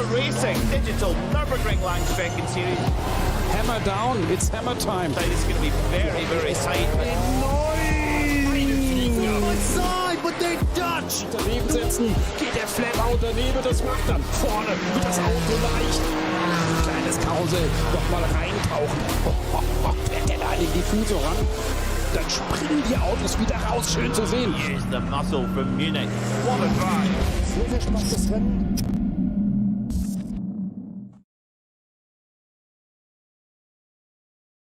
Racing Digital Nürburgring Langstrecken-Serie. Hammer down, it's hammer time. This is going to be very, very tight. Outside, but they Dutch. Daneben setzen, geht der Flapper und daneben, das macht dann vorne, wird das Auto leicht. Kleines Kausel, doch mal reintauchen. Fährt der da den Diffusor ran? Dann springen die Autos wieder raus, schön zu sehen. Here's the muscle from Munich. What a drive. Sehr, sehr spannendes Rennen.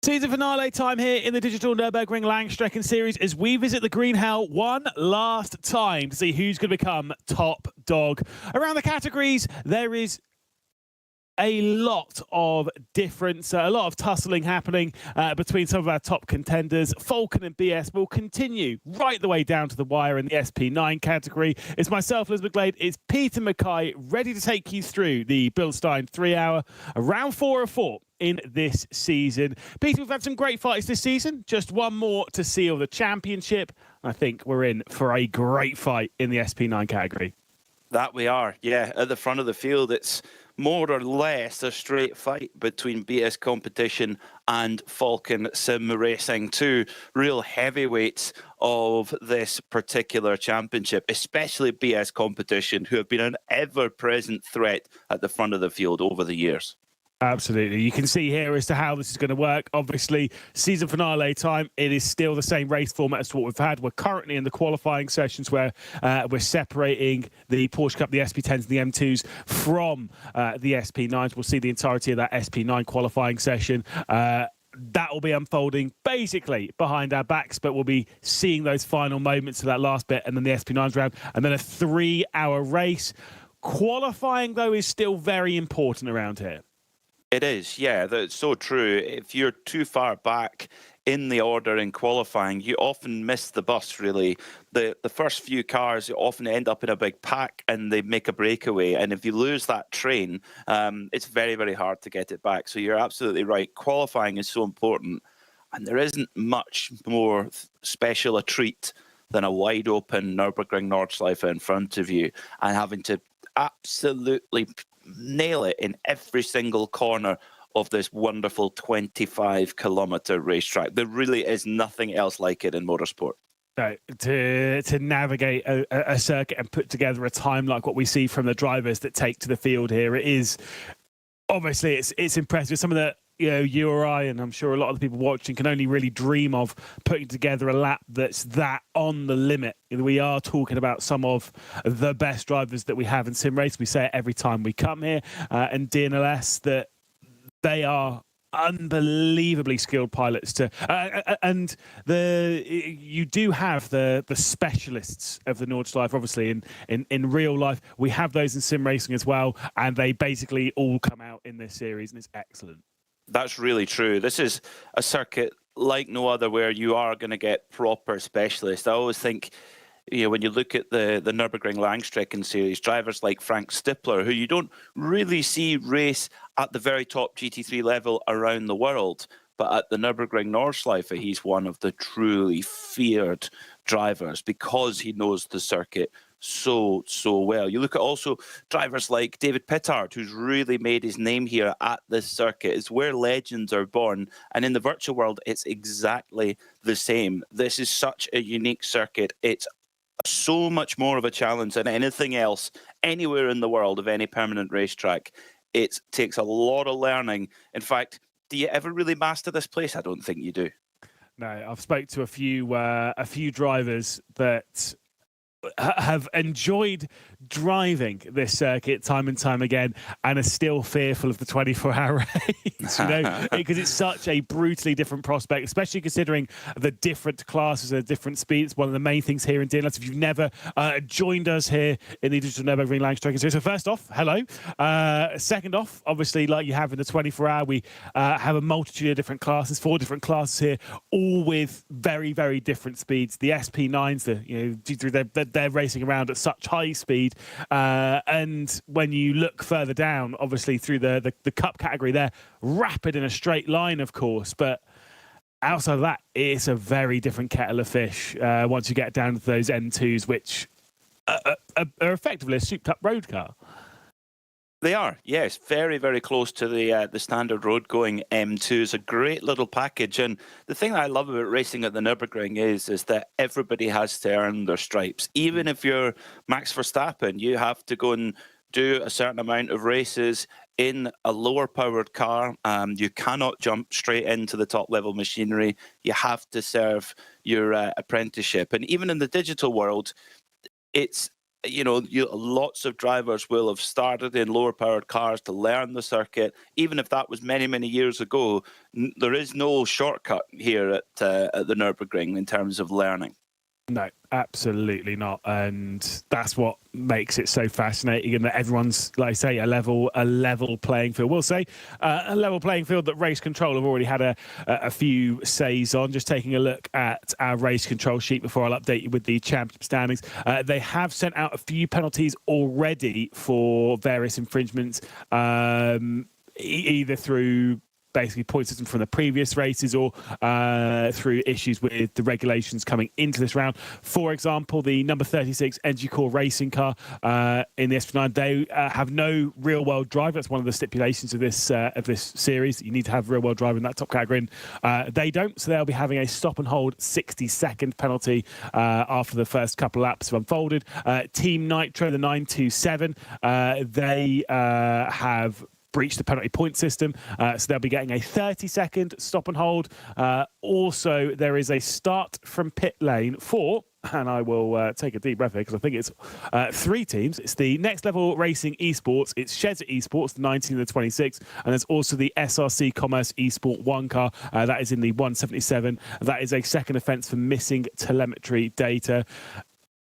Season finale time here in the Digital Nürburgring Langstrecken-Series as we visit the Green Hell one last time to see who's going to become top dog. Around the categories, there is a lot of difference, a lot of tussling happening between some of our top contenders. Falcon and BS will continue right the way down to the wire in the SP9 category. It's myself, Liz McGlade, it's Peter Mackay, ready to take you through the BILSTEIN 3-hour, round 4 of 4 in this season. Peter, we've had some great fights this season. Just one more to seal the championship. I think we're in for a great fight in the SP9 category. That we are, yeah. At the front of the field, it's more or less a straight fight between BS Competition and Falcon Sim Racing, two real heavyweights of this particular championship, especially BS Competition, who have been an ever-present threat at the front of the field over the years. Absolutely. You can see here as to how this is going to work. Obviously, season finale time, it is still the same race format as what we've had. We're currently in the qualifying sessions where we're separating the Porsche Cup, the SP10s and the M2s from the SP9s. We'll see the entirety of that SP9 qualifying session. That will be unfolding basically behind our backs, but we'll be seeing those final moments of that last bit and then the SP9s round and then a 3-hour race. Qualifying, though, is still very important around here. It is, yeah, that's so true. If you're too far back in the order in qualifying, you often miss the bus, really. The first few cars often end up in a big pack and they make a breakaway. And if you lose that train, it's very, very hard to get it back. So you're absolutely right. Qualifying is so important. And there isn't much more special a treat than a wide open Nürburgring Nordschleife in front of you and having to absolutely nail it in every single corner of this wonderful 25-kilometer racetrack. There really is nothing else like it in motorsport. No, to navigate a circuit and put together a time like what we see from the drivers that take to the field here, it is obviously it's impressive. Some of the you or I, and I'm sure a lot of the people watching, can only really dream of putting together a lap that's that on the limit. We are talking about some of the best drivers that we have in sim race. We say it every time we come here, and DNLS, that they are unbelievably skilled pilots and you do have the specialists of the Nordschleife, obviously in real life. We have those in sim racing as well, and they basically all come out in this series, and it's excellent. That's really true. This is a circuit like no other where you are going to get proper specialists. I always think, when you look at the Nürburgring Langstrecken series, drivers like Frank Stippler, who you don't really see race at the very top GT3 level around the world, but at the Nürburgring Nordschleife, he's one of the truly feared drivers because he knows the circuit so well. You look at also drivers like David Pittard, who's really made his name here at this circuit. It's where legends are born, and in the virtual world it's exactly the same. This is such a unique circuit. It's so much more of a challenge than anything else anywhere in the world of any permanent racetrack. It takes a lot of learning. In fact, do you ever really master this place? I don't think you do. No, I've spoke to a few drivers that have enjoyed driving this circuit time and time again and are still fearful of the 24-hour race, because it's such a brutally different prospect, especially considering the different classes and different speeds. One of the main things here in DNLS, if you've never joined us here in the Digital Nürburgring Langstrecken series. So first off, hello. Second off, obviously, like you have in the 24-hour, we have a multitude of different classes, 4 different classes here, all with very, very different speeds. The SP9s, they're racing around at such high speed, and when you look further down, obviously through the cup category, they're rapid in a straight line, of course, but outside of that, it's a very different kettle of fish once you get down to those M2s, which are effectively a souped up road car. They are, yes, very, very close to the standard road going M2. It's a great little package, and the thing that I love about racing at the Nürburgring is that everybody has to earn their stripes. Even if you're Max Verstappen, you have to go and do a certain amount of races in a lower powered car. You cannot jump straight into the top level machinery. You have to serve your apprenticeship, and even in the digital world, it's lots of drivers will have started in lower powered cars to learn the circuit. Even if that was many, many years ago, there is no shortcut here at the Nürburgring in terms of learning. No, absolutely not. And that's what makes it so fascinating, and that everyone's, like I say, a level playing field. We'll say a level playing field that Race Control have already had a few says on. Just taking a look at our Race Control sheet before I'll update you with the championship standings. They have sent out a few penalties already for various infringements, either through basically point system from the previous races or through issues with the regulations coming into this round. For example, the number 36 Energy Core racing car in the SP9, they have no real world driver. That's one of the stipulations of this series. You need to have real world driver in that top category. And, they don't, so they'll be having a stop and hold 60-second penalty after the first couple laps have unfolded. Team Nitro, the 927, they have breached the penalty point system, so they'll be getting a 30-second stop and hold. Also, there is a start from pit lane for, and I will take a deep breath here because I think it's 3 teams. It's the Next Level Racing Esports, it's Shedder Esports, the 19 and the 26, and there's also the SRC Commerce Esport 1 car, that is in the 177. That is a second offence for missing telemetry data.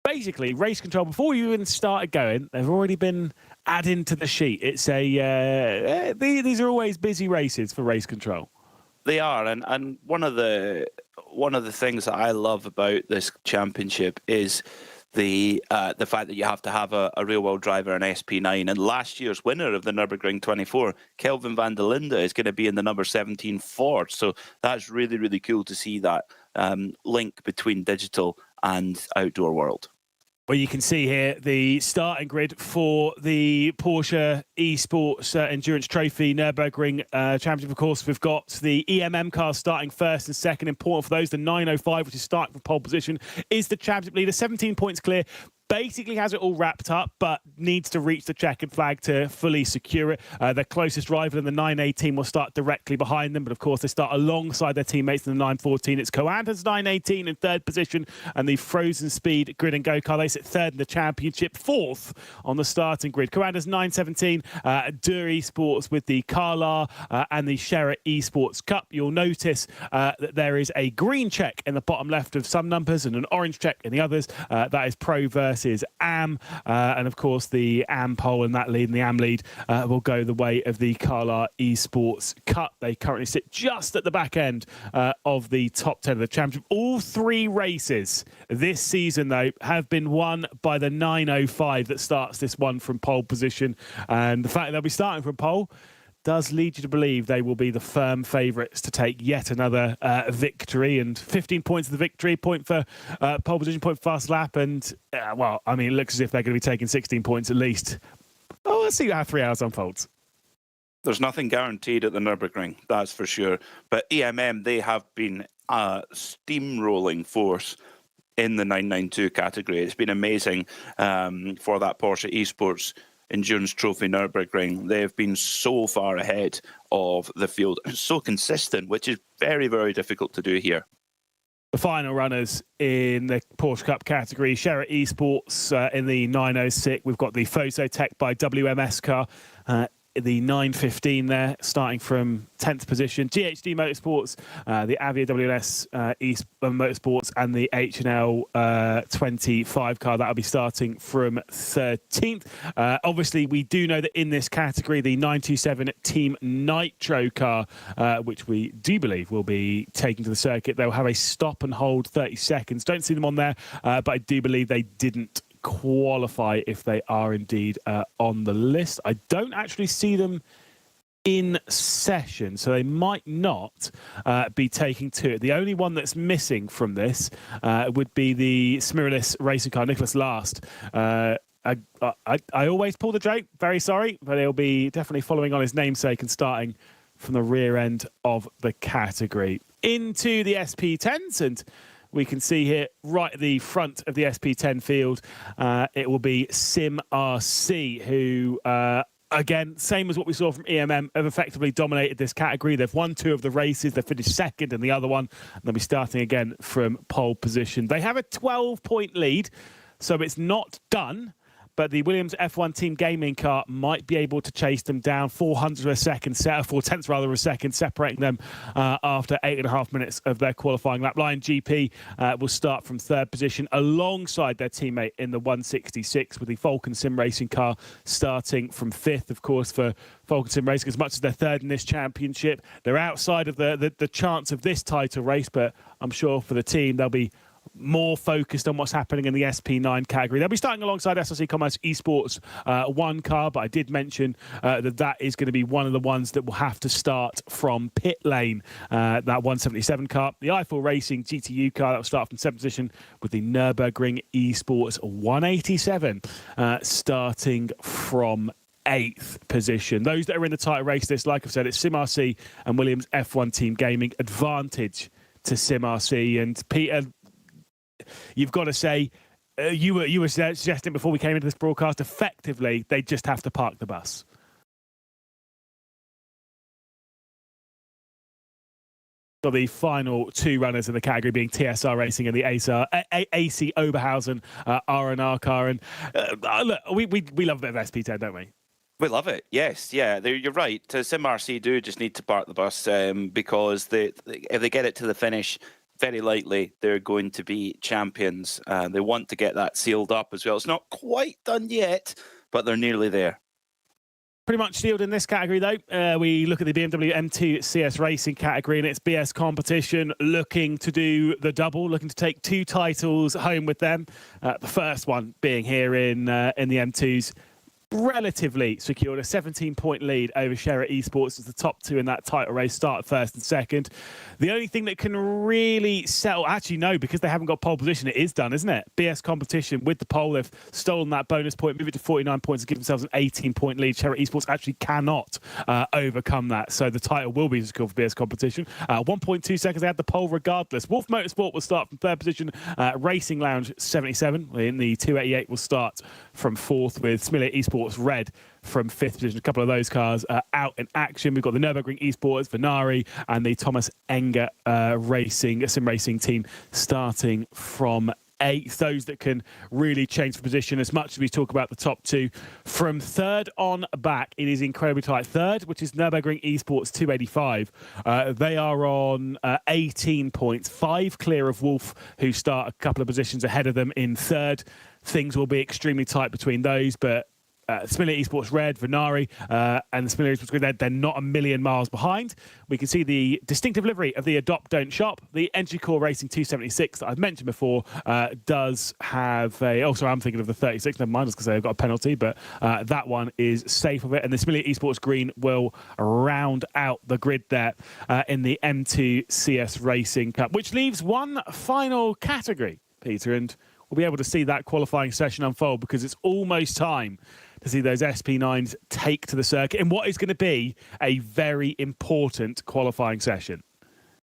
Basically, Race Control, before you even started going, they've already been adding to the sheet. It's these are always busy races for Race Control. They are, and one of the things that I love about this championship is the fact that you have to have a real world driver in SP9. And last year's winner of the Nürburgring 24, Kelvin van der Linde, is going to be in the number 17 Ford. So that's really, really cool to see that link between digital and outdoor world. Well, you can see here the starting grid for the Porsche Esports Endurance Trophy Nürburgring Championship. Of course, we've got the EMM cars starting first and second. Important for those, the 905, which is starting from pole position, is the championship leader. 17 points clear. Basically has it all wrapped up, but needs to reach the checkered flag to fully secure it. Their closest rival in the 918 will start directly behind them, but of course they start alongside their teammates in the 914. It's Coanda's 918 in third position, and the Frozen Speed Grid and Go car, they sit third in the championship, fourth on the starting grid. Coanda's 917, Dur Esports with the Carlar and the Scherer Esports Cup. You'll notice that there is a green check in the bottom left of some numbers and an orange check in the others. That is Pro versus AM, and of course the AM pole and that lead and the AM lead will go the way of the Carlar Esports Cup. They currently sit just at the back end of the top 10 of the championship. All 3 races this season, though, have been won by the 905 that starts this one from pole position, and the fact that they'll be starting from pole does lead you to believe they will be the firm favourites to take yet another victory. And 15 points of the victory, point for pole position, point for fast lap. And, well, I mean, it looks as if they're going to be taking 16 points at least. Oh, let's see how 3 hours unfolds. There's nothing guaranteed at the Nürburgring, that's for sure. But EMM, they have been a steamrolling force in the 992 category. It's been amazing for that Porsche Esports Endurance Trophy Nürburgring. They've been so far ahead of the field, so consistent, which is very, very difficult to do here. The final runners in the Porsche Cup category, Scherer Esports in the 906. We've got the Phototech by WMS car, the 915 there, starting from 10th position. GHD Motorsports, the Avia WLS East Motorsports, and the H&L 25 car. That'll be starting from 13th. Obviously, we do know that in this category, the 927 Team Nitro car, which we do believe will be taken to the circuit, they'll have a stop and hold 30 seconds. Don't see them on there, but I do believe they didn't qualify if they are indeed on the list. I don't actually see them in session, so they might not be taking to it. The only one that's missing from this would be the Smirlis racing car, Nicholas Last. I always pull the joke. Very sorry, but he'll be definitely following on his namesake and starting from the rear end of the category. Into the SP10s, and we can see here right at the front of the SP10 field, it will be Sim RC, who, again, same as what we saw from EMM, have effectively dominated this category. They've won 2 of the races. They've finished second in the other one. And they'll be starting again from pole position. They have a 12-point lead, so it's not done. But the Williams F1 Team Gaming car might be able to chase them down 400 a second, 4 tenths rather a second, separating them after 8.5 minutes of their qualifying lap. Lion GP will start from 3rd position alongside their teammate in the 166, with the Falcon Sim Racing car starting from 5th, of course, for Falcon Sim Racing. As much as they're 3rd in this championship, they're outside of the chance of this title race, but I'm sure for the team they'll be more focused on what's happening in the SP9 category. They'll be starting alongside SRC Commerce Esports 1 car, but I did mention that is going to be one of the ones that will have to start from pit lane. That 177 car, the Eiffel Racing GTU car, that will start from 7th position, with the Nürburgring Esports 187 starting from 8th position. Those that are in the title race list, like I've said, it's SimRC and Williams F1 Team Gaming. Advantage to SimRC. And Peter, you've got to say, you were suggesting before we came into this broadcast, effectively, they just have to park the bus. So the final 2 runners in the category being TSR Racing and the AC Oberhausen R&R car. And look, we love a bit of SP10, don't we? We love it. Yes, yeah, you're right. SimRC do just need to park the bus because if they get it to the finish, very likely they're going to be champions. They want to get that sealed up as well. It's not quite done yet, but they're nearly there. Pretty much sealed in this category, though. We look at the BMW M2 CS Racing category, and it's BS Competition looking to do the double, looking to take 2 titles home with them. The first one being here in the M2s. Relatively secured a 17-point lead over Shera Esports as the top 2 in that title race, start 1st and 2nd. The only thing that can really settle, actually no, because they haven't got pole position, it is done, isn't it? BS Competition with the pole, they've stolen that bonus point, move it to 49 points and give themselves an 18-point lead. Shera Esports actually cannot overcome that, so the title will be secured for BS Competition. 1.2 seconds, they had the pole regardless. Wolf Motorsport will start from 3rd position. Racing Lounge 77 in the 288 will start from 4th, with Smiley Esports Red from 5th position. A couple of those cars out in action. We've got the Nürburgring Esports, Venari, and the Thomas Enger Sim Racing team starting from 8th. Those that can really change the position as much as we talk about the top 2. From 3rd on back, it is incredibly tight. 3rd, which is Nürburgring Esports 285. They are on 18 points, 5 clear of Wolf, who start a couple of positions ahead of them in 3rd. Things will be extremely tight between those, but Smiley Esports Red, Venari, and the Smiley Esports Green, they're not a million miles behind. We can see the distinctive livery of the Adopt Don't Shop. The Entry Core Racing 276 that I've mentioned before does have a... Oh, sorry, I'm thinking of the 36. Never mind, I was going to say I've got a penalty, but that one is safe of it. And the Smiley Esports Green will round out the grid there in the M2 CS Racing Cup, which leaves one final category, Peter, and we'll be able to see that qualifying session unfold because it's almost time to see those SP9s take to the circuit in what is going to be a very important qualifying session.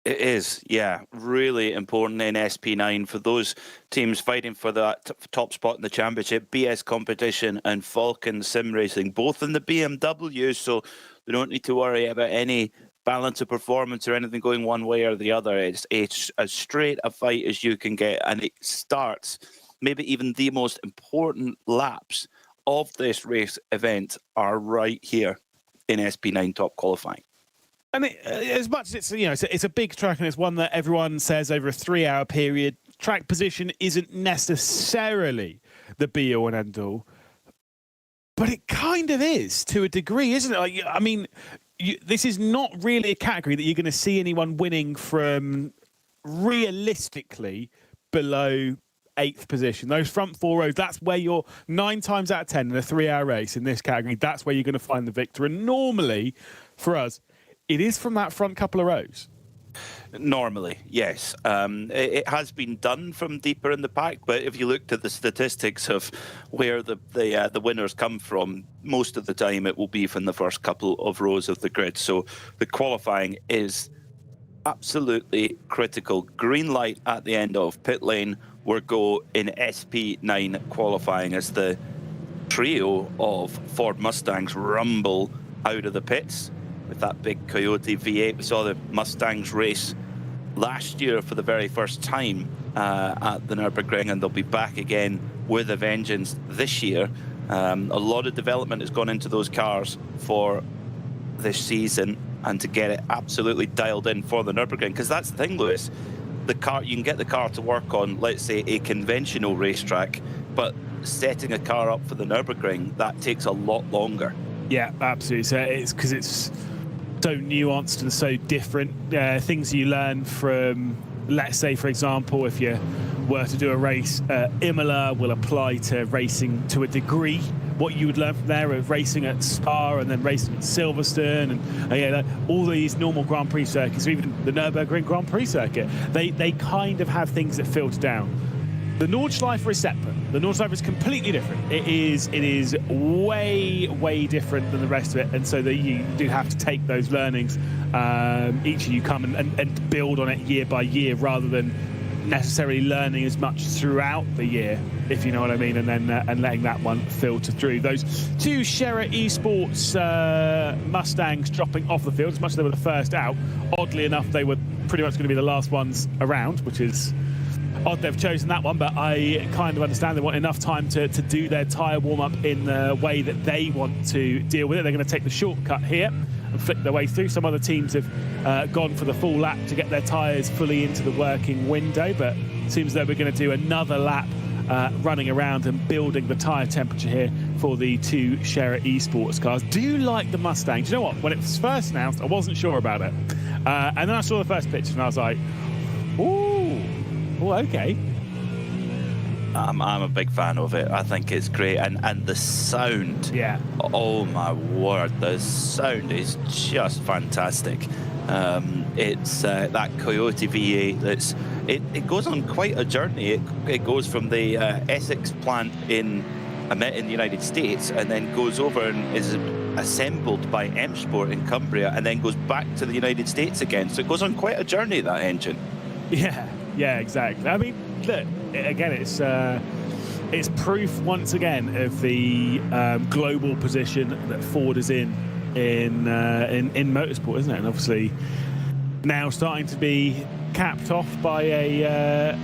It is, yeah, really important in SP9 for those teams fighting for that top spot in the championship. BS Competition and Falcon Sim Racing, both in the BMW, so they don't need to worry about any balance of performance or anything going one way or the other. It's as straight a fight as you can get, and it starts, maybe even the most important laps of this race event are right here in SP9 top qualifying. And as much as it's a big track and it's one that everyone says over a 3-hour period, track position isn't necessarily the be all and end all, but it kind of is to a degree, isn't it? Like, I mean, this is not really a category that you're going to see anyone winning from realistically below 8th position. Those front 4 rows, that's where you're 9 times out of 10 in a 3-hour race in this category. That's where you're going to find the victor. And normally, for us, it is from that front couple of rows. Normally, yes. It has been done from deeper in the pack, but if you looked at the statistics of where the winners come from, most of the time it will be from the first couple of rows of the grid. So the qualifying is absolutely critical. Green light at the end of pit lane. We'll go in SP9 qualifying as the trio of Ford Mustangs rumble out of the pits with that big Coyote V8. We saw the Mustangs race last year for the very first time at the Nürburgring, and they'll be back again with a vengeance this year. A lot of development has gone into those cars for this season, and to get it absolutely dialed in for the Nürburgring, because that's the thing, Lewis. The car, you can get the car to work on, let's say, a conventional racetrack, but setting a car up for the Nürburgring, that takes a lot longer. Yeah, absolutely. So it's because it's so nuanced and so different. Things you learn from, let's say, for example, if you were to do a race, Imola will apply to racing to a degree. What you would learn from there of racing at Spa and then racing at Silverstone and all these normal Grand Prix circuits, or even the Nürburgring Grand Prix circuit, they kind of have things that filter down. The Nordschleife is separate. The Nordschleife is completely different. It is way different than the rest of it, and so that you do have to take those learnings. Each of you come and build on it year by year, rather than necessarily learning as much throughout the year, if you know what I mean, and then and letting that one filter through. Those two Sherra Esports Mustangs dropping off the field, as much as they were the first out. Oddly enough, they were pretty much going to be the last ones around, which is odd they've chosen that one, but I kind of understand they want enough time to do their tyre warm-up in the way that they want to deal with it. They're going to take the shortcut here and flick their way through. Some other teams have gone for the full lap to get their tyres fully into the working window, but it seems though we're going to do another lap running around and building the tyre temperature here for the two Sherra Esports cars. Do you like the Mustang? Do you know what? When it was first announced, I wasn't sure about it. And then I saw the first picture and I was like, ooh. Oh, okay. I'm a big fan of it. I think it's great, and the sound. Yeah. Oh my word, the sound is just fantastic. It's that Coyote V8. It goes on quite a journey. It goes from the Essex plant in the United States, and then goes over and is assembled by M Sport in Cumbria, and then goes back to the United States again. So it goes on quite a journey, that engine. Yeah, exactly. I mean, look, again, it's proof once again of the global position that Ford is in motorsport, isn't it? And obviously now starting to be capped off by an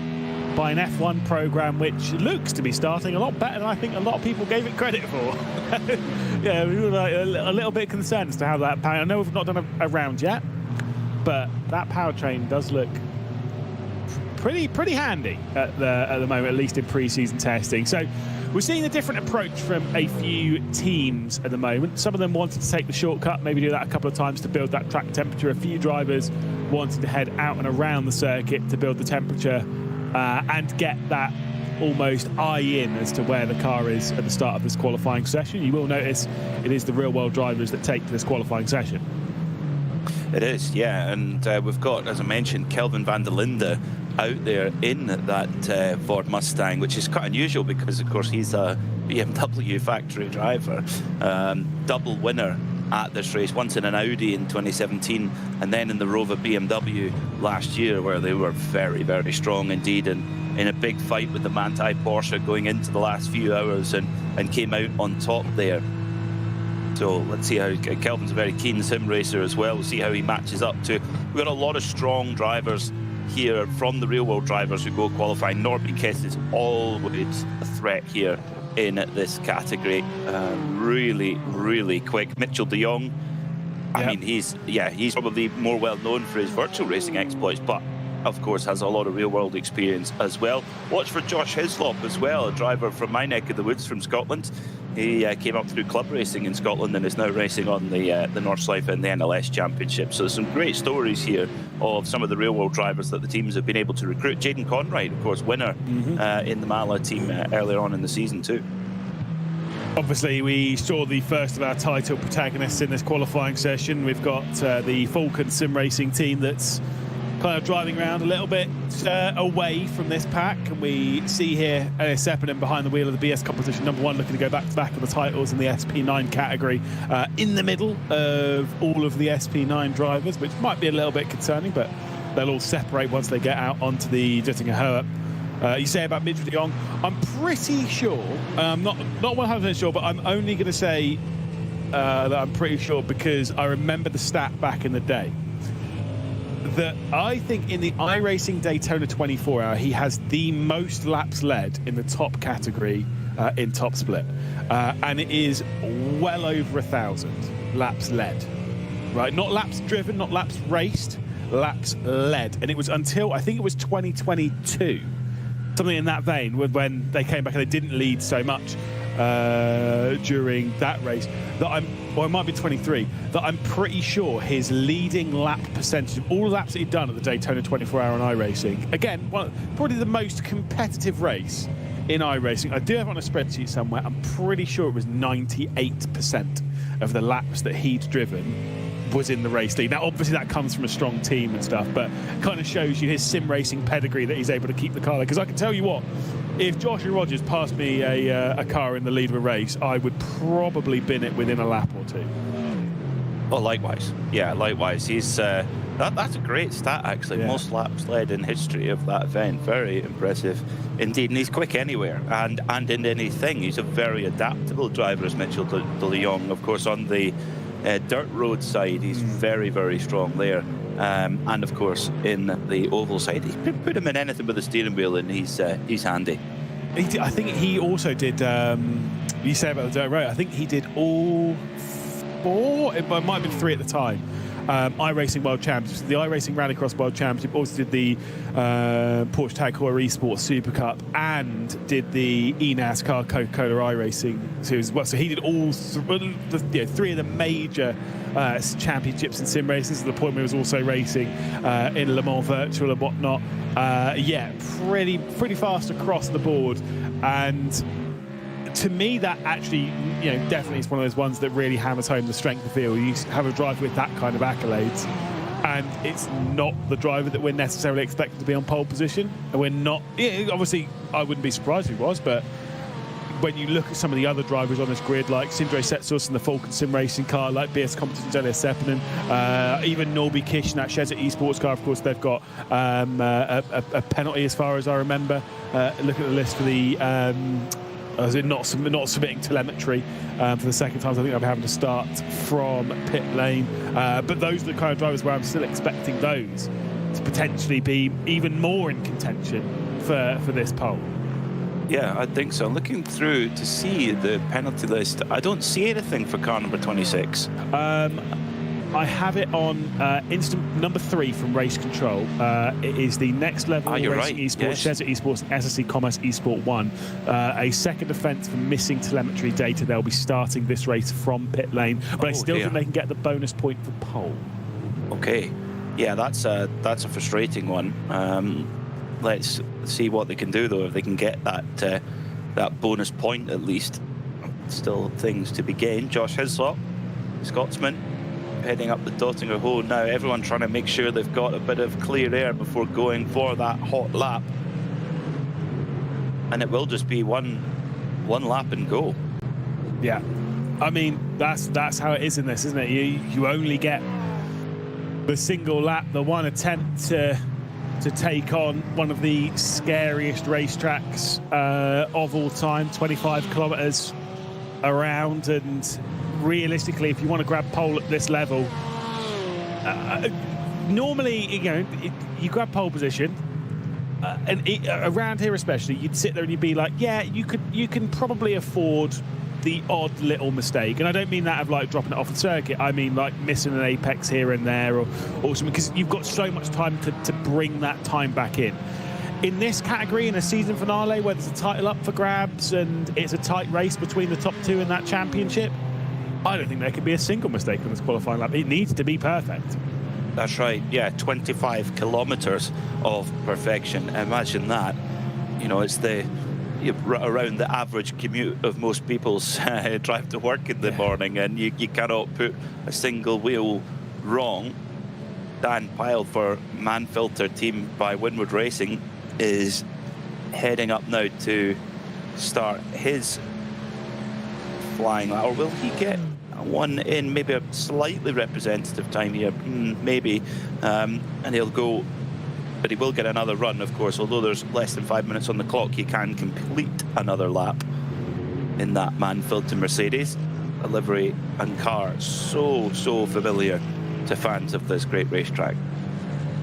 F1 program, which looks to be starting a lot better than I think a lot of people gave it credit for. Yeah, we were like a little bit concerned as to how that power. I know we've not done a round yet, but that powertrain does look pretty handy at the moment, at least in pre-season testing. So we're seeing a different approach from a few teams at the moment. Some of them wanted to take the shortcut, maybe do that a couple of times to build that track temperature. A few drivers wanted to head out and around the circuit to build the temperature and get that almost eye in as to where the car is at the start of this qualifying session. You will notice it is the real-world drivers that take this qualifying session. It is, yeah, and we've got, as I mentioned, Kelvin van der Linde out there in that Ford Mustang, which is quite unusual because, of course, he's a BMW factory driver. Double winner at this race, once in an Audi in 2017 and then in the Rover BMW last year, where they were very strong indeed, and in a big fight with the Manthey Porsche going into the last few hours and came out on top there. So let's see how Kelvin's a very keen sim racer as well. We'll see how he matches up to. We've got a lot of strong drivers here from the real world drivers who go qualifying. Norby Kiss is always a threat here in this category. Really quick. Mitchell de Jong, I mean, he's probably more well known for his virtual racing exploits, but of course has a lot of real world experience as well. Watch for Josh Hislop as well, a driver from my neck of the woods from Scotland. He came up through club racing in Scotland and is now racing on the Nordschleife and the NLS Championship. So some great stories here of some of the real world drivers that the teams have been able to recruit. Jaden Conright, of course, winner in the Mala team earlier on in the season too. Obviously, we saw the first of our title protagonists in this qualifying session. We've got the Falcon Sim Racing team that's kind of driving around a little bit away from this pack, and we see here Elias Seppänen behind the wheel of the BS competition number 1, looking to go back-to-back on the titles in the SP9 category, in the middle of all of the SP9 drivers, which might be a little bit concerning, but they'll all separate once they get out onto the Dittinger Höhe. You say about Mitch de Jong, I'm pretty sure, not 100% sure, but I'm only going to say that I'm pretty sure because I remember the stat back in the day that I think in the iRacing Daytona 24-hour, he has the most laps led in the top category in top split. And it is well over 1,000 laps led, right? Not laps driven, not laps raced, laps led. And it was until, I think it was 2022, something in that vein, when they came back and they didn't lead so much during that race, that or it might be 23, that I'm pretty sure his leading lap percentage of all the laps that he'd done at the Daytona 24-hour on iRacing, again, probably the most competitive race in iRacing. I do have it on a spreadsheet somewhere. I'm pretty sure it was 98% of the laps that he'd driven was in the race lead. Now, obviously, that comes from a strong team and stuff, but kind of shows you his sim racing pedigree that he's able to keep the car. Because I can tell you what, if Joshua Rogers passed me a car in the lead of a race, I would probably bin it within a lap or two. Oh, likewise. Yeah, likewise. He's that's a great stat, actually. Yeah. Most laps led in history of that event. Very impressive indeed. And he's quick anywhere and in anything. He's a very adaptable driver, as Mitchell de Jong. Of course, on the dirt road side, he's very, very strong there. And of course, in the oval side, you put him in anything with the steering wheel, and he's handy. I think he also did. You say about the dirt road. I think he did all 4. It might have been 3 at the time. iRacing World Championship, the iRacing Rallycross World Championship, also did the Porsche Tag Heuer Esports Super Cup, and did the eNASCAR Coca-Cola iRacing series as well. So he did all 3 of the major championships in sim races. At the point where he was also racing in Le Mans Virtual and whatnot. Pretty fast across the board. And to me, that actually, definitely is one of those ones that really hammers home the strength of the field. You have a driver with that kind of accolades, and it's not the driver that we're necessarily expecting to be on pole position. And we're not. Obviously, I wouldn't be surprised if he was, but when you look at some of the other drivers on this grid, like Sindre Setsus in the Falcon Sim Racing car, like BS Competition's Elias Seppänen, even Norby Kish in that Shezza Esports car, of course, they've got a penalty as far as I remember. Look at the list for the not submitting telemetry for the second time. So I think they'll be having to start from pit lane. But those are the kind of drivers where I'm still expecting those to potentially be even more in contention for this pole. Yeah, I think so. Looking through to see the penalty list, I don't see anything for car number 26. I have it on instant number 3 from Race Control. It is the Next Level Racing right. Esports, Yes. Shezza Esports, and SSC Commerce Esport 1. A second offence for missing telemetry data. They'll be starting this race from pit lane, but I still think they can get the bonus point for pole. Okay, yeah, that's a frustrating one. Let's see what they can do, though, if they can get that bonus point at least. Still things to be gained. Josh Hislop, Scotsman, heading up the Dottinger Höhe now. Everyone trying to make sure they've got a bit of clear air before going for that hot lap. And it will just be one lap and go. Yeah, I mean, that's how it is in this, isn't it? You only get the single lap, the one attempt to take on one of the scariest racetracks of all time, 25 kilometers around. And realistically, if you want to grab pole at this level, normally, you grab pole position, and around here especially, you'd sit there and you'd be like, yeah, you can probably afford the odd little mistake. And I don't mean that of like dropping it off the circuit. I mean like missing an apex here and there or something, because you've got so much time to bring that time back in. In this category, in a season finale where there's a title up for grabs and it's a tight race between the top 2 in that championship, I don't think there can be a single mistake on this qualifying lap. It needs to be perfect. That's right, yeah, 25 kilometers of perfection. Imagine that. It's around the average commute of most people's drive to work in the morning, and you cannot put a single wheel wrong. Dan Pyle for Manfilter team by Windward Racing is heading up now to start his flying lap. Or will he get one in maybe a slightly representative time here? Maybe. And he'll go, but he will get another run, of course. Although there's less than 5 minutes on the clock, he can complete another lap in that Manfilter Mercedes. A livery and car so familiar to fans of this great racetrack.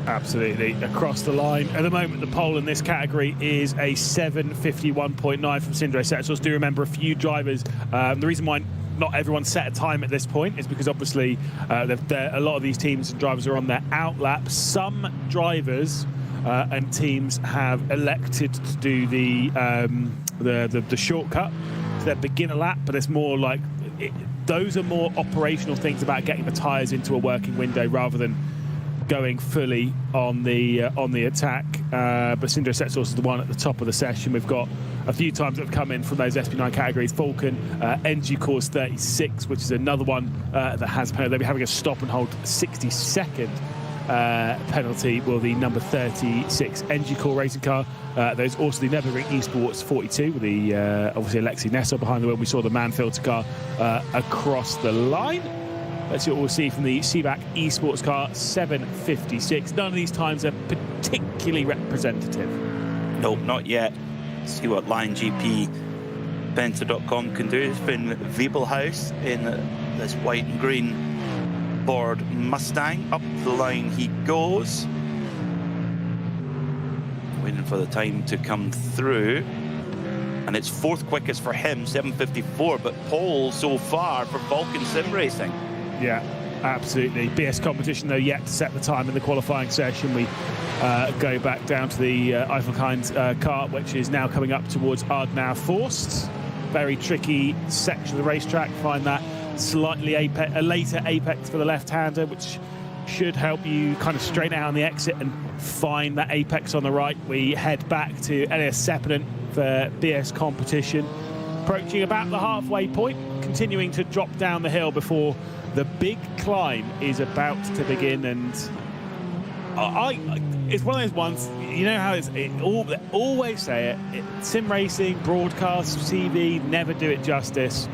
Absolutely. Across the line. At the moment, the pole in this category is a 7:51.9 from Sindre Setsos. Do remember a few drivers. The reason why not everyone set a time at this point is because obviously a lot of these teams and drivers are on their out lap. Some drivers and teams have elected to do the shortcut to their beginner lap, but it's more like those are more operational things about getting the tyres into a working window rather than going fully on the attack. But Sindre Setsos is the one at the top of the session. We've got a few times that have come in from those SP9 categories. Falcon, NG course 36, which is another one that has penalty. They'll be having a stop and hold 60-second penalty. Will the number 36 NG core racing car. There's also the Nürburgring Esports 42 with the obviously Alexei Nessel behind the wheel. We saw the Manfilter car across the line. Let's see what we'll see from the CBAC Esports car, 7:56. None of these times are particularly representative. Nope, not yet. See what Line GP Benta.com can do. It's been Wiebelhaus in this white and green Ford Mustang. Up the line he goes. Waiting for the time to come through. And it's fourth quickest for him, 7:54, but pole so far for Vulcan Sim Racing. Yeah, absolutely. BS competition, though, yet to set the time in the qualifying session. We go back down to the Eifelkind car, which is now coming up towards Ardnau Forst. Very tricky section of the racetrack. Find that slightly a later apex for the left-hander, which should help you kind of straighten out on the exit and find that apex on the right. We head back to Elias Sepinen for BS competition. Approaching about the halfway point, continuing to drop down the hill before the big climb is about to begin. And it's one of those ones, you know how always say it, sim racing, broadcast, TV, never do it justice.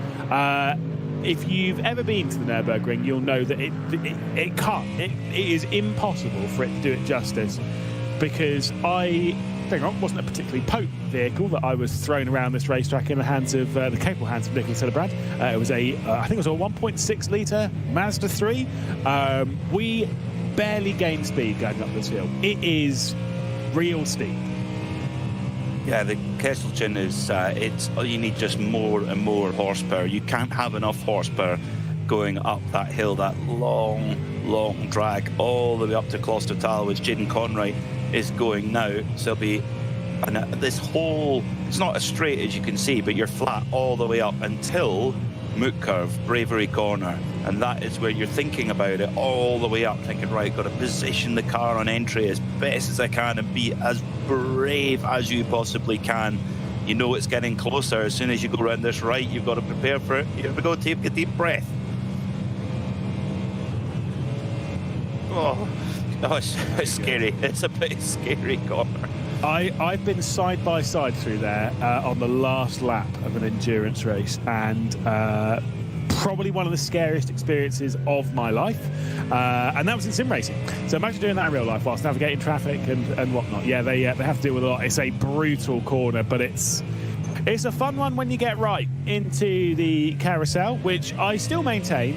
If you've ever been to the Nürburgring, you'll know that it can't. It is impossible for it to do it justice, because it wasn't a particularly potent vehicle that I was throwing around this racetrack in the hands of the capable hands of Nicolas Celebrant. It was I think it was a 1.6 litre Mazda 3. We barely gained speed going up this hill. It is real steep. Yeah, the Kesselchen is, you need just more and more horsepower. You can't have enough horsepower going up that hill, that long drag, all the way up to Klostertal, which Jaden Conroy is going now. So it'll be, this whole, it's not as straight as you can see, but you're flat all the way up until Moot Curve, Bravery Corner. And that is where you're thinking about it all the way up, thinking, right, got to position the car on entry as best as I can and be as brave as you possibly can. You know it's getting closer. As soon as you go around this right, you've got to prepare for it. Here we go, take a deep breath. Oh, it's scary. It's a bit scary corner. I've been side by side through there on the last lap of an endurance race, and probably one of the scariest experiences of my life, and that was in sim racing. So imagine doing that in real life whilst navigating traffic and whatnot. Yeah, they have to deal with a lot. It's a brutal corner, but it's a fun one when you get right into the carousel, which I still maintain.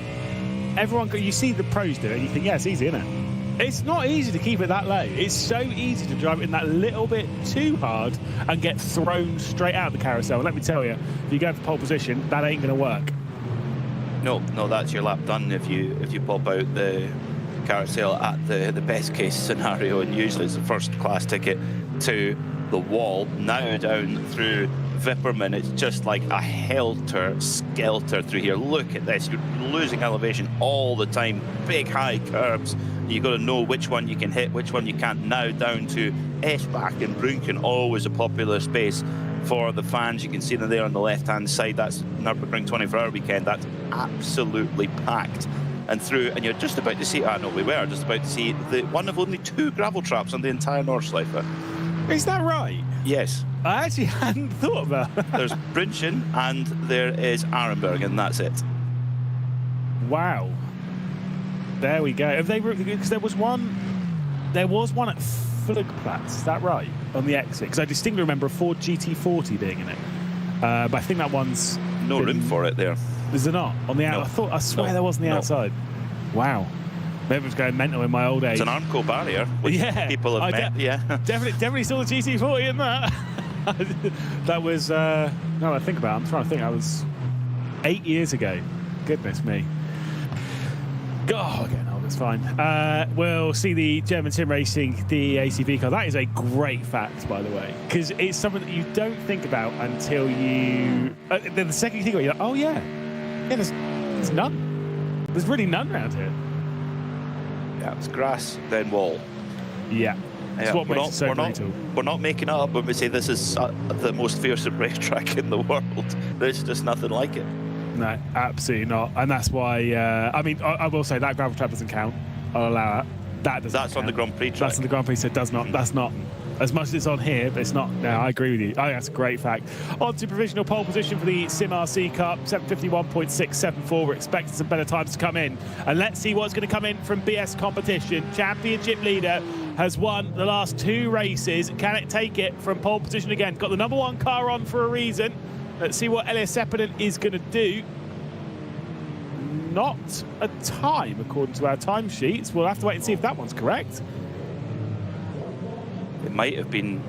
You see the pros do it, and you think, yeah, it's easy, isn't it? It's not easy to keep it that low. It's so easy to drive it in that little bit too hard and get thrown straight out of the carousel. And let me tell you, if you go for pole position, that ain't going to work. No, that's your lap done if you pop out the carousel at the best case scenario, and usually it's the first class ticket to the wall. Now down through Vipperman, it's just like a helter-skelter through here. Look at this, you're losing elevation all the time, big high curbs. You've got to know which one you can hit, which one you can't. Now down to Eschbach and Brunken, always a popular space for the fans. You can see them there on the left-hand side. That's Nürburgring 24-hour weekend. That's absolutely packed and through, and you're just about to see, we were just about to see one of only 2 gravel traps on the entire Nordschleife. Is that right? Yes. I actually hadn't thought about that. There's Brünchen and there is Arenberg, and that's it. Wow. There we go. Have they, because there was one at Flugplatz, is that right? On the exit? Because I distinctly remember a Ford GT40 being in it. But I think that one's... No room for it there. Is there not? On the outside? No. I swear there was on the outside. Wow. Maybe I was going mental in my old age. It's an Armco barrier, which people have met. Definitely saw the GT40 in that. That was, no, I think about it. I'm trying to think. That was 8 years ago. Goodness me. God, getting old, it's fine. We'll see the German sim racing, the ACV car. That is a great fact, by the way, because it's something that you don't think about until you... then the second you think about it, you're like, oh, yeah, there's none. There's really none around here. Yeah, it's grass, then wall. Yeah. That's what makes it so brutal. We're not making it up when we say this is the most fearsome racetrack in the world. There's just nothing like it. No, absolutely not. And that's why, I mean, I will say that gravel trap doesn't count. I'll allow that. That doesn't That's count. on the Grand Prix track. That's on the Grand Prix, so it does not. That's not as much as it's on here, but it's not. No, I agree with you. I think that's a great fact. On to provisional pole position for the Sim RC Cup, 7:51.674. We're expecting some better times to come in. And let's see what's going to come in from BS competition. Championship leader has won the last 2 races. Can it take it from pole position again? Got the number 1 car on for a reason. Let's see what Elias Seppänen is going to do. Not a time, according to our timesheets. We'll have to wait and see if that one's correct. It might have been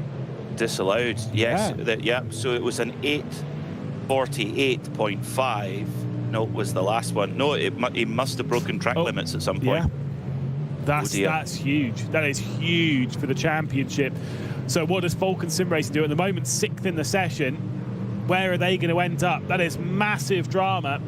disallowed. Yes. Yeah. So it was an 8:48.5. No, it was the last one. No, he must have broken track limits at some point. Yeah. That's huge. That is huge for the championship. So what does Falcon Sim Racing do at the moment? 6th in the session. Where are they going to end up? That is massive drama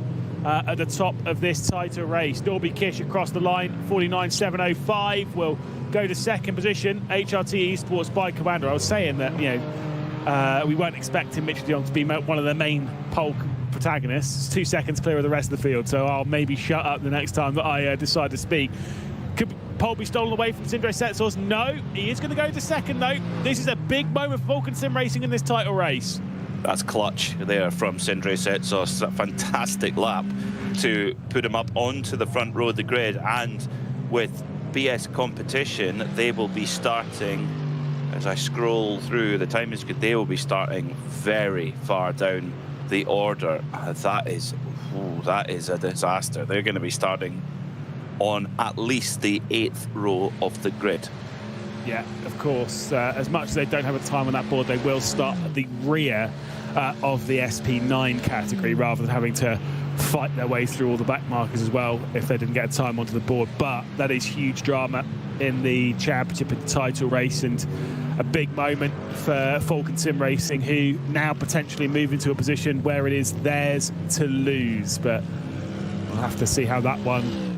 at the top of this title race. Norby Kish across the line, 49.705 will go to 2nd position. HRT Esports by Commander. I was saying that, you know, we weren't expecting Mitchell de Jong to be one of the main pole protagonists. 2 seconds clear of the rest of the field, so I'll maybe shut up the next time that I decide to speak. Could pole be stolen away from Sindre Setsos? No, he is going to go to 2nd though. This is a big moment for Falcon Sim Racing in this title race. That's clutch there from Sindre Setsos. A fantastic lap to put him up onto the front row of the grid. And with BS competition, they will be starting, as I scroll through, the time is good, they will be starting very far down the order. That is a disaster. They're going to be starting on at least the 8th row of the grid. Yeah, of course. As much as they don't have a time on that board, they will start at the rear of the SP9 category rather than having to fight their way through all the back markers as well if they didn't get a time onto the board. But that is huge drama in the championship and title race, and a big moment for Falcon Sim Racing, who now potentially move into a position where it is theirs to lose. But we'll have to see how that one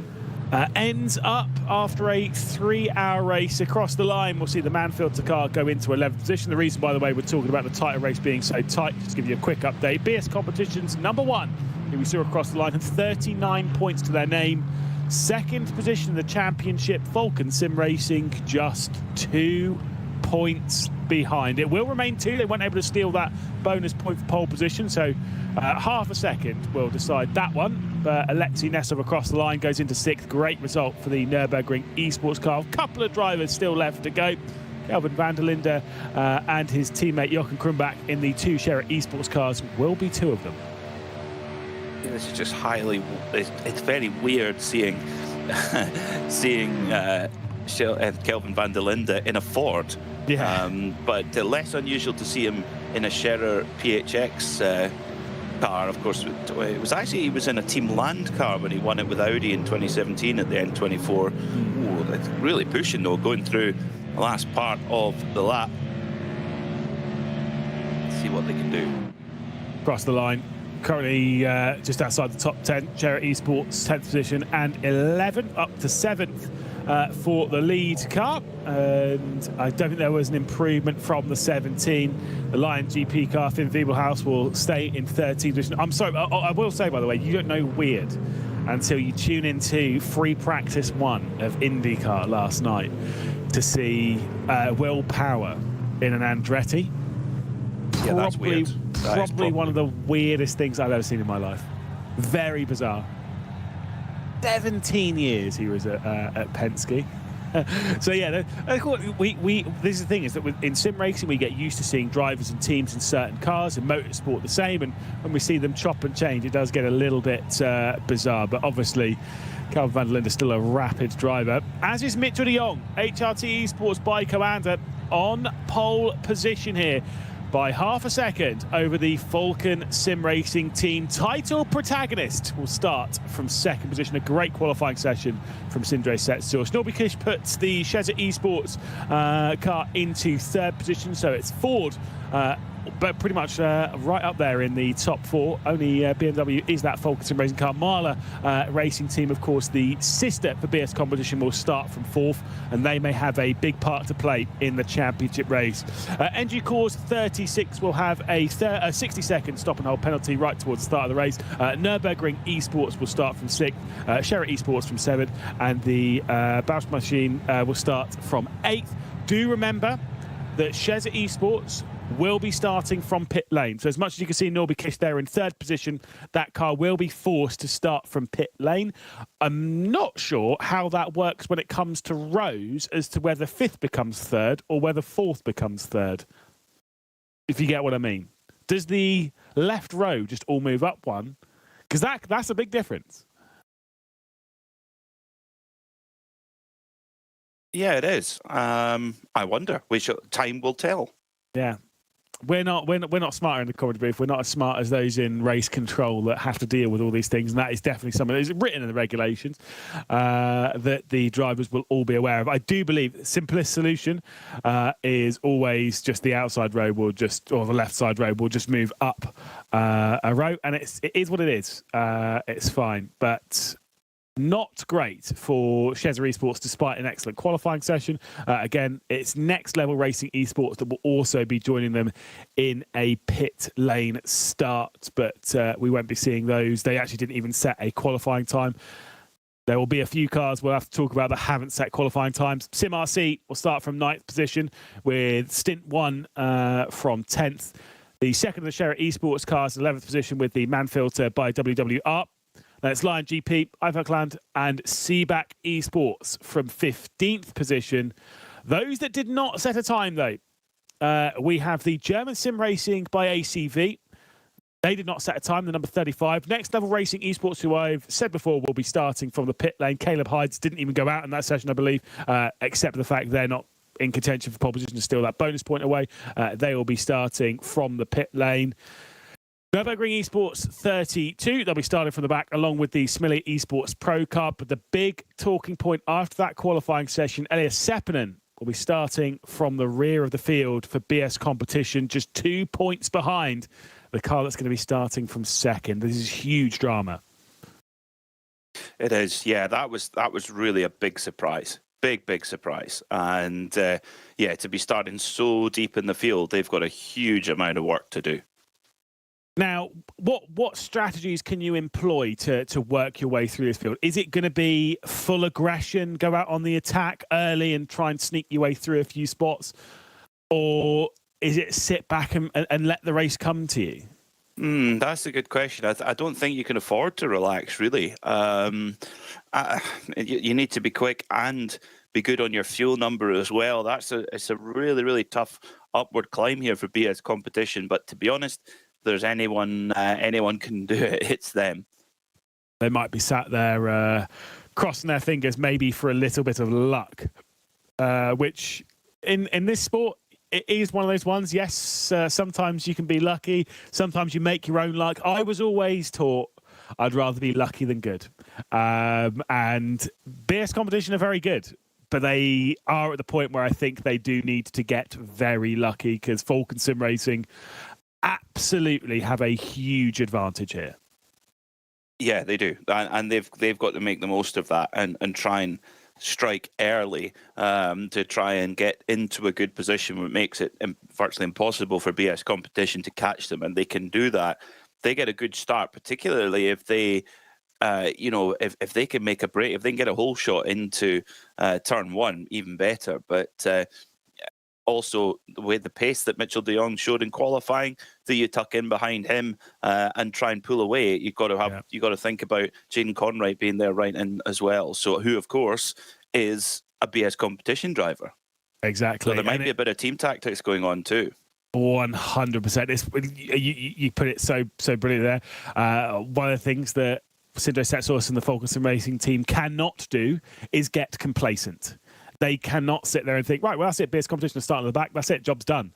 ends up after a 3-hour race across the line. We'll see the Manfield car go into 11th position. The reason, by the way, we're talking about the title race being so tight, just to give you a quick update. BS Competition's number 1, who we saw across the line, had 39 points to their name. 2nd position in the championship, Falcon Sim Racing, just 2 points behind. It will remain 2. They weren't able to steal that bonus point for pole position, so half a second will decide that one. But Alexei Nesov across the line goes into 6th. Great result for the Nürburgring Esports car. A couple of drivers still left to go. Kelvin van der Linde and his teammate Jochen Krumbach in the 2 Sherritt Esports cars will be 2 of them. Yeah, this is just it's very weird seeing Kelvin van der Linde in a Ford. Yeah. But less unusual to see him in a Scherrer PHX car. Of course, he was in a Team Land car when he won it with Audi in 2017 at the N24. Ooh, that's really pushing though, going through the last part of the lap. Let's see what they can do. Across the line, currently just outside the top 10, Sherritt Esports 10th position and 11th, up to 7th for the lead car. And I don't think there was an improvement from the 17. The Lion GP car, Finn Wiebelhaus, will stay in 13th position. I'm sorry, I will say, by the way, you don't know weird. until you tune into free practice 1 of IndyCar last night to see Will Power in an Andretti. Yeah, that's weird. Probably one of the weirdest things I've ever seen in my life. Very bizarre. 17 years he was at Penske. So yeah, this is the thing, is that in sim racing we get used to seeing drivers and teams in certain cars, and motorsport the same, and when we see them chop and change, it does get a little bit bizarre. But obviously Calvin van der Linde is still a rapid driver, as is Mitchell de Jong, HRT Esports by Commander, on pole position here by half a second over the Falcon Sim Racing team. Title protagonist will start from second position. A great qualifying session from Sindre Setsource. Nürburgring puts the Shezza Esports car into third position, so it's Ford, but pretty much right up there in the top 4. Only BMW is that Falcon Sim Racing car. Mahler Racing Team, of course, the sister for BS Competition, will start from 4th, and they may have a big part to play in the championship race. NG Course 36 will have a 60-second stop and hold penalty right towards the start of the race. Nürburgring Esports will start from 6th, Sherritt Esports from 7th, and the Bausch Machine will start from 8th. Do remember that Shezza Esports will be starting from pit lane. So as much as you can see Nürburgring there in third position, that car will be forced to start from pit lane. I'm not sure how that works when it comes to rows, as to whether 5th becomes 3rd or whether 4th becomes 3rd, if you get what I mean. Does the left row just all move up one? Because that's a big difference. Yeah, it is. I wonder. Time will tell. Yeah. We're not smarter in the commentary booth. We're not as smart as those in race control that have to deal with all these things, and that is definitely something that is written in the regulations that the drivers will all be aware of. I do believe the simplest solution is always just the outside row or the left side row will just move up a row, and it is what it is. It's fine, but not great for Shezza Esports despite an excellent qualifying session. Again, it's Next Level Racing Esports that will also be joining them in a pit lane start, but we won't be seeing those. They actually didn't even set a qualifying time. There will be a few cars we'll have to talk about that haven't set qualifying times. Sim RC will start from 9th position, with Stint 1 from 10th. The second of the Sherritt Esports cars, 11th position with the Manfilter by WWR. It's Lion GP, Iverkland, and Seaback Esports from 15th position. Those that did not set a time, though, we have the German Sim Racing by ACV. They did not set a time, the number 35. Next Level Racing Esports, who I've said before will be starting from the pit lane. Caleb Hides didn't even go out in that session, I believe, except for the fact they're not in contention for pole position, still that bonus point away. They will be starting from the pit lane. Nürburgring Esports 32, they'll be starting from the back along with the Smiley Esports Pro car. But the big talking point after that qualifying session, Elias Seppänen will be starting from the rear of the field for BS Competition, just 2 points behind the car that's going to be starting from second. This is huge drama. It is, yeah. That was really a big surprise. Big surprise. And to be starting so deep in the field, they've got a huge amount of work to do. Now, what strategies can you employ to work your way through this field? Is it going to be full aggression, go out on the attack early and try and sneak your way through a few spots? Or is it sit back and let the race come to you? That's a good question. I don't think you can afford to relax, really. You need to be quick and be good on your fuel number as well. It's a really, really tough upward climb here for BS Competition. But to be honest, there's anyone can do it, it's them. They might be sat there crossing their fingers maybe for a little bit of luck, which in this sport, it is one of those ones. Yes, sometimes you can be lucky. Sometimes you make your own luck. I was always taught I'd rather be lucky than good. And BS Competition are very good, but they are at the point where I think they do need to get very lucky, because Falcon Sim Racing absolutely have a huge advantage here. Yeah, they do, and they've got to make the most of that and try and strike early to try and get into a good position, which makes it virtually impossible for BS Competition to catch them. And they can do that. They get a good start, particularly if they if they can make a break, if they can get a whole shot into turn one, even better. But also, the pace that Mitchell de Jong showed in qualifying, do you tuck in behind him and try and pull away? You've got to think about Jaden Conright being there right in as well. So, who of course is a BS competition driver. Exactly. So there might be a bit of team tactics going on too. 100%. You put it so brilliant there. One of the things that Sindre Setsaas and the Falcon Sim Racing team cannot do is get complacent. They cannot sit there and think, right, well, that's it, BS competition is starting at the back, that's it, job's done.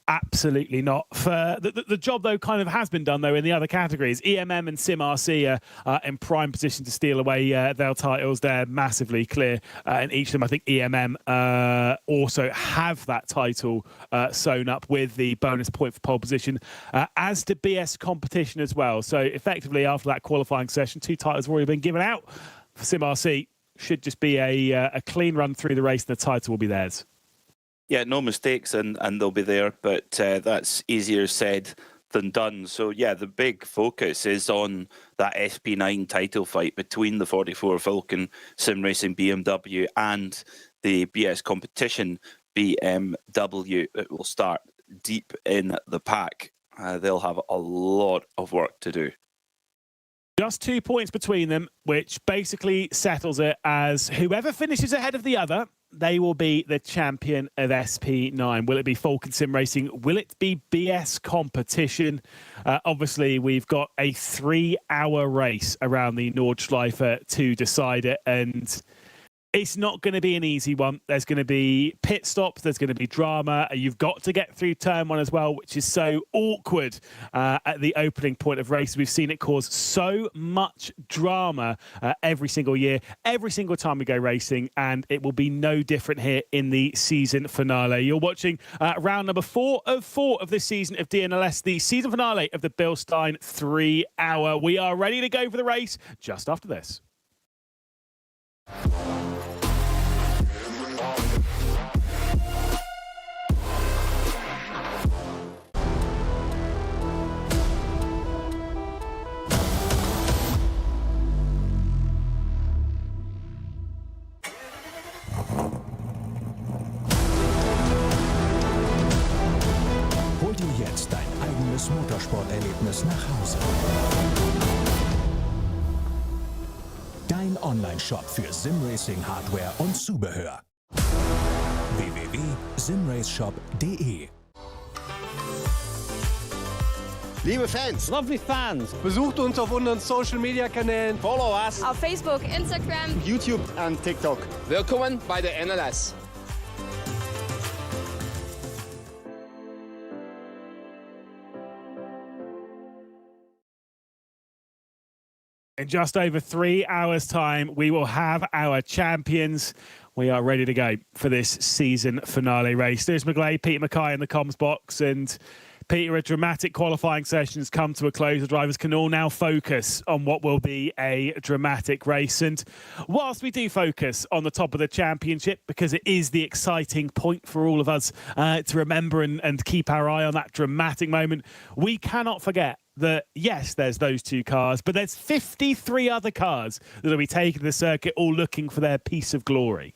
Absolutely not. For the job, though, kind of has been done, though, in the other categories. EMM and Sim RC are in prime position to steal away their titles. They're massively clear in each of them. I think EMM also have that title sewn up with the bonus point for pole position, as to BS competition as well. So, effectively, after that qualifying session, 2 titles have already been given out for Sim RC. Should just be a clean run through the race, and the title will be theirs. Yeah, no mistakes, and they'll be there, but that's easier said than done. So, yeah, the big focus is on that SP9 title fight between the 44 Falcon Sim Racing BMW and the BS competition BMW. It will start deep in the pack. They'll have a lot of work to do. Just 2 points between them, which basically settles it as whoever finishes ahead of the other, they will be the champion of SP9. Will it be Falcon Sim Racing? Will it be BS competition? Obviously, we've got a 3-hour race around the Nordschleife to decide it, and it's not going to be an easy one. There's going to be pit stops. There's going to be drama. You've got to get through turn one as well, which is so awkward at the opening point of races. We've seen it cause so much drama every single year, every single time we go racing, and it will be no different here in the season finale. You're watching round number 4 of this season of DNLS, the season finale of the BILSTEIN 3-hour. We are ready to go for the race just after this. Hol dir jetzt dein eigenes Motorsporterlebnis nach Hause. Dein Online-Shop für Simracing-Hardware und Zubehör. www.simraceshop.de. Liebe Fans, Lovely fans, besucht uns auf unseren Social-Media-Kanälen, follow us. Auf Facebook, Instagram. YouTube und TikTok. Willkommen bei der DNLS. In just over 3 hours' time, we will have our champions. We are ready to go for this season finale race. There's McGlade, Peter Mackay in the comms box, and Peter, a dramatic qualifying session has come to a close. The drivers can all now focus on what will be a dramatic race. And whilst we do focus on the top of the championship, because it is the exciting point for all of us to remember and keep our eye on that dramatic moment, we cannot forget that, yes, there's those 2 cars, but there's 53 other cars that will be taking the circuit, all looking for their piece of glory.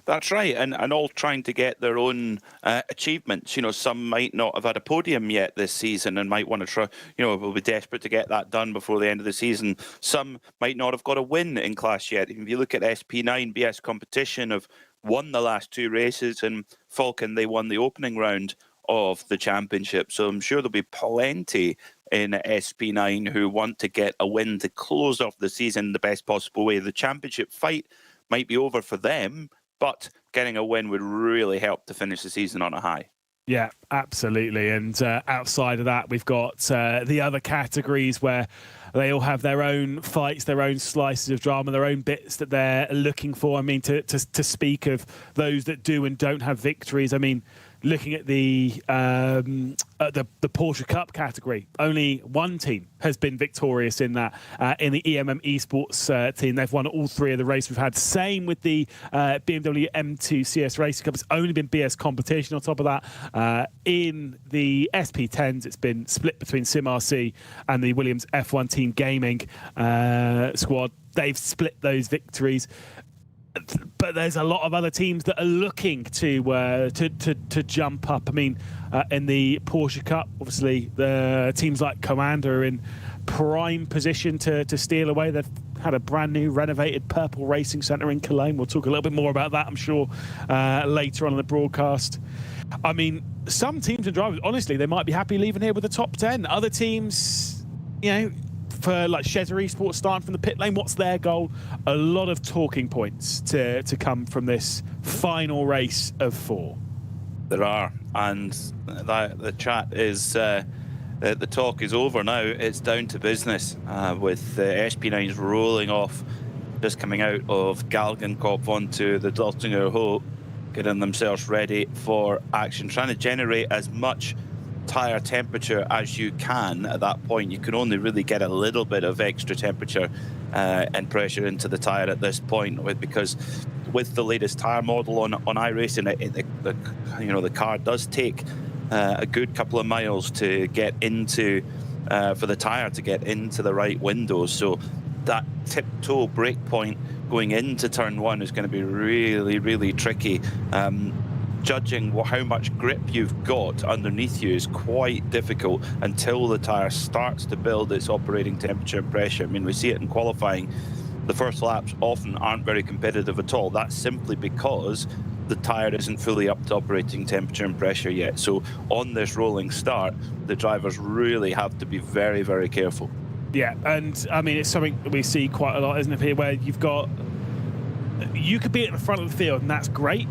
That's right, and all trying to get their own achievements. You know, some might not have had a podium yet this season and might want to try, will be desperate to get that done before the end of the season. Some might not have got a win in class yet. If you look at SP9 BS competition, have won the last 2 races, and Falcon, they won the opening round of the championship. So I'm sure there'll be plenty in SP9 who want to get a win to close off the season the best possible way. The championship fight might be over for them, but getting a win would really help to finish the season on a high. Yeah, absolutely. And outside of that, we've got the other categories where they all have their own fights, their own slices of drama, their own bits that they're looking for. I mean, to speak of those that do and don't have victories, I mean, looking at the Porsche Cup category, only one team has been victorious in that, in the EMM Esports team. They've won all 3 of the races we've had. Same with the BMW M2 CS Racing Cup. It's only been BS competition on top of that. In the SP10s, it's been split between SimRC and the Williams F1 Team Gaming squad. They've split those victories. But there's a lot of other teams that are looking to jump up. I mean, in the Porsche Cup, obviously, the teams like Commander are in prime position to steal away. They've had a brand new renovated purple racing centre in Cologne. We'll talk a little bit more about that, I'm sure, later on in the broadcast. I mean, some teams and drivers, honestly, they might be happy leaving here with the top 10. Other teams, you know, for like Shezza Esports starting from the pit lane, what's their goal? A lot of talking points to come from this final race of 4. There are, and the chat is, the talk is over now. It's down to business with the SP9s rolling off, just coming out of Galgenkopf onto the Dortinger Hohe, getting themselves ready for action, trying to generate as much tyre temperature as you can. At that point, you can only really get a little bit of extra temperature and pressure into the tyre at this point, because with the latest tyre model on iRacing, the car does take a good couple of miles to get into for the tyre to get into the right windows. So that tip-toe brake point going into turn 1 is going to be really, really tricky. Judging how much grip you've got underneath you is quite difficult until the tyre starts to build its operating temperature and pressure. I mean, we see it in qualifying. The first laps often aren't very competitive at all. That's simply because the tyre isn't fully up to operating temperature and pressure yet. So on this rolling start, the drivers really have to be very, very careful. Yeah, and I mean, it's something that we see quite a lot, isn't it, here, where you could be at the front of the field and that's great,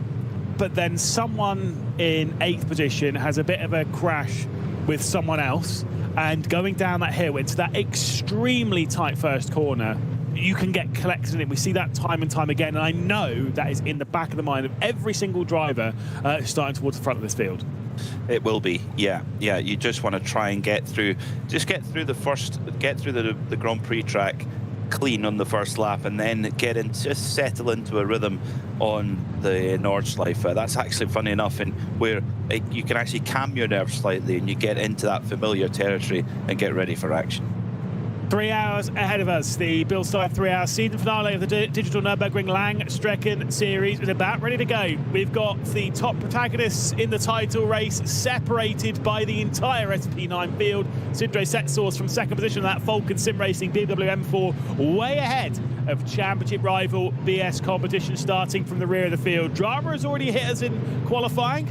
but then someone in 8th position has a bit of a crash with someone else, and going down that hill into that extremely tight first corner, you can get collected in it. We see that time and time again, and I know that is in the back of the mind of every single driver starting towards the front of this field. It will be, yeah. You just want to try and get through the Grand Prix track clean on the first lap, and then just settle into a rhythm on the Nordschleife. That's actually funny enough, and where you can actually calm your nerves slightly and you get into that familiar territory and get ready for action. 3 hours ahead of us. The BILSTEIN 3-hour season finale of the Digital Nürburgring Langstrecken-Serie is about ready to go. We've got the top protagonists in the title race separated by the entire SP9 field. Sindre Setsource from 2nd position on that Falcon Sim Racing BMW M4, way ahead of championship rival BS competition, starting from the rear of the field. Drama has already hit us in qualifying,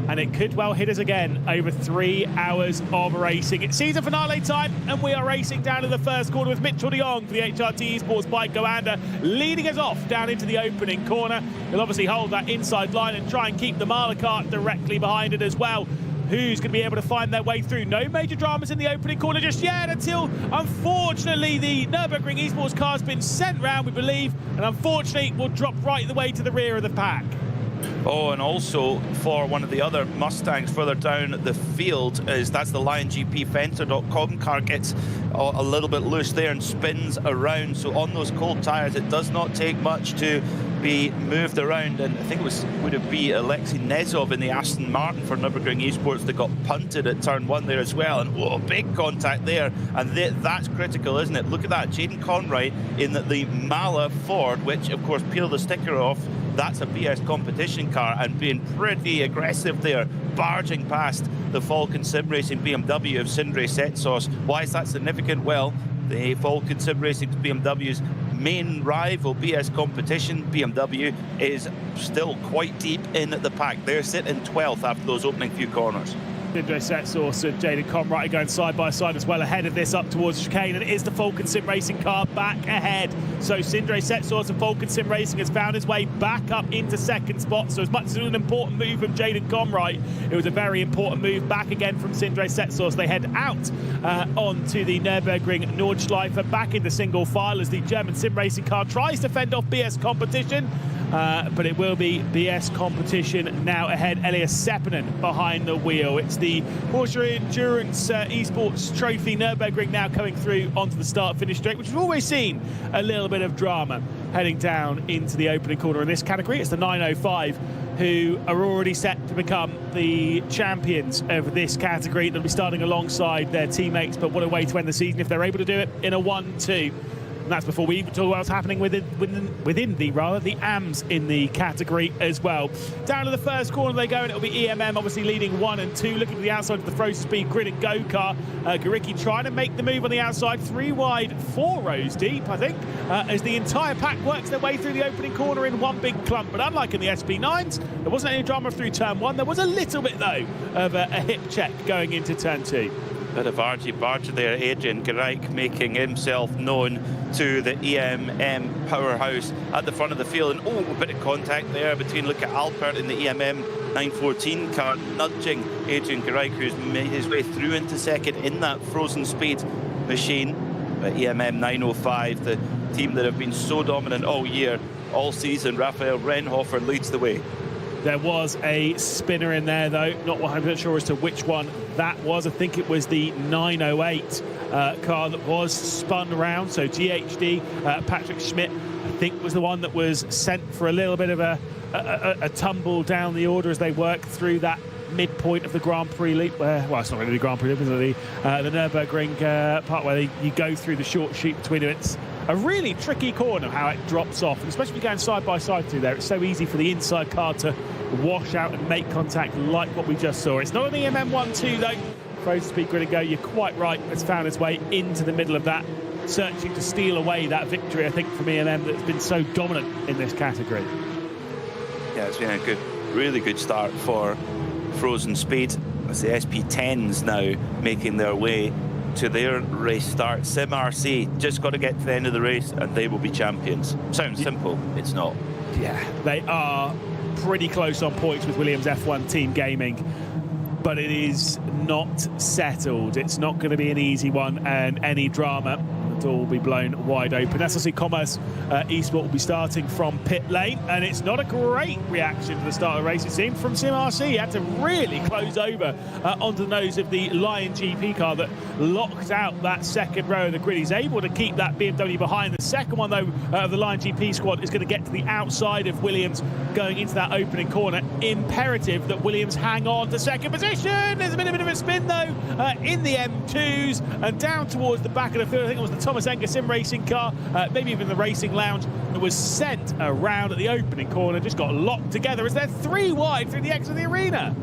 and it could well hit us again over 3 hours of racing. It's season finale time, and we are racing down to the first corner with Mitchell de Jong for the HRT Esports bike Commander, leading us off down into the opening corner. He'll obviously hold that inside line and try and keep the Mahler cart directly behind it as well. Who's going to be able to find their way through? No major dramas in the opening corner just yet, until, unfortunately, the Nürburgring Esports car has been sent round, we believe, and unfortunately will drop right the way to the rear of the pack. Oh, and also for one of the other Mustangs further down the field, that's the Lion GP Fenter.com car, gets a little bit loose there and spins around. So on those cold tyres, it does not take much to be moved around. And I think would it be Alexei Nezov in the Aston Martin for Nürburgring Esports that got punted at turn 1 there as well. And whoa, big contact there. And that's critical, isn't it? Look at that, Jaden Conroy in the Mahler Ford, which of course peeled the sticker off. That's a BS competition car, and being pretty aggressive there, barging past the Falcon Sim Racing BMW of Sindre Setsource. Why is that significant? Well, the Falcon Sim Racing BMW's main rival BS competition, BMW, is still quite deep in the pack. They're sitting 12th after those opening few corners. Sindre Setsource and Jaden Conroy going side by side as well ahead of this up towards chicane, and it is the Falcon Sim Racing car back ahead. So Sindre Setsource and Falcon Sim Racing has found his way back up into 2nd spot. So as much as it was an important move from Jaden Conroy, it was a very important move back again from Sindre Setsource. They head out onto the Nürburgring Nordschleife, back into single file as the German Sim Racing car tries to fend off BS competition. but it will be BS competition now ahead. Elias Seppänen behind the wheel. It's the Porsche Endurance Esports Trophy Nürburgring now coming through onto the start-finish straight, which we've always seen a little bit of drama heading down into the opening corner in this category. It's the 905 who are already set to become the champions of this category. They'll be starting alongside their teammates, but what a way to end the season if they're able to do it in a 1-2. And that's before we even talk about what's happening within the AMs in the category as well. Down to the first corner they go, and it'll be EMM obviously leading 1 and 2. Looking to the outside of the Frozen Speed Grid and Go-Kart. Garicki trying to make the move on the outside. 3 wide, 4 rows deep, I think, as the entire pack works their way through the opening corner in one big clump. But unlike in the SP9s, there wasn't any drama through turn 1. There was a little bit, though, of a hip check going into turn 2. Bit of argy-bargy there, Adrian Gereik making himself known to the EMM powerhouse at the front of the field. And a bit of contact there between Luca Alpert and the EMM 914 car, nudging Adrian Gereik, who's made his way through into second in that Frozen Speed machine. But EMM 905, the team that have been so dominant all year, all season, Raphael Renhofer leads the way. There was a spinner in there, though. Not 100% sure as to which one that was. I think it was the 908 car that was spun around. So GHD, Patrick Schmidt, I think was the one that was sent for a little bit of a tumble down the order as they worked through that midpoint of the Grand Prix leap, where, well, it's not really the Grand Prix leap, isn't it? The Nürburgring part where you go through the short sheet between them. It's a really tricky corner how it drops off, and especially if you're going side by side through there, it's so easy for the inside car to wash out and make contact like what we just saw. It's not an EMM 1-2 though. Frozen Speed Grid and Go, you're quite right, it's found its way into the middle of that, searching to steal away that victory, I think, from EMM that's been so dominant in this category. Yeah, it's been a really good start for Frozen Speed. It's the SP10s now making their way to their race start. Sim RC just got to get to the end of the race and they will be champions. Sounds simple, it's not. Yeah, they are pretty close on points with Williams F1 Team Gaming, but it is not settled. It's not going to be an easy one, and any drama, the door will be blown wide open. SLC Commerce Esport will be starting from pit lane, and it's not a great reaction to the start of the race, it seemed, from Sim RC. He had to really close over onto the nose of the Lion GP car that locked out that second row of the grid. He's able to keep that BMW behind. The second one, though, of the Lion GP squad is going to get to the outside of Williams going into that opening corner. Imperative that Williams hang on to second position. There's a bit of a spin, though, in the M2s and down towards the back of the field. I think it was the Thomas Enger Sim Racing car, maybe even the Racing Lounge, that was sent around at the opening corner, just got locked together as they're 3 wide through the exit of the arena.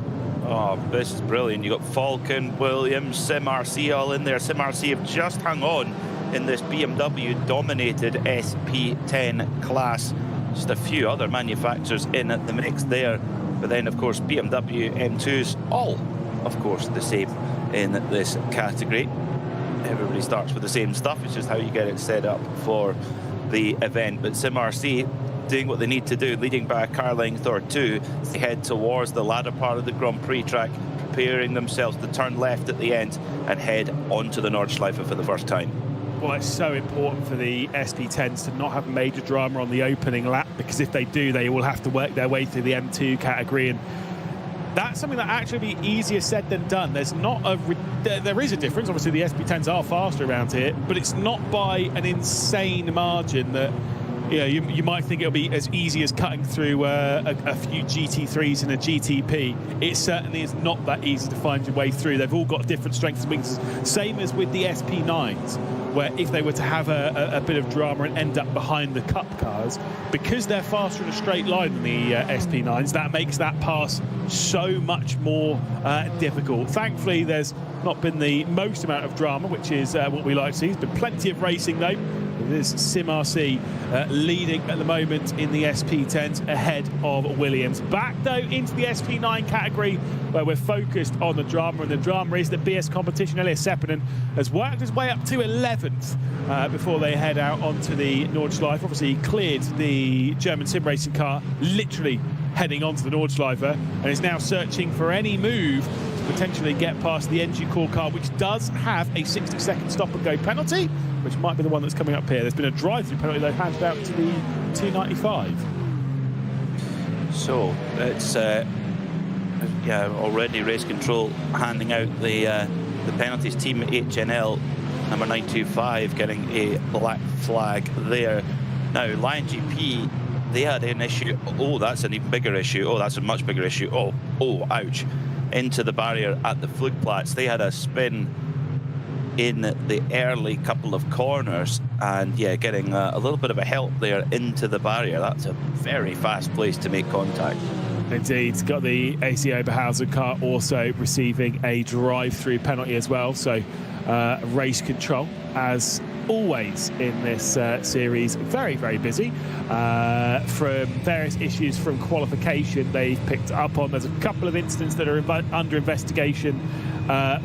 Oh, this is brilliant. You got Falcon, Williams, Sim RC all in there. Sim RC have just hung on in this BMW-dominated SP10 class. Just a few other manufacturers in at the mix there. But then, of course, BMW M2s, all, of course, the same in this category. Everybody starts with the same stuff. It's just how you get it set up for the event. But Sim RC doing what they need to do, leading by a car length or two. They head towards the latter part of the Grand Prix track, preparing themselves to turn left at the end and head onto the Nordschleife for the first time. Well, it's so important for the SP10s to not have major drama on the opening lap, because if they do, they will have to work their way through the M2 category, and that's something that actually be easier said than done. There is a difference. Obviously, the SP10s are faster around here, but it's not by an insane margin that you might think it'll be as easy as cutting through a few GT3s and a GTP. It certainly is not that easy to find your way through. They've all got different strengths and weaknesses. Same as with the SP9s, where if they were to have a bit of drama and end up behind the Cup cars, because they're faster in a straight line than the SP9s, that makes that pass so much more difficult. Thankfully, there's not been the most amount of drama, which is what we like to see. There's been plenty of racing, though. There's Sim RC leading at the moment in the SP10s ahead of Williams. Back, though, into the SP9 category, where we're focused on the drama, and the drama is that BS competition. Elias Seppänen has worked his way up to 11th before they head out onto the Nordschleife. Obviously, he cleared the German sim racing car, literally heading onto the Nordschleife, and is now searching for any move to potentially get past the NG Core car, which does have a 60-second stop-and-go penalty, which might be the one that's coming up here. There's been a drive-through penalty they've handed out to the 295. So it's already race control handing out the penalties. Team HNL number 925 getting a black flag there. Now Lion GP, they had an issue. Oh, that's an even bigger issue. Oh, that's a much bigger issue. Oh, ouch. Into the barrier at the Flugplatz. They had a spin in the early couple of corners, and yeah, getting a little bit of a help there into the barrier. That's a very fast place to make contact. Indeed, got the AC Oberhausen car also receiving a drive-through penalty as well. So race control, as always in this series, very, very busy. From various issues from qualification, they've picked up on. There's a couple of incidents that are under investigation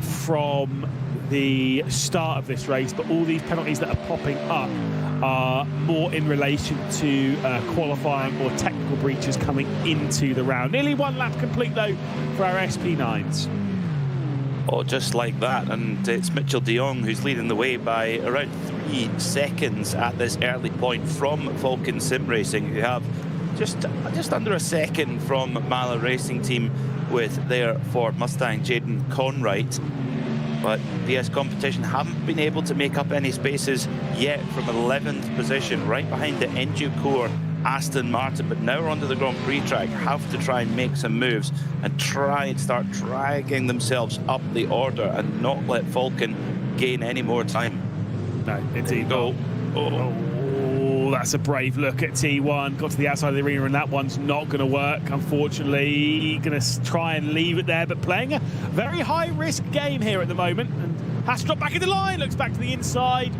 from the start of this race, but all these penalties that are popping up are more in relation to qualifying or technical breaches coming into the round. Nearly one lap complete though for our SP9s. Oh, just like that, and it's Mitchell de Jong who's leading the way by around 3 seconds at this early point from Falcon Sim Racing, who have just under a second from Mala Racing Team with their Ford Mustang Jaden Conwright. But BS Competition haven't been able to make up any spaces yet from 11th position, right behind the Enducor Aston Martin. But now we're onto the Grand Prix track, have to try and make some moves and try and start dragging themselves up the order and not let Falcon gain any more time. No, indeed. Oh, that's a brave look at T1. Got to the outside of the arena, and that one's not going to work, unfortunately. Going to try and leave it there, but playing a very high-risk game here at the moment. And has to drop back in the line, looks back to the inside.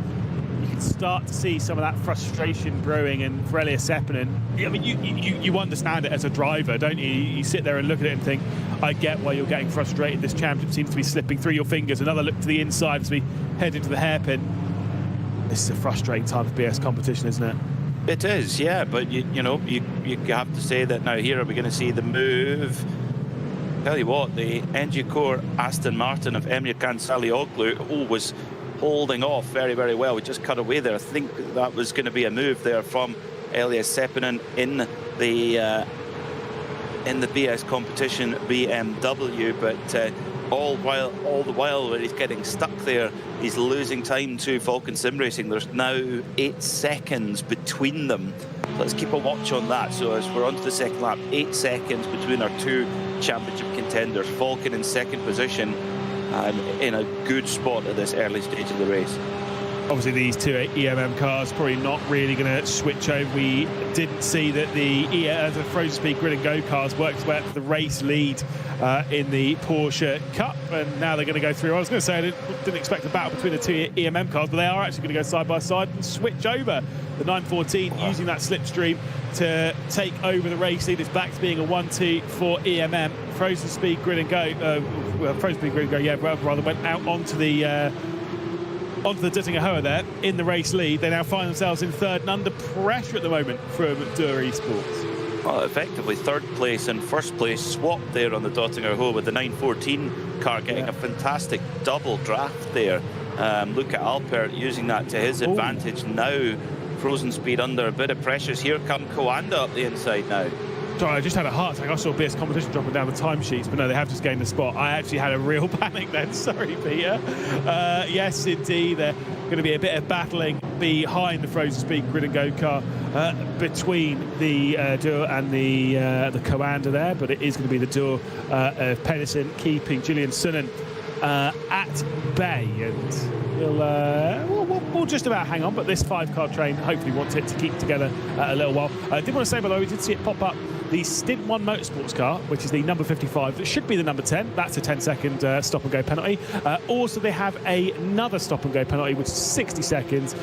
You can start to see some of that frustration brewing. And for Elias Seppänen, I mean, you understand it as a driver, don't you? You sit there and look at it and think, I get why you're getting frustrated. This championship seems to be slipping through your fingers. Another look to the inside as we head into the hairpin. This is a frustrating time for BS Competition, isn't it? It is, yeah, but you have to say that now here are we going to see the move. Tell you what, the Enducor Aston Martin of Emir Can Salioglu was holding off very, very well. We just cut away there. I think that was going to be a move there from Elias Seppänen in the BS Competition BMW, but all the while where he's getting stuck there, he's losing time to Falcon Sim Racing. There's now 8 seconds between them. Let's keep a watch on that. So as we're on to the second lap, 8 seconds between our two championship contenders. Falcon in second position and in a good spot at this early stage of the race. Obviously, these two EMM cars probably not really going to switch over. We didn't see that the Frozen Speed Grid and Go cars worked its way up to the race lead in the Porsche Cup, and now they're going to go through. I was going to say I didn't expect a battle between the two EMM cars, but they are actually going to go side by side and switch over. The 914 using that slipstream to take over the race lead. It's back to being a 1-2 for EMM. Frozen Speed Grid and Go, Frozen Speed Grid and Go, yeah, rather went out onto the Dittinger Hoa there in the race lead. They now find themselves in third and under pressure at the moment from Dur Esports. Well, effectively third place and first place swapped there on the Dottinger Hoa, with the 914 car getting a fantastic double draft there. Luca Alpert using that to his advantage. Now Frozen Speed under a bit of pressures. Here come Coanda up the inside now. Sorry, I just had a heart attack. I saw BS Competition dropping down the timesheets, but no, they have just gained the spot. I actually had a real panic then. Sorry, Peter. Yes, indeed, there's going to be a bit of battling behind the Frozen Speed Grid and Go car between the Dur and the Coanda there, but it is going to be the Dur of Pedersen keeping Julian Sunnen at bay, and we'll just about hang on, but this 5-car train hopefully wants it to keep together a little while. I did want to say, by the way, we did see it pop up, the Stint 1 Motorsports car, which is the number 55, that should be the number 10. That's a 10-second stop-and-go penalty. Also, they have another stop-and-go penalty, which is 60 seconds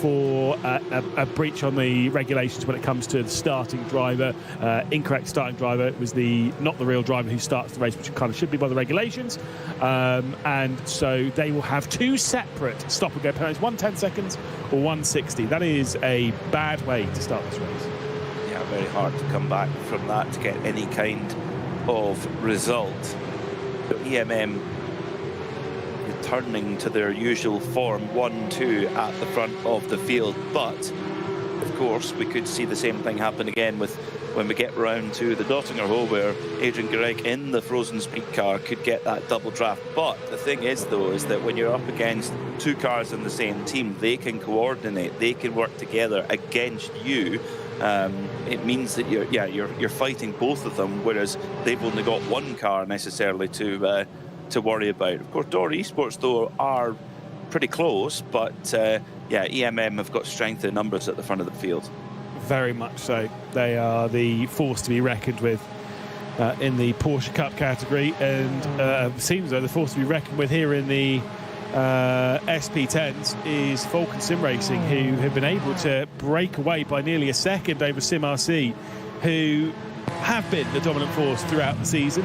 for a breach on the regulations when it comes to the starting driver. Incorrect starting driver. It was not the real driver who starts the race, which kind of should be by the regulations. And so they will have 2 separate stop-and-go penalties, one 10 seconds or one 60. That is a bad way to start this race. Yeah, very hard to come back from that to get any kind of result. EMM returning to their usual form, 1-2 at the front of the field, but of course we could see the same thing happen again with when we get round to the Nottingham Hole, where Adrian Garrick in the frozen speed car could get that double draft. But the thing is, though, is that when you're up against two cars in the same team, they can coordinate, they can work together against you. It means that you're fighting both of them, whereas they've only got one car necessarily to worry about. Of course, Door Esports, though, are pretty close, but EMM have got strength in numbers at the front of the field. Very much so. They are the force to be reckoned with in the Porsche Cup category, and seems though the force to be reckoned with here in the SP10s is Falcon Sim Racing, who have been able to break away by nearly a second over Sim RC, who have been the dominant force throughout the season.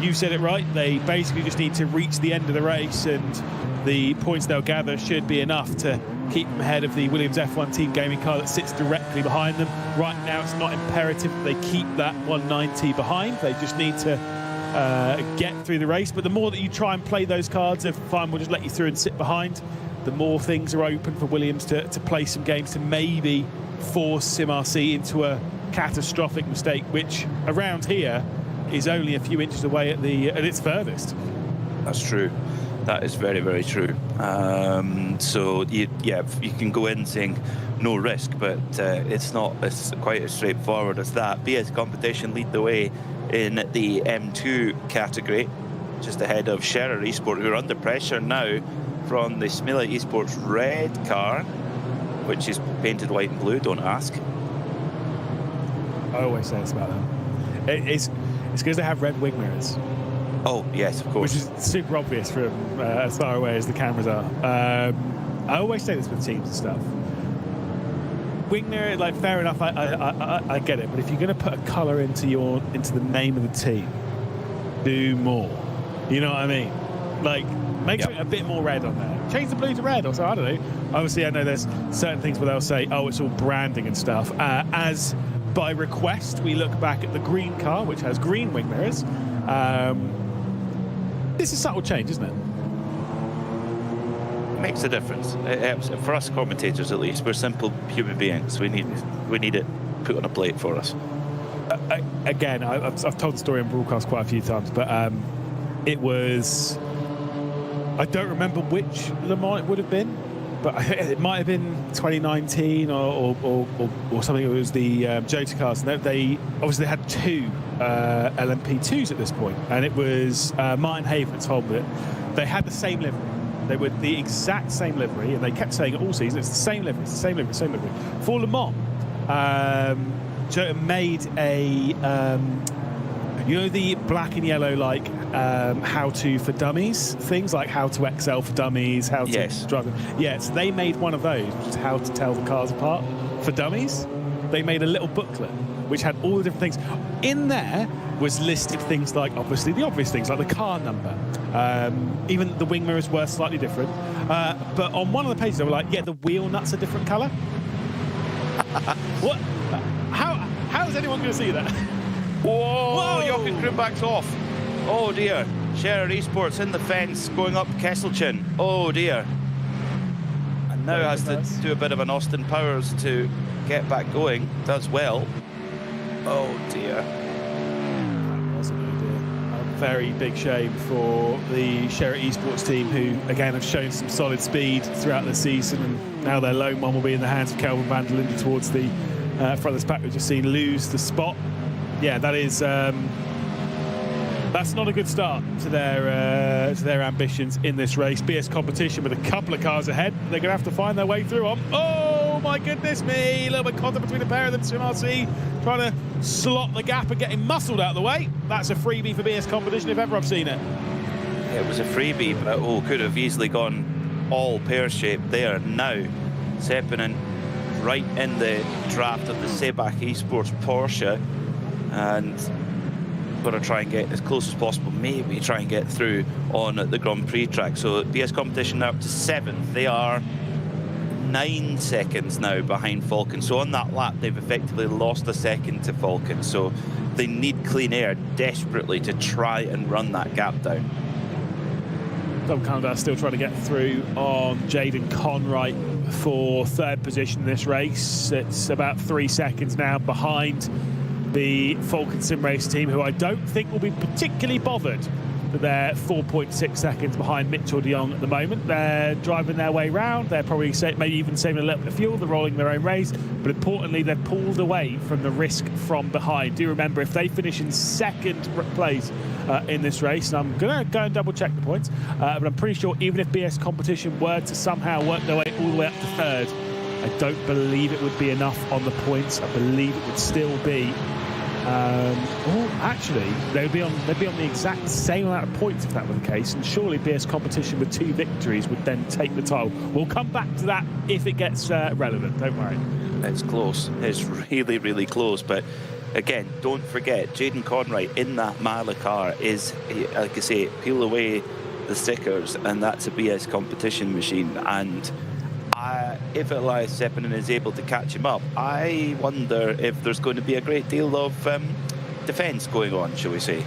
You said it right, they basically just need to reach the end of the race, and the points they'll gather should be enough to keep them ahead of the Williams F1 team gaming car that sits directly behind them. Right now it's not imperative that they keep that 190 behind, they just need to get through the race. But the more that you try and play those cards of fine, we'll just let you through and sit behind, the more things are open for Williams to play some games to maybe force Sim RC into a catastrophic mistake, which around here is only a few inches away at its furthest. That's true. That is very, very true. So you can go in saying no risk, but it's not quite as straightforward as that. BS Competition lead the way in the M2 category, just ahead of Scherer Esports, who are under pressure now from the Smila Esports red car, which is painted white and blue. Don't ask. I always say this about them. It's because they have red wing mirrors. Oh, yes, of course. Which is super obvious from as far away as the cameras are. I always say this with teams and stuff. Wing mirror, like, fair enough, I get it, but if you're going to put a colour into the name of the team, do more. You know what I mean? Like, make something a bit more red on there. Change the blue to red, or so, I don't know. Obviously, I know there's certain things where they'll say, oh, it's all branding and stuff. As by request, we look back at the green car, which has green wing mirrors. This is a subtle change, isn't it? It makes a difference. For us commentators, at least, we're simple human beings. We need it put on a plate for us. Again, I've told the story on broadcast quite a few times, but it was, I don't remember which Le Mans it would have been, but it might have been 2019 or something. It was the Jota cars, and they obviously had two LMP2s at this point, and it was Martin Haven told me that they had the same livery. They were the exact same livery, and they kept saying it all season, it's the same livery, it's the same livery, same livery. For Le Mans, Jota made a you know, the black and yellow, like how to for dummies things, like how to excel for dummies, how to drive them. Yeah, so they made one of those, which is how to tell the cars apart for dummies. They made a little booklet which had all the different things. In there was listed things like, obviously the obvious things, like the car number. Even the wing mirrors were slightly different. But on one of the pages they were like, yeah, the wheel nuts are different colour. What? How is anyone going to see that? Whoa! Jochen Krumbach's off. Oh dear. Scherer Esports in the fence, going up Kesselchen. Oh dear. And now has to do a bit of an Austin Powers to get back going. Does well. Oh dear. That was a very big shame for the Scherer Esports team, who again have shown some solid speed throughout the season, and now their lone one will be in the hands of Kelvin van der Linde towards the front of this pack. We've just seen lose the spot. Yeah, that is that's not a good start to their ambitions in this race. BS Competition with a couple of cars ahead. They're going to have to find their way through on. Oh my goodness me! A little bit of contact between the pair of them. Sim RC trying to slot the gap and getting muscled out of the way. That's a freebie for BS Competition if ever I've seen it. It was a freebie, but could have easily gone all pear-shaped there. Now Seppinen right in the draft of the Sebach Esports Porsche, and got to try and get as close as possible, maybe try and get through on the Grand Prix track. So BS Competition now up to 7th. They are 9 seconds now behind Falcon. So on that lap, they've effectively lost a second to Falcon. So they need clean air desperately to try and run that gap down. Tom Canada still trying to get through on Jaden Conwright for 3rd position in this race. It's about 3 seconds now behind the Falcon Sim Race team, who I don't think will be particularly bothered that they're 4.6 seconds behind Mitchell de Jong at the moment. They're driving their way round. They're probably maybe even saving a little bit of fuel. They're rolling their own race. But importantly, they're pulled away from the risk from behind. Do remember, if they finish in second place in this race, and I'm going to go and double check the points, but I'm pretty sure even if BS Competition were to somehow work their way all the way up to third, I don't believe it would be enough on the points. I believe it would still be actually, they'd be on the exact same amount of points if that were the case, and surely BS Competition with 2 victories would then take the title. We'll come back to that if it gets relevant, don't worry. It's close. It's really, really close. But again, don't forget, Jaden Conroy in that Marla car is, like I say, peel away the stickers, and that's a BS Competition machine. And if Elias Sepinen is able to catch him up, I wonder if there's going to be a great deal of defence going on, shall we say.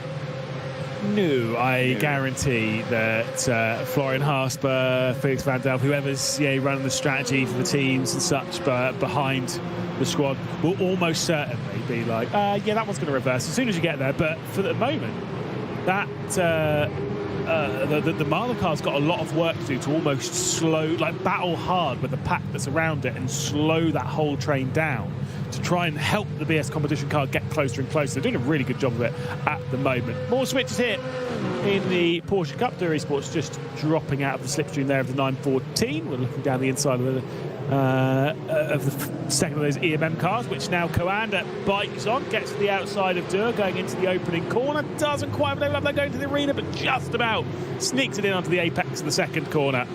No, I guarantee that Florian Hasper, Felix van Delft, whoever's running the strategy for the teams and such, but behind the squad, will almost certainly be like, yeah, that one's going to reverse as soon as you get there. But for the moment, that the Marla car's got a lot of work to do to almost slow, like battle hard with the pack that's around it and slow that whole train down to try and help the BS Competition car get closer and closer. They're doing a really good job of it at the moment. More switches here in the Porsche Cup. Dürr Esports just dropping out of the slipstream there of the 914. We're looking down the inside of the second of those EMM cars, which now Coanda bikes on, gets to the outside of Dürr, going into the opening corner. Doesn't quite enable up there going to the arena, but just about sneaks it in onto the apex of the second corner.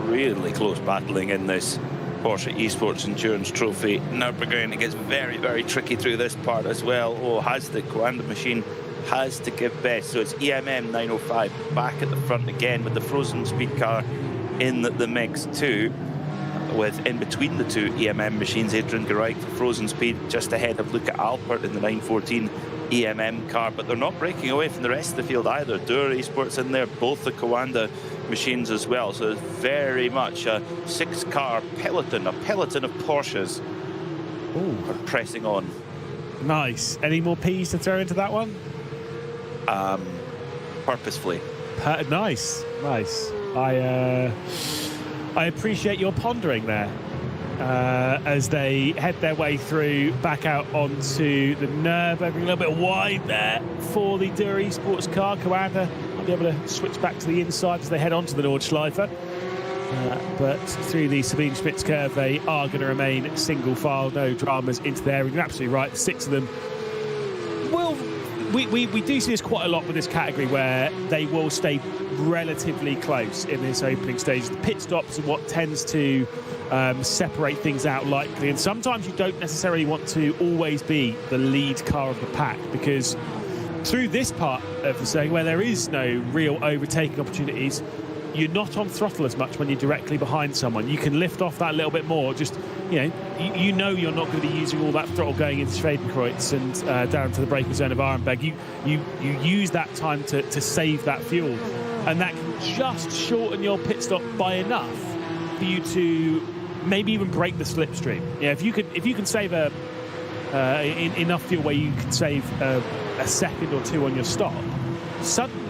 Really close battling in this Porsche Esports Endurance Trophy. Nürburgring, it gets very, very tricky through this part as well. Oh, has the Coanda machine has to give best. So it's EMM 905 back at the front again with the frozen speed car in the mix too, with in between the two EMM machines, Adrian Gereich for frozen speed just ahead of Luca Alpert in the 914 EMM car, but they're not breaking away from the rest of the field either. Dürr Esports in there, both the Coanda machines as well, so it's very much a 6-car peloton, a peloton of Porsches are pressing on. Nice. Any more P's to throw into that one? Purposefully. Nice. I appreciate your pondering there as they head their way through back out onto the Nürburgring. A little bit wide there for the Dürr Esports car. Coanda might be able to switch back to the inside as they head onto the Nordschleife. But through the Sabine Spitz curve, they are going to remain single file, no dramas into there. You're absolutely right, 6 of them will. We do see this quite a lot with this category where they will stay relatively close in this opening stage. The pit stops are what tends to separate things out likely, and sometimes you don't necessarily want to always be the lead car of the pack, because through this part of the saying where there is no real overtaking opportunities, you're not on throttle as much when you're directly behind someone. You can lift off that a little bit more. Just, you know you're not going to be using all that throttle going into Schwedenkreuz and down to the braking zone of Arenberg. You use that time to save that fuel, and that can just shorten your pit stop by enough for you to maybe even break the slipstream. Yeah, if you can save enough fuel where you can save a second or two on your stop, suddenly,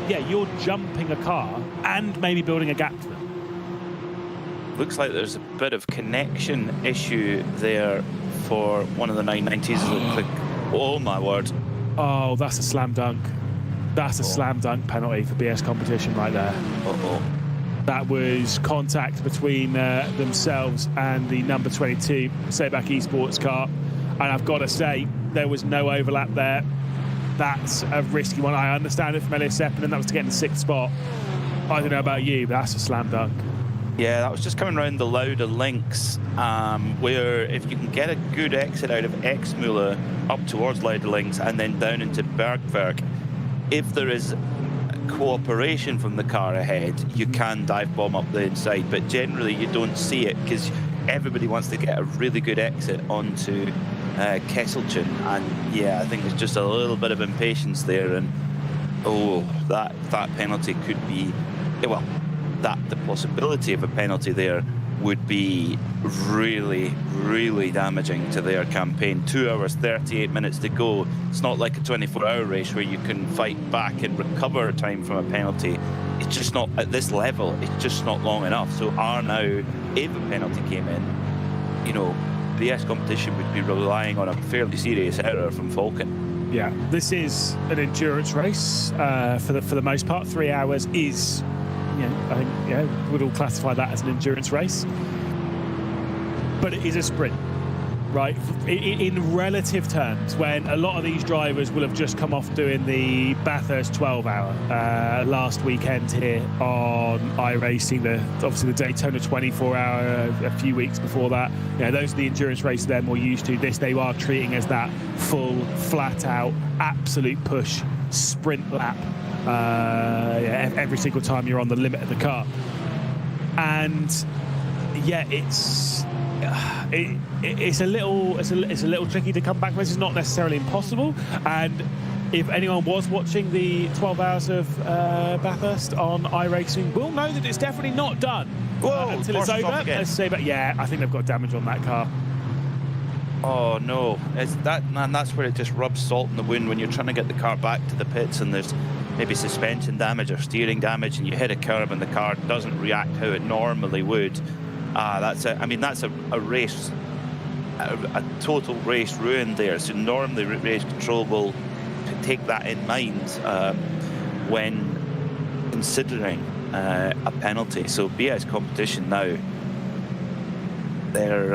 yeah, you're jumping a car and maybe building a gap to them. Looks like there's a bit of connection issue there for one of the 990s. Oh my word. Oh, that's a slam dunk. That's a slam dunk penalty for BS Competition right there. That was contact between themselves and the number 22 Seibach Esports car. And I've got to say, there was no overlap there. That's a risky one. I understand it from Elias Sepinen, that was to get in the 6th spot. I don't know about you, but that's a slam dunk. Yeah, that was just coming around the Lauda links, where if you can get a good exit out of Exmüller up towards Lauda links and then down into Bergwerk, if there is cooperation from the car ahead, you can dive bomb up the inside, but generally you don't see it because everybody wants to get a really good exit onto Kesselchen, and yeah, I think there's just a little bit of impatience there, and that penalty could be, well, the possibility of a penalty there would be really, really damaging to their campaign. 2 hours, 38 minutes to go. It's not like a 24-hour race where you can fight back and recover time from a penalty. It's just not, at this level, it's just not long enough. So now, if a penalty came in, you know, the BS competition would be relying on a fairly serious error from Falcon. Yeah, this is an endurance race for the most part. 3 hours is, I think, would all classify that as an endurance race. But it is a sprint, right? In relative terms, when a lot of these drivers will have just come off doing the Bathurst 12-hour last weekend here on iRacing, obviously the Daytona 24-hour a few weeks before that. Those are the endurance races they're more used to. This they are treating as that full, flat-out, absolute push sprint lap. Every single time you're on the limit of the car, and it's a little tricky to come back from. This is not necessarily impossible, and if anyone was watching the 12 hours of Bathurst on iRacing, will know that it's definitely not done until it's over. I think they've got damage on that car. Oh no, that's where it just rubs salt in the wound when you're trying to get the car back to the pits and there's maybe suspension damage or steering damage and you hit a curb and the car doesn't react how it normally would. That's a race, a total race ruined there. So normally race control will take that in mind when considering a penalty. So BS competition now, they've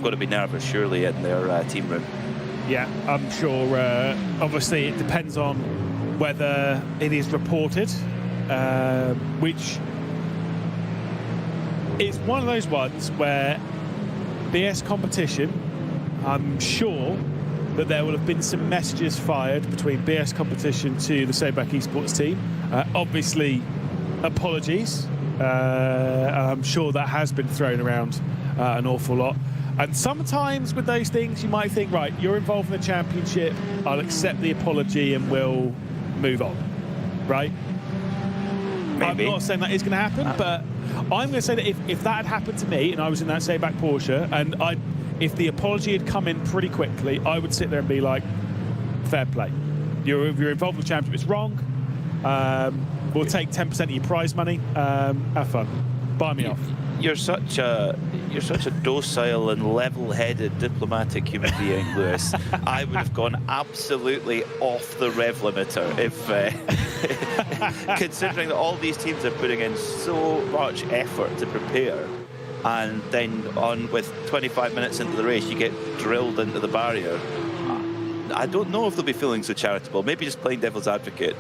got to be nervous surely in their team room. Yeah, I'm sure. Obviously, it depends on whether it is reported, which is one of those ones where BS competition, I'm sure that there will have been some messages fired between BS competition to the Sabac Esports team. Obviously, apologies. I'm sure that has been thrown around an awful lot. And sometimes with those things, you might think, right, you're involved in the championship, I'll accept the apology and we'll move on, right? Maybe. I'm not saying that is going to happen, but I'm going to say that if that had happened to me and I was in that Sabac Porsche, and if the apology had come in pretty quickly, I would sit there and be like, fair play. You're involved in the championship, it's wrong. We'll take 10% of your prize money. Have fun. Buy me off. You're such a docile and level-headed diplomatic human being, Lewis. I would have gone absolutely off the rev limiter if, considering that all these teams are putting in so much effort to prepare, and then with 25 minutes into the race, you get drilled into the barrier. I don't know if they'll be feeling so charitable. Maybe just playing devil's advocate,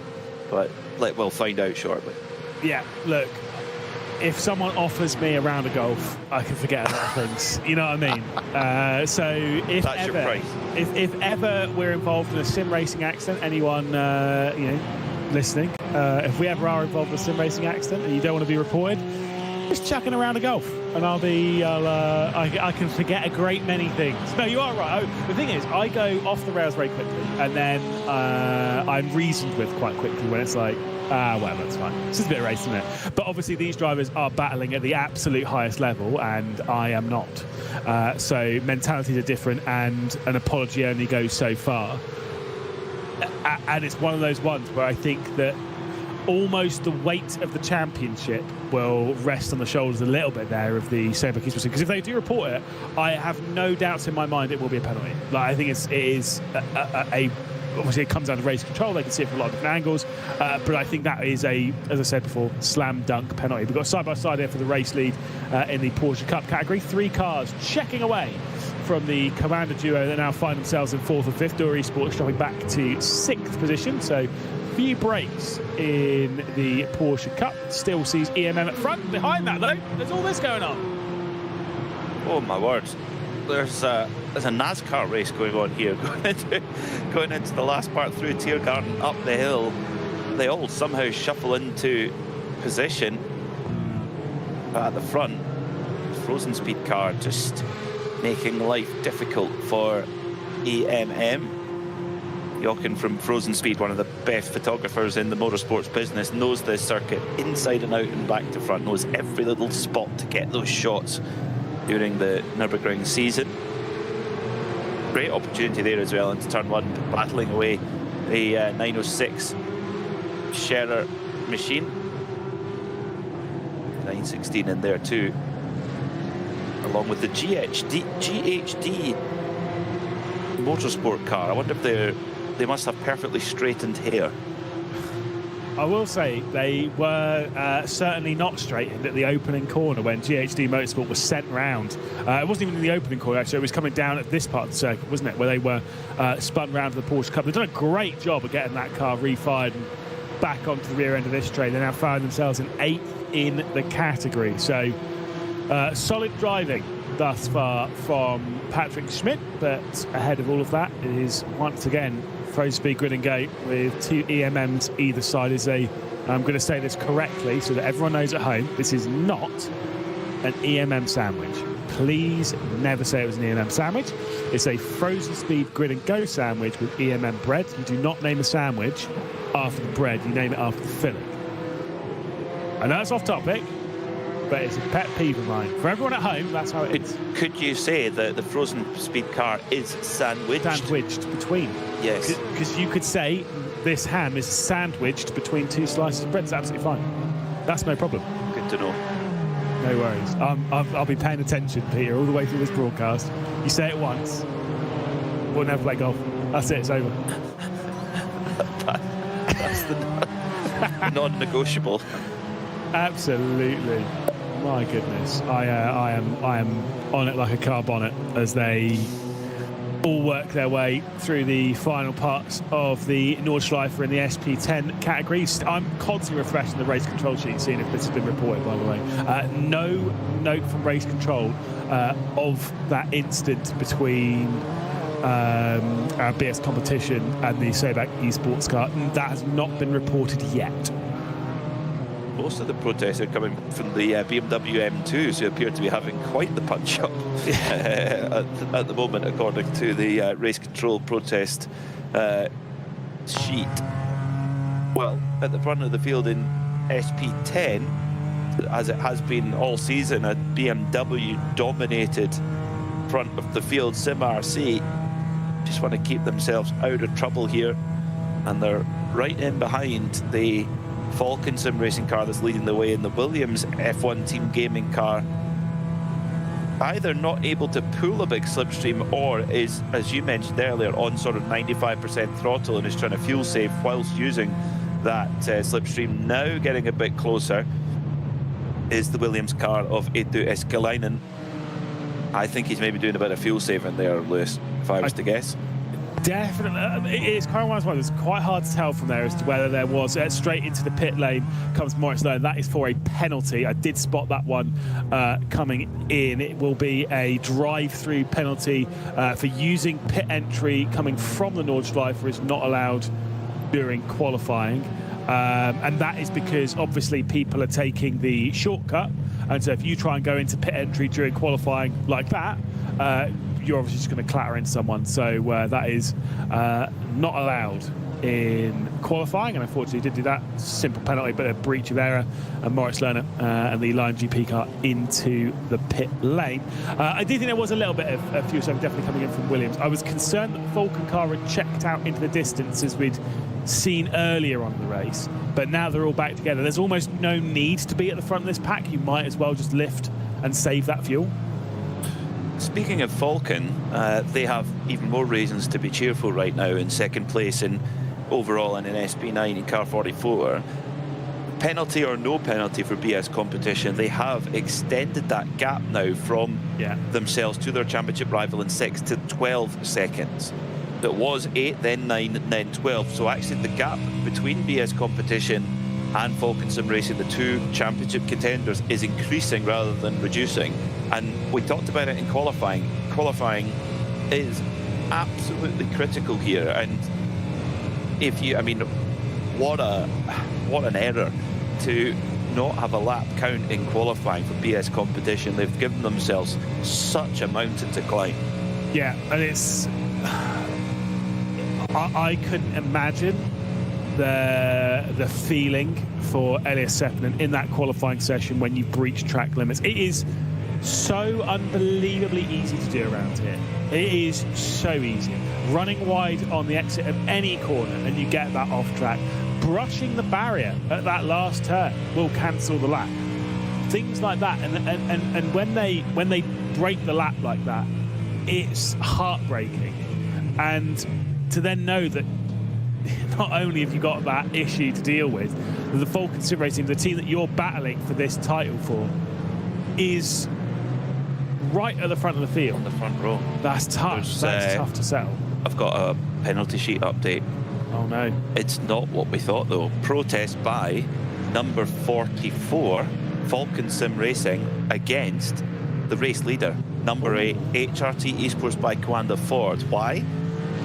but we'll find out shortly. Yeah, look. If someone offers me a round of golf, I can forget a lot of things. You know what I mean? So if ever we're involved in a sim racing accident, anyone listening, if we ever are involved in a sim racing accident and you don't want to be reported, just chucking a round of golf, and I can forget a great many things. No, you are right. The thing is, I go off the rails very quickly, and then I'm reasoned with quite quickly when it's like, well, that's fine. It's just a bit of racing, isn't it? But obviously these drivers are battling at the absolute highest level, and I am not. So mentalities are different, and an apology only goes so far. And it's one of those ones where I think that almost the weight of the championship will rest on the shoulders a little bit there of the Sabac Esports, because if they do report it, I have no doubts in my mind it will be a penalty. I think it is obviously it comes down to race control. They can see it from a lot of different angles, but I think that is as I said before, slam dunk penalty. We've got side by side here for the race lead in the Porsche Cup category. 3 cars checking away from the Commander duo that now find themselves in 4th and 5th. Door Esports dropping back to 6th position. So few breaks in the Porsche Cup. Still sees EMM at front. Behind that though, there's all this going on. Oh my word. There's a NASCAR race going on here, going into the last part through Tiergarten up the hill. They all somehow shuffle into position at the front. Frozen speed car just making life difficult for EMM. Jochen from Frozen Speed, one of the best photographers in the motorsports business, knows this circuit inside and out and back to front, knows every little spot to get those shots during the Nürburgring season. Great opportunity there as well into turn one, battling away the 906 Scherer machine. 916 in there too, along with the GHD motorsport car. I wonder if they must have perfectly straightened hair. I will say they were certainly not straightened at the opening corner when GHD Motorsport was sent round. It wasn't even in the opening corner, actually. It was coming down at this part of the circuit, wasn't it, where they were spun round to the Porsche Cup. They've done a great job of getting that car refired and back onto the rear end of this train. They now found themselves in 8th in the category. So solid driving thus far from Patrick Schmidt, but ahead of all of that is once again Frozen Speed Grid and Go with 2 EMMs either side. I'm going to say this correctly so that everyone knows at home, this is not an EMM sandwich. Please never say it was an EMM sandwich. It's a Frozen Speed Grid and Go sandwich with EMM bread. You do not name a sandwich after the bread, you name it after the filling. I know it's off topic, but it's a pet peeve of mine. For everyone at home, that's how it is. Could you say that the Frozen Speed car is sandwiched? Sandwiched between. Yes. Because you could say this ham is sandwiched between 2 slices of bread. It's absolutely fine. That's no problem. Good to know. No worries. I'll be paying attention, Peter, all the way through this broadcast. You say it once, we'll never play golf. That's it, it's over. That's the non-negotiable. Absolutely. My goodness. I am on it like a car bonnet as they all work their way through the final parts of the Nordschleife in the SP10 categories. I'm constantly refreshing the race control sheet, seeing if this has been reported, by the way. No note from race control of that instant between our BS competition and the Sobak esports car. That has not been reported yet. Most of the protests are coming from the BMW M2s, who appear to be having quite the punch-up at the moment, according to the race control protest sheet. Well, at the front of the field in SP10, as it has been all season, a BMW-dominated front of the field. Sim RC just want to keep themselves out of trouble here, and they're right in behind the Falcon Sim Racing car that's leading the way in the Williams F1 Team Gaming car. Either not able to pull a big slipstream, or is, as you mentioned earlier, on sort of 95% throttle and is trying to fuel save whilst using that slipstream. Now getting a bit closer is the Williams car of Edu Eskalainen. I think he's maybe doing a bit of fuel saving there, Lewis, if I was to guess. Definitely. It's kind of one of those ones. It's quite hard to tell from there as to whether there was straight into the pit lane comes Moritz Lerner. That is for a penalty. I did spot that one coming in. It will be a drive-through penalty for using pit entry coming from the Nordschleife is not allowed during qualifying. And that is because obviously people are taking the shortcut. And so if you try and go into pit entry during qualifying like that, you're obviously just going to clatter into someone. So that is not allowed in qualifying, and unfortunately did do that. Simple penalty, but a breach of error, and Moritz Lerner and the Lion GP car into the pit lane. I do think there was a little bit of fuel saving definitely coming in from Williams. I was concerned that the Falcon car had checked out into the distance as we'd seen earlier on the race, but now they're all back together. There's almost no need to be at the front of this pack. You might as well just lift and save that fuel. Speaking of Falcon, they have even more reasons to be cheerful right now in second place in overall and in SP9 in car 44. Penalty or no penalty for BS competition, they have extended that gap now from themselves to their championship rival in 6 to 12 seconds. It was 8, then 9, then 12. So actually the gap between BS competition and Falcon Sim Racing, the two championship contenders, is increasing rather than reducing. And we talked about it in qualifying. Qualifying is absolutely critical here. And if you, I mean, what an error to not have a lap count in qualifying for BS competition. They've given themselves such a mountain to climb. Yeah, and it's I couldn't imagine the feeling for Elias Seppänen in that qualifying session when you breach track limits. It is so unbelievably easy to do around here. It is so easy. Running wide on the exit of any corner and you get that off track. Brushing the barrier at that last turn will cancel the lap. Things like that, and when they break the lap like that, it's heartbreaking. And to then know that not only have you got that issue to deal with, the Falcon Sim Racing, the team that you're battling for this title for, is right at the front of the field. On the front row. That's tough. That's tough to settle. I've got a penalty sheet update. Oh no. It's not what we thought though. Protest by number 44, Falcon Sim Racing, against the race leader, number 8, HRT Esports by Coanda Ford. Why?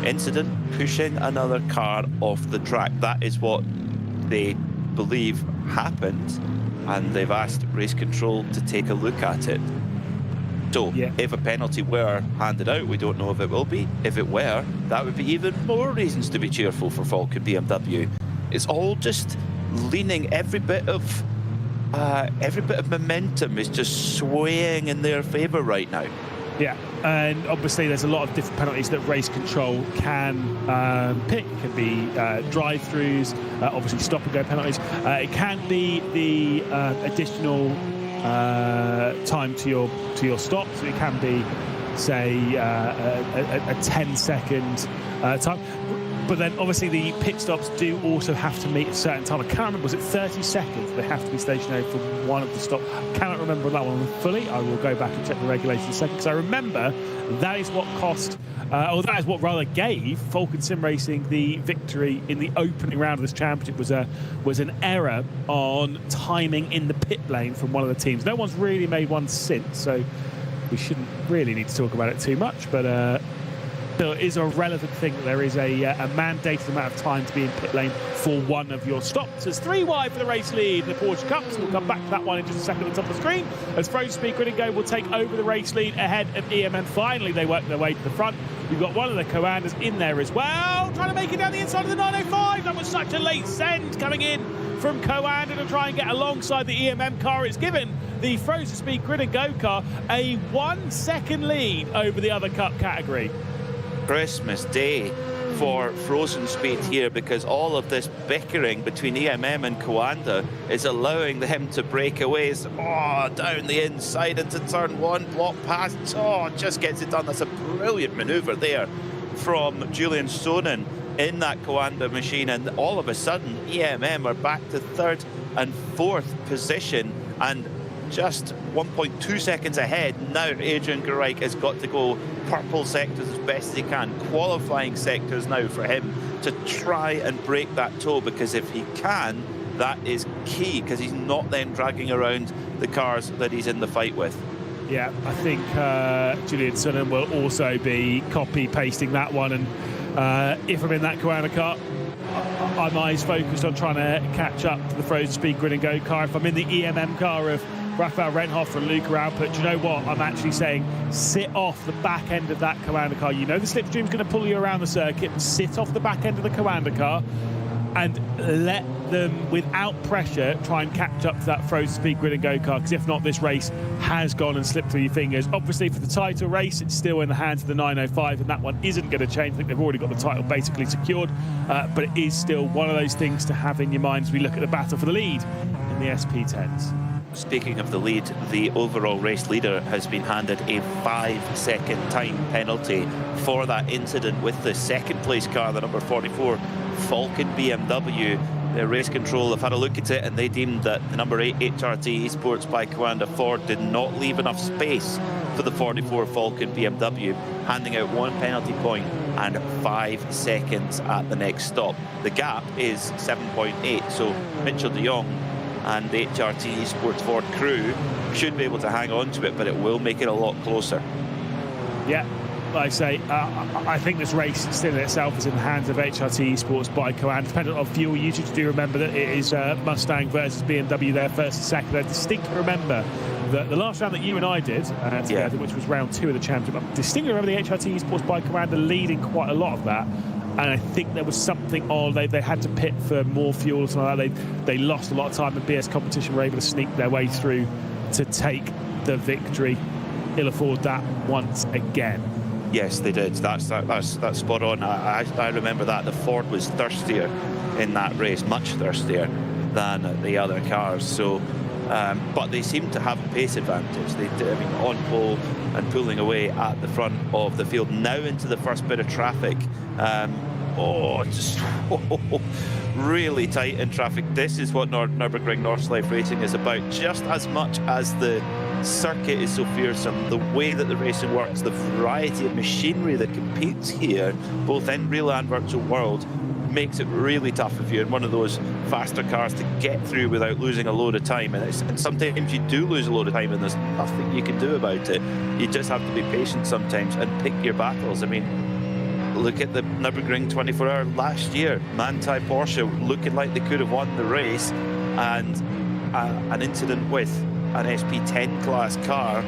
Incident pushing another car off the track. That is what they believe happened, and they've asked race control to take a look at it. So if a penalty were handed out, we don't know if it will be. If it were, that would be even more reasons to be cheerful for Falcon BMW. It's all just leaning, every bit of momentum is just swaying in their favour right now. Yeah, and obviously there's a lot of different penalties that race control can pick. It can be drive-throughs, obviously stop-and-go penalties. It can be the additional time to your stop, so it can be, say, a 10-second time. But then obviously the pit stops do also have to meet a certain time. I can't remember, was it 30 seconds they have to be stationary for one of the stops? I cannot remember that one fully. I will go back and check the regulations in a second, because I remember that is what cost, or that is what rather gave Falcon Sim Racing the victory in the opening round of this championship, was an error on timing in the pit lane from one of the teams. No one's really made one since, so we shouldn't really need to talk about it too much, but there is a relevant thing that there is a mandated amount of time to be in pit lane for one of your stops. It's 3 wide for the race lead in the Porsche Cup, so we'll come back to that one in just a second on the top of the screen, as Frozen Speed Grid and Go will take over the race lead ahead of EMM. Finally, they work their way to the front. We've got one of the Coanders in there as well, trying to make it down the inside of the 905. That was such a late send coming in from Coander to try and get alongside the EMM car. It's given the Frozen Speed Grid and Go car a 1 second lead over the other Cup category. Christmas Day for Frozen Speed here, because all of this bickering between EMM and Coanda is allowing them to break away. Down the inside into turn 1, block past, just gets it done. That's a brilliant manoeuvre there from Julian Sonnen in that Coanda machine, and all of a sudden EMM are back to 3rd and 4th position, and just 1.2 seconds ahead. Now Adrian Gareich has got to go purple sectors as best as he can, qualifying sectors now for him to try and break that toe, because if he can, that is key, because he's not then dragging around the cars that he's in the fight with. Yeah, I think Julian Sonnen will also be copy-pasting that one, and if I'm in that Coanda car, I'm eyes focused on trying to catch up to the Frozen Speed Grid and Go car. If I'm in the EMM car of Rafael Renhoff and Luca Output, do you know what? I'm actually saying sit off the back end of that Coanda car. You know the slipstream's going to pull you around the circuit. Sit off the back end of the Coanda car and let them, without pressure, try and catch up to that Frozen Speed Grid and Go car, because if not, this race has gone and slipped through your fingers. Obviously, for the title race, it's still in the hands of the 905, and that one isn't going to change. I think they've already got the title basically secured, but it is still one of those things to have in your mind as we look at the battle for the lead in the SP10s. Speaking of the lead, the overall race leader has been handed a 5-second time penalty for that incident with the second place car, the number 44 Falcon BMW. The race control have had a look at it, and they deemed that the number 8 HRT Esports by Coanda Ford did not leave enough space for the 44 Falcon BMW, handing out 1 penalty point and 5 seconds at the next stop. The gap is 7.8, so Mitchell de Jong and the HRT Esports Ford crew should be able to hang on to it, but it will make it a lot closer. Yeah, like I say, I think this race still in itself is in the hands of HRT Esports by Coanda. Dependent on fuel usage, do remember that it is Mustang versus BMW there, first and second. I distinctly remember that the last round that you and I did together, which was round 2 of the championship, I distinctly remember the HRT Esports by Coanda leading quite a lot of that. and I think there was something on. They had to pit for more fuel or something like that. They lost a lot of time, and BS Competition were able to sneak their way through to take the victory. He'll afford that once again. Yes, they did. That's spot on. I remember that the Ford was thirstier in that race, much thirstier than the other cars. So, but they seem to have a pace advantage. They, I mean, on pole and pulling away at the front of the field. Now into the first bit of traffic. Just really tight in traffic. This is what Nürburgring Nordschleife racing is about. Just as much as the circuit is so fearsome, the way that the racing works, the variety of machinery that competes here, both in real and virtual world, makes it really tough if you're in one of those faster cars to get through without losing a load of time. And sometimes you do lose a load of time, and there's nothing you can do about it. You just have to be patient sometimes and pick your battles. I mean, look at the Nürburgring 24-hour last year. Manthey Porsche looking like they could have won the race, and an incident with an SP10 class car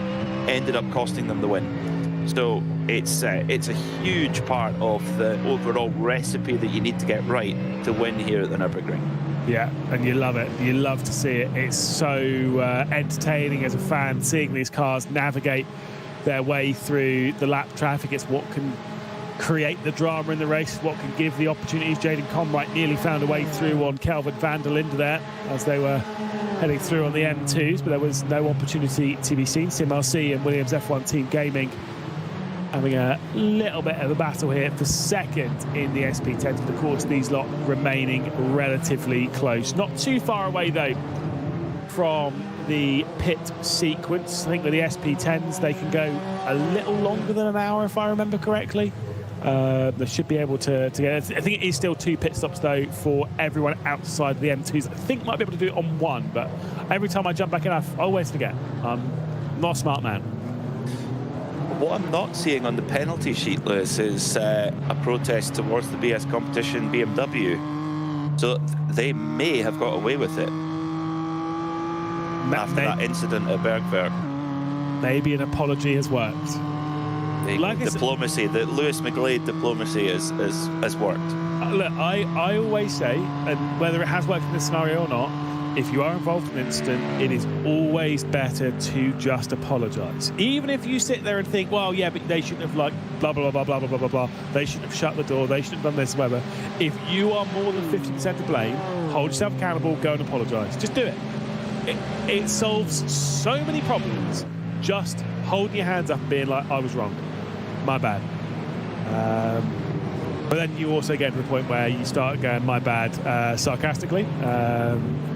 ended up costing them the win. So it's a huge part of the overall recipe that you need to get right to win here at the Nürburgring. Yeah, and you love it. You love to see it. It's so entertaining as a fan, seeing these cars navigate their way through the lap traffic. It's what can create the drama in the race, what can give the opportunities. Jaden Conwright nearly found a way through on Kelvin van der Linde there as they were heading through on the M2s, but there was no opportunity to be seen. SimRC and Williams F1 Team Gaming having a little bit of a battle here for second in the SP10s, but of course these lot remaining relatively close. Not too far away though from the pit sequence. I think with the SP10s they can go a little longer than an hour if I remember correctly. They should be able to get it. I think it is still 2 pit stops though for everyone outside the M2s. I think might be able to do it on 1, but every time I jump back in I always forget. I'm not a smart man. What I'm not seeing on the penalty sheet, Lewis, is a protest towards the BS Competition BMW. So they may have got away with it after that incident at Bergwerk. Maybe an apology has worked. Like diplomacy, the Lewis McGlade diplomacy has worked. Look, I always say, and whether it has worked in this scenario or not, if you are involved in an incident, it is always better to just apologise. Even if you sit there and think, well, yeah, but they shouldn't have, like, blah, blah, blah, blah, blah, blah, blah, blah. They shouldn't have shut the door. They shouldn't have done this, whatever. If you are more than 50% to blame, hold yourself accountable, go and apologise. Just do it. It solves so many problems. Just holding your hands up and being like, I was wrong. My bad. But then you also get to the point where you start going, my bad, sarcastically,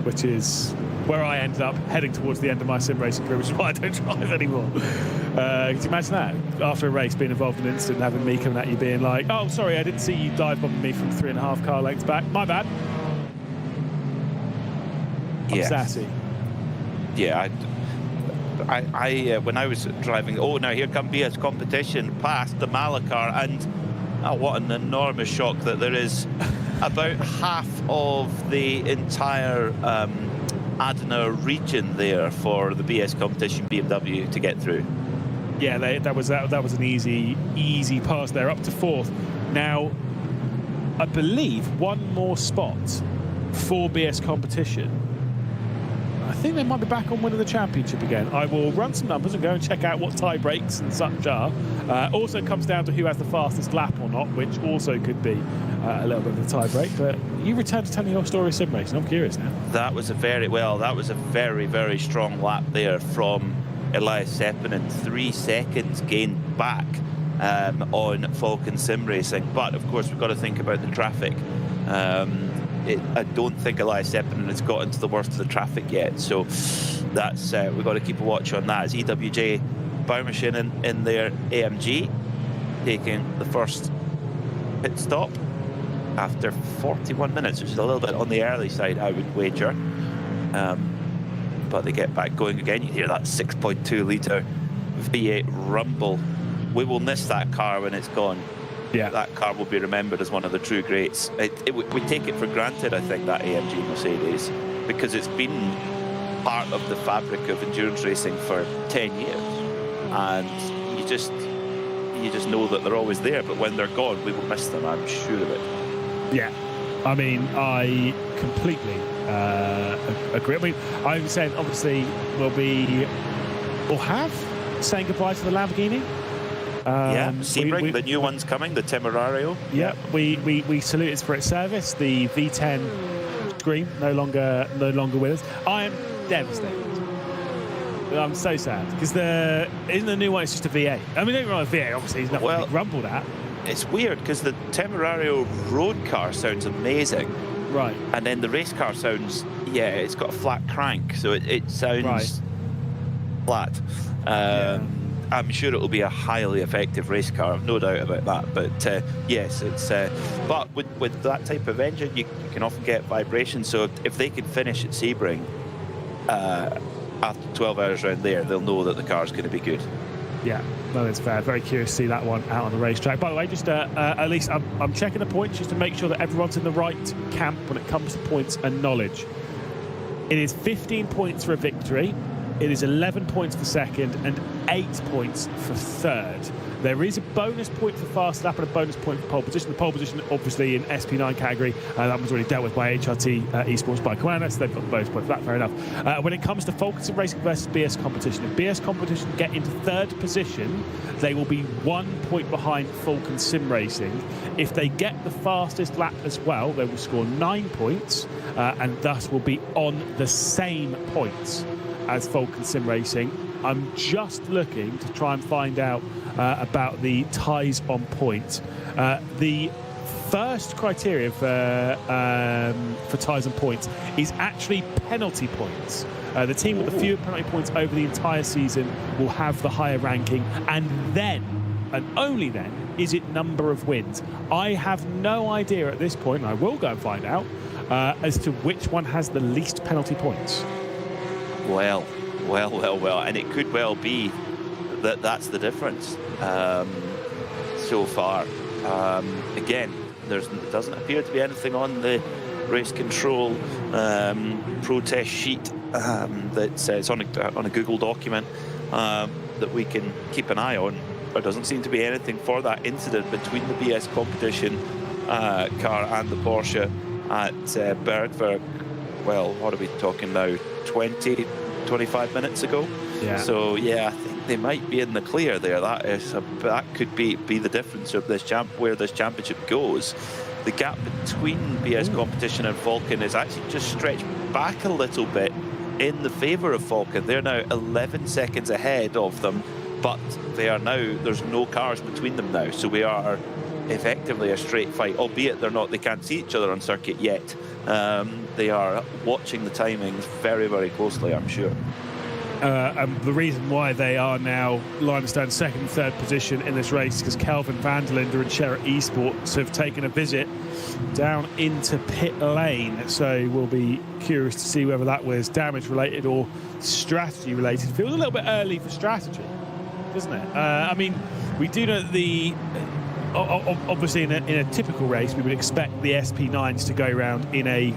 which is where I ended up heading towards the end of my sim racing career, which is why I don't drive anymore. Can you imagine that? After a race, being involved in an incident, having me coming at you being like, oh, sorry, I didn't see you dive bombing me from 3.5 car lengths back. My bad. I'm sassy. Yeah, I when I was driving, now here come BS Competition past the Malakar, and what an enormous shock that there is about half of the entire Adana region there for the BS Competition BMW to get through. Yeah, that was an easy pass there, up to 4th. Now, I believe one more spot for BS Competition. I think they might be back on winning the championship again. I will run some numbers and go and check out what tie breaks and such are. Also comes down to who has the fastest lap or not, which also could be a little bit of a tie break. But you return to telling your story of sim racing. I'm curious now. That was a very, very strong lap there from Elias Sepinen. 3 seconds gained back on Falcon Sim Racing. But of course, we've got to think about the traffic. I don't think Elias Sepinen has got into the worst of the traffic yet, so that's we've got to keep a watch on that. As EWJ Baumaschinen in their AMG taking the first pit stop after 41 minutes, which is a little bit on the early side, I would wager. But they get back going again. You hear that 6.2 litre V8 rumble. We will miss that car when it's gone. Yeah, that car will be remembered as one of the true greats. We take it for granted, I think, that AMG Mercedes, because it's been part of the fabric of endurance racing for 10 years. And you you just know that they're always there. But when they're gone, we will miss them. I'm sure of it. Yeah, I mean, I completely agree. I mean, I'm saying obviously we'll have saying goodbye to the Lamborghini. Sebring, the new one's coming, the Temerario. Yeah, we salute it for its service. The V10 Green no longer with us. I am devastated. I'm so sad because isn't the new one? It's just a V8. I mean, don't get me wrong, V8 obviously is nothing to be grumbled at. It's weird because the Temerario road car sounds amazing, right? And then the race car sounds, it's got a flat crank, so it sounds flat. I'm sure it will be a highly effective race car, I've no doubt about that. But yes, it's but with that type of engine, you can often get vibration. So if they can finish at Sebring after 12 hours around there, they'll know that the car's going to be good. Yeah, no, it's fair. Very curious to see that one out on the racetrack. By the way, just at least I'm checking the points just to make sure that everyone's in the right camp when it comes to points and knowledge. It is 15 points for a victory. It is 11 points for second and 8 points for third. There is a bonus point for fast lap and a bonus point for pole position. The pole position, obviously, in SP9 category, that was already dealt with by HRT Esports by Koana, so they've got the bonus point for that, fair enough. When it comes to Falkenstein Racing versus BS Competition, if BS Competition get into third position, they will be 1 point behind Falcon Sim Racing. If they get the fastest lap as well, they will score 9 points and thus will be on the same points as Falcon Sim Racing. I'm just looking to try and find out about the ties on point. The first criteria for ties on points is actually penalty points. The team with the fewer penalty points over the entire season will have the higher ranking, and then, and only then, is it number of wins. I have no idea at this point, and I will go and find out, as to which one has the least penalty points. Well, and it could well be that that's the difference so far. Again, there doesn't appear to be anything on the race control protest sheet that's it's on a Google document that we can keep an eye on. There doesn't seem to be anything for that incident between the BS Competition car and the Porsche at Bergwerk. Well, what are we talking now? 25 minutes ago. Yeah. So yeah, I think they might be in the clear there. That could be the difference of this where this championship goes. The gap between BS Competition and Falcon is actually just stretched back a little bit in the favour of Falcon. They're now 11 seconds ahead of them, but there's no cars between them now. So we are effectively a straight fight, albeit they can't see each other on circuit yet. They are watching the timings very, very closely, I'm sure. And the reason why they are now limestone second and third position in this race is because Kelvin van der Linde and Sherritt Esports have taken a visit down into pit lane. So we'll be curious to see whether that was damage related or strategy related. Feels a little bit early for strategy, doesn't it? I mean, we do know that obviously in a typical race we would expect the SP9s to go around in a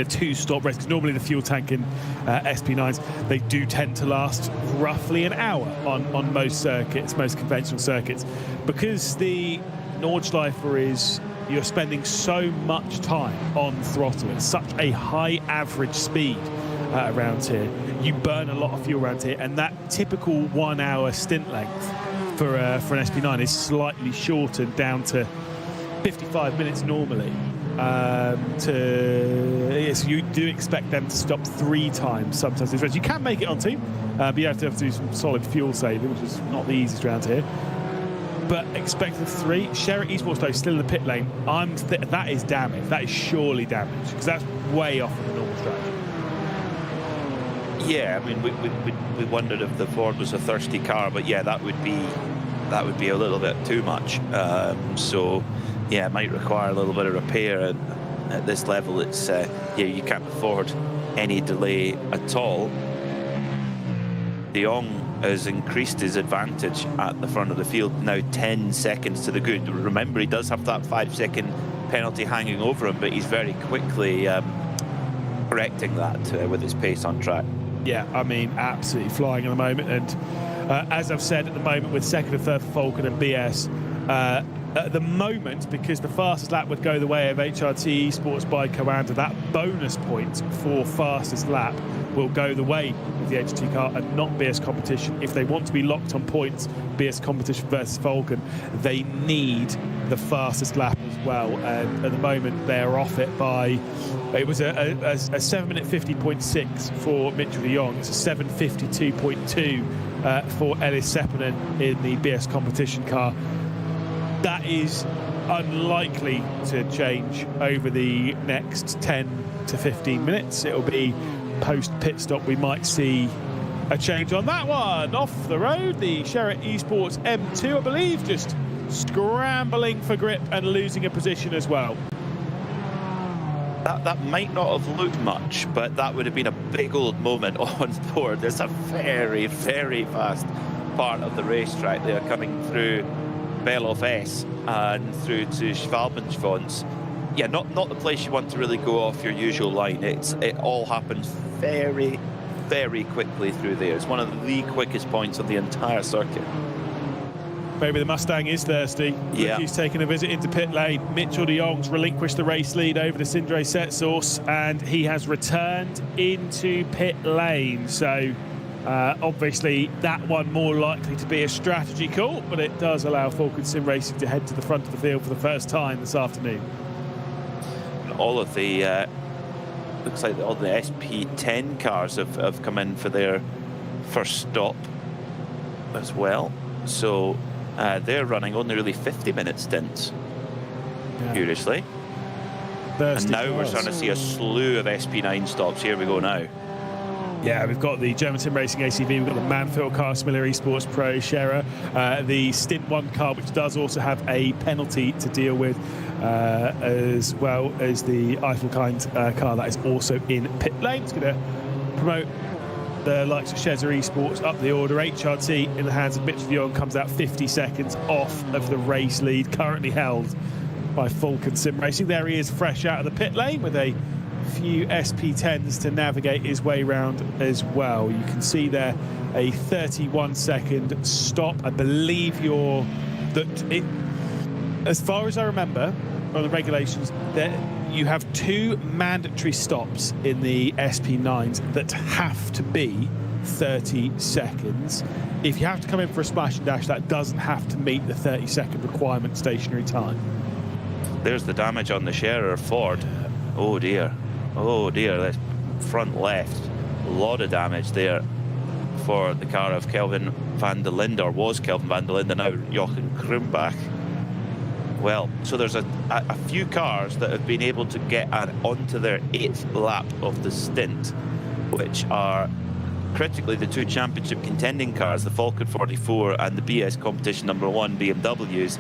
two-stop race, because normally the fuel tank in SP9s, they do tend to last roughly an hour on most circuits, most conventional circuits. Because the Nordschleifer you're spending so much time on throttle, it's such a high average speed around here, you burn a lot of fuel around here, and that typical 1 hour stint length for an SP9 is slightly shortened down to 55 minutes normally. So you do expect them to stop 3 times sometimes this race. You can make it on team, but you have to do some solid fuel saving, which is not the easiest around here. But expecting 3. Sherritt Esports though still in the pit lane. That is damage. That is surely damage, because that's way off of the normal strategy. Yeah, I mean, we wondered if the Ford was a thirsty car, but yeah, that would be a little bit too much. So yeah, it might require a little bit of repair, and at this level, it's you can't afford any delay at all. De Jong has increased his advantage at the front of the field, now 10 seconds to the good. Remember, he does have that 5-second penalty hanging over him, but he's very quickly correcting that with his pace on track. Yeah, I mean, absolutely flying at the moment, and as I've said, at the moment with second and third for Falcon and BS, at the moment, because the fastest lap would go the way of HRT Esports by Coanda, that bonus point for fastest lap will go the way of the HRT car and not BS competition. If they want to be locked on points, BS competition versus Falcon, they need the fastest lap as well. And at the moment, they're off it by, it was a 7 minute 50.6 for Mitchell de Jong. It's a 7:52.2 for Ellis Seppänen in the BS competition car. That is unlikely to change over the next 10 to 15 minutes. It'll be post pit stop we might see a change on that one. Off the road, the Sherritt Esports M2, I believe, just scrambling for grip and losing a position as well. That might not have looked much, but that would have been a big old moment on board. There's a very, very fast part of the racetrack there coming through Beloff S and through to Schwalbenschwanz. Yeah, not the place you want to really go off your usual line. It all happens very, very quickly through there. It's one of the quickest points on the entire circuit. Maybe the Mustang is thirsty. Yeah. He's taking a visit into pit lane. Mitchell de Jong's relinquished the race lead over to Sindre Setsource, and he has returned into pit lane. So obviously that one more likely to be a strategy call, but it does allow Falcon Sim Racing to head to the front of the field for the first time this afternoon. All of the looks like all the SP10 cars have come in for their first stop as well. So they're running only really 50-minute stints, curiously. And now we're starting to see a slew of SP9 stops. Here we go now. Yeah, we've got the German Sim Racing ACV, we've got the Manfield car, Smiller Esports Pro, Scherer, the Stint 1 car, which does also have a penalty to deal with, as well as the Eiffelkind car that is also in pit lane. It's going to promote the likes of Scherer Esports up the order. HRT in the hands of Mitchell de Jong comes out 50 seconds off of the race lead, currently held by Falcon Sim Racing. There he is, fresh out of the pit lane with a few SP10s to navigate his way round as well. You can see there a 31-second stop. I believe as far as I remember on the regulations, that you have 2 mandatory stops in the SP9s that have to be 30 seconds. If you have to come in for a smash and dash, that doesn't have to meet the 30-second requirement stationary time. There's the damage on the Scherer Ford. Oh dear. Oh dear, that's front left. A lot of damage there for the car of Kelvin van der Linde, or was Kelvin van der Linde, now Jochen Krumbach. Well, so there's a few cars that have been able to get onto their 8th lap of the stint, which are critically the 2 championship contending cars, the Falcon 44 and the BS competition number 1 BMWs.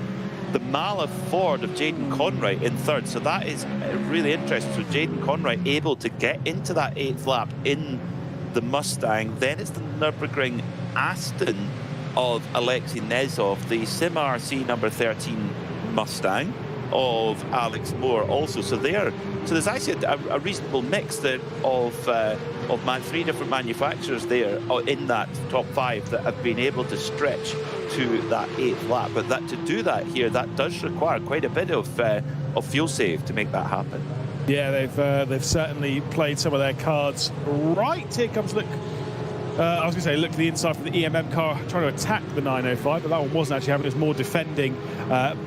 The Malif Ford of Jaden Conroy in 3rd, so that is really interesting. So Jaden Conroy able to get into that 8th lap in the Mustang. Then it's the Nürburgring Aston of Alexei Nezov, the Sim RC number 13 Mustang of Alex Moore also. So there's actually a reasonable mix there of 3 different manufacturers there in that top 5 that have been able to stretch to that 8th lap. But to do that here, that does require quite a bit of fuel save to make that happen. Yeah, they've certainly played some of their cards right. Here comes, look, I was going to say, look to the inside for the EMM car, trying to attack the 905, but that one wasn't actually happening. It was more defending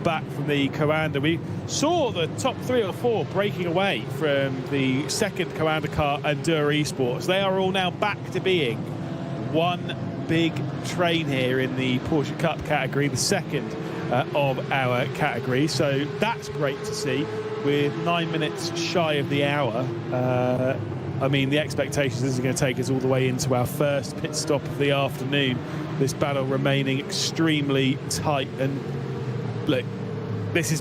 back from the Coanda. We saw the top 3 or 4 breaking away from the second Coanda car, Endura Esports. They are all now back to being one big train here in the Porsche Cup category, the second of our category. So that's great to see. With 9 minutes shy of the hour, I mean, the expectations this is going to take us all the way into our first pit stop of the afternoon. This battle remaining extremely tight. And look, this is,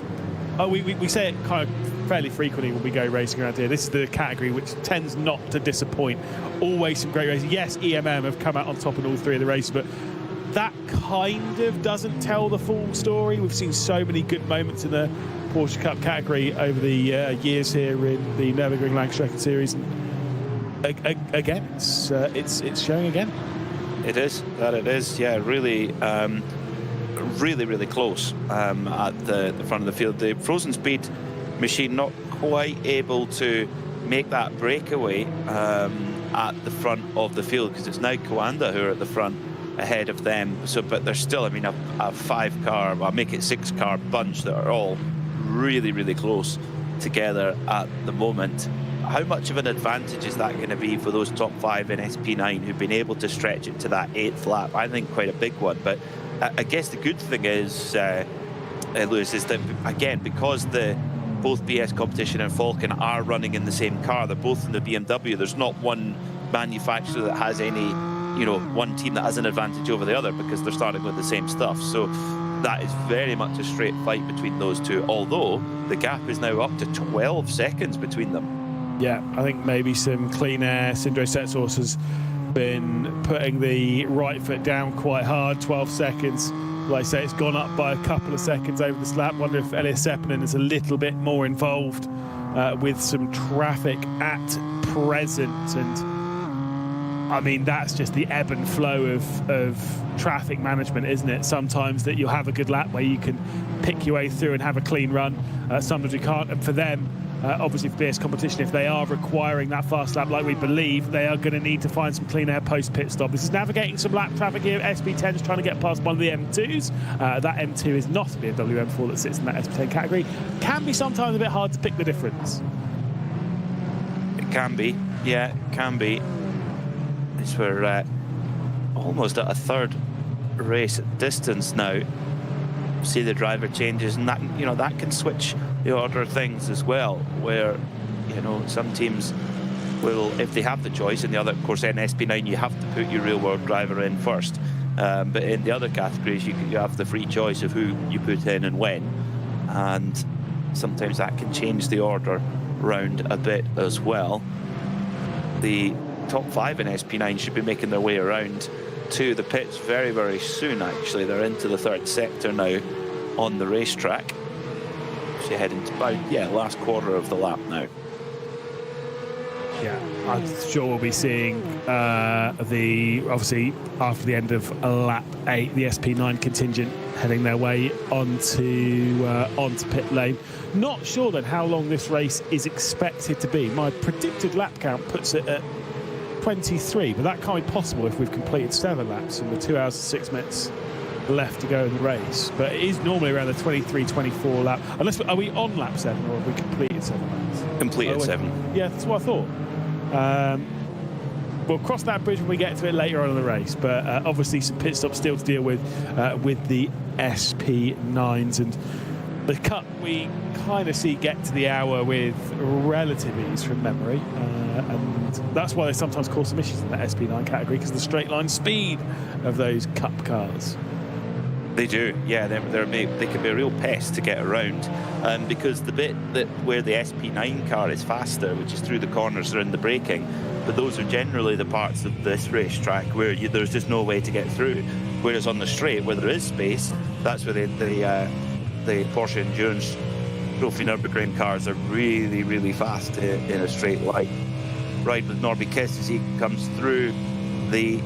we say it kind of fairly frequently when we go racing around here. This is the category which tends not to disappoint. Always some great races. Yes, EMM have come out on top in all 3 of the races, but that kind of doesn't tell the full story. We've seen so many good moments in the Porsche Cup category over the years here in the Nürburgring Langstrecken-Serie. Again, it's showing again. It is. That it is. Yeah, really, really close at the front of the field. The frozen speed machine not quite able to make that breakaway at the front of the field, because it's now Coanda who are at the front ahead of them. So, but there's still, I mean, a 5-car, well, make it 6-car bunch that are all really close together at the moment. How much of an advantage is that going to be for those top 5 in SP9 who've been able to stretch it to that 8th lap? I think quite a big one. But I guess the good thing is, Lewis, is that, again, because both BS Competition and Falcon are running in the same car, they're both in the BMW, there's not one manufacturer that has any, one team that has an advantage over the other, because they're starting with the same stuff. So that is very much a straight fight between those two, although the gap is now up to 12 seconds between them. Yeah, I think maybe some clean air. Sindre Setsource has been putting the right foot down quite hard. 12 seconds. Like I say, it's gone up by a couple of seconds over this lap. Wonder if Elias Seppänen is a little bit more involved with some traffic at present. And I mean, that's just the ebb and flow of traffic management, isn't it? Sometimes that you'll have a good lap where you can pick your way through and have a clean run. Sometimes you can't. And for them, obviously for BS Competition, if they are requiring that fast lap like we believe, they are going to need to find some clean air post pit stop. This is navigating some lap traffic here. SP10 is trying to get past one of the M2s. That M2 is not a BMW M4 that sits in that SP10 category. Can be sometimes a bit hard to pick the difference. It can be, yeah, it can be. We're almost at a third race distance now. See the driver changes, and that that can switch the order of things as well, where some teams will, if they have the choice, and the other, of course, in SP9 you have to put your real world driver in first, but in the other categories you have the free choice of who you put in and when, and sometimes that can change the order round a bit as well. The top 5 in SP9 should be making their way around to the pits very soon. Actually, they're into the 3rd sector now on the racetrack. So you're heading to about last quarter of the lap now. Yeah, I'm sure we'll be seeing obviously after the end of lap 8, the SP9 contingent heading their way onto pit lane. Not sure then how long this race is expected to be. My predicted lap count puts it at 23, but that can't be possible if we've completed 7 laps and we're 2 hours and 6 minutes left to go in the race. But it is normally around the 23-24 lap. Unless are we on lap 7, or have we completed 7 laps? Completed 7. Yeah, that's what I thought. We'll cross that bridge when we get to it later on in the race. But obviously some pit stops still to deal with the SP9s, and the cut we kind of see get to the hour with relative ease from memory, and that's why they sometimes cause some issues in the SP9 category, because of the straight line speed of those cup cars. They do, yeah. They can be a real pest to get around, because the bit where the SP9 car is faster, which is through the corners or in the braking, but those are generally the parts of this racetrack where there's just no way to get through. Whereas on the straight, where there is space, that's where the Porsche Endurance Trophy Nürburgring cars are really fast in a straight line. Ride with Norby Kiss as he comes through the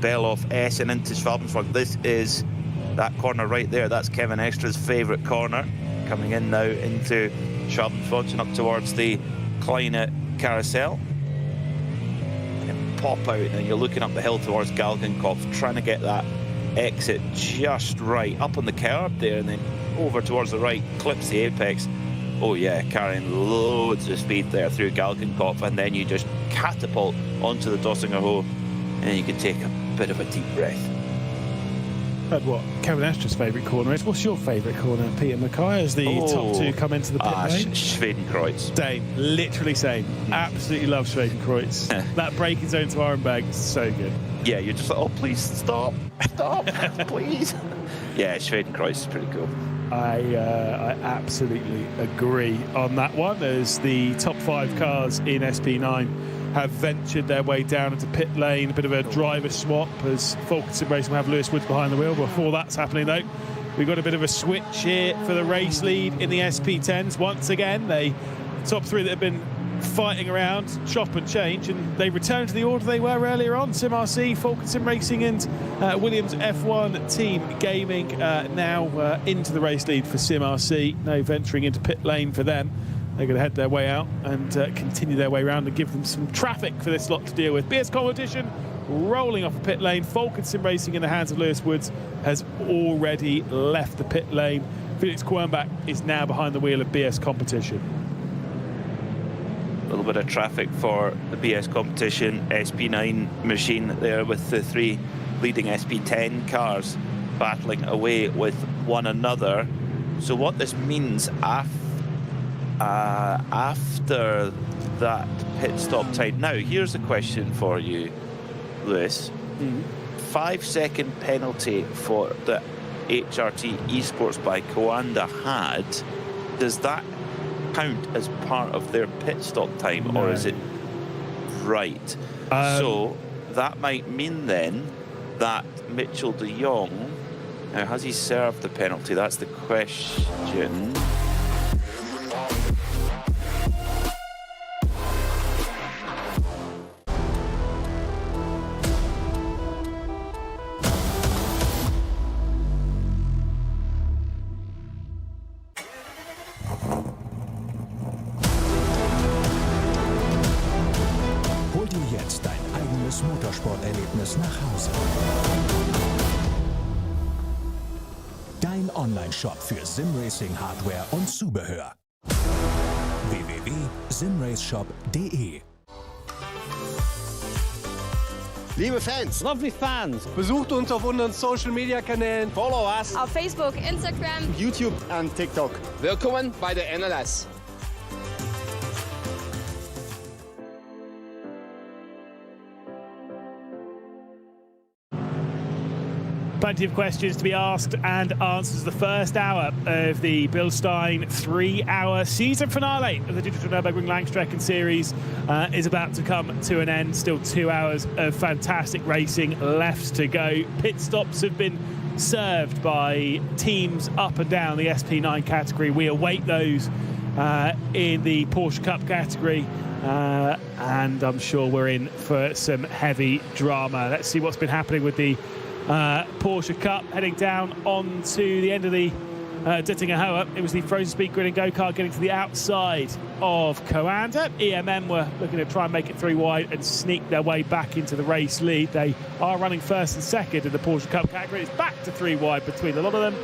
Beloff S and into Schwalbenfurt. This is that corner right there. That's Kevin Extra's favourite corner. Coming in now into Schwalbenfurt and up towards the Kleine Carousel. And pop out, and you're looking up the hill towards Galgenkopf, trying to get that exit just right. Up on the curb there, and then over towards the right, clips the apex. Oh yeah, carrying loads of speed there through Galgenkopf, and then you just catapult onto the Dossinger Ho, and you can take a bit of a deep breath. But what Kevin Estra's favourite corner is. What's your favourite corner, Peter Mackay, as the top 2 come into the pit lane? Schwedenkreuz. Same, literally same. Absolutely love Schwedenkreuz. That braking zone to Arenberg is so good. Yeah, you're just like, oh please stop, please. Yeah, Schwedenkreuz is pretty cool. I absolutely agree on that one, as the top 5 cars in SP9 have ventured their way down into pit lane. A bit of a driver swap, as Falcon Sim Racing will have Lewis Woods behind the wheel. Before that's happening though, we've got a bit of a switch here for the race lead in the SP10s. Once again, the top 3 that have been fighting around, chop and change, and they return to the order they were earlier on. Sim RC, Falcon Sim Racing and Williams F1 Team Gaming now into the race lead for Sim RC. No venturing into pit lane for them. They're going to head their way out and continue their way around and give them some traffic for this lot to deal with. BS Competition rolling off a pit lane. Falcon Sim Racing in the hands of Lewis Woods has already left the pit lane. Felix Quernbach is now behind the wheel of BS Competition. A little bit of traffic for the BS Competition SP9 machine there with the three leading SP10 cars battling away with one another. So what this means after that pit stop time. Now, here's a question for you, Lewis. 5-second penalty for the HRT Esports by Coanda had. Does that count as part of their pit stop time, or is it right? So that might mean then that Mitchell de Jong, now has he served the penalty? That's the question. Hol dir jetzt dein eigenes Motorsporterlebnis nach Hause. Dein Online-Shop für Simracing-Hardware und Zubehör. www.simraceshop.de. Liebe Fans, Lovely fans. besucht uns auf unseren Social Media Kanälen, Follow us. Auf Facebook, Instagram. YouTube und TikTok. Willkommen bei der NLS. Plenty of questions to be asked and answers. The first hour of the BILSTEIN 3-hour season finale of the Digital Nürburgring Langstrecken-Series is about to come to an end. Still 2 hours of fantastic racing left to go. Pit stops have been served by teams up and down the SP9 category. We await those in the Porsche Cup category. And I'm sure we're in for some heavy drama. Let's see what's been happening with the Porsche Cup, heading down onto the end of the Dittinger Hoa. It was the Frozen Speed Grid and Go-Kart getting to the outside of Coanda. EMM were looking to try and make it through wide and sneak their way back into the race lead. They are running first and second in the Porsche Cup category. It's back to 3 wide between a lot of them,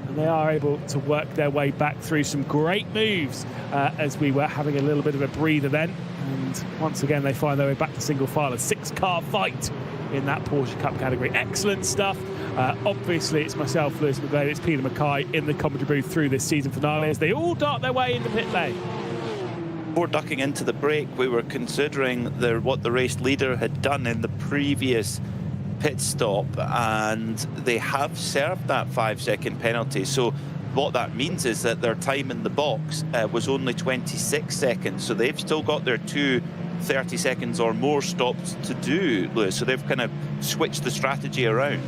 and they are able to work their way back through some great moves as we were having a little bit of a breather then. And once again, they find their way back to single file. A 6-car fight in that Porsche Cup category. Excellent stuff. Obviously, it's myself, Lewis McGlade, it's Peter Mackay in the commentary booth through this season finale as they all dart their way into pit lane. Before ducking into the break, we were considering what the race leader had done in the previous pit stop, and they have served that 5-second penalty. So what that means is that their time in the box was only 26 seconds. So they've still got their 2 30 seconds or more stops to do, Lewis. So they've kind of switched the strategy around.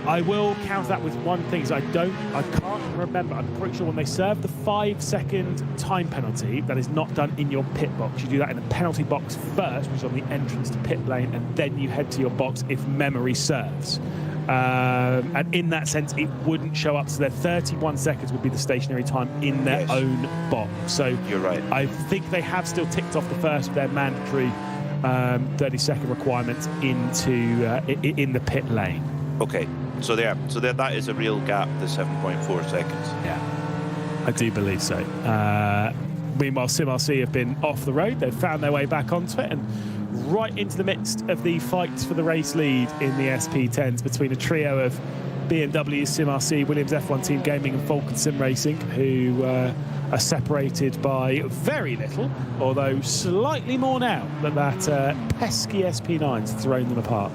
I will counter that with one thing. I can't remember. I'm pretty sure when they serve the 5-second time penalty, that is not done in your pit box. You do that in the penalty box first, which is on the entrance to pit lane, and then you head to your box if memory serves. And in that sense, it wouldn't show up. So their 31 seconds would be the stationary time in their own box. So you're right. I think they have still ticked off the first of their mandatory 30-second requirements in the pit lane. Okay, so that is a real gap, the 7.4 seconds. Yeah, I do believe so. Meanwhile, Sim RC have been off the road. They've found their way back onto it and right into the midst of the fights for the race lead in the SP10s between a trio of BMW, Sim RC, Williams F1 Team Gaming and Falcon Sim Racing, who are separated by very little, although slightly more now that pesky SP9's thrown them apart.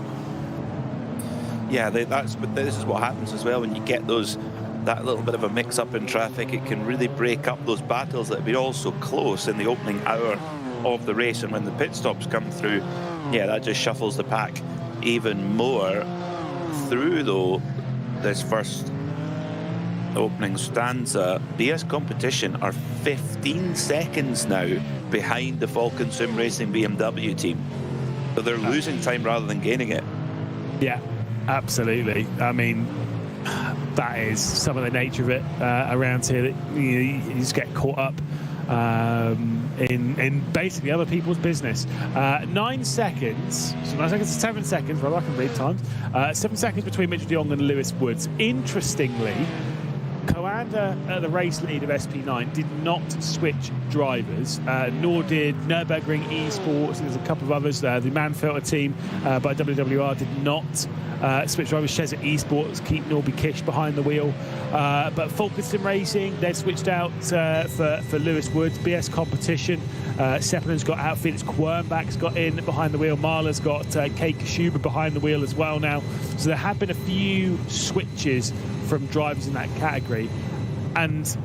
Yeah, this is what happens as well when you get that little bit of a mix-up in traffic. It can really break up those battles that have been all so close in the opening hour of the race, and when the pit stops come through, yeah, that just shuffles the pack even more through. Though this first opening stanza, BS Competition are 15 seconds now behind the Falcon Sim Racing BMW team. So they're losing time rather than gaining it. Yeah, absolutely. I mean, that is some of the nature of it around here. That you just get caught up in basically other people's business. 9 seconds, so 9 seconds to 7 seconds, well, I can read times. 7 seconds between Mitchell de Jong and Lewis Woods. Interestingly, Coanda, the race lead of SP9, did not switch drivers, nor did Nürburgring Esports. There's a couple of others. The Manfilter team by WWR did not switch drivers. Shezza Esports keep Norby Kish behind the wheel. But Falcon Sim Racing, they've switched out for Lewis Woods. BS Competition, Seppelin's got outfits. Quernbach's got in behind the wheel. Marla's got Kate Kashuba behind the wheel as well now. So there have been a few switches from drivers in that category, and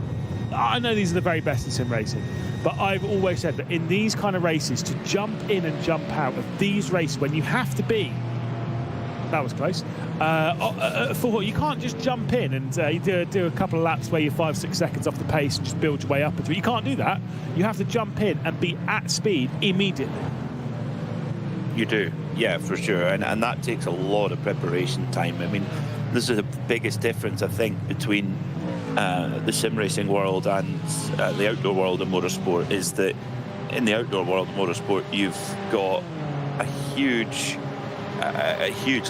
I know these are the very best in sim racing, but I've always said that in these kind of races, to jump in and jump out of these races when you have to be, that was close, you can't just jump in and you do a couple of laps where you're 5-6 seconds off the pace and just build your way up into it. You can't do that. You have to jump in and be at speed immediately. You do, yeah, for sure, and that takes a lot of preparation time. I mean, this is the biggest difference, I think, between the sim racing world and the outdoor world of motorsport, is that in the outdoor world of motorsport, you've got a huge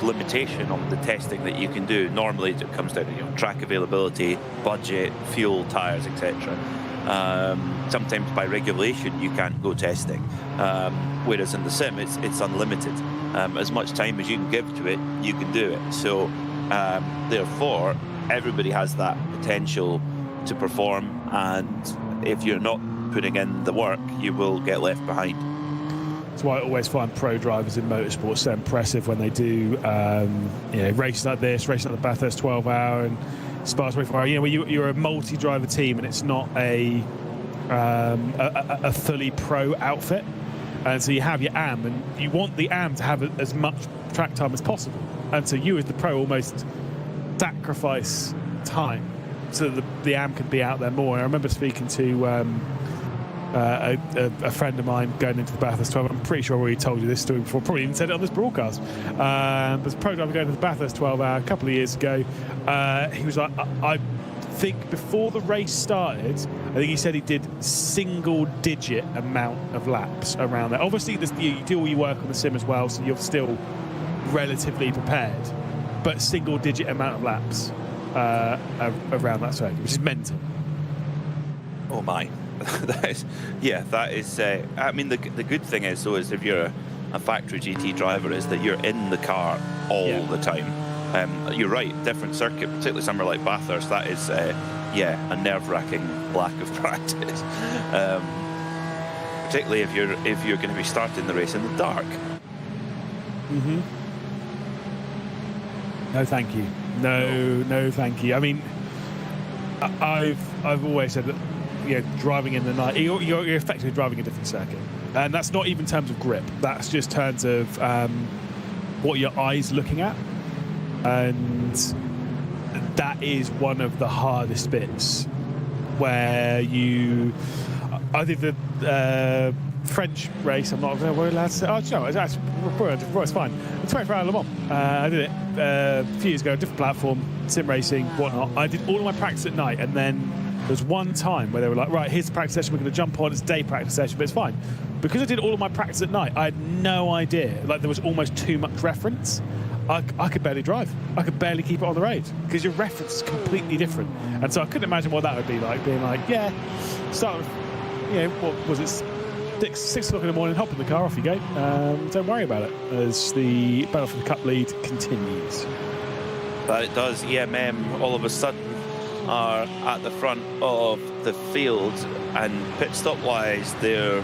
limitation on the testing that you can do. Normally, it comes down to track availability, budget, fuel, tyres, etc. Sometimes by regulation, you can't go testing. Whereas in the sim, it's unlimited. As much time as you can give to it, you can do it. So therefore, everybody has that potential to perform, and if you're not putting in the work, you will get left behind. That's why I always find pro drivers in motorsport so impressive when they do races like this, racing like the Bathurst 12-hour and Spa 24-hour. Where you're a multi-driver team and it's not a fully pro outfit, and so you have your AM, and you want the AM to have as much track time as possible, and so you as the pro almost sacrifice time so that the AM can be out there more. And I remember speaking to a friend of mine going into the Bathurst 12. I'm pretty sure I already told you this story before, probably even said it on this broadcast. There's a pro driver going to the Bathurst 12-hour a couple of years ago. He was like, I think before the race started, I think he said he did single-digit amount of laps around there. Obviously, you do all your work on the sim as well, so you're still relatively prepared, but single-digit amount of laps around that circuit, which is mental. Oh my. That is. I mean, the good thing is, though, is if you're a factory GT driver, is that you're in the car all the time. You're right, different circuit, particularly somewhere like Bathurst, that is, a nerve-wracking lack of practice. Particularly if you're going to be starting the race in the dark. Mm-hmm. No, thank you. No, thank you. I mean, I've always said that. Driving in the night, you're effectively driving a different circuit, and that's not even in terms of grip. That's just terms of what your eyes looking at, and that is one of the hardest bits. Where I think the French race, I'm not allowed to say. Oh, no, it's fine. The 24-hour Le Mans. I did it a few years ago, different platform, sim racing, whatnot. I did all of my practice at night, and then there's one time where they were like, right, here's the practice session, we're going to jump on, it's a day practice session, but it's fine. Because I did all of my practice at night, I had no idea. Like, there was almost too much reference. I could barely drive. I could barely keep it on the road because your reference is completely different. And so I couldn't imagine what that would be like, being like, start with, what was it, 6 o'clock in the morning, hop in the car, off you go. Don't worry about it as the battle for the Cup lead continues. But it does. EMM all of a sudden are at the front of the field, and pit stop wise they're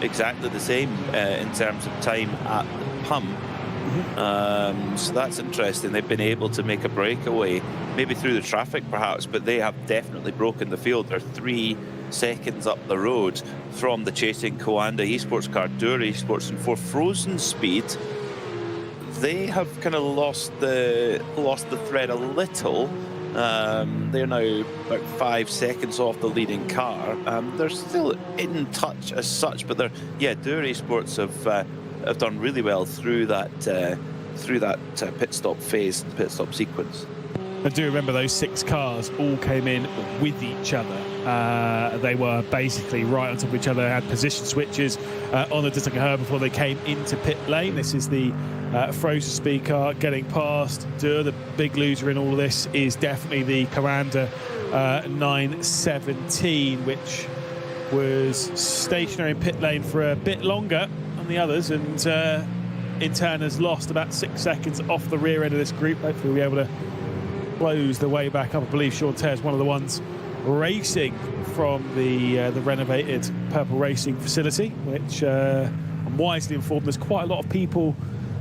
exactly the same in terms of time at the pump. So that's interesting. They've been able to make a breakaway, maybe through the traffic perhaps, but they have definitely broken the field. They're 3 seconds up the road from the chasing Coanda Esports car. Dur Esports, and for Frozen Speed, they have kind of lost the thread a little. They're now about 5 seconds off the leading car. They're still in touch as such, but Dura Sports have done really well through that pit stop phase, pit stop sequence. I do remember those 6 cars all came in with each other. They were basically right on top of each other, had position switches on the Digitale before they came into pit lane. This is the frozen speed car getting past. The big loser in all of this is definitely the Commander 917, which was stationary in pit lane for a bit longer than the others, and in turn has lost about 6 seconds off the rear end of this group. Hopefully we'll be able to close the way back up. I believe Sean Terre is one of the ones racing from the renovated Purple Racing facility, which I'm wisely informed there's quite a lot of people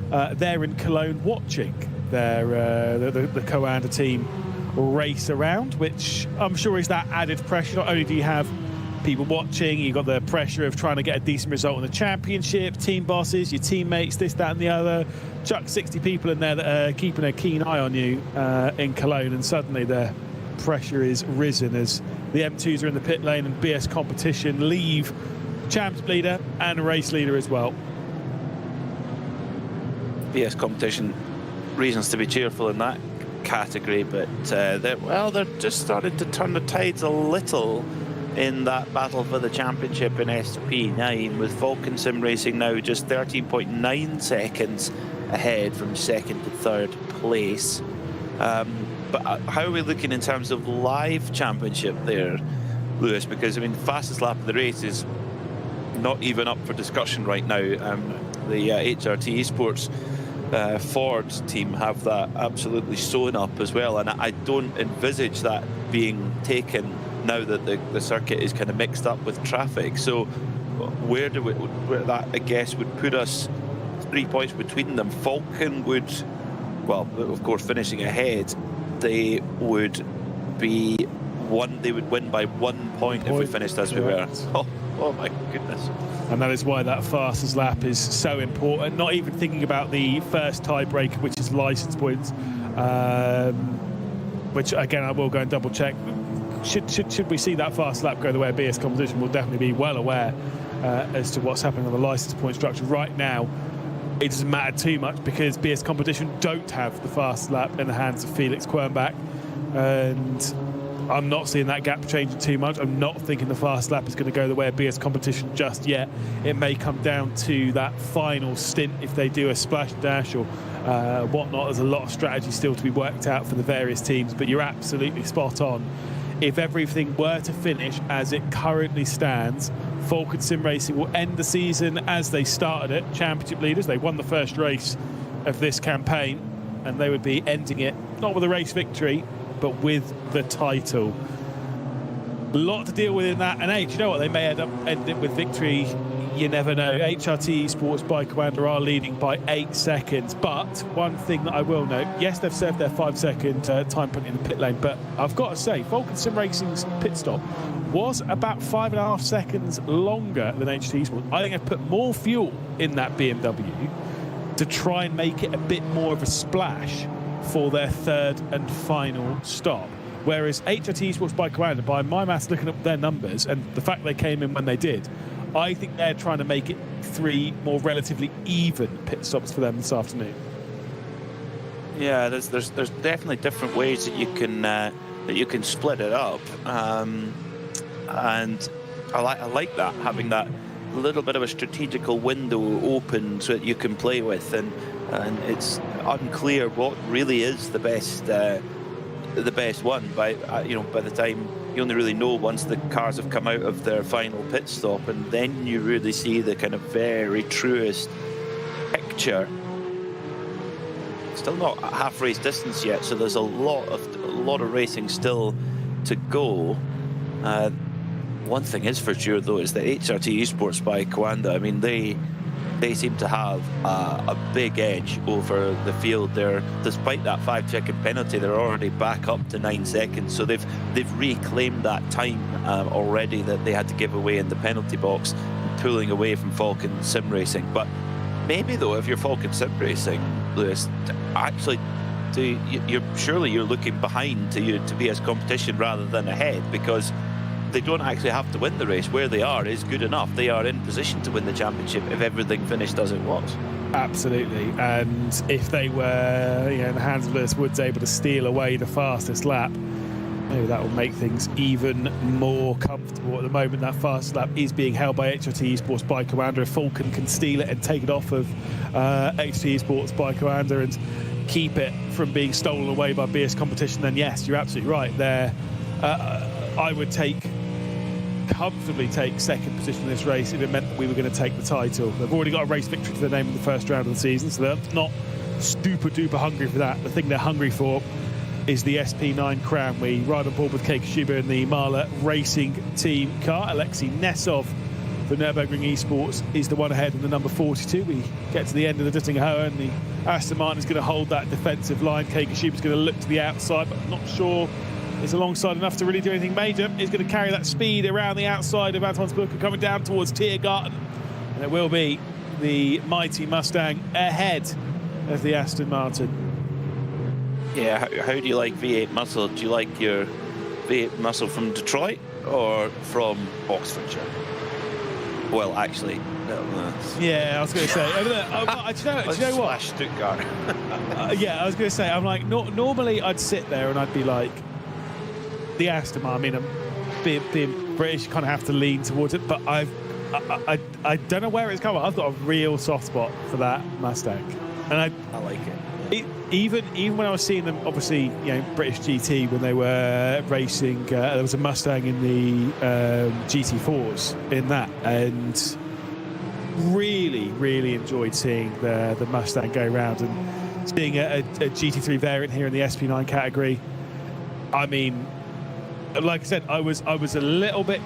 there in Cologne watching the Commander team race around, which I'm sure is that added pressure. Not only do you have people watching, you've got the pressure of trying to get a decent result in the championship, team bosses, your teammates, this, that and the other. Chuck 60 people in there that are keeping a keen eye on you in Cologne, and suddenly the pressure is risen as the M2s are in the pit lane and BS competition leave champs leader and race leader as well. BS competition, reasons to be cheerful in that category, but they're just starting to turn the tides a little in that battle for the championship in SP9, with Falcon Sim Racing now just 13.9 seconds ahead from second to third place. But how are we looking in terms of live championship there, Lewis? Because I mean, the fastest lap of the race is not even up for discussion right now. The HRT Esports Ford team have that absolutely sewn up as well, and I don't envisage that being taken now that the circuit is kind of mixed up with traffic. So where that, I guess, would put us 3 points between them. Falcon would, well, of course, finishing ahead, they would be they would win by 1 point if we finished as we were. Oh my goodness. And that is why that fastest lap is so important. Not even thinking about the first tiebreaker, which is license points, which again I will go and double check. Should we see that fast lap go the way of BS competition, we'll definitely be well aware as to what's happening on the license point structure. Right now, it doesn't matter too much because BS competition don't have the fast lap in the hands of Felix Quernbach, and I'm not seeing that gap changing too much. I'm not thinking the fast lap is going to go the way of BS competition just yet. It may come down to that final stint if they do a splash dash or whatnot. There's a lot of strategy still to be worked out for the various teams, but you're absolutely spot on. If everything were to finish as it currently stands, Falcon Sim Racing will end the season as they started it, championship leaders. They won the first race of this campaign, and they would be ending it not with a race victory, but with the title. A lot to deal with in that, and you know what, they may end up ending it with victory. You never know. HRT Esports by Commander are leading by 8 seconds, but one thing that I will note, yes, they've served their 5-second time penalty in the pit lane, but I've got to say, Falcon Sim Racing's pit stop was about 5.5 seconds longer than HRT Esports. I think they've put more fuel in that BMW to try and make it a bit more of a splash for their third and final stop. Whereas HRT Esports by Commander, by my maths, looking at their numbers and the fact they came in when they did, I think they're trying to make it 3 more relatively even pit stops for them this afternoon. Yeah, there's definitely different ways that you can split it up, and I like that, having that little bit of a strategical window open so that you can play with, and it's unclear what really is the best one by the time. You only really know once the cars have come out of their final pit stop, and then you really see the kind of very truest picture. Still not a half race distance yet, so there's a lot of racing still to go. One thing is for sure though is that HRT Esports by Coanda, I mean they seem to have a big edge over the field there. Despite that 5-second penalty, they're already back up to 9 seconds. So they've reclaimed that time already that they had to give away in the penalty box, pulling away from Falcon Sim Racing. But maybe though, if you're Falcon Sim Racing, Lewis, actually you're looking behind to be as competition rather than ahead, because they don't actually have to win the race. Where they are is good enough. They are in position to win the championship if everything finished as it was. Absolutely. And if they were, in the hands of Lewis Woods, able to steal away the fastest lap, maybe that will make things even more comfortable. At the moment, that fastest lap is being held by HRT Esports by Commander. If Falcon can steal it and take it off of HRT Esports by Commander and keep it from being stolen away by BS Competition, then yes, you're absolutely right. There, I would comfortably take second position in this race if it meant that we were going to take the title. They've already got a race victory to their name in the first round of the season, so they're not super duper hungry for that. The thing they're hungry for is the SP9 crown. We ride on board with Kei Kashiba in the Marla Racing Team car. Alexei Nesov for Nürburgring Esports is the one ahead in the number 42. We get to the end of the Dittinger and the Aston Martin is going to hold that defensive line. Kei Kashiba is going to look to the outside, but I'm not sure it's alongside enough to really do anything major. He's going to carry that speed around the outside of Anton Spooker coming down towards Tiergarten. And it will be the mighty Mustang ahead of the Aston Martin. Yeah, how do you like V8 muscle? Do you like your V8 muscle from Detroit or from Oxfordshire? Well, actually, yeah, I was going to say. Do you know what? Stuttgart. Yeah, I was going to say. I'm like, normally I'd sit there and I'd be like, the Aston Martin. I mean, being British, you kind of have to lean towards it. But I don't know where it's coming. I've got a real soft spot for that Mustang, and I like it. Even when I was seeing them, obviously, British GT when they were racing, there was a Mustang in the GT4s in that, and really enjoyed seeing the Mustang go around and seeing a GT3 variant here in the SP9 category. I mean, like I said, I was a little bit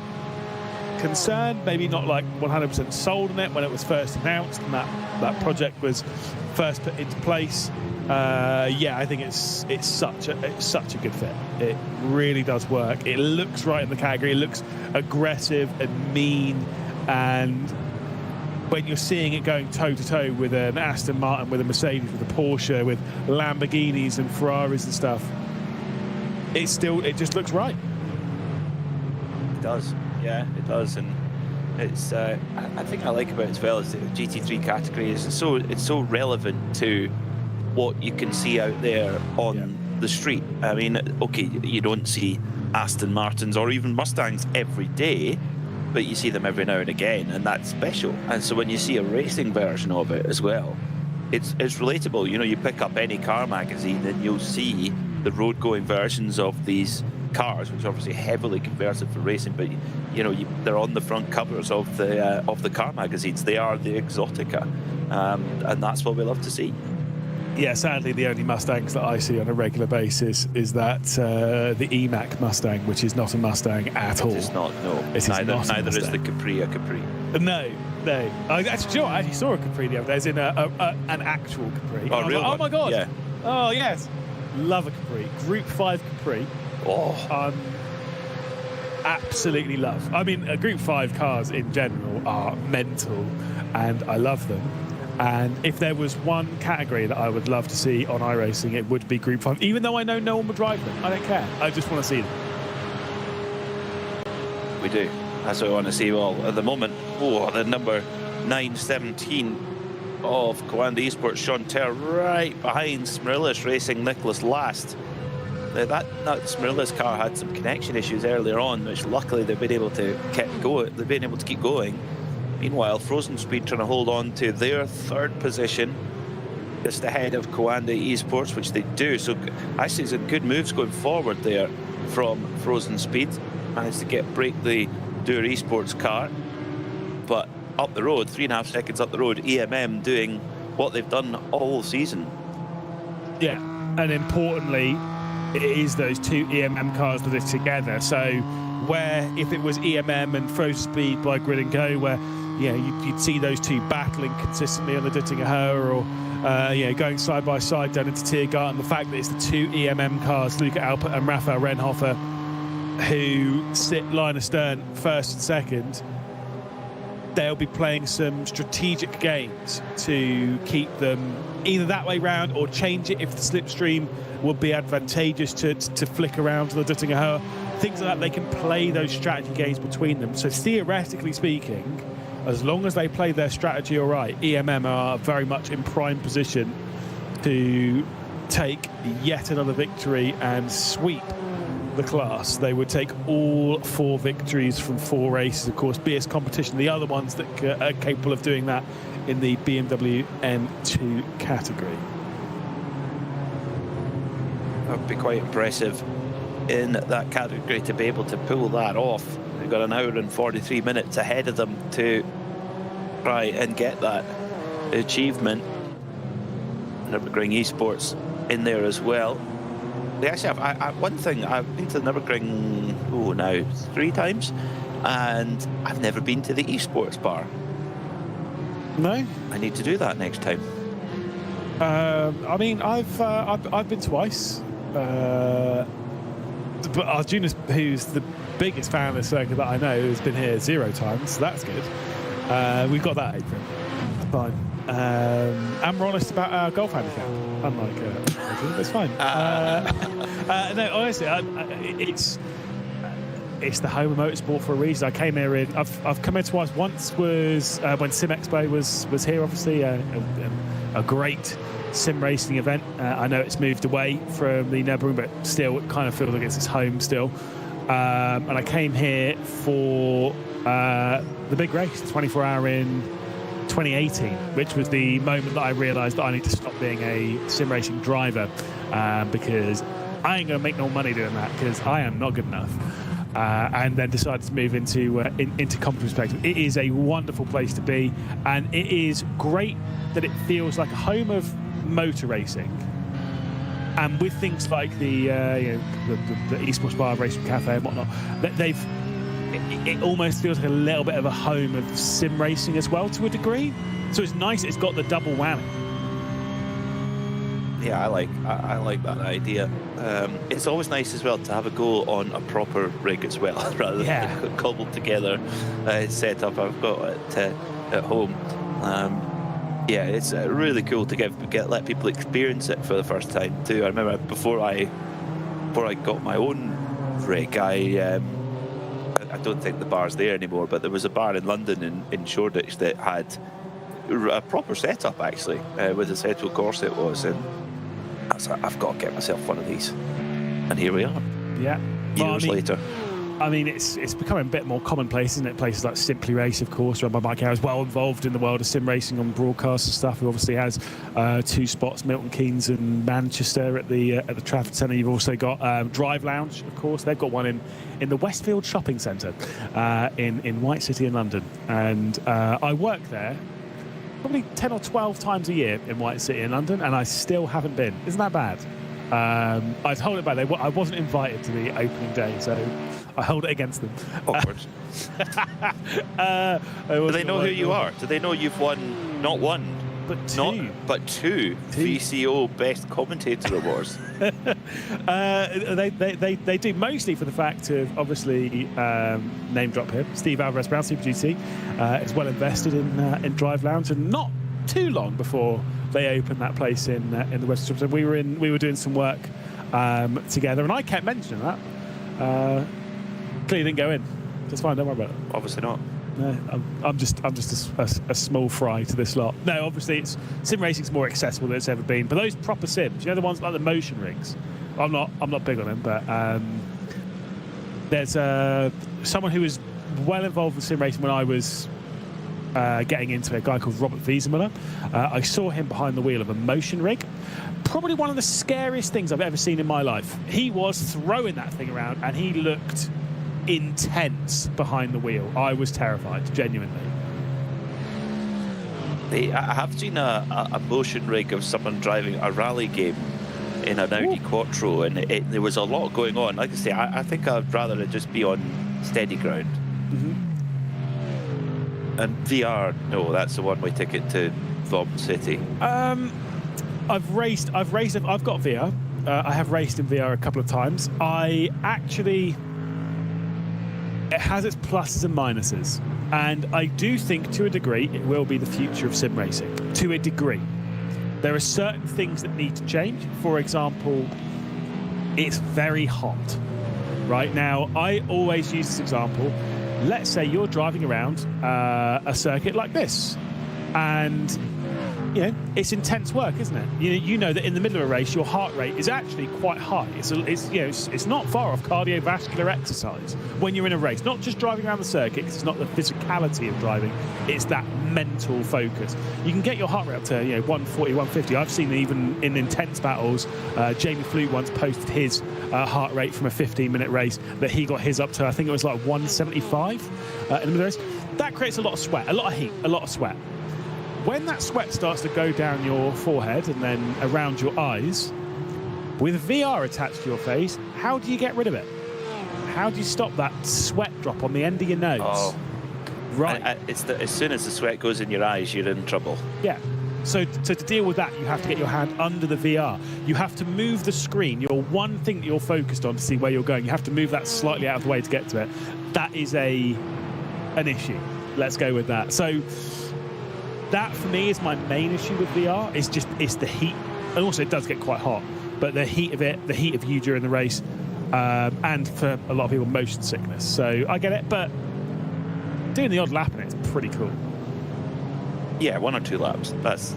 concerned, maybe not like 100% sold on it when it was first announced and that project was first put into place. Yeah, I think it's such a good fit. It really does work. It looks right in the category. It looks aggressive and mean, and when you're seeing it going toe to toe with an Aston Martin, with a Mercedes, with a Porsche, with Lamborghinis and Ferraris and stuff, it just looks right. It does, yeah, it does, and it's. I think I like about it as well is the GT3 category is it's so relevant to what you can see out there on the street. I mean, okay, you don't see Aston Martins or even Mustangs every day, but you see them every now and again, and that's special. And so when you see a racing version of it as well, it's relatable. You pick up any car magazine and you'll see the road-going versions of these cars, which are obviously heavily converted for racing, but they're on the front covers of the car magazines. They are the exotica, and that's what we love to see. Yeah, sadly, the only Mustangs that I see on a regular basis is that the EMAC Mustang, which is not a Mustang at all. It's not, no. Neither is the Capri a Capri. No. I actually saw a Capri the other day, as in an actual Capri. Oh, really? Oh my God. Yeah. Oh, yes. Love a Capri. Group 5 Capri. Oh. Absolutely love. I mean, Group 5 cars in general are mental, and I love them. And if there was one category that I would love to see on iRacing, it would be Group 5. Even though I know no one would drive them, I don't care. I just want to see them. We do. That's what we want to see. Well, at the moment, the number 917 of Coanda Esports, Sean Terr, right behind Smirillis Racing, Nicholas Last. That Smirillis car had some connection issues earlier on, which luckily they've been able to keep going. Meanwhile, Frozen Speed trying to hold on to their third position, just ahead of Coanda Esports, which they do. So actually, some good moves going forward there from Frozen Speed. Managed to break the Doer Esports car, but up the road, 3.5 seconds up the road, EMM doing what they've done all season. Yeah, and importantly, it is those two EMM cars that are together. So where if it was EMM and Frozen Speed by Grid and Go, where you'd see those two battling consistently on the Dittinger or going side by side down into Tiergarten, the fact that it's the two EMM cars, Luca Alpert and Raphael Renhofer, who sit line astern first and second, they'll be playing some strategic games to keep them either that way round or change it if the slipstream would be advantageous to flick around to the Dittinger. Things like that, they can play those strategy games between them. So theoretically speaking, as long as they play their strategy all right, EMM are very much in prime position to take yet another victory and sweep the class. They would take all 4 victories from 4 races, of course, BS competition, the other ones that are capable of doing that in the BMW M2 category. That would be quite impressive in that category to be able to pull that off. They've got an hour and 43 minutes ahead of them to try and get that achievement. Nürburgring Esports in there as well. They actually have one thing. I've been to the Nürburgring now 3 times, and I've never been to the esports bar. No, I need to do that next time. I mean, I've been twice, but Arjuna, who's the biggest fan of the circuit that I know, has been here 0 times. So that's good. We've got that apron. Fine. And we're honest about our golf handicap. Unlike it's fine. No, honestly, it's the home of motorsport for a reason. I came here in. I've come here twice. Once was when Sim Expo was here. Obviously, a great sim racing event. I know it's moved away from the Nürburgring, but still, it kind of feels like it's its home still. And I came here for the big race, the 24-hour in 2018, which was the moment that I realised that I need to stop being a sim racing driver, because I ain't going to make no money doing that, because I am not good enough. And then decided to move into competitive perspective. It is a wonderful place to be, and it is great that it feels like a home of motor racing. And with things like the esports bar, racing cafe, and whatnot, it almost feels like a little bit of a home of sim racing as well, to a degree. So it's nice. It's got the double whammy. Yeah, I like that idea. It's always nice as well to have a go on a proper rig as well, rather than cobbled together setup I've got at home. Yeah, it's really cool to let people experience it for the first time too. I remember before I got my own rig, I don't think the bar's there anymore, but there was a bar in London in Shoreditch that had a proper setup actually, with a central course it was, and I've got to get myself one of these, and here we are. Yeah, years later. I mean, it's becoming a bit more commonplace, isn't it? Places like Simply Race, of course, run by Mike Harris, well involved in the world of sim racing on broadcast and stuff. Who obviously has 2 spots, Milton Keynes and Manchester at the Trafford Centre. You've also got Drive Lounge, of course. They've got one in the Westfield Shopping Centre in White City in London, and I work there probably 10 or 12 times a year in White City in London, and I still haven't been. Isn't that bad? I'd hold it back. I wasn't invited to the opening day, so I hold it against them. Awkward. Do they know who you are? Do they know you've won not one, but 2? But two VCO Best Commentator Awards? They do, mostly for the fact of, obviously, name drop here, Steve Alvarez Brown, Super GT, is well invested in Drive Lounge, and not too long before they opened that place in the West. So we were doing some work together, and I kept mentioning that. Clearly didn't go in. That's fine. Don't worry about it. Obviously not. No, I'm just a small fry to this lot. No, obviously sim racing's more accessible than it's ever been. But those proper sims, the ones like the motion rigs, I'm not big on them. But there's someone who was well involved in sim racing when I was getting into it, a guy called Robert Wiesemuller. I saw him behind the wheel of a motion rig. Probably one of the scariest things I've ever seen in my life. He was throwing that thing around, and he looked intense behind the wheel. I was terrified, genuinely. I have seen a motion rig of someone driving a rally game in an Audi Quattro, and there was a lot going on. Like I say, I think I'd rather it just be on steady ground. Mm-hmm. And VR, no, that's the one-way ticket to Vom City. I've got VR. I have raced in VR a couple of times. I actually, it has its pluses and minuses. And I do think, to a degree, it will be the future of sim racing. To a degree. There are certain things that need to change. For example, it's very hot. Right now, I always use this example. Let's say you're driving around a circuit like this, and it's intense work, isn't it? You know that in the middle of a race, your heart rate is actually quite high. It's not far off cardiovascular exercise when you're in a race. Not just driving around the circuit, because it's not the physicality of driving, it's that mental focus. You can get your heart rate up to 140, 150. I've seen even in intense battles. Jamie Flute once posted his heart rate from a 15-minute race that he got his up to, I think it was like 175 in the middle of the race. That creates a lot of sweat, a lot of heat, a lot of sweat. When that sweat starts to go down your forehead and then around your eyes, with VR attached to your face, how do you get rid of it? How do you stop that sweat drop on the end of your nose? Oh, right. As soon as the sweat goes in your eyes, you're in trouble. Yeah. So to deal with that, you have to get your hand under the VR. You have to move the screen, your one thing that you're focused on to see where you're going. You have to move that slightly out of the way to get to it. That is an issue. Let's go with that. So that for me is my main issue with VR. It's the heat, and also it does get quite hot. But the heat of it, the heat of you during the race, and for a lot of people, motion sickness. So I get it, but doing the odd lap in it's pretty cool. Yeah, 1 or 2 laps. That's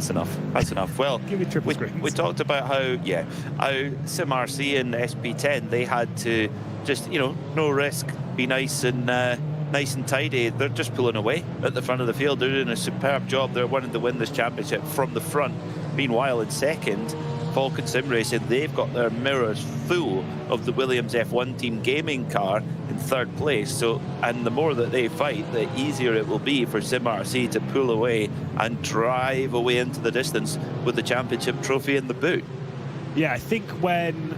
enough. That's enough. Well, give me triple screens. We talked about how SimRC and SP10 they had to just no risk, be nice and tidy. They're just pulling away at the front of the field. They're doing a superb job. They're wanting to win this championship from the front. Meanwhile, in second, Falcon Sim Racing, they've got their mirrors full of the Williams F1 team gaming car in third place. So, and the more that they fight, the easier it will be for SimRC to pull away and drive away into the distance with the championship trophy in the boot. Yeah, I think when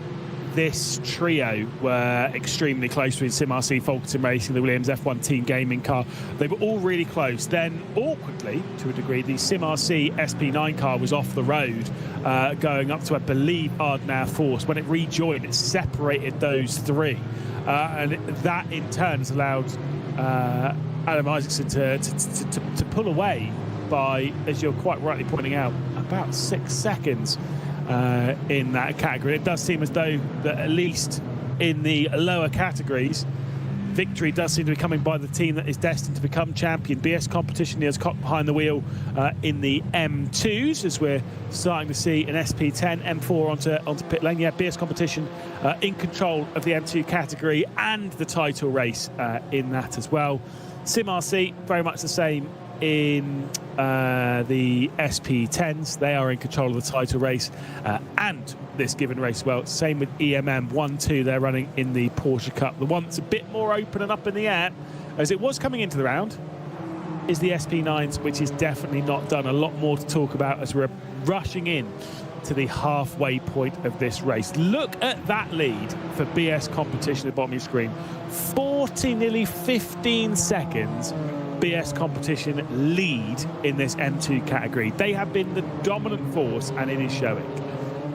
this trio were extremely close between SimRC, Falcon Sim Racing, the Williams F1 team gaming car, they were all really close. Then, awkwardly, to a degree, the SimRC SP9 car was off the road, going up to, I believe, Ardnau Force. When it rejoined, it separated those three. And that, in turn, has allowed Adam Isaacson to pull away by, as you're quite rightly pointing out, about 6 seconds. In that category. It does seem as though that at least in the lower categories, victory does seem to be coming by the team that is destined to become champion. BS Competition is cocked behind the wheel in the M2s, as we're starting to see an SP10, M4 onto pit lane. Yeah, BS Competition in control of the M2 category and the title race in that as well. SimRC, very much the same in the SP10s. They are in control of the title race and this given race as well. Same with EMM 1-2. They're running in the Porsche Cup. The one that's a bit more open and up in the air, as it was coming into the round, is the SP9s, which is definitely not done. A lot more to talk about as we're rushing in to the halfway point of this race. Look at that lead for BS Competition at the bottom of your screen. 40, nearly 15 seconds BS Competition lead in this M2 category. They have been the dominant force, and it is showing.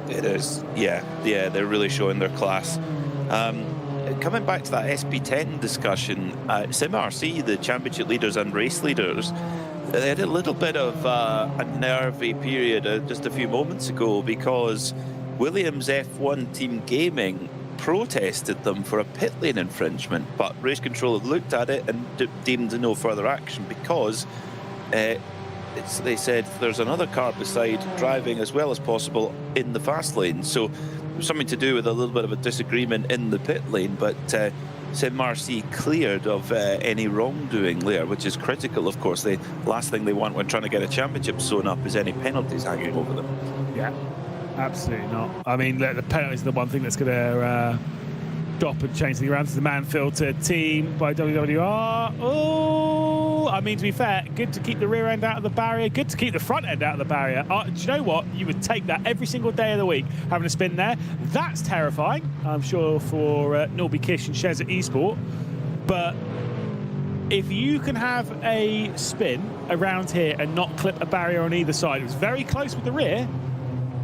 It is, yeah, they're really showing their class. Coming back to that SP10 discussion, SimRC, the championship leaders and race leaders, they had a little bit of a nervy period just a few moments ago because Williams F1 Team Gaming protested them for a pit lane infringement, but race control had looked at it and deemed no further action because they said there's another car beside driving as well as possible in the fast lane. So it was something to do with a little bit of a disagreement in the pit lane, but SimRC cleared of any wrongdoing there, which is critical, of course. The last thing they want when trying to get a championship sewn up is any penalties hanging over them. Yeah, absolutely not. I mean, the penalties are the one thing that's going to stop and change things around. To the man-filtered team by WWR. Oh, I mean, to be fair, good to keep the rear end out of the barrier, good to keep the front end out of the barrier. Do you know what? You would take that every single day of the week, having a spin there. That's terrifying, I'm sure, for Norby Kish and Shez at eSport. But if you can have a spin around here and not clip a barrier on either side, it was very close with the rear,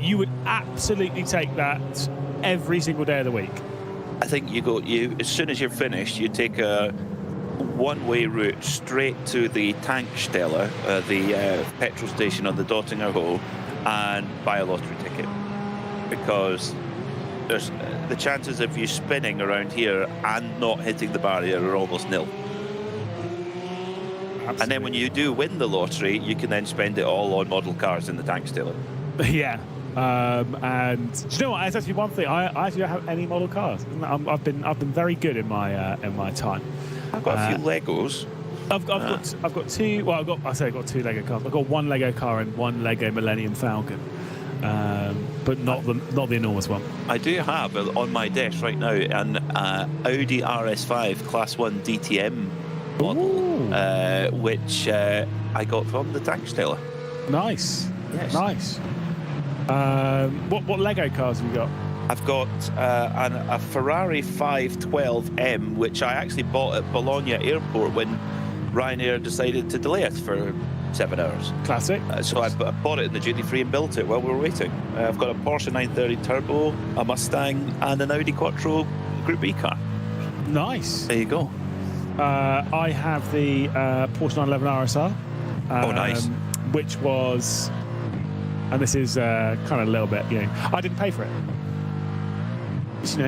you would absolutely take that every single day of the week. I think you as soon as you're finished, you take a one-way route straight to the Tankstelle, the petrol station on the Dottinger Ho, and buy a lottery ticket, because there's the chances of you spinning around here and not hitting the barrier are almost nil. Absolutely. And then when you do win the lottery, you can then spend it all on model cars in the Tankstelle. Yeah. And do you know what? It's actually one thing. I actually don't have any model cars. I've been very good in my time. I've got a few Legos. I've got two. Well, I've got two Lego cars. I've got one Lego car and one Lego Millennium Falcon, but not the enormous one. I do have on my desk right now an Audi RS5 Class 1 DTM model, which I got from the Tankstelle. Nice. Yes. Nice. What Lego cars have you got? I've got a Ferrari 512M, which I actually bought at Bologna Airport when Ryanair decided to delay it for 7 hours. Classic. So I bought it in the duty free and built it while we were waiting. I've got a Porsche 930 Turbo, a Mustang, and an Audi Quattro Group B car. Nice. There you go. I have the Porsche 911 RSR. Oh, nice. Which was, and this is kind of a little bit, I didn't pay for it. Just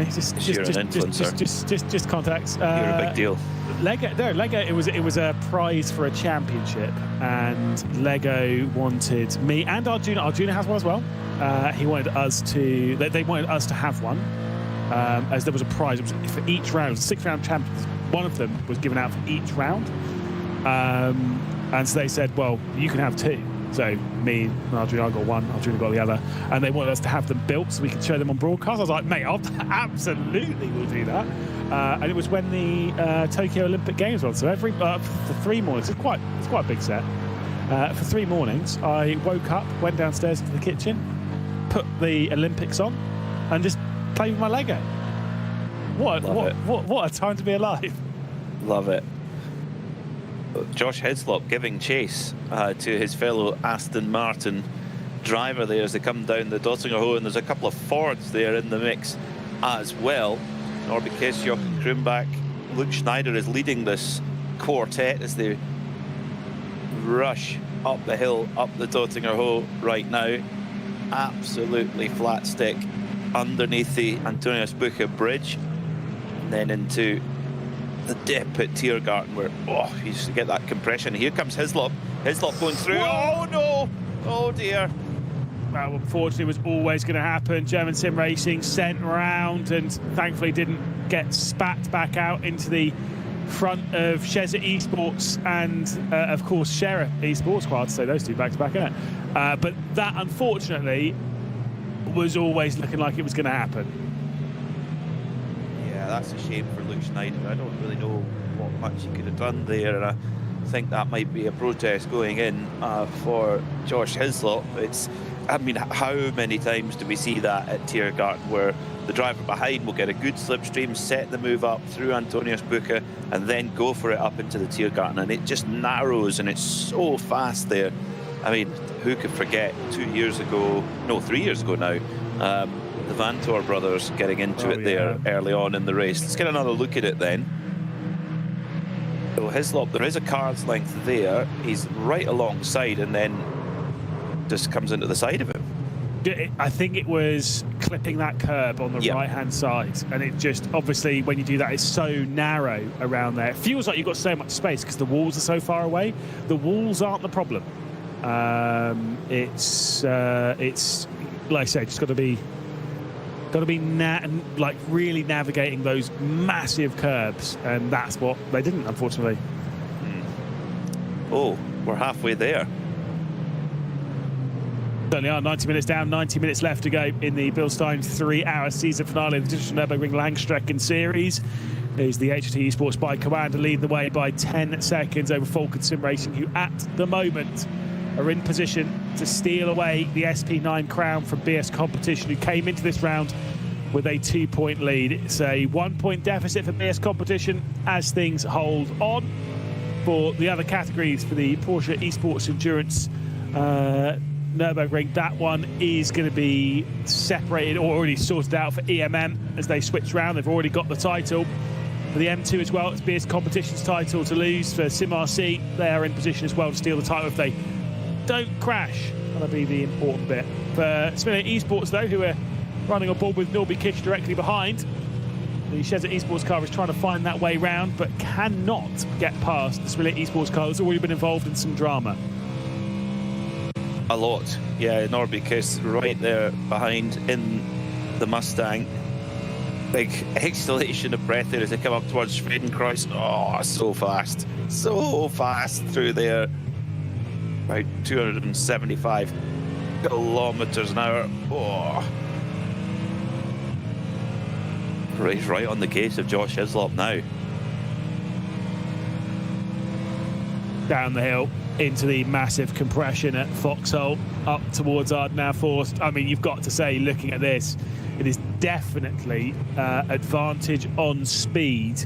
context. You're a big deal. Lego. It was a prize for a championship, and Lego wanted me and Arjuna. Arjuna has one as well. He wanted us to. They wanted us to have one, as there was a prize. It was for each round. 6-round champions. One of them was given out for each round, and so they said, "Well, you can have two." So me and Arjuna got one, Arjuna got the other, and they wanted us to have them built so we could show them on broadcast. I was like, mate, I'll absolutely will do that. And it was when the Tokyo Olympic Games were on. So for 3 mornings, it's quite a big set. For 3 mornings, I woke up, went downstairs into the kitchen, put the Olympics on, and just played with my Lego. What a time to be alive! Love it. Josh Hislop giving chase to his fellow Aston Martin driver there as they come down the Dottinger Ho, and there's a couple of Fords there in the mix as well. Norby Kess, Jochen Krumbach, Luke Schneider is leading this quartet as they rush up the hill, up the Dottinger Ho right now. Absolutely flat stick underneath the Antonius Buche bridge, and then into the dip at Tiergarten where, you used to get that compression. Here comes Hislop. Hislop going through. Oh, no. Oh, dear. Well, unfortunately, it was always going to happen. German Sim Racing sent round and thankfully didn't get spat back out into the front of Sheza Esports and, of course, Sheriff Esports. Quite hard to say those two back-to-back, isn't it? But that, unfortunately, was always looking like it was going to happen. That's a shame for Luke Schneider. I don't really know what much he could have done there, and I think that might be a protest going in for Josh Hislop. How many times do we see that at Tiergarten where the driver behind will get a good slipstream, set the move up through Antonius Buche, and then go for it up into the Tiergarten, and it just narrows and it's so fast there. Who could forget 3 years ago now, the Vantor brothers getting into it there early on in the race. Let's get another look at it then. So Hislop, there is a car's length there. He's right alongside and then just comes into the side of him. I think it was clipping that curb on the right-hand side. And it just, obviously, when you do that, it's so narrow around there. It feels like you've got so much space because the walls are so far away. The walls aren't the problem. It's like I say, just got to be really navigating those massive curbs, and that's what they didn't, unfortunately. Oh, we're halfway there. Certainly are. 90 minutes down, 90 minutes left to go in the BILSTEIN 3-hour season finale of the Digitale Nürburgring Langstrecken-Serie. Is the HT Esports by Commander leading the way by 10 seconds over Falcon Sim Racing, who at the moment are in position to steal away the SP9 crown from BS Competition, who came into this round with a 2-point lead. It's a 1-point deficit for BS Competition as things hold on. For the other categories, for the Porsche Esports Endurance Nürburgring. That one is going to be separated or already sorted out for EMM as they switch round. They've already got the title. For the M2 as well, it's BS Competition's title to lose. For SimRC, they are in position as well to steal the title if they don't crash. That'll be the important bit. For Smillet Esports, though, who are running on board with Norby Kish directly behind, the Shezza Esports car is trying to find that way round, but cannot get past the Smillet Esports car that's already been involved in some drama. A lot. Yeah, Norby Kish right there behind in the Mustang. Big exhalation of breath there as they come up towards Schwedenkreuz. Oh, so fast through there. About 275 kilometers an hour. Oh. Right on the case of Josh Hislop now. Down the hill into the massive compression at Foxhole, up towards Ardenau Forst. I mean, you've got to say, looking at this, it is definitely advantage on speed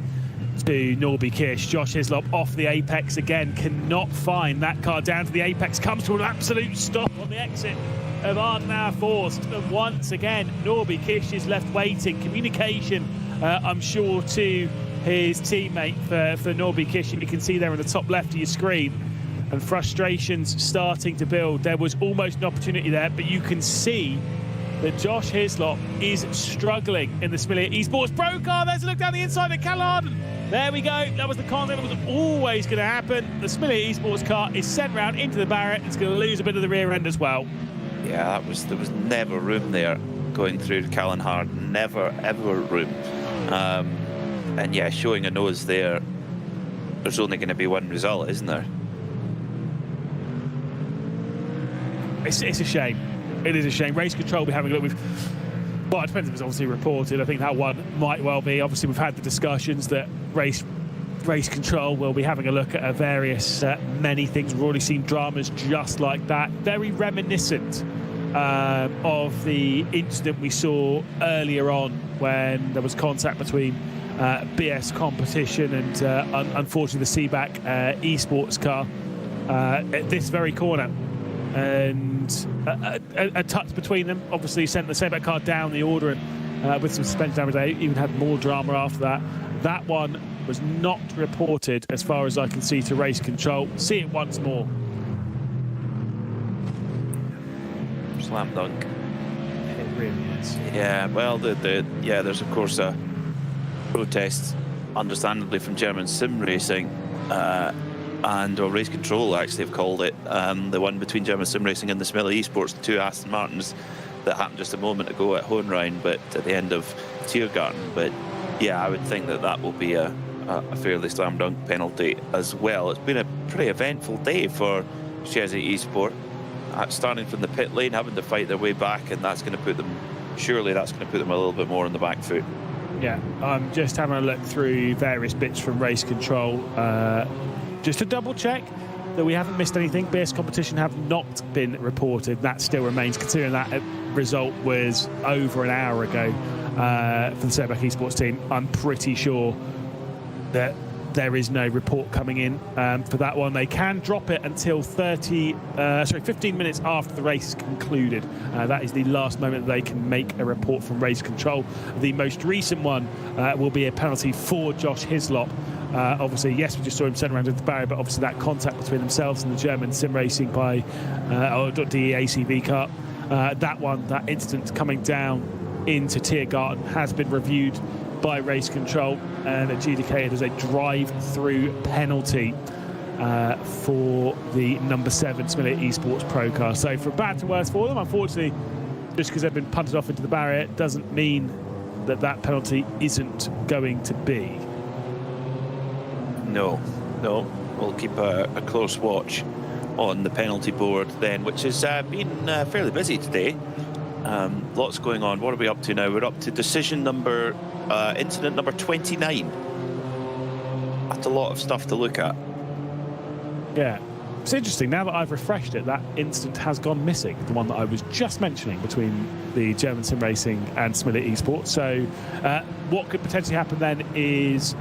to Norby Kish. Josh Hislop off the apex again, cannot find that car down to the apex, comes to an absolute stop on the exit of Ardenau Forst. And once again, Norby Kish is left waiting. Communication, I'm sure, to his teammate for Norby Kish. You can see there in the top left of your screen. And frustrations starting to build. There was almost an opportunity there, but you can see that Josh Hislop is struggling in the Smillet Esports Pro car. There's a look down the inside of Callan. There we go. That was the corner that was always going to happen. The Smillet Esports car is sent round into the Barrett. It's going to lose a bit of the rear end as well. Yeah, there was never room there going through Callanhard. Never, ever room. And yeah, showing a nose there, there's only going to be one result, isn't there? It's a shame. It is a shame. Race Control will be having a look with. Well, it depends if it's obviously reported. I think that one might well be. Obviously, we've had the discussions that Race Control will be having a look at various many things. We've already seen dramas just like that. Very reminiscent of the incident we saw earlier on when there was contact between BS Competition and unfortunately the Seaback esports car at this very corner. And a touch between them obviously sent the Seaback car down the order and with some suspension damage. They even had more drama after that. That one was not reported as far as I can see to Race Control. See it once more. Slam dunk. It really is. Yeah, well, there's of course a protest, understandably, from German sim racing. And Race Control actually have called it the one between German Sim Racing and the Smillet Esports, the two Aston Martins that happened just a moment ago at Hohenrhein, but at the end of Tiergarten. But yeah, I would think that will be a fairly slam dunk penalty as well. It's been a pretty eventful day for Shezza Esport, starting from the pit lane, having to fight their way back, and that's going to put them a little bit more on the back foot. Yeah, I'm just having a look through various bits from Race Control. Just to double check that we haven't missed anything. BS Competition have not been reported. That still remains, considering that result was over an hour ago for the Seaback Esports team. I'm pretty sure that there is no report coming in for that one. They can drop it until 15 minutes after the race is concluded. That is the last moment that they can make a report from Race Control. The most recent one will be a penalty for Josh Hislop. Obviously, yes, we just saw him sent around into the barrier, but obviously that contact between themselves and the German sim racing by DEACV car, that incident coming down into Tiergarten has been reviewed by Race Control and adjudicated as a drive-through penalty for the number 7 Smillet Esports Pro car. So for bad to worse for them, unfortunately, just because they've been punted off into the barrier doesn't mean that penalty isn't going to be. No, we'll keep a close watch on the penalty board then, which has been fairly busy today. Lots going on. What are we up to now? We're up to incident number 29. That's a lot of stuff to look at. Yeah, it's interesting. Now that I've refreshed it, that incident has gone missing. The one that I was just mentioning between the German sim racing and Smillet Esports. So what could potentially happen then is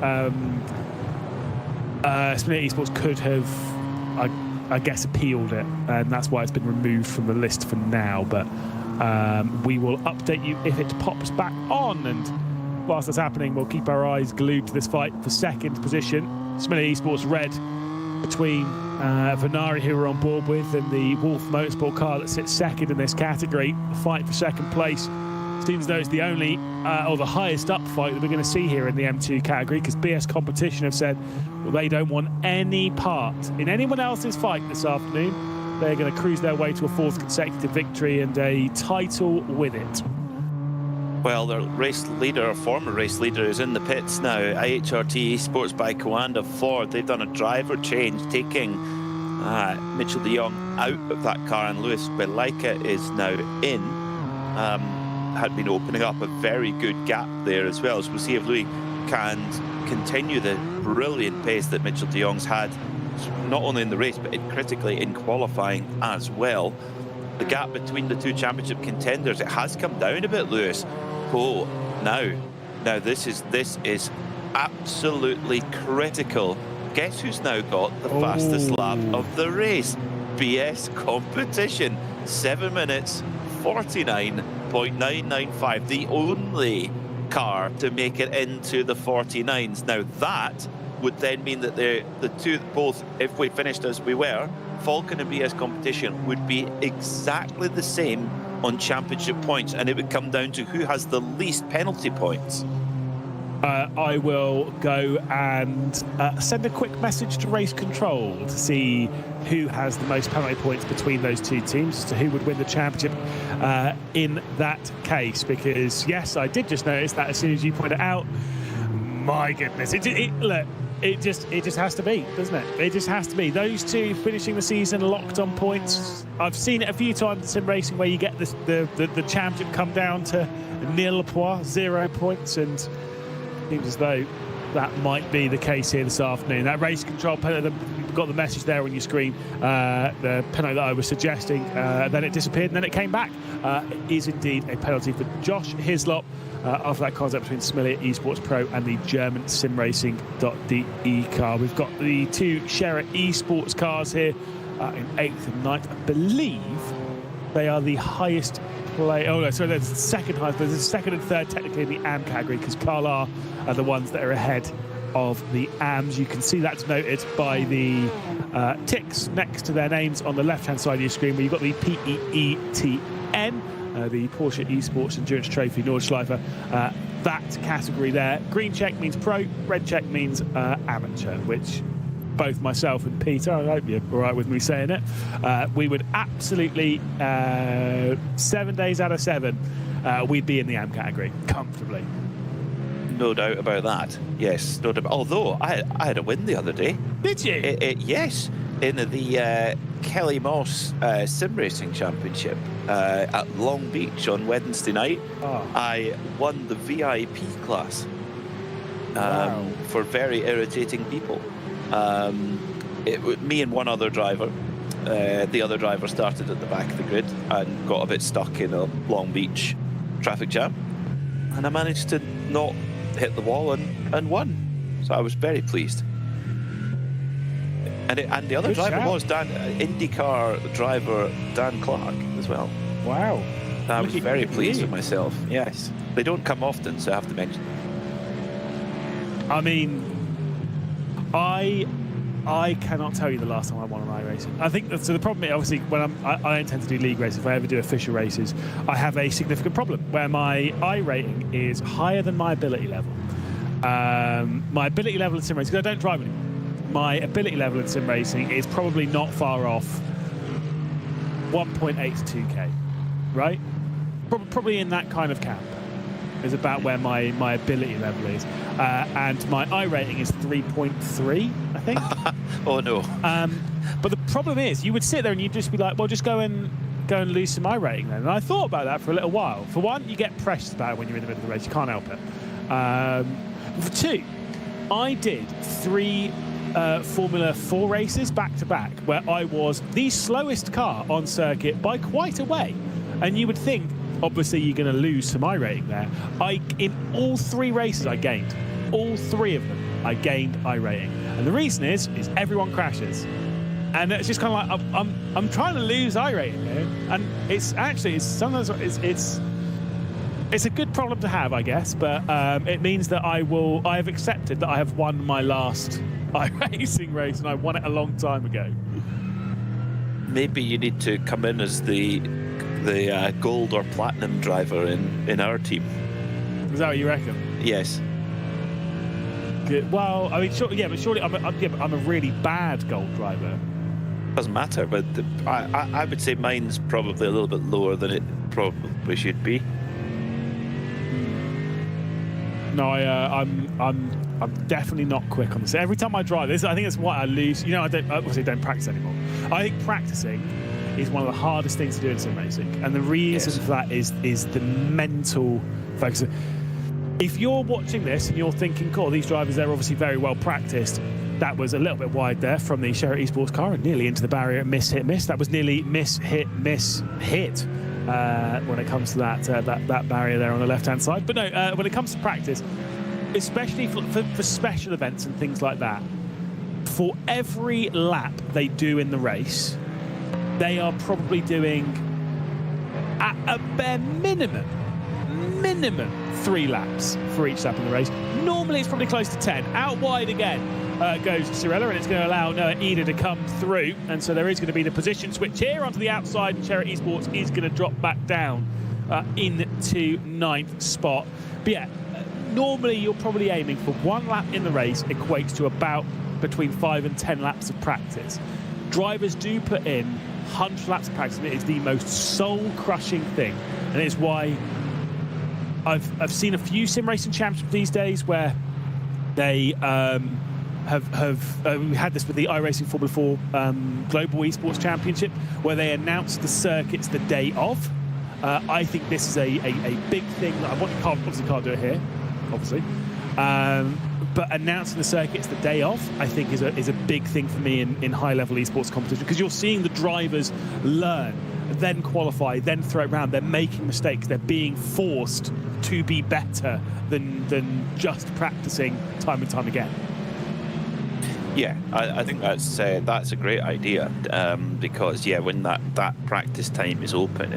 Smillet Esports could have, I guess, appealed it, and that's why it's been removed from the list for now. But we will update you if it pops back on. And whilst that's happening, we'll keep our eyes glued to this fight for second position. Smiley Esports red between Venari, who we're on board with, and the Wolf Motorsport car that sits second in this category. The fight for second place seems as though it's the only or the highest up fight that we're going to see here in the M2 category, because BS Competition have said, well, they don't want any part in anyone else's fight this afternoon. They're going to cruise their way to a fourth consecutive victory and a title with it. Well, their race leader, former race leader, is in the pits now. IHRT Esports by Coanda Ford. They've done a driver change, taking Mitchell de Jong out of that car, and Lewis Belaika is now in. Had been opening up a very good gap there as well. So we'll see if Louis can continue the brilliant pace that Mitchell de Jong's had, not only in the race, but critically in qualifying as well. The gap between the two championship contenders, it has come down a bit, Lewis. Oh, now this is absolutely critical. Guess who's now got the fastest lap of the race? BS Competition, 7 minutes 49.995, the only car to make it into the 49s. Now that would then mean that the two, both, if we finished as we were, Falcon and BS Competition would be exactly the same on championship points, and it would come down to who has the least penalty points. I will go and send a quick message to Race Control to see who has the most penalty points between those two teams, to who would win the championship in that case. Because yes, I did just notice that as soon as you pointed it out. My goodness, look, it just has to be, doesn't it? It just has to be. Those two finishing the season locked on points. I've seen it a few times in sim racing where you get the championship come down to nil points, 0 points, and seems as though that might be the case here this afternoon. That Race Control penalty, you've got the message there on your screen, the penalty that I was suggesting, then it disappeared and then it came back. It is indeed a penalty for Josh Hislop after that contact between Smiley Esports Pro and the German simracing.de car. We've got the two Scherer Esports cars here in 8th and 9th. I believe they are the highest play. Oh no, sorry, there's the second highest. There's the second and third technically in the AM category, because Carlar are the ones that are ahead of the AMs. You can see that's noted by the ticks next to their names on the left-hand side of your screen, where you've got the PEETN, the Porsche Esports Endurance Trophy Nordschleife. That category there. Green check means pro, red check means amateur, which both myself and Peter, I hope you're all right with me saying it, we would absolutely, 7 days out of 7, we'd be in the AM category comfortably. No doubt about that. Yes, no doubt. Although I had a win the other day. Did you? Yes, in the Kelly Moss Sim Racing Championship at Long Beach on Wednesday night. Oh. I won the VIP class for very irritating people. Me and one other driver. The other driver started at the back of the grid and got a bit stuck in a Long Beach traffic jam, and I managed to not hit the wall and won. So I was very pleased. And the other driver was IndyCar driver Dan Clark as well. Wow. I was very pleased with myself. Yes, they don't come often, so I have to mention. I mean, I cannot tell you the last time I won an iRacing. I think so. The problem is, obviously, when I don't tend to do league races. If I ever do official races, I have a significant problem where my I rating is higher than my ability level. My ability level in sim racing, because I don't drive anymore. My ability level in sim racing is probably not far off 1.8 to 2k, right? Probably in that kind of camp is about where my ability level is, and my I rating is 3.3, I think. Oh no. But the problem is, you would sit there and you'd just be like, well, just go and lose some I rating then. And I thought about that for a little while. For one, you get precious about it when you're in the middle of the race. You can't help it. For two, I did 3 Formula 4 races back to back where I was the slowest car on circuit by quite a way. And you would think, obviously, you're going to lose some I rating there. In all 3 races, I gained. All 3 of them, I gained I rating. And the reason is everyone crashes. And it's just kind of like I'm trying to lose iRating here, and sometimes it's a good problem to have, I guess. But it means that I have accepted that I have won my last iRacing race, and I won it a long time ago. Maybe you need to come in as the gold or platinum driver in our team. Is that what you reckon? Yes. Good. Well, I mean, surely I'm a really bad gold driver. Doesn't matter, but I would say mine's probably a little bit lower than it probably should be. No, I'm definitely not quick on this. Every time I drive this, I think that's why I lose. You know, I don't practice anymore. I think practicing is one of the hardest things to do in sim racing, and the reason for that is the mental focus. If you're watching this and you're thinking, "Cool, these drivers, they're obviously very well practiced." That was a little bit wide there from the Sherry Esports car, and nearly into the barrier. Miss, hit, miss. That was nearly miss, hit, miss, hit. When it comes to that barrier there on the left-hand side. But no, when it comes to practice, especially for special events and things like that, for every lap they do in the race, they are probably doing, at a bare minimum 3 laps for each lap in the race. Normally it's probably close to 10. Out wide again goes Cirella, and it's going to allow Noah Ida to come through, and so there is going to be the position switch here onto the outside, and Cherry Esports is going to drop back down into 9th spot. But yeah, normally you're probably aiming for 1 lap in the race equates to about between 5 and 10 laps of practice. Drivers do put in 100 laps of practice, and it is the most soul-crushing thing, and it's why I've seen a few sim racing championships these days where they we had this with the iRacing Formula 4 Global Esports Championship, where they announced the circuits the day of. I think this is a big thing that obviously can't do it here, obviously. But announcing the circuits the day of, I think, is a big thing for me in high-level esports competition, because you're seeing the drivers learn, then qualify, then throw it around. They're making mistakes. They're being forced to be better than just practicing time and time again. Yeah, I think that's a great idea, because when that practice time is open,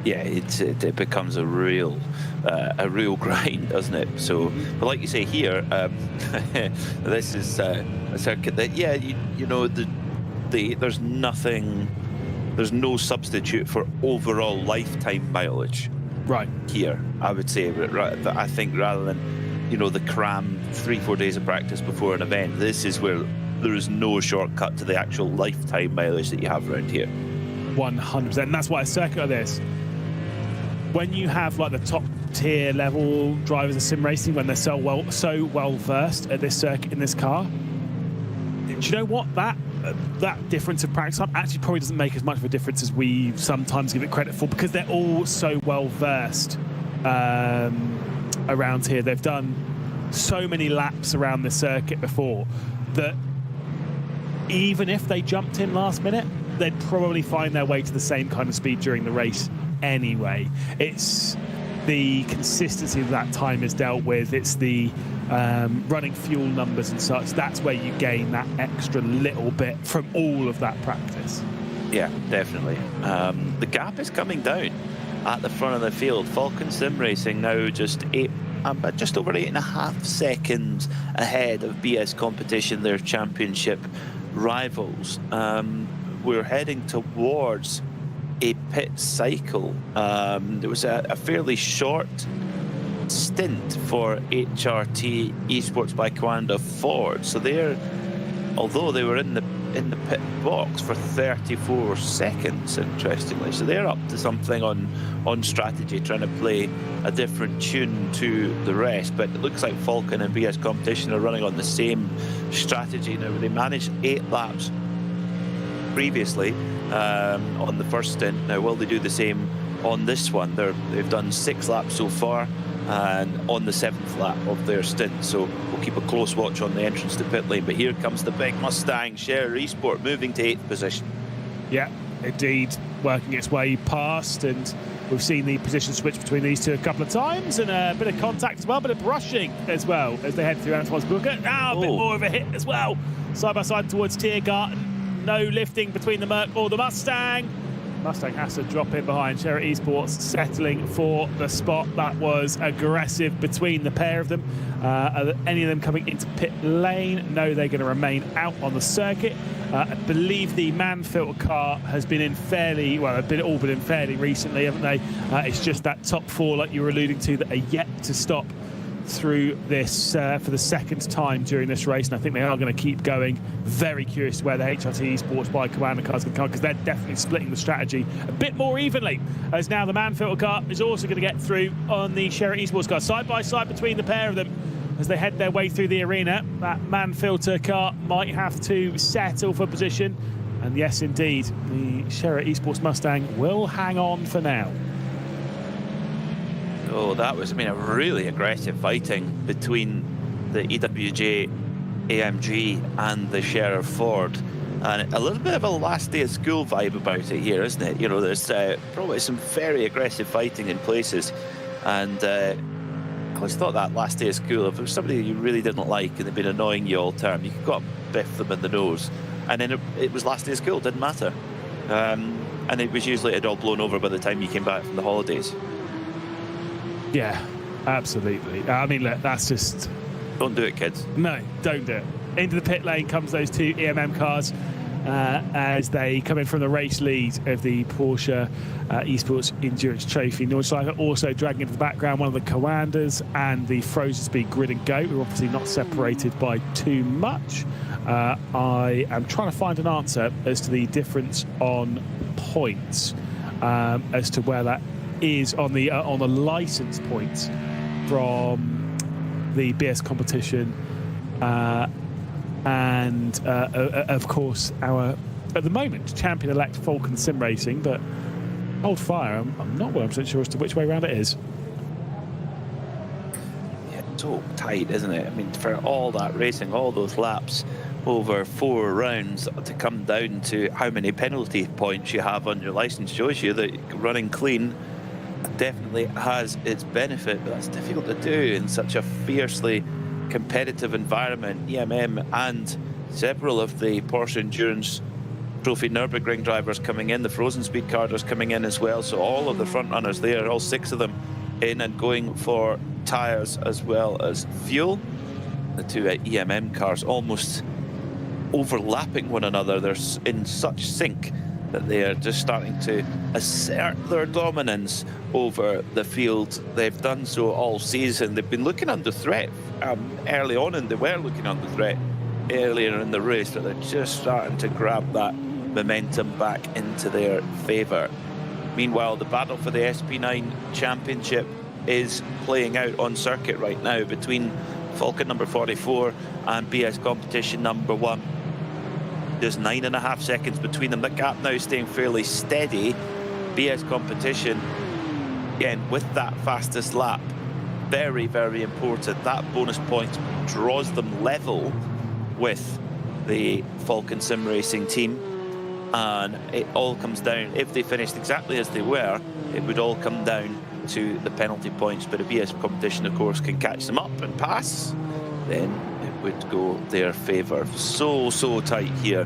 it becomes a real grind, doesn't it? So, but like you say here, this is a circuit that there's no substitute for overall lifetime mileage. Right. Here, I would say, I think rather than the cram 3-4 days of practice before an event, this is where there is no shortcut to the actual lifetime mileage that you have around here. 100%, and that's why a circuit like this, when you have like the top tier level drivers of sim racing, when they're so well versed at this circuit in this car, do you know what, that difference of practice time actually probably doesn't make as much of a difference as we sometimes give it credit for, because they're all so well versed around here. They've done so many laps around the circuit before that even if they jumped in last minute, they'd probably find their way to the same kind of speed during the race anyway. It's the consistency of that time is dealt with. It's the running fuel numbers and such. That's where you gain that extra little bit from all of that practice. Yeah, definitely. The gap is coming down at the front of the field. Falcon Sim Racing now just over 8.5 seconds ahead of BS Competition, their championship rivals. We're heading towards a pit cycle. There was a fairly short stint for HRT Esports by Coanda Ford. So although they were in the pit box for 34 seconds, interestingly. So they're up to something on strategy, trying to play a different tune to the rest. But it looks like Falcon and BS Competition are running on the same strategy now. They managed 8 laps previously on the first stint. Now, will they do the same on this one? They've done 6 laps so far, and on the 7th lap of their stint. So we'll keep a close watch on the entrance to pit lane. But here comes the big Mustang, Share Esport, moving to 8th position. Yeah, indeed, working its way past, and we've seen the position switch between these two a couple of times, and a bit of contact as well, bit of brushing as well as they head through Antoine's Booker. Now a bit more of a hit as well, side by side towards Tiergarten. No lifting between the Merc or the Mustang. Mustang has to drop in behind. Sherritt Esports settling for the spot. That was aggressive between the pair of them. Are any of them coming into pit lane? No, they're going to remain out on the circuit. I believe the man filter car has been in fairly, well, they've all been in fairly recently, haven't they? It's just that top four, like you were alluding to, that are yet to stop through this for the second time during this race, and I think they are going to keep going. Very curious where the HRT Esports by Commander cars can come, because they're definitely splitting the strategy a bit more evenly, as now the man filter car is also going to get through on the Sherritt Esports car. Side by side between the pair of them as they head their way through the arena. That man filter car might have to settle for position, and yes indeed, the Sherritt Esports Mustang will hang on for now. Oh, that was, I mean, a really aggressive fighting between the EWJ AMG and the Sheriff Ford. And a little bit of a last day of school vibe about it here, isn't it? You know, there's probably some very aggressive fighting in places. And I always thought that last day of school, if there was somebody you really didn't like and they'd been annoying you all term, you could go up and biff them in the nose. And then it was last day of school, didn't matter. And it was usually all blown over by the time you came back from the holidays. Yeah, absolutely. I mean, look, that's just... Don't do it, kids. No, don't do it. Into the pit lane comes those two EMM cars as they come in from the race lead of the Porsche Esports Endurance Trophy. Nordschleifer also dragging into the background one of the Commanders and the Frozen Speed Grid and Go, who are obviously not separated by too much. I am trying to find an answer as to the difference on points, as to where that is on the license points from the BS competition, and of course our at the moment champion-elect Falcon Sim Racing, but hold fire, I'm not 100% sure as to which way around it is. Yeah, so tight, isn't it? I mean, for all that racing, all those laps over 4 rounds to come down to how many penalty points you have on your license shows you that running clean definitely has its benefit, but that's difficult to do in such a fiercely competitive environment. EMM and several of the Porsche Endurance Trophy Nürburgring drivers coming in, the Frozen Speed cars coming in as well, so all of the front runners there, all 6 of them in and going for tyres as well as fuel. The two EMM cars almost overlapping one another. They're in such sync that they are just starting to assert their dominance over the field. They've done so all season. They've been looking under threat early on, and they were looking under threat earlier in the race, but they're just starting to grab that momentum back into their favour. Meanwhile, the battle for the SP9 Championship is playing out on circuit right now between Falcon number 44 and BS Competition number 1. There's 9.5 seconds between them. The gap now staying fairly steady. BS Competition, again, with that fastest lap, very, very important. That bonus point draws them level with the Falcon Sim Racing team. And it all comes down, if they finished exactly as they were, it would all come down to the penalty points. But a BS Competition, of course, can catch them up and pass, then it would go their favour. So tight here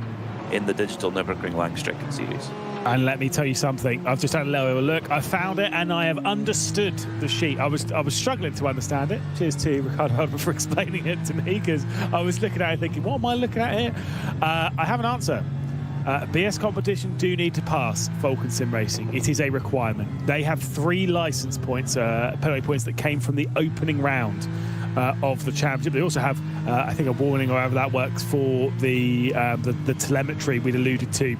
in the Digital Nürburgring Langstrecken-Serie. And let me tell you something, I've just had a little look, I found it and I have understood the sheet. I was struggling to understand it. Cheers to Ricardo Halber for explaining it to me, because I was looking at it thinking, what am I looking at here? I have an answer. BS Competition do need to pass Falcon Sim Racing. It is a requirement. They have 3 license points, penalty points that came from the opening round of the championship. They also have, I think, a warning or however that works for the telemetry we'd alluded to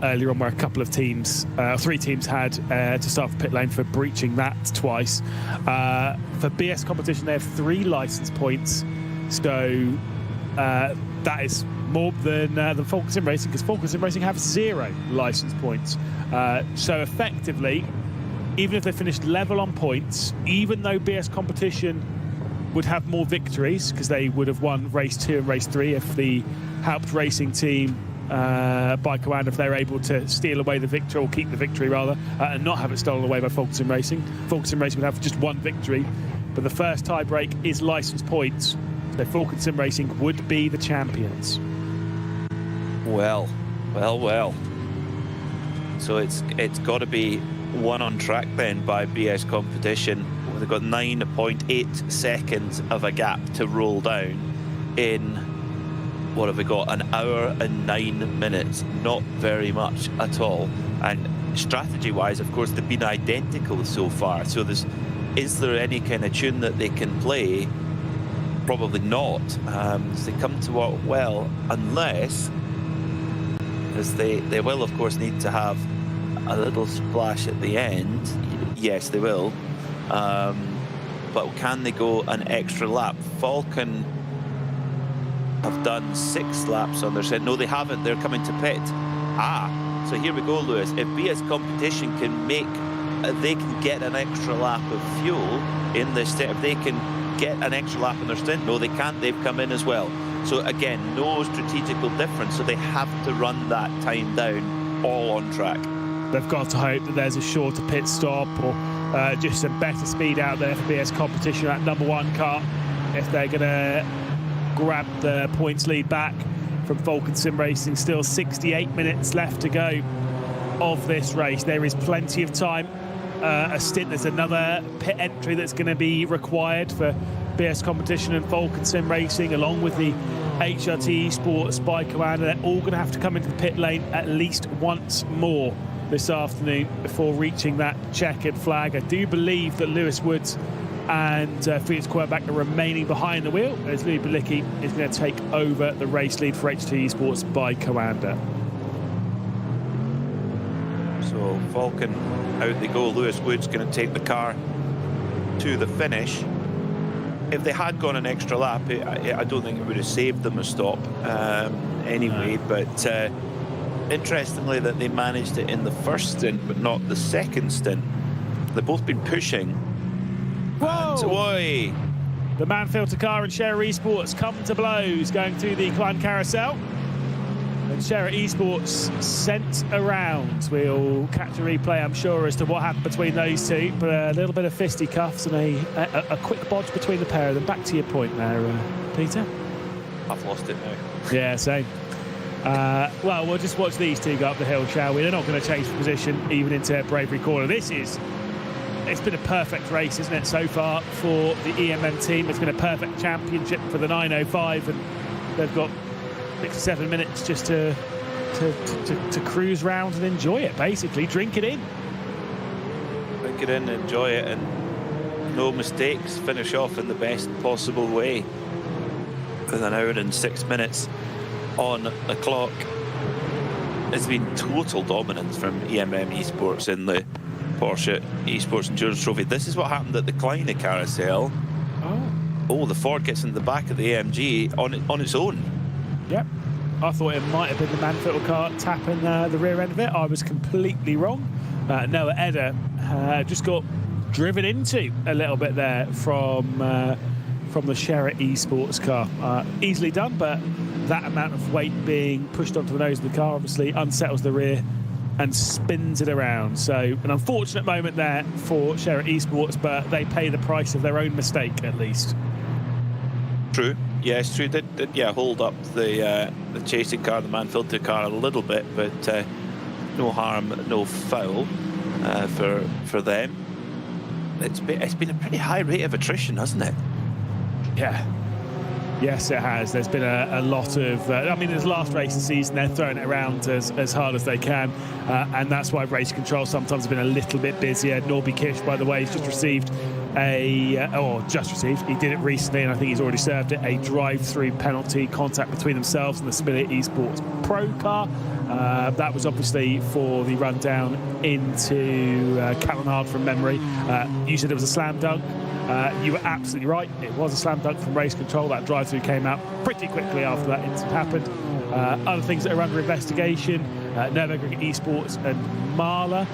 earlier on, where a couple of teams, 3 teams had to start the pit lane for breaching that twice. For BS Competition, they have 3 license points, so that is more than Falcon Sim Racing, because Falcon Sim Racing have 0 license points. So effectively, even if they finished level on points, even though BS Competition would have more victories, because they would have won race 2 and race 3 if the helped racing team by Commander, if they're able to steal away the victory, or keep the victory rather, and not have it stolen away by Falcon Sim Racing. Falcon Sim Racing would have just 1 victory, but the first tie break is license points, so Falcon Sim Racing would be the champions. Well, Well, well. So it's got to be one on track then by BS Competition. They've got 9.8 seconds of a gap to roll down in, what have we got, an hour and 9 minutes. Not very much at all. And strategy-wise, of course, they've been identical so far. So is there any kind of tune that they can play? Probably not. So they come to what, well, unless, as they will, of course, need to have a little splash at the end. Yes, they will. But can they go an extra lap? Falcon have done 6 laps on their side. No, they haven't. They're coming to pit. So here we go, Lewis. If BS Competition can they can get an extra lap of fuel in this stint. If they can get an extra lap in their stint, no, they can't. They've come in as well. So again, no strategical difference. So they have to run that time down all on track. They've got to hope that there's a shorter pit stop or just some better speed out there for BS Competition, that number 1 car, if they're going to grab the points lead back from Falcon Sim Racing. Still 68 minutes left to go of this race. There is plenty of time. A stint, there's another pit entry that's going to be required for BS Competition and Falcon Sim Racing, along with the HRT Sports by Commander. They're all going to have to come into the pit lane at least once more this afternoon before reaching that checkered flag. I do believe that Lewis Woods and Felix Querback are remaining behind the wheel as Louis Balicki is going to take over the race lead for HRT Sports by Commander. So Falcon, out they go. Lewis Woods going to take the car to the finish. If they had gone an extra lap, I don't think it would have saved them a stop anyway. But interestingly, that they managed it in the first stint, but not the second stint. They've both been pushing. Whoa! Oi! The Manfilter car and Share Esports come to blows going through the climb carousel. And Share Esports sent around. We'll catch a replay, I'm sure, as to what happened between those two. But a little bit of fisticuffs and a quick bodge between the pair of them. Back to your point there, Peter. I've lost it now. Yeah, same. Well, we'll just watch these two go up the hill, shall we? They're not going to change position even into Bravery Corner. It's been a perfect race, isn't it, so far for the EMM team. It's been a perfect championship for the 905, and they've got 6-7 minutes just to cruise around and enjoy it, basically. Drink it in. Drink it in, enjoy it, and no mistakes. Finish off in the best possible way with an hour and 6 minutes on the clock. It's been total dominance from EMM Esports in the Porsche Esports Endurance Trophy. This is what happened at the Kleine Carousel. Oh, the Ford gets in the back of the AMG on its own. Yep. I thought it might have been the Manfilter car tapping the rear end of it. I was completely wrong. Noah Edder just got driven into a little bit there from the Share Esports car. Easily done, but that amount of weight being pushed onto the nose of the car obviously unsettles the rear and spins it around. So an unfortunate moment there for Share Esports, but they pay the price of their own mistake at least. True. Yes, true. Did hold up the chasing car, the Manfilter car a little bit, but no harm, no foul for them. It's been a pretty high rate of attrition, hasn't it? Yeah. Yes, it has. There's been a lot of... I mean, this last race of the season, they're throwing it around as hard as they can, and that's why race control sometimes has been a little bit busier. Norby Kish, by the way, has just received he did it recently, and I think he's already served it, a drive-through penalty, contact between themselves and the Spillet Esports Pro car. That was obviously for the run down into Callanhard from memory. You said it was a slam dunk. You were absolutely right. It was a slam dunk from race control. That drive-through came out pretty quickly after that incident happened. Other things that are under investigation, Nürburgring Esports and Marla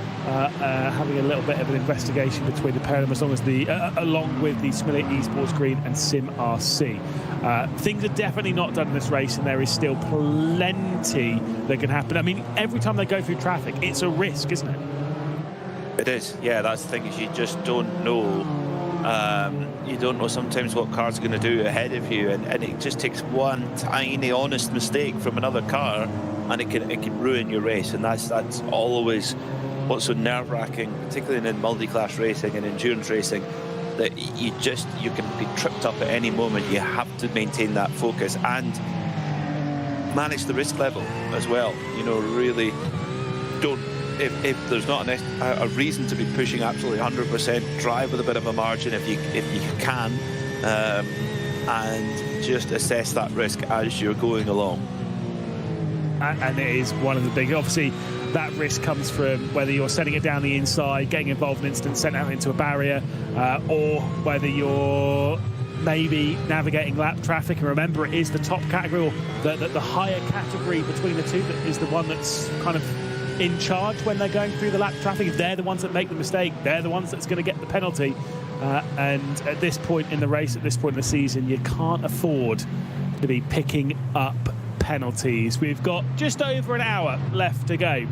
having a little bit of an investigation between the pair of them, along with the Smillet Esports Green and Sim RC. Things are definitely not done in this race, and there is still plenty that can happen. I mean, every time they go through traffic, it's a risk, isn't it? It is. Yeah, that's the thing, is you just don't know. You don't know sometimes what car's going to do ahead of you, and it just takes one tiny honest mistake from another car and it can ruin your race, and that's always what's so nerve-wracking, particularly in multi-class racing and endurance racing, that you can be tripped up at any moment. You have to maintain that focus and manage the risk level as well. You know, really don't, if there's not a reason to be pushing absolutely 100%, drive with a bit of a margin if you can, and just assess that risk as you're going along. And it is one of the big, obviously that risk comes from whether you're setting it down the inside, getting involved in an incident, sent out into a barrier, or whether you're maybe navigating lap traffic. And remember, it is the top category, or the higher category between the two, that is the one that's kind of in charge when they're going through the lap traffic. If they're the ones that make the mistake, they're the ones that's going to get the penalty. And at this point in the race, at this point in the season, you can't afford to be picking up penalties. We've got just over an hour left to go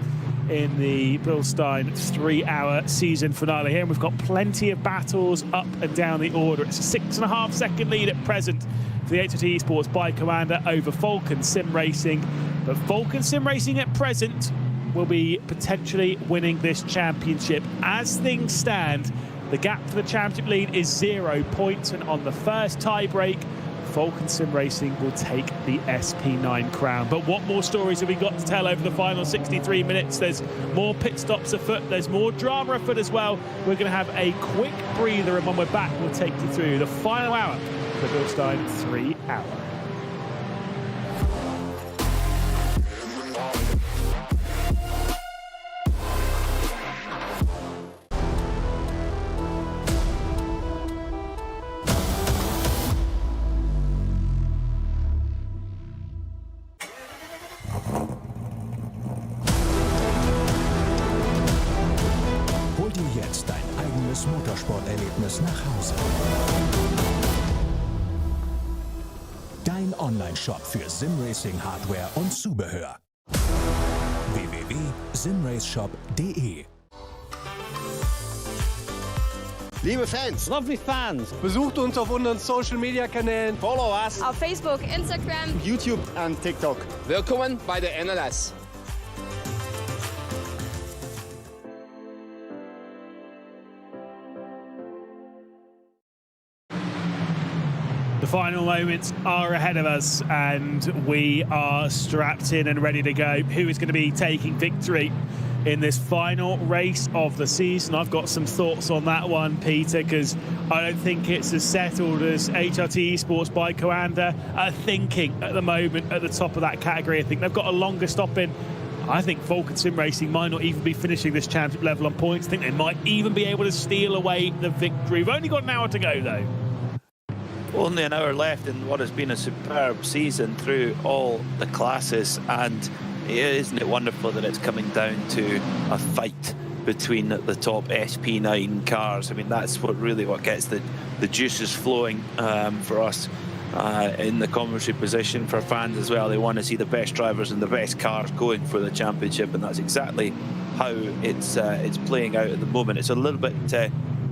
in the BILSTEIN 3-hour season finale here, and we've got plenty of battles up and down the order. It's a 6.5 second lead at present for the HRT Esports Bike Commander over Falcon Sim Racing, but Falcon Sim Racing at present will be potentially winning this championship. As things stand, the gap for the championship lead is 0 points, and on the first tie break, Falcon Sim Racing will take the SP9 crown. But what more stories have we got to tell over the final 63 minutes? There's more pit stops afoot, there's more drama afoot as well. We're going to have a quick breather, and when we're back, we'll take you through the final hour of the BILSTEIN 3 hour. Hol dir jetzt dein eigenes Motorsporterlebnis nach Hause. Dein Online-Shop für Simracing-Hardware und Zubehör. www.simraceshop.de. Liebe Fans, Lovely fans. besucht uns auf unseren Social-Media-Kanälen, Follow us. Auf Facebook, Instagram. YouTube und TikTok. Willkommen bei der DNLS. The final moments are ahead of us, and we are strapped in and ready to go. Who is going to be taking victory in this final race of the season? I've got some thoughts on that one, Peter, because I don't think it's as settled as HRT Esports Bike Commander are thinking at the moment at the top of that category. I think they've got a longer stop in. I think Falcon Sim Racing might not even be finishing this championship level on points. I think they might even be able to steal away the victory. We've only got an hour to go, though. Only an hour left in what has been a superb season through all the classes, and isn't it wonderful that it's coming down to a fight between the top SP9 cars. I mean, that's what gets the juices flowing for us in the commentary position. For fans as well, they want to see the best drivers and the best cars going for the championship, and that's exactly how it's playing out at the moment. It's a little bit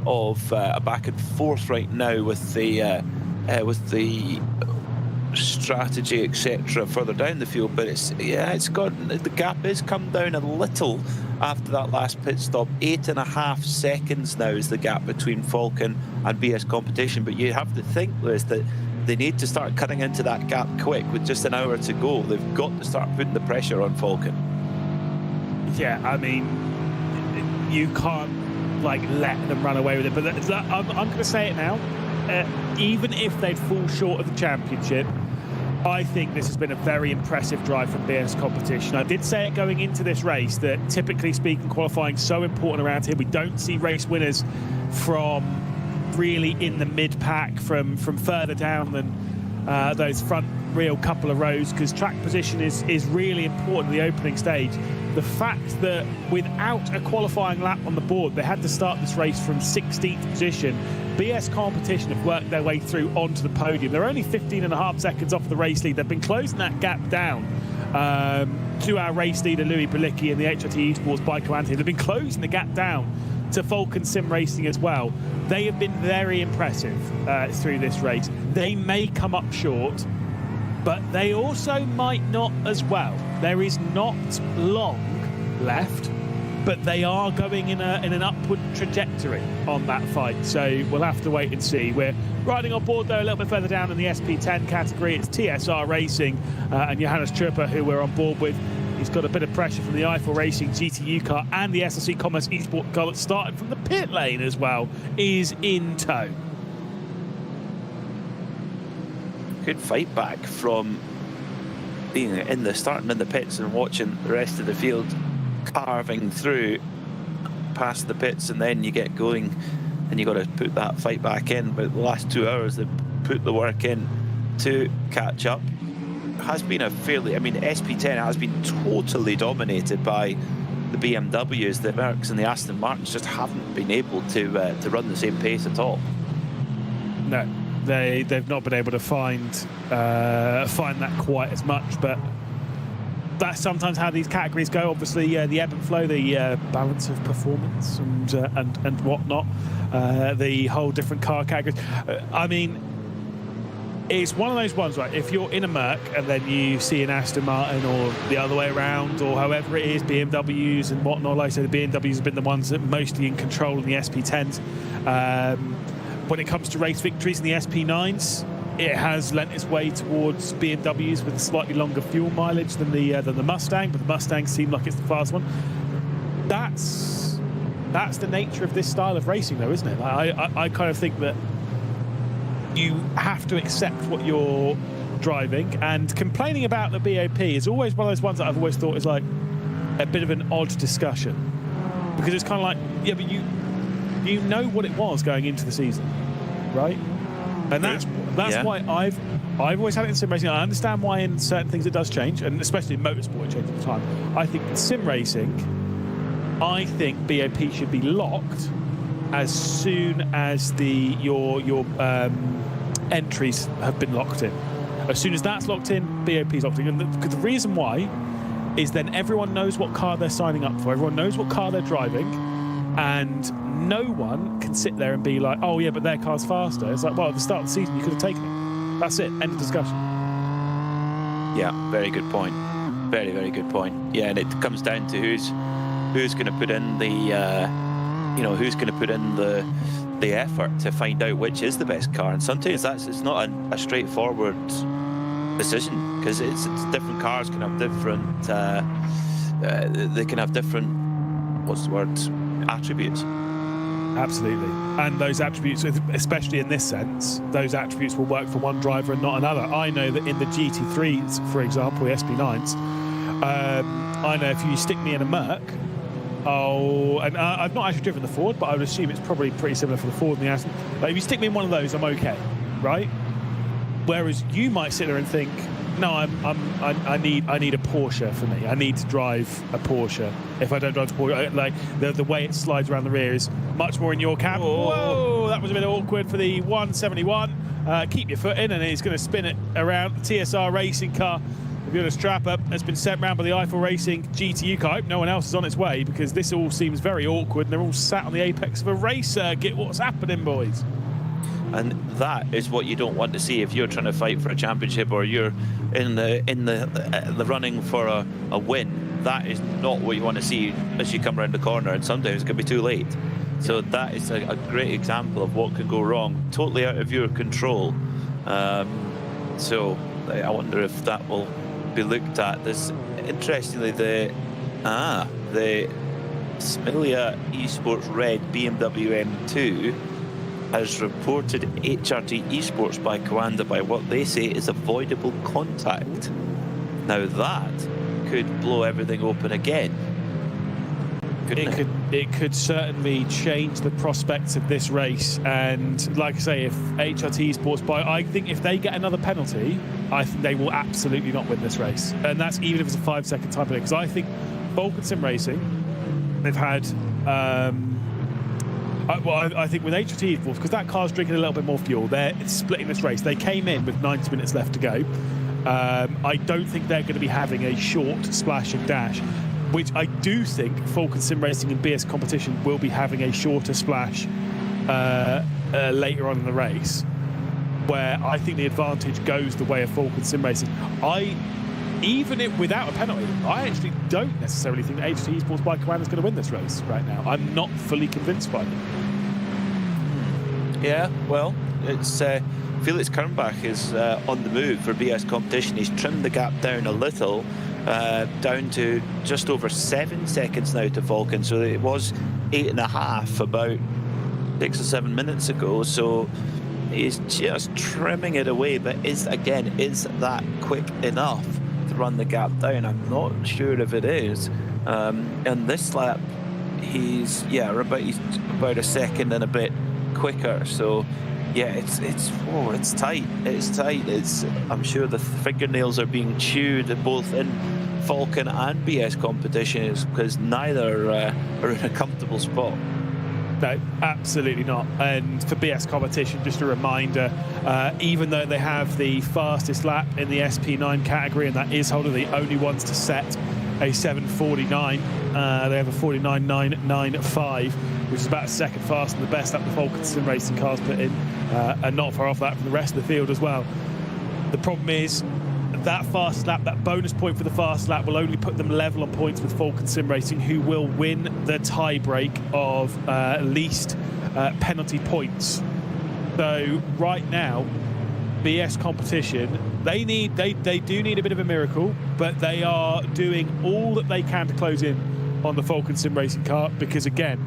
of a back and forth right now with the strategy, etc., further down the field, but the gap has come down a little after that last pit stop. 8.5 seconds now is the gap between Falcon and BS Competition, but you have to think, Lewis, that they need to start cutting into that gap quick. With just an hour to go, they've got to start putting the pressure on Falcon. Yeah, I mean, you can't let them run away with it, but I'm going to say it now. Even if they'd fall short of the championship, I think this has been a very impressive drive from BS Competition. I did say it going into this race that, typically speaking, qualifying so important around here. We don't see race winners from really in the mid-pack, from further down than those front real couple of rows, because track position is really important in the opening stage. The fact that without a qualifying lap on the board, they had to start this race from 16th position. BS Competition have worked their way through onto the podium. They're only 15.5 seconds off the race lead. They've been closing that gap down to our race leader, Louis Balicki, and the HRT Esports Bike Commander. They've been closing the gap down to Falcon Sim Racing as well. They have been very impressive through this race. They may come up short but they also might not as well. There is not long left, but they are going in an upward trajectory on that fight. So we'll have to wait and see. We're riding on board, though, a little bit further down in the SP10 category. It's TSR Racing and Johannes Trupper, who we're on board with. He's got a bit of pressure from the Eiffel Racing GTU car, and the SLC Commerce Esport car that started from the pit lane as well is in tow. Good fight back from being starting in the pits and watching the rest of the field carving through past the pits, and then you get going and you got to put that fight back in. But the last 2 hours they put the work in to catch up. Has been a fairly, I mean, SP10 has been totally dominated by the BMWs. The Mercs and the Aston Martins just haven't been able to run the same pace at all. No, they've not been able to find that quite as much, but that's sometimes how these categories go. Obviously, the ebb and flow, the balance of performance and whatnot, the whole different car categories. I mean, it's one of those ones, right? If you're in a Merc and then you see an Aston Martin, or the other way around, or however it is, BMWs and whatnot. Like I said, the BMWs have been the ones that are mostly in control in the SP10s. When it comes to race victories in the SP9s, it has lent its way towards BMWs with a slightly longer fuel mileage than the Mustang, but the Mustang seemed like it's the fast one. That's the nature of this style of racing, though, isn't it? I kind of think that you have to accept what you're driving, and complaining about the BOP is always one of those ones that I've always thought is like a bit of an odd discussion, because it's kind of like, yeah, but you know what it was going into the season, right? And that's why I've always had it in sim racing. I understand why in certain things it does change, and especially in motorsport it changes all the time. I think in sim racing, I think BOP should be locked as soon as your entries have been locked in. As soon as that's locked in, BOP's locked in. And the reason why is then everyone knows what car they're signing up for. Everyone knows what car they're driving, and no one can sit there and be like, oh yeah, but their car's faster. It's like, well, at the start of the season you could have taken it. That's it. End of discussion. Yeah, very good point. Very, very good point. Yeah, and it comes down to who's going to put in who's going to put in the effort to find out which is the best car. And sometimes it's not a straightforward decision, because it's different cars can have different they can have different attributes. Absolutely. And those attributes, especially in this sense, those attributes will work for one driver and not another. I know that in the GT3s, for example, the SP9s, I know if you stick me in a Merc, and I've not actually driven the Ford, but I would assume it's probably pretty similar for the Ford and the Aston. Like, if you stick me in one of those, I'm okay, right? Whereas you might sit there and think, no, I need a Porsche for me. I need to drive a Porsche. If I don't drive the Porsche, like the way it slides around the rear is much more in your camp. Whoa, that was a bit awkward for the 171. Keep your foot in, and he's going to spin it around. The TSR Racing car, the Johannes Trupper, has been sent round by the Eiffel Racing GTU car. I hope no one else is on its way, because this all seems very awkward, and they're all sat on the apex of a race circuit. What's happening, boys? And that is what you don't want to see if you're trying to fight for a championship, or you're in the running for a win. That is not what you want to see as you come around the corner, and sometimes it can be too late. So that is a great example of what can go wrong, totally out of your control. So I wonder if that will be looked at. There's, interestingly, the Smilia Esports Red BMW M2 has reported HRT Esports by Coanda by what they say is avoidable contact. Now that could blow everything open again. It could certainly change the prospects of this race. And like I say, if HRT Esports I think if they get another penalty, I think they will absolutely not win this race. And that's even if it's a 5-second time penalty. Because I think Vulcan Sim Racing, they've had I think with HRT Esports, because that car's drinking a little bit more fuel, they're splitting this race. They came in with 90 minutes left to go. I don't think they're going to be having a short splash and dash, which I do think Vulcan Sim Racing and BS Competition will be having a shorter splash later on in the race. where I think the advantage goes the way of Falcon Sim Racing. Without a penalty, I actually don't necessarily think that HT Esports by Command is going to win this race right now. I'm not fully convinced by it. Yeah, well, it's Felix Kernbach is on the move for BS Competition. He's trimmed the gap down a little, down to just over 7 seconds now to Falcon. So it was 8.5 about 6 or 7 minutes ago. So he's just trimming it away. But is that quick enough to run the gap down? I'm not sure if it is. And this lap, he's about a second and a bit quicker. So yeah, it's tight. It's tight. I'm sure the fingernails are being chewed both in Falcon and BS competitions because neither are in a comfortable spot. No, absolutely not. And for BS competition, just a reminder, even though they have the fastest lap in the SP9 category, and that is Holder, the only ones to set a 7:49, they have a 49.995, which is about a second faster than the best lap the Falcon Sim Racing cars put in, and not far off that from the rest of the field as well. The problem is that fast lap, that bonus point for the fast lap, will only put them level on points with Falcon Sim Racing, who will win the tie-break of least penalty points. So right now, BS competition, they do need a bit of a miracle, but they are doing all that they can to close in on the Falcon Sim Racing car, because again,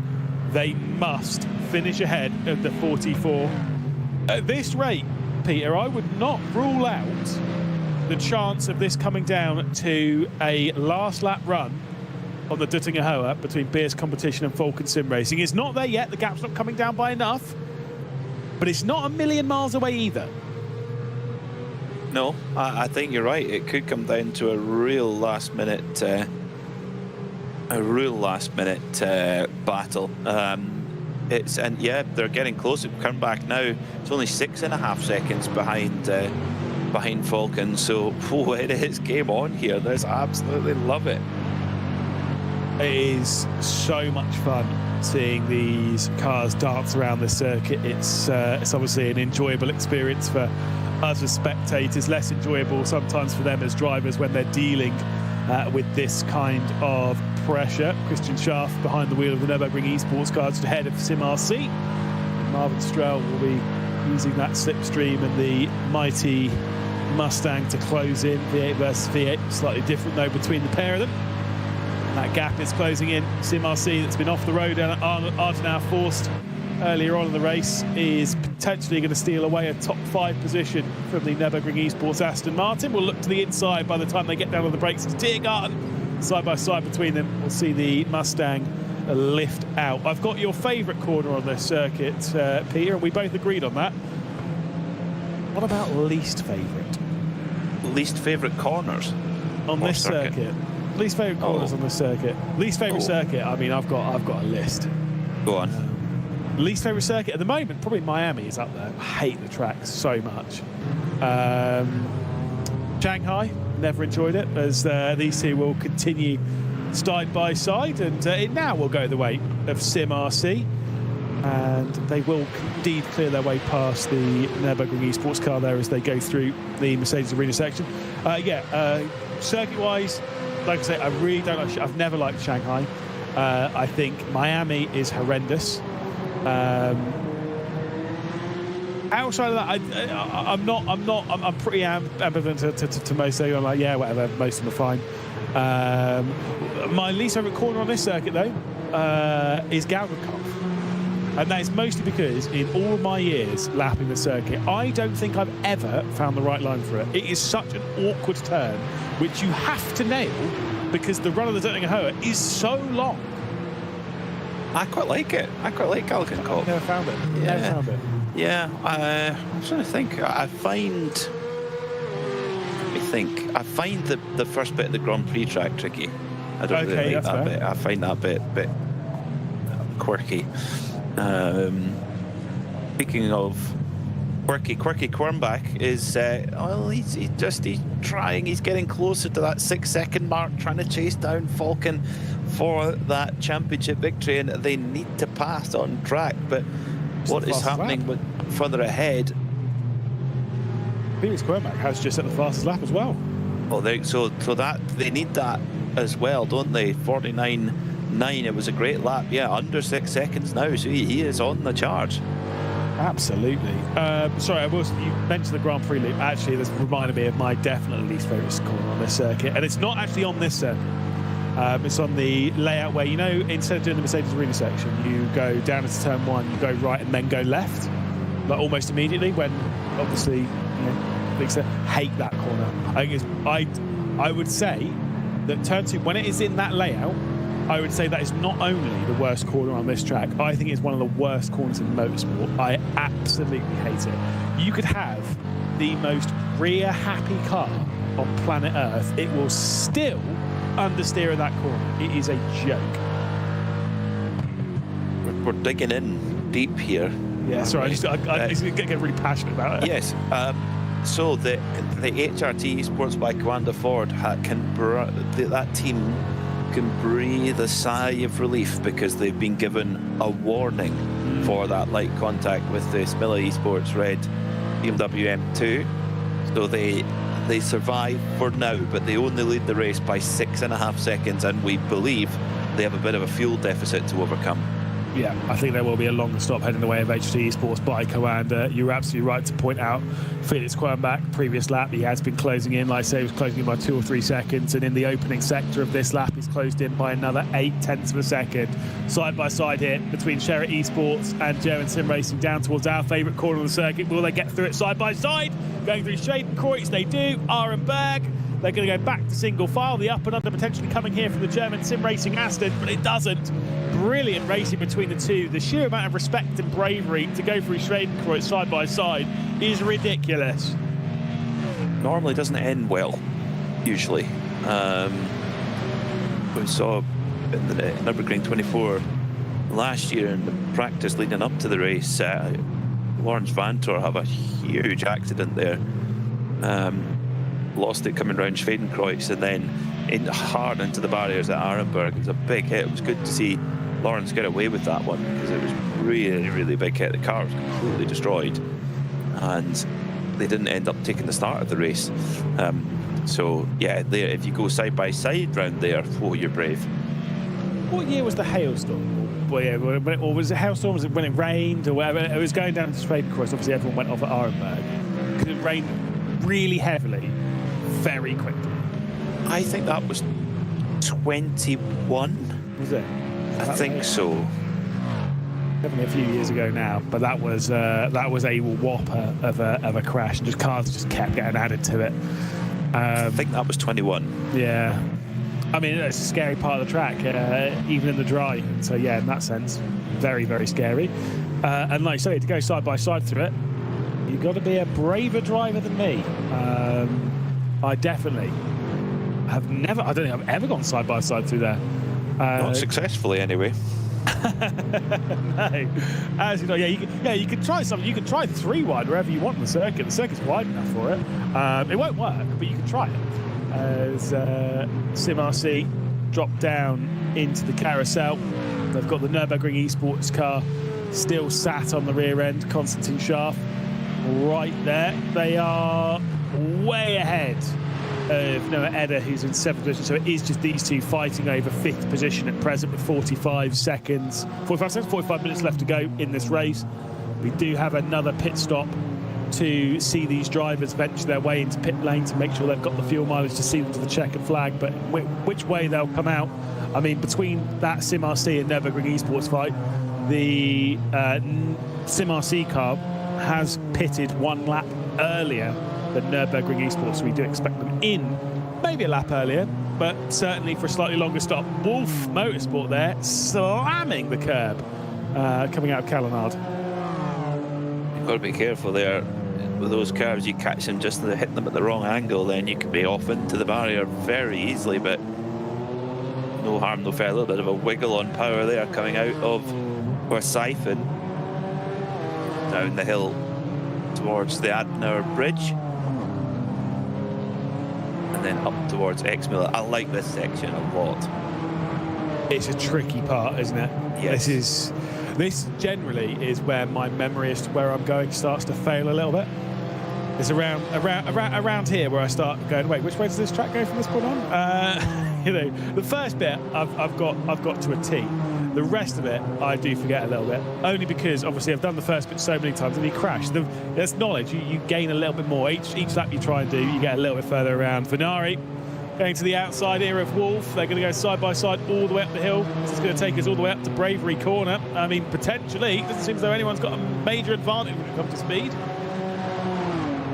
they must finish ahead of the 44. At this rate, Peter, I would not rule out the chance of this coming down to a last lap run on the Duttinger Hoa between BS competition and Falcon Sim Racing. It's not there yet, the gap's not coming down by enough, but it's not a million miles away either. No, I think you're right. It could come down to a real last minute battle. They're getting close. Come back now. It's only 6.5 seconds behind Falcon. So it is game on here. There's absolutely love it. It is so much fun seeing these cars dance around the circuit. It's obviously an enjoyable experience for us as spectators, less enjoyable sometimes for them as drivers when they're dealing with this kind of pressure. Christian Schaff behind the wheel of the Nürburgring Esports car just ahead of Sim RC. Marvin Strel will be using that slipstream and the mighty Mustang to close in. V8 versus V8, slightly different though between the pair of them. That gap is closing in. Sim RC, that's been off the road and Ardenau forced earlier on in the race, is potentially going to steal away a top 5 position from the Nürburgring Esports Aston Martin. We'll look to the inside by the time they get down on the brakes. It's Tiergarten side by side between them. We'll see the Mustang lift out. I've got your favourite corner on this circuit, Peter, and we both agreed on that. What about least favourite? Least favourite corners on this circuit? Least favourite corners on this circuit. Least favourite circuit. I mean, I've got a list. Go on. Least favourite circuit at the moment, probably Miami is up there. I hate the track so much. Shanghai, never enjoyed it, as these two will continue side by side, and it now will go the way of Sim RC, and they will indeed clear their way past the Nürburgring Esports car there as they go through the Mercedes Arena section. Circuit-wise, like I say, I really don't like. I've never liked Shanghai. I think Miami is horrendous. Outside of that, I'm pretty ambivalent to most of them. I'm like, yeah, whatever, most of them are fine. My least favourite corner on this circuit, though, is Galgenkopf. And that is mostly because in all my years lapping the circuit, I don't think I've ever found the right line for it. It is such an awkward turn, which you have to nail because the run of the Duttinger Hoa is so long. I quite like it. I quite like Galgenkopf. Never found it. Yeah. Never found it. Yeah, I'm trying to think. I find the first bit of the Grand Prix track tricky. I don't really like that bit. I find that bit quirky. Speaking of quirky Quirnbach is he's trying. He's getting closer to that 6-second mark, trying to chase down Falcon for that championship victory, and they need to pass on track. But what is happening further ahead? Felix Quermack has just set the fastest lap as well. Well, so that they need that as well, don't they? 49.9. It was a great lap. Yeah, under 6 seconds now. So he is on the charge. Absolutely. Sorry, you mentioned the Grand Prix loop. Actually, this reminded me of my definitely least favourite corner on this circuit, and it's not actually on this circuit. It's on the layout where, you know, instead of doing the Mercedes Arena section, you go down into turn 1, you go right, and then go left, like almost immediately. When obviously, you know, things hate that corner. I would say that turn 2, when it is in that layout, I would say that is not only the worst corner on this track, I think it's one of the worst corners in motorsport. I absolutely hate it. You could have the most rear-happy car on planet Earth, it will still understeer in that corner. It is a joke. We're digging in deep here. Yeah, sorry, I just get really passionate about it. Yes. So the HRT Sports by Coanda Ford that team can breathe a sigh of relief because they've been given a warning for that light contact with the Smilla Esports Red BMW M2. So they survive for now, but they only lead the race by 6.5 seconds, and we believe they have a bit of a fuel deficit to overcome. Yeah, I think there will be a longer stop heading the way of HT Esports by Coanda. You're absolutely right to point out Felix Quermack, previous lap, he has been closing in. Like I say, he was closing in by 2 or 3 seconds, and in the opening sector of this lap, he's closed in by another 0.8 of a second. Side by side here between Sherritt Esports and German Sim Racing down towards our favourite corner of the circuit. Will they get through it side by side? Going through Schwedenkreuz, they do. Arenberg. They're going to go back to single file. The up and under potentially coming here from the German Sim Racing Aston, but it doesn't. Brilliant racing between the two. The sheer amount of respect and bravery to go through Schwedenkreuz side by side is ridiculous. Normally doesn't end well, usually. We saw in the Nürburgring 24 last year in the practice leading up to the race, Lawrence Vantor have a huge accident there. Lost it coming round Schwedenkreuz and then hard into the barriers at Arenberg. It was a big hit. It was good to see Lawrence get away with that one because it was really, really big hit. The car was completely destroyed and they didn't end up taking the start of the race. So yeah, if you go side by side round there, oh, you're brave. What year was the hailstorm? Well, yeah, or was it hailstorm? Was it when it rained or whatever? It was going down to Schwedenkreuz. Obviously, everyone went off at Arenberg because it rained really heavily, very quickly. I think that was 21. Was it? I think so. Definitely a few years ago now, but that was a whopper of a crash. And just cars just kept getting added to it. I think that was 21. Yeah. I mean, it's a scary part of the track, even in the dry. So yeah, in that sense, very, very scary. And like you say, to go side by side through it, you've got to be a braver driver than me. I definitely have never. I don't think I've ever gone side by side through there. Not successfully, anyway. No, as you know, you can try something. You can try 3 wide wherever you want in the circuit. The circuit's wide enough for it. It won't work, but you can try it. As Sim RC drop down into the carousel, they've got the Nürburgring Esports car still sat on the rear end. Konstantin Schaaf right there. They are way ahead of Noah Edder, who's in 7th position. So it is just these two fighting over 5th position at present with 45 minutes left to go in this race. We do have another pit stop to see these drivers venture their way into pit lane to make sure they've got the fuel mileage to see them to the checkered flag. But which way they'll come out, I mean, between that Sim RC and Nürburgring Esports fight, the Sim RC car has pitted 1 lap earlier than Nürburgring Esports, so we do expect them in maybe a lap earlier, but certainly for a slightly longer stop. Wolf Motorsport there slamming the curb coming out of Calenard. You've got to be careful there with those curves. You catch them just hit them at the wrong angle, then you can be off into the barrier very easily, but no harm, no foul. A little bit of a wiggle on power there coming out of Siphon down the hill towards the Adenauer Bridge and then up towards Exmiller. I like this section a lot. It's a tricky part, isn't it? Yes. This generally is where my memory as to where I'm going starts to fail a little bit. It's around here where I start going, wait, which way does this track go from this point on? You know, the first bit I've got to a T. The rest of it I do forget a little bit, only because obviously I've done the first bit so many times and you crash. That's knowledge. You gain a little bit more. Each lap you try and do, you get a little bit further around. Ferrari going to the outside here of Wolf. They're going to go side by side all the way up the hill. This is going to take us all the way up to Bravery Corner. I mean, potentially, it doesn't seem as though anyone's got a major advantage when it comes to speed.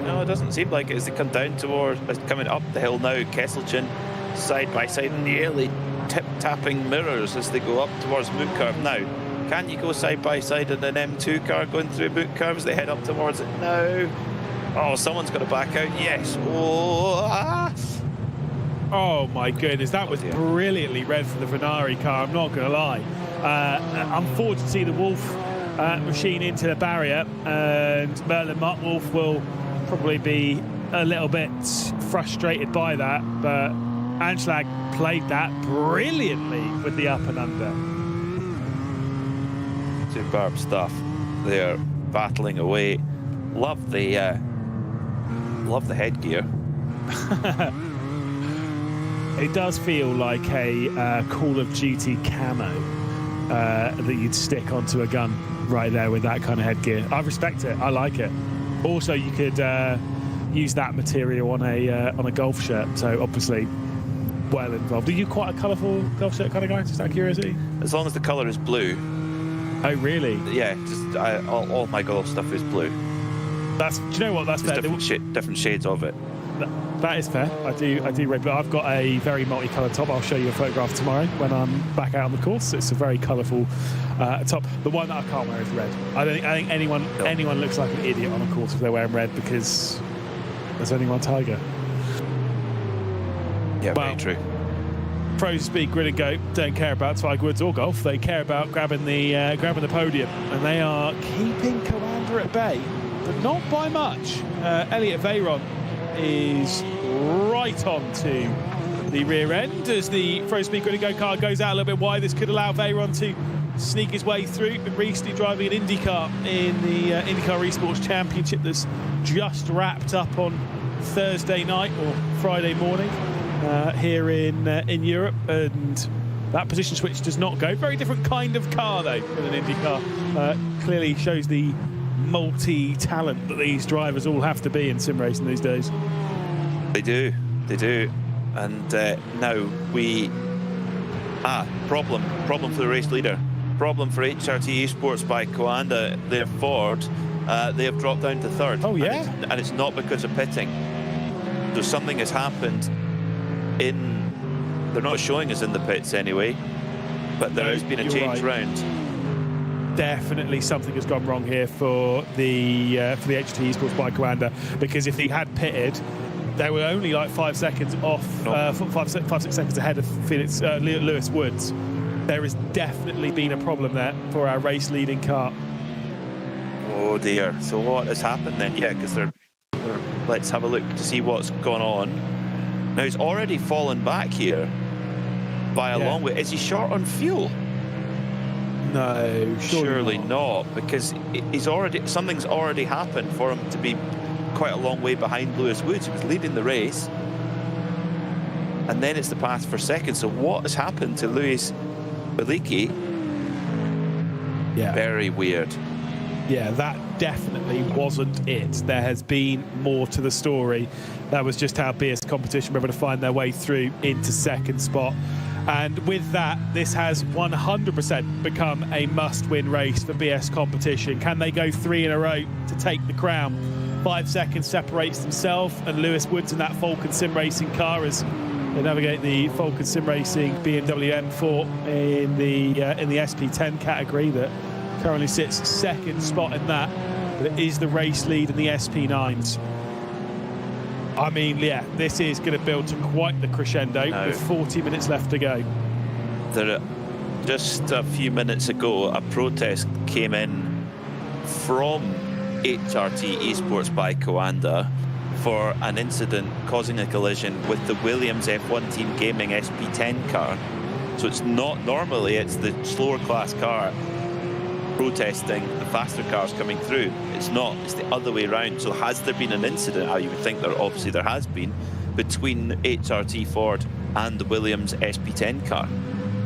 No, it doesn't seem like it as they come down towards, coming up the hill now. Kesselchen side by side nearly tip-tapping mirrors as they go up towards Moot Curve. Now, can you go side by side in an M2 car going through Moot Curve as they head up towards it? No. Oh, someone's got to back out. Yes. Oh my goodness, that was brilliantly read for the Ferrari car, I'm not going to lie. I'm forward to see the Wolf machine into the barrier, and Merlin Mutt Wolf will probably be a little bit frustrated by that, but Anschlag played that brilliantly with the up and under. Superb stuff. They're battling away. Love the headgear. It does feel like a Call of Duty camo that you'd stick onto a gun right there with that kind of headgear. I respect it. I like it. Also, you could use that material on a golf shirt. So obviously, well involved. Are you quite a colourful golf shirt kind of guy? Just out of curiosity. As long as the colour is blue. Oh really? Yeah. Just all my golf stuff is blue. That's. Do you know what? That's fair. Different shades of it. That is fair. I do red, but I've got a very multicoloured top. I'll show you a photograph tomorrow when I'm back out on the course. It's a very colourful top. The one that I can't wear is red. I think anyone looks like an idiot on a course if they're wearing red, because there's only one tiger. Yeah, very true. Pros speed, grid and go. Don't care about Tiger Woods or golf. They care about grabbing the podium, and they are keeping Coanda at bay, but not by much. Elliot Veyron is right on to the rear end as the Pro Speed Grid and Go car goes out a little bit wide. This could allow Veyron to sneak his way through. Been recently driving an IndyCar in the IndyCar Esports Championship that's just wrapped up on Thursday night or Friday morning here in Europe, and that position switch does not go. Very different kind of car though in an IndyCar. Clearly shows the multi-talent that these drivers all have to be in sim racing these days. They do, and now we problem for the race leader, problem for HRT Esports by Coanda. They're Ford. They have dropped down to third. Oh yeah, and it's not because of pitting. So something has happened they're not showing us in the pits anyway, but there has been a change round. Definitely something has gone wrong here for the HT Esports by Coanda, because if he had pitted, they were only like 5 seconds off, 5-6 seconds ahead of Lewis Woods. There has definitely been a problem there for our race leading car. Oh dear. So what has happened then? Yeah, because let's have a look to see what's gone on. Now he's already fallen back here by a long way. Is he short on fuel? No, surely not, because something's already happened for him to be quite a long way behind Lewis Woods. He was leading the race, and then it's the path for second. So what has happened to Luis Beliki? Yeah, very weird. Yeah, that definitely wasn't it. There has been more to the story. That was just how BS Competition were able to find their way through into second spot. And with that, this has 100% become a must-win race for BS Competition. Can they go 3 in a row to take the crown? 5 seconds separates themselves and Lewis Woods in that Falcon Sim Racing car as they navigate the Falcon Sim Racing BMW M4 in the SP10 category that currently sits second spot in that, but it is the race lead in the SP9s. I mean, yeah, this is going to build to quite the crescendo with 40 minutes left to go. Just a few minutes ago, a protest came in from HRT Esports by Coanda for an incident causing a collision with the Williams F1 Team Gaming SP10 car. So it's not normally, it's the slower class car protesting the faster cars coming through. It's not, it's the other way around. So has there been an incident, you would think obviously there has been, between HRT Ford and the Williams SP10 car?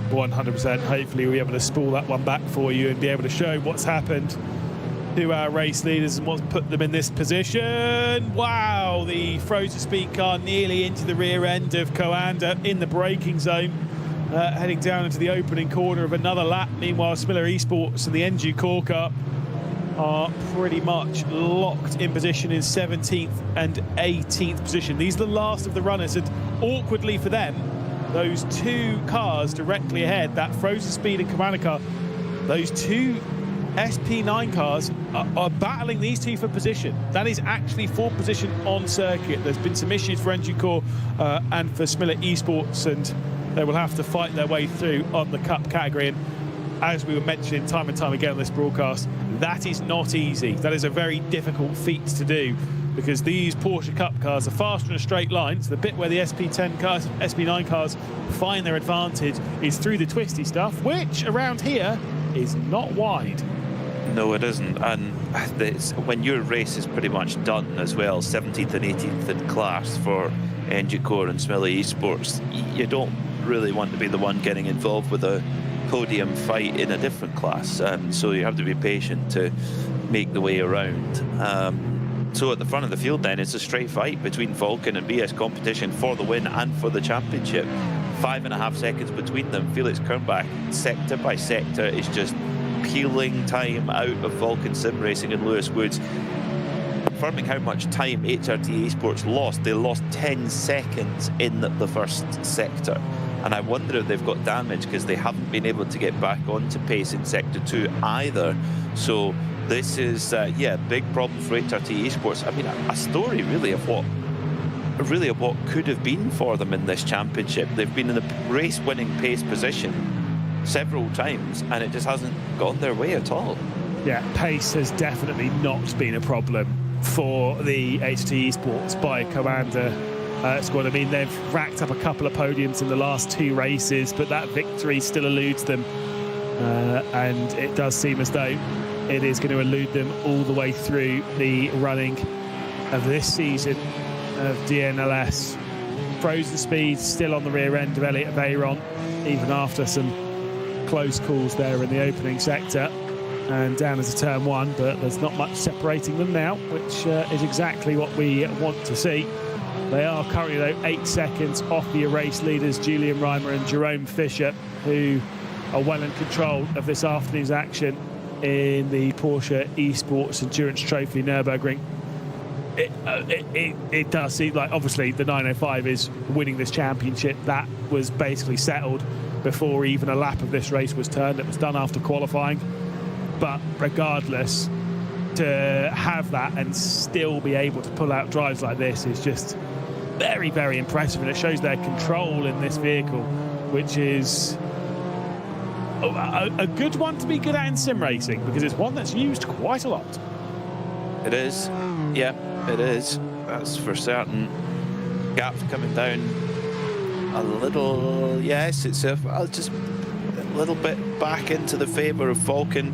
100%. Hopefully we'll be able to spool that one back for you and be able to show what's happened to our race leaders and what's put them in this position. Wow, the frozen speed car nearly into the rear end of Coanda in the braking zone, heading down into the opening corner of another lap. Meanwhile, Smiller Esports and the NG Core Cup are pretty much locked in position in 17th and 18th position. These are the last of the runners, and awkwardly for them, those two cars directly ahead, that frozen speed and Coanda car, those two SP9 cars are battling these two for position. That is actually for position on circuit. There's been some issues for NG Core and for Smiller Esports, and they will have to fight their way through on the Cup category. And as we were mentioning time and time again on this broadcast, that is not easy. That is a very difficult feat to do, because these Porsche Cup cars are faster in a straight line. So the bit where the SP10 cars, SP9 cars find their advantage is through the twisty stuff, which around here is not wide. No, it isn't. And when your race is pretty much done as well, 17th and 18th in class for NG Core and Smiller Esports, you don't really want to be the one getting involved with a podium fight in a different class. So you have to be patient to make the way around. So at the front of the field then, it's a straight fight between Vulcan and BS Competition for the win and for the championship. 5.5 seconds between them. Felix Kernbach, sector by sector, is just peeling time out of Vulcan Sim Racing and Lewis Woods. Confirming how much time HRT Esports lost. They lost 10 seconds in the first sector. And I wonder if they've got damage, because they haven't been able to get back onto pace in Sector 2 either. So this is, a big problem for HRT Esports. I mean, a story really of what could have been for them in this championship. They've been in the race-winning pace position several times, and it just hasn't gone their way at all. Yeah, pace has definitely not been a problem for the HRT Esports by Coanda squad. I mean, they've racked up a couple of podiums in the last two races, but that victory still eludes them, and it does seem as though it is going to elude them all the way through the running of this season of DNLS. Frozen speed still on the rear end of Elliot Veyron, even after some close calls there in the opening sector and down into turn one, but there's not much separating them now, which is exactly what we want to see. They are currently, though, 8 seconds off the race leaders, Julian Reimer and Jerome Fisher, who are well in control of this afternoon's action in the Porsche Esports Endurance Trophy Nürburgring. It does seem like, obviously, the 905 is winning this championship. That was basically settled before even a lap of this race was turned. It was done after qualifying. But regardless, to have that and still be able to pull out drives like this is just very, very impressive, and it shows their control in this vehicle, which is a good one to be good at in sim racing, because it's one that's used quite a lot. It is, yeah, it is. That's for certain. Gaps coming down a little, yes, it's just a little bit back into the favour of Vulcan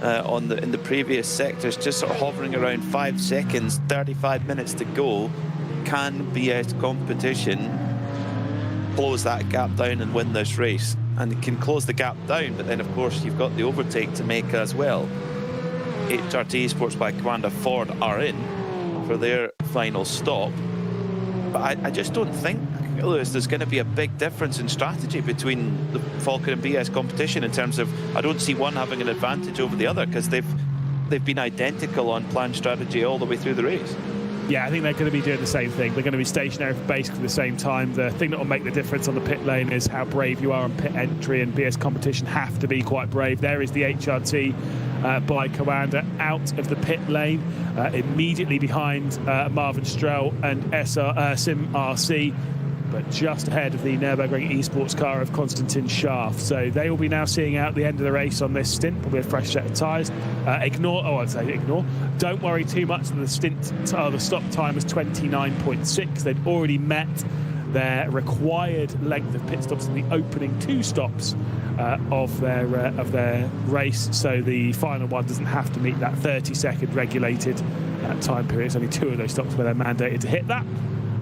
in the previous sectors, just sort of hovering around 5 seconds, 35 minutes to go. Can BS Competition close that gap down and win this race? And it can close the gap down, but then of course you've got the overtake to make as well. HRT Esports by Coanda Ford are in for their final stop, but I just don't think, Lewis, there's going to be a big difference in strategy between the Vulcan and BS Competition in terms of, I don't see one having an advantage over the other, because they've been identical on planned strategy all the way through the race. Yeah, I think they're going to be doing the same thing. They're going to be stationary for basically the same time. The thing that will make the difference on the pit lane is how brave you are on pit entry, and BS Competition have to be quite brave. There is the HRT by Coanda out of the pit lane, immediately behind Marvin Strell and Sim RC, but just ahead of the Nürburgring Esports car of Konstantin Schaaf. So they will be now seeing out the end of the race on this stint, probably a fresh set of tyres. Ignore. Don't worry too much that the stint, the stop time was 29.6. They'd already met their required length of pit stops in the opening 2 stops of their race, so the final one doesn't have to meet that 30-second regulated time period. It's only 2 of those stops where they're mandated to hit that.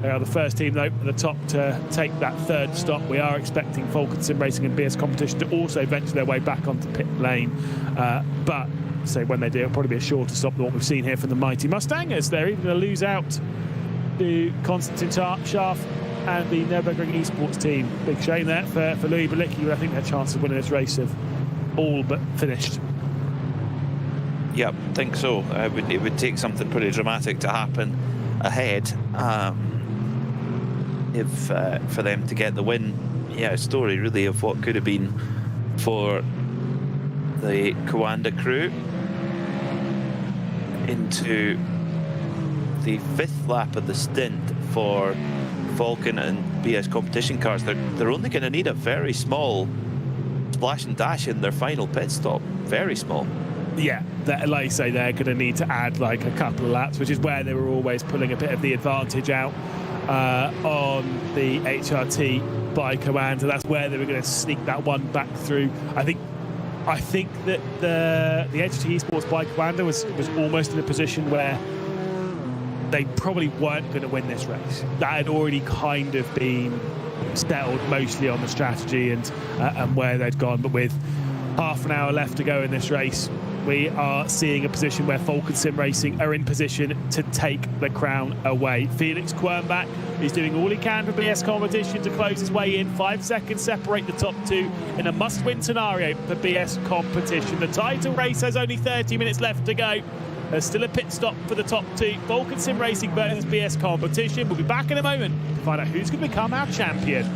They are the first team, though, at the top to take that 3rd stop. We are expecting Falcon Sim Racing and BS Competition to also venture their way back onto pit lane. But so when they do, it'll probably be a shorter stop than what we've seen here from the mighty Mustang, as they're even going to lose out to Konstantin Schaaf and the Nürburgring Esports team. Big shame there for Louis Balicki, but I think their chance of winning this race have all but finished. Yep, think so. It would take something pretty dramatic to happen ahead if for them to get the win. Yeah, a story really of what could have been for the Coanda crew into the 5th lap of the stint for Falcon and BS Competition cars. They're only going to need a very small splash and dash in their final pit stop. Very small. Yeah, like you say, they're going to need to add like a couple of laps, which is where they were always pulling a bit of the advantage out on the HRT by Coanda. That's where they were going to sneak that one back through. I think that the HRT Esports by Coanda was almost in a position where they probably weren't going to win this race. That had already kind of been settled mostly on the strategy and where they'd gone. But with half an hour left to go in this race, we are seeing a position where Falcon Sim Racing are in position to take the crown away. Felix Quernbach is doing all he can for BS Competition to close his way in. 5 seconds separate the top 2 in a must-win scenario for BS Competition. The title race has only 30 minutes left to go. There's still a pit stop for the top 2. Falcon Sim Racing versus BS Competition. We'll be back in a moment to find out who's going to become our champion.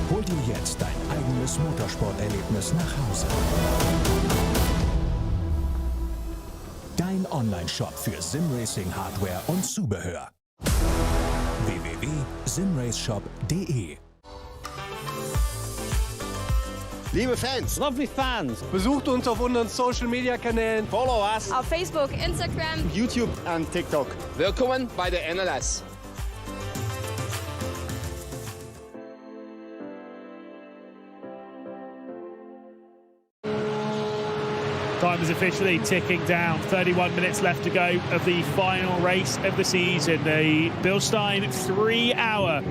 Hol dir jetzt dein eigenes Motorsporterlebnis nach Hause. Dein Online-Shop für Simracing-Hardware und Zubehör. www.simraceshop.de. Liebe Fans, Lovely fans. besucht uns auf unseren Social Media Kanälen, Follow us. Auf Facebook, Instagram. YouTube und TikTok. Willkommen bei der NLS. Time is officially ticking down. 31 minutes left to go of the final race of the season. The BILSTEIN 3-hour,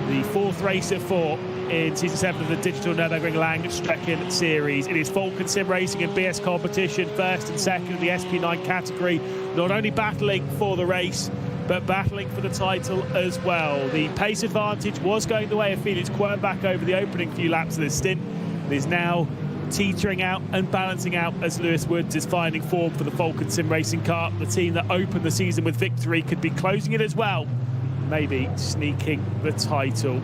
the 4th race of 4 in Season 7 of the Digitale Langstrecken-Serie. It is Falcon Sim Racing and BS Competition, 1st and 2nd in the SP9 category, not only battling for the race, but battling for the title as well. The pace advantage was going the way of Felix Quernbach over the opening few laps of this stint. It is now teetering out and balancing out as Lewis Woods is finding form for the Falcon Sim Racing car. The team that opened the season with victory could be closing it as well, maybe sneaking the title.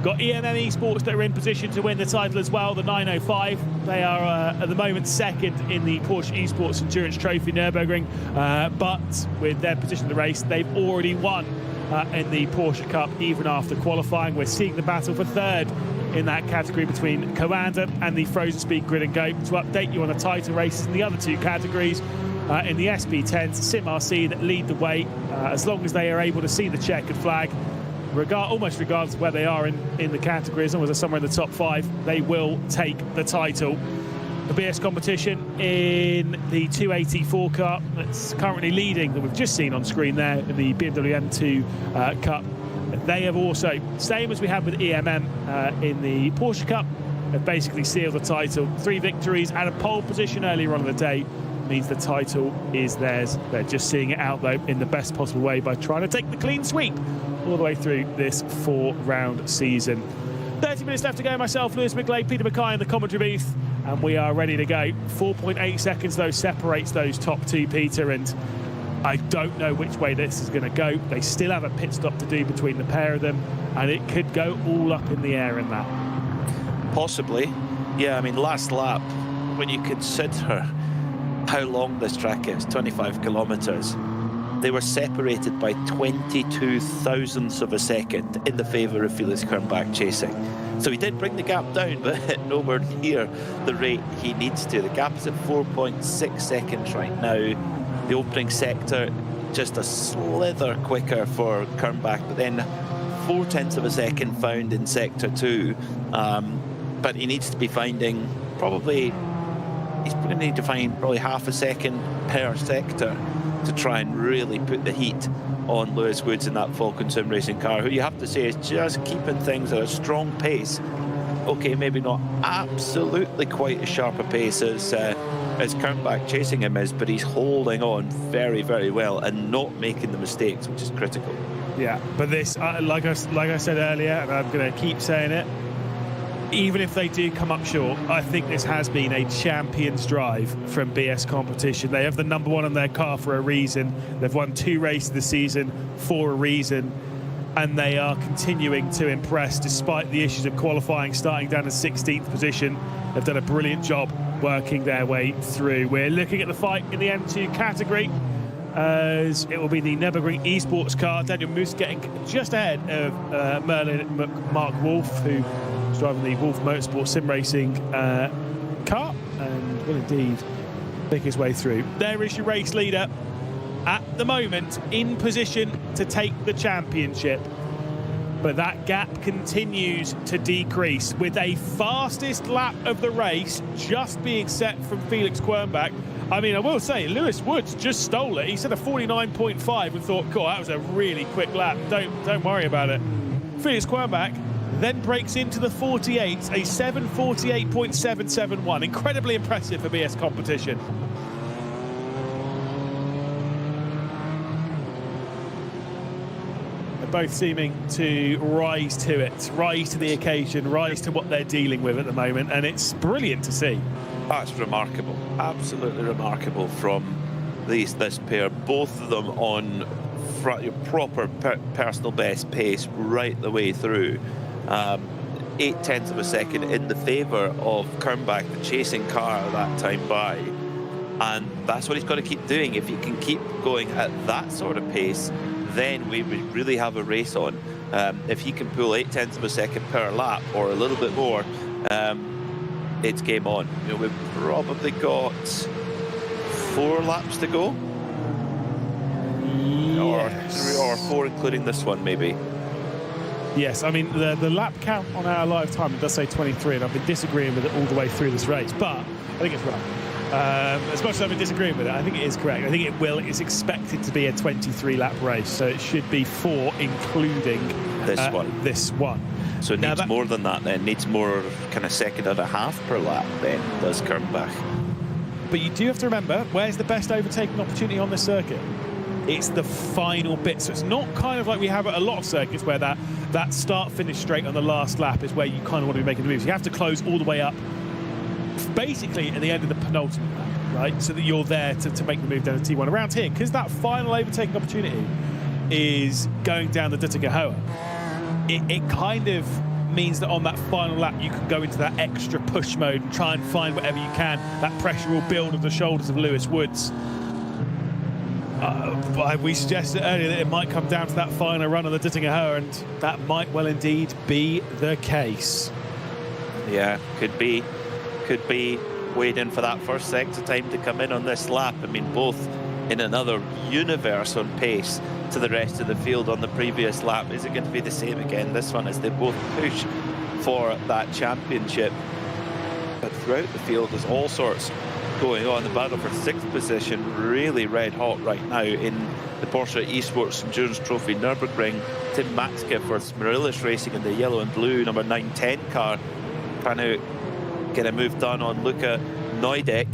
Got EMM Esports that are in position to win the title as well, the 905. They are at the moment 2nd in the Porsche Esports Endurance Trophy Nürburgring, but with their position in the race, they've already won in the Porsche Cup even after qualifying. We're seeing the battle for 3rd in that category between Coanda and the Frozen Speed Grid and Go. To update you on the title races in the other 2 categories, in the SP10s, Sim RC that lead the way, as long as they are able to see the checkered flag, almost regardless of where they are in the category, as long as they're somewhere in the top 5, they will take the title. The BS Competition in the 284 car that's currently leading, that we've just seen on screen there in the BMW M2 Cup. They have also, same as we had with EMM in the Porsche Cup, have basically sealed the title. 3 victories and a pole position earlier on in the day means the title is theirs. They're just seeing it out, though, in the best possible way by trying to take the clean sweep all the way through this 4-round season. 30 minutes left to go. Myself, Lewis McGlade, Peter Mackay in the commentary booth, and we are ready to go. 4.8 seconds, though, separates those top 2, Peter, and I don't know which way this is going to go. They still have a pit stop to do between the pair of them, and it could go all up in the air in that. Possibly. Yeah, I mean, last lap, when you consider how long this track is, 25 kilometres. They were separated by 22 thousandths of a second in the favour of Felix Kernbach chasing. So he did bring the gap down, but nowhere near the rate he needs to. The gap is at 4.6 seconds right now. The opening sector just a slither quicker for Kernbach, but then 0.4 of a second found in sector 2. But he needs to be finding he's going to need to find probably half a second per sector to try and really put the heat on Lewis Woods in that Falcon Sim Racing car, who you have to say is just keeping things at a strong pace. Okay, maybe not absolutely quite as sharp a pace as Kernbach chasing him is, but he's holding on very, very well and not making the mistakes, which is critical. Yeah, but this, like I said earlier, and I'm going to keep saying it, even if they do come up short, I think this has been a champion's drive from BS Competition. They have the number 1 on their car for a reason. They've won 2 races this season for a reason, and they are continuing to impress despite the issues of qualifying, starting down in 16th position. They've done a brilliant job working their way through. We're looking at the fight in the M2 category, as it will be the Nürburgring eSports car. Daniel Moose getting just ahead of Mark Wolf, who is driving the Wolf Motorsport Sim Racing car, and will indeed pick his way through. There is your race leader at the moment in position to take the championship. But that gap continues to decrease, with a fastest lap of the race just being set from Felix Kernbach. I mean, I will say, Lewis Woods just stole it. He said a 49.5 and thought, cool, that was a really quick lap. Don't worry about it. Felix Kernbach then breaks into the 48s, a 7:48.771. Incredibly impressive for BS Competition. Both seeming to rise to it, rise to the occasion, rise to what they're dealing with at the moment, and it's brilliant to see. That's remarkable, absolutely remarkable from this pair. Both of them on proper personal best pace right the way through. 0.8 of a second in the favour of Kernbach, the chasing car that time by, and that's what he's got to keep doing. If he can keep going at that sort of pace, then we would really have a race on. If he can pull 0.8 of a second per lap or a little bit more, it's game on. You know, we've probably got 4 laps to go, yes. or 4 including this one maybe. Yes, I mean the lap count on our live time, it does say 23, and I've been disagreeing with it all the way through this race, but I think it's right. As much as I've been disagreeing with it, I think it is correct. I think it's expected to be a 23-lap race, so it should be 4, including this one. So it needs more than that then, needs more kind of second and a half per lap then, does Kernbach. But you do have to remember, where's the best overtaking opportunity on this circuit? It's the final bit. So it's not kind of like we have at a lot of circuits where that start-finish straight on the last lap is where you kind of want to be making the moves. You have to close all the way up basically at the end of the penultimate lap, right? So that you're there to make the move down to T1. Around here, because that final overtaking opportunity is going down the Digitale, it kind of means that on that final lap you can go into that extra push mode and try and find whatever you can. That pressure will build on the shoulders of Lewis Woods. We suggested earlier that it might come down to that final run on the Digitale, and that might well indeed be the case. Yeah, could be waiting for that first sector time to come in on this lap. I mean, both in another universe on pace to the rest of the field on the previous lap. Is it going to be the same again this one as they both push for that championship? But throughout the field there's all sorts going on. The battle for 6th position really red hot right now in the Porsche eSports Endurance Trophy Nürburgring. Tim Matzke for Smirillis Racing in the yellow and blue number 910 car, trying to get a move done on Luca Neudeck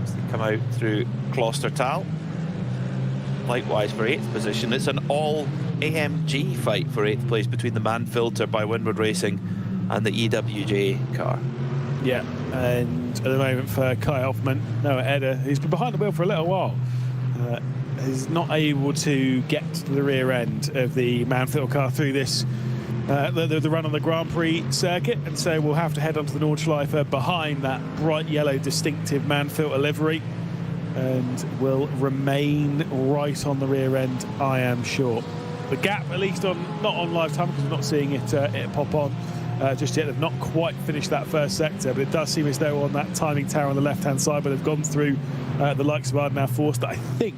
as they come out through Klostertal. Likewise for 8th position, it's an all AMG fight for 8th place between the Manfilter by Windward Racing and the EWJ car. Yeah, and at the moment for Kai Hoffman, Noah Edder, who's been behind the wheel for a little while, is not able to get to the rear end of the Manfilter car through this the run on the Grand Prix circuit, and so we'll have to head onto the Nordschleife behind that bright yellow distinctive Manfilter livery. and will remain right on the rear end, I am sure. The gap, at least not on live time, because we're not seeing it pop on just yet. They've not quite finished that first sector, but it does seem as though on that timing tower on the left-hand side, but they've gone through the likes of Ardenau Forster. I think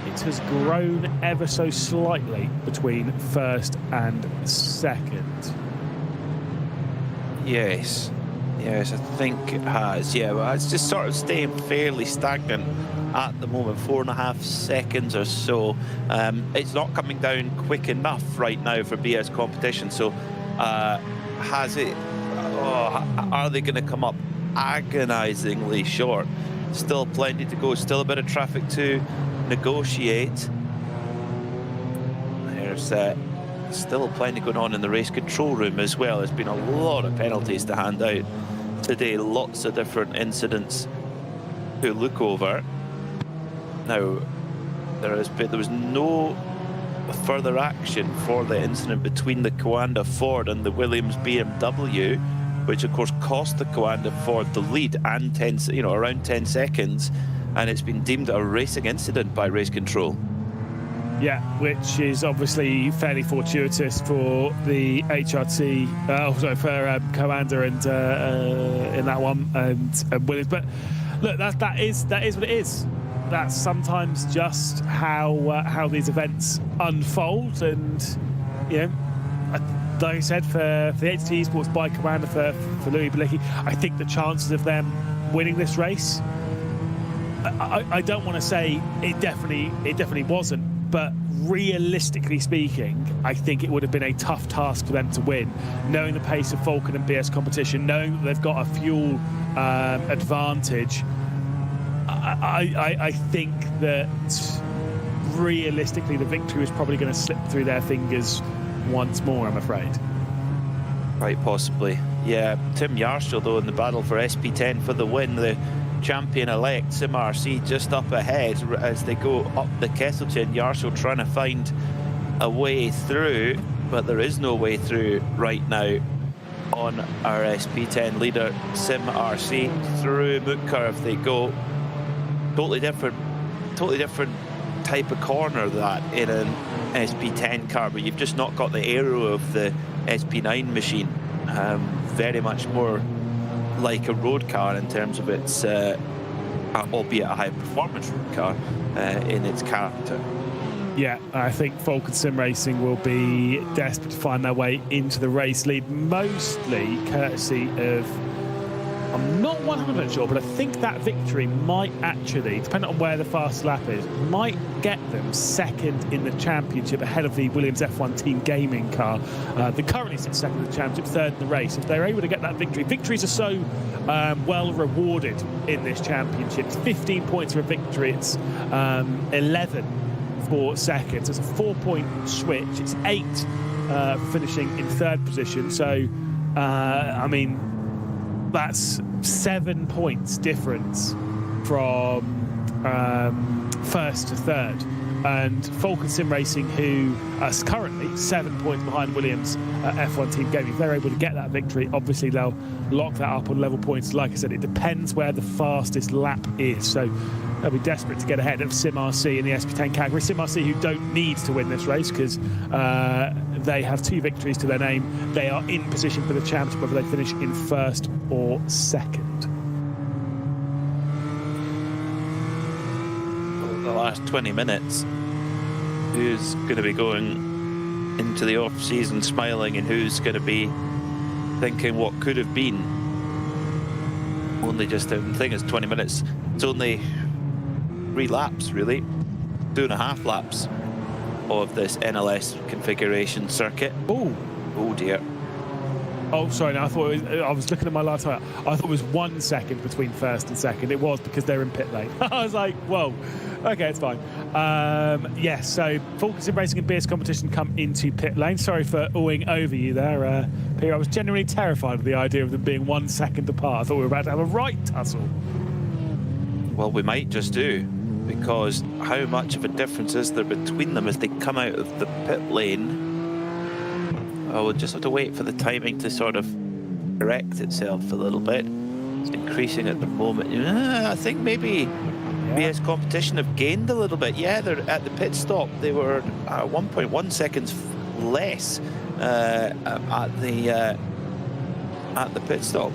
it has grown ever so slightly between first and second. Yes, I think it has. Yeah, well, it's just sort of staying fairly stagnant at the moment, 4.5 seconds or so. It's not coming down quick enough right now for BS competition. So, has it? Are they going to come up agonisingly short? Still plenty to go. Still a bit of traffic to negotiate. There's still plenty going on in the race control room as well. There's been a lot of penalties to hand out today. Lots of different incidents to look over. Now, there was no further action for the incident between the Coanda Ford and the Williams BMW, which of course cost the Coanda Ford the lead and around 10 seconds, and it's been deemed a racing incident by race control. Yeah, which is obviously fairly fortuitous for the HRT, for Coanda and in that one and Williams. But look, that is what it is. That's sometimes just how these events unfold, and like I said, for the HT Esports by Coanda for Louis Bilicki, I think the chances of them winning this race, I don't want to say it definitely wasn't, but realistically speaking, I think it would have been a tough task for them to win, knowing the pace of Falcon and BS competition, knowing that they've got a fuel advantage. I think that realistically the victory was probably going to slip through their fingers once more, I'm afraid. Quite possibly. Yeah, Tim Yarshall though in the battle for SP10 for the win. The champion-elect Sim RC just up ahead as they go up the Kesselchen. Yarshall trying to find a way through, but there is no way through right now on our SP10 leader Sim RC. Through Moot Curve they go. Totally different type of corner that in an SP10 car, but you've just not got the aero of the SP9 machine. Very much more like a road car in terms of its, albeit a high performance road car in its character. Yeah, I think Falcon Sim Racing will be desperate to find their way into the race lead, mostly courtesy of, I'm not 100% sure, but I think that victory might actually, depending on where the fastest lap is, might get them second in the championship ahead of the Williams F1 Team Gaming car. They currently sit second in the championship, third in the race. If they're able to get that victory, victories are so well rewarded in this championship. It's 15 points for a victory, it's 11 for second. So it's a 4-point switch. It's 8 finishing in third position. So, I mean, that's 7 points difference from first to third. And Falcon Sim Racing, who are currently 7 points behind Williams F1 Team Gaming, if they're able to get that victory, obviously they'll lock that up on level points. Like I said, it depends where the fastest lap is. So they'll be desperate to get ahead of Sim RC in the SP10 category. Sim RC, who don't need to win this race because they have 2 victories to their name. They are in position for the championship, whether they finish in first or second. The last 20 minutes, who's going to be going into the off-season smiling and who's going to be thinking what could have been? Only just the thing is 20 minutes. It's only 3 laps, really. 2.5 laps of this NLS configuration circuit. Oh dear. Oh, sorry, no, I was looking at my last time. I thought it was 1 second between first and second. It was because they're in pit lane. I was like, whoa, okay, it's fine. Yes, so Falcon Sim Racing and BS competition come into pit lane. Sorry for oohing over you there, Peter. I was genuinely terrified of the idea of them being 1 second apart. I thought we were about to have a right tussle. Well, we might just do, because how much of a difference is there between them as they come out of the pit lane? Oh, we'll just have to wait for the timing to sort of correct itself a little bit. It's increasing at the moment. I think maybe BS Competition have gained a little bit. Yeah, they're at the pit stop. They were 1.1 seconds less at the pit stop.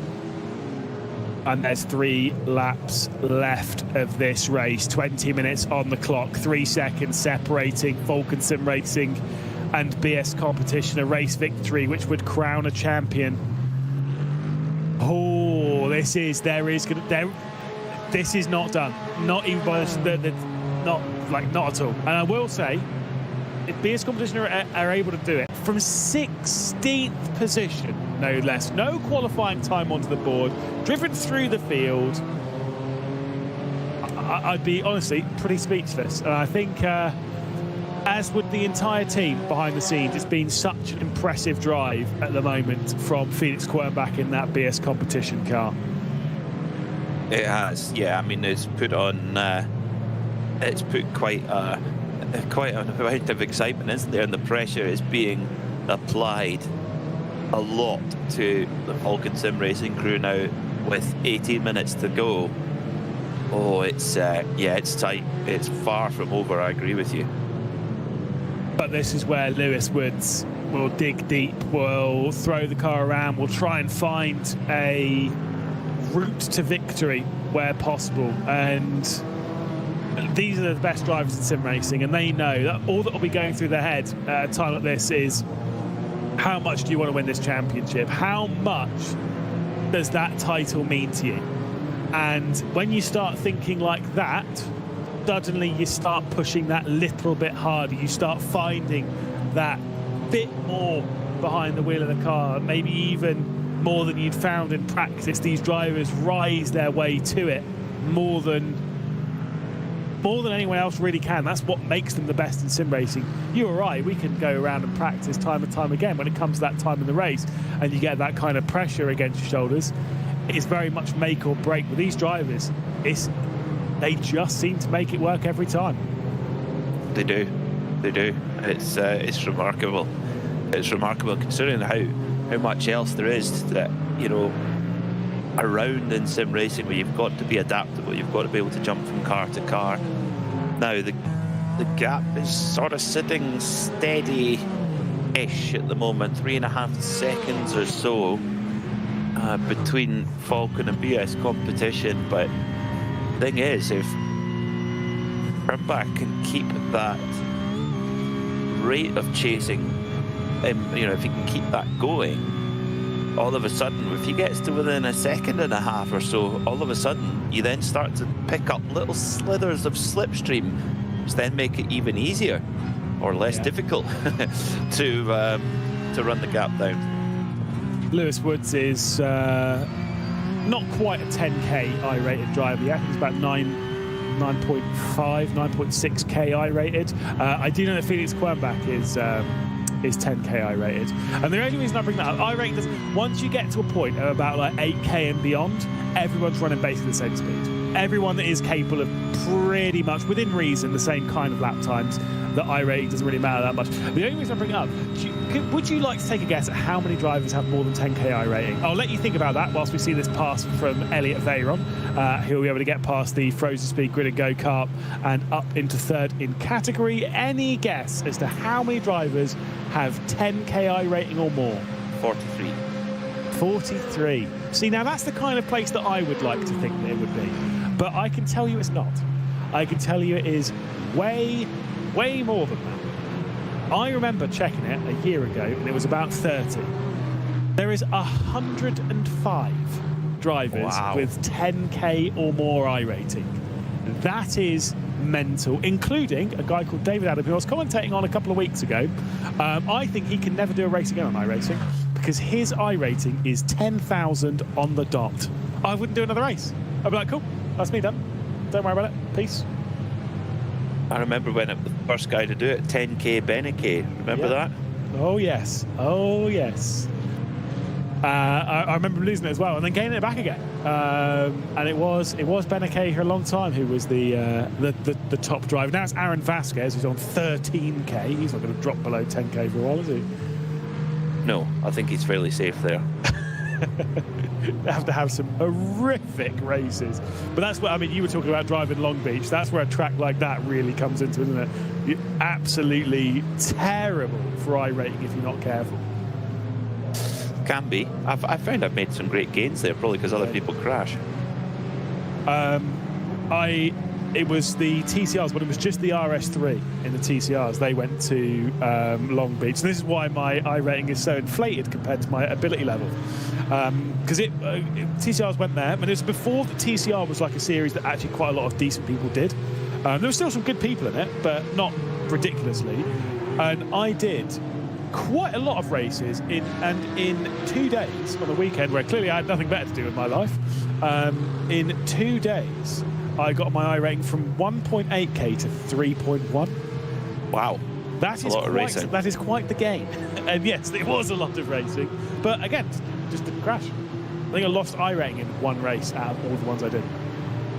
And there's 3 laps left of this race. 20 minutes on the clock. 3 seconds separating Volkensim Racing and BS Competition. A race victory which would crown a champion. Oh, this is not done. Not even by not at all. And I will say, if BS Competition are able to do it from 16th position, no less, no qualifying time onto the board, driven through the field, I'd be honestly pretty speechless. And I think, as would the entire team behind the scenes, it's been such an impressive drive at the moment from Felix Quernbach in that BS Competition car. It has, yeah. I mean, it's put quite an amount of excitement, isn't there? And the pressure is being applied a lot to the Volkensim Racing crew now, with 18 minutes to go. Oh, it's tight. It's far from over. I agree with you. But this is where Lewis Woods will dig deep, will throw the car around, will try and find a route to victory where possible. And these are the best drivers in sim racing, and they know that all that will be going through their head at a time like this is, how much do you want to win this championship? How much does that title mean to you? And when you start thinking like that, suddenly you start pushing that little bit harder. You start finding that bit more behind the wheel of the car, maybe even more than you'd found in practice. These drivers rise their way to it more than anyone else really can. That's what makes them the best in sim racing. You're right, we can go around and practice time and time again. When it comes to that time in the race and you get that kind of pressure against your shoulders, it's very much make or break. With these drivers, they just seem to make it work every time. They do. It's remarkable. It's remarkable considering how much else there is that, you know, around in sim racing, where you've got to be adaptable, you've got to be able to jump from car to car. Now the gap is sort of sitting steady-ish at the moment, 3.5 seconds or so between Falcon and BS Competition. But the thing is, if Quernbach can keep that rate of chasing, you know, if he can keep that going, all of a sudden, if he gets to within 1.5 seconds or so, all of a sudden you then start to pick up little slithers of slipstream, which then make it even easier or less difficult to run the gap down. Lewis Woods is not quite a 10k I-rated driver yet. He's about 9.5, 9.6k I-rated. I do know that Felix Quernbach is 10k I-rated. And the only reason I bring that up, I-rating doesn't, once you get to a point of about like 8k and beyond, everyone's running basically the same speed. Everyone that is capable of pretty much, within reason, the same kind of lap times, that I-rating doesn't really matter that much. The only reason I bring it up, would you like to take a guess at how many drivers have more than 10k I-rating? I'll let you think about that whilst we see this pass from Elliot Veyron. He'll be able to get past the Frozen Speed Grid and Go-Kart and up into third in category. Any guess as to how many drivers have 10k I-rating or more? 43. 43. See, now that's the kind of place that I would like to think that it would be. But I can tell you it's not. I can tell you it is way more than that. I remember checking it a year ago, and it was about 30. There is 105 drivers with 10k or more I-rating. That is mental, including a guy called David Adam, who I was commentating on a couple of weeks ago. I think he can never do a race again on iRacing because his I-rating is 10,000 on the dot. I wouldn't do another race. I'd be like, cool, that's me done. Don't worry about it. Peace. I remember when it was the first guy to do it, 10k Beneke. Remember that? Oh yes. Oh yes. I remember losing it as well, and then gaining it back again. And it was Beneke for a long time who was the top driver. Now it's Aaron Vasquez who's on 13k. He's not going to drop below 10k for a while, is he? No, I think he's fairly safe there. They have to have some horrific races. But that's what, I mean, you were talking about driving Long Beach. That's where a track like that really comes into, isn't it? You're absolutely terrible for iRating if you're not careful. Can be. I found I've made some great gains there, probably because other people crash. It was the TCRs, but it was just the RS3 in the TCRs. They went to Long Beach. And this is why my iRating is so inflated compared to my ability level. Because TCRs went there, and it was before the TCR was like a series that actually quite a lot of decent people did. There were still some good people in it, but not ridiculously. And I did quite a lot of races in 2 days on the weekend, where clearly I had nothing better to do with my life. In 2 days, I got my iRating from 1.8k to 3.1. Wow. That is quite the gain. And yes, it was a lot of racing. But again, just didn't crash. I think I lost iRating in one race out of all the ones I did.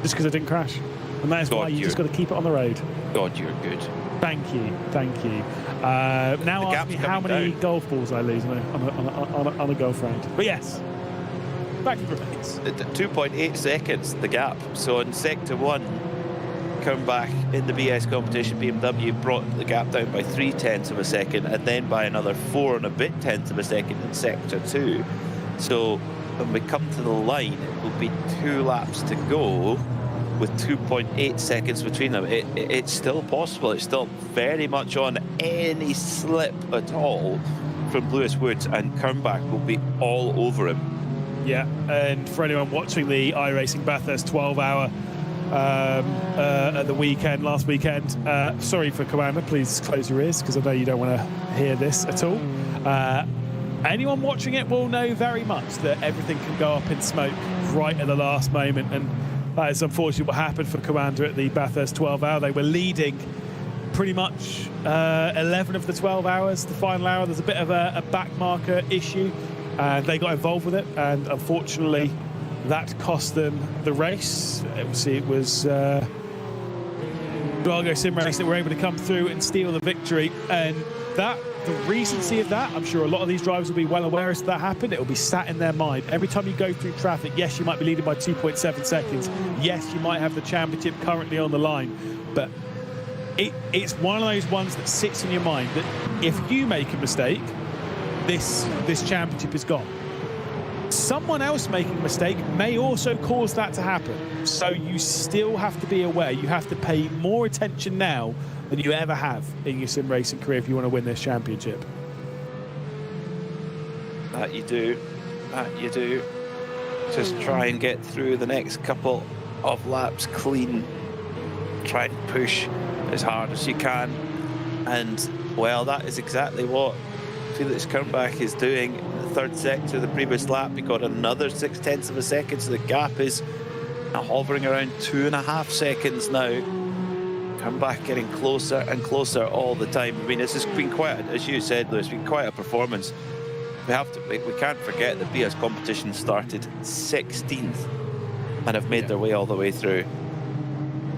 Just because I didn't crash. And that is why you just got to keep it on the road. God, you're good. Thank you. Now ask me how many golf balls I lose on a golf round. But yes, back to the race. 2.8 seconds, the gap. So in Sector 1, come back in the BS competition, BMW brought the gap down by 0.3 of a second, and then by another 4 and a bit tenths of a second in Sector 2. So when we come to the line, it will be 2 laps to go with 2.8 seconds between them. It's still possible. It's still very much on. Any slip at all from Lewis Woods and Kernbach will be all over him. Yeah, and for anyone watching the iRacing Bathurst 12-hour at the weekend, last weekend, sorry for Commander, please close your ears because I know you don't want to hear this at all. Anyone watching it will know very much that everything can go up in smoke right at the last moment, and that is unfortunately what happened for Commander at the Bathurst 12-hour. They were leading pretty much 11 of the 12 hours. The final hour, there's a bit of a back marker issue, and they got involved with it, and unfortunately that cost them the race. Obviously it was Drago Sim Race that were able to come through and steal the victory, and that the recency of that, I'm sure a lot of these drivers will be well aware as that happened. It will be sat in their mind. Every time you go through traffic, yes, you might be leading by 2.7 seconds. Yes, you might have the championship currently on the line, but it's one of those ones that sits in your mind that if you make a mistake, this championship is gone. Someone else making a mistake may also cause that to happen. So you still have to be aware. You have to pay more attention now than you ever have in your sim racing career if you want to win this championship. That you do. Just try and get through the next couple of laps clean. Try and push as hard as you can. And, well, that is exactly what Felix Kernbach is doing in the third sector of the previous lap. He got another 0.6 of a second, so the gap is hovering around 2.5 seconds now. Kernbach getting closer and closer all the time. I mean, this has been quite, as you said, Lewis, been quite a performance. We can't forget that BS competition started 16th and have made their way all the way through.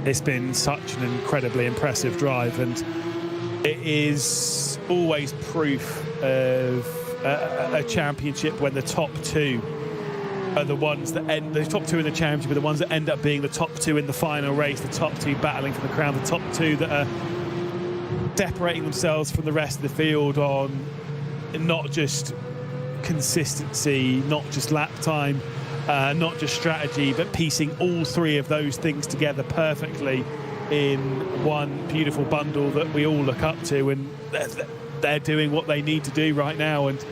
It's been such an incredibly impressive drive, and it is always proof of a championship when the top two are the ones that end, the top two in the championship are the ones that end up being the top two in the final race, the top two battling for the crown, the top two that are separating themselves from the rest of the field on not just consistency, not just lap time, not just strategy, but piecing all three of those things together perfectly in one beautiful bundle that we all look up to, and they're doing what they need to do right now. And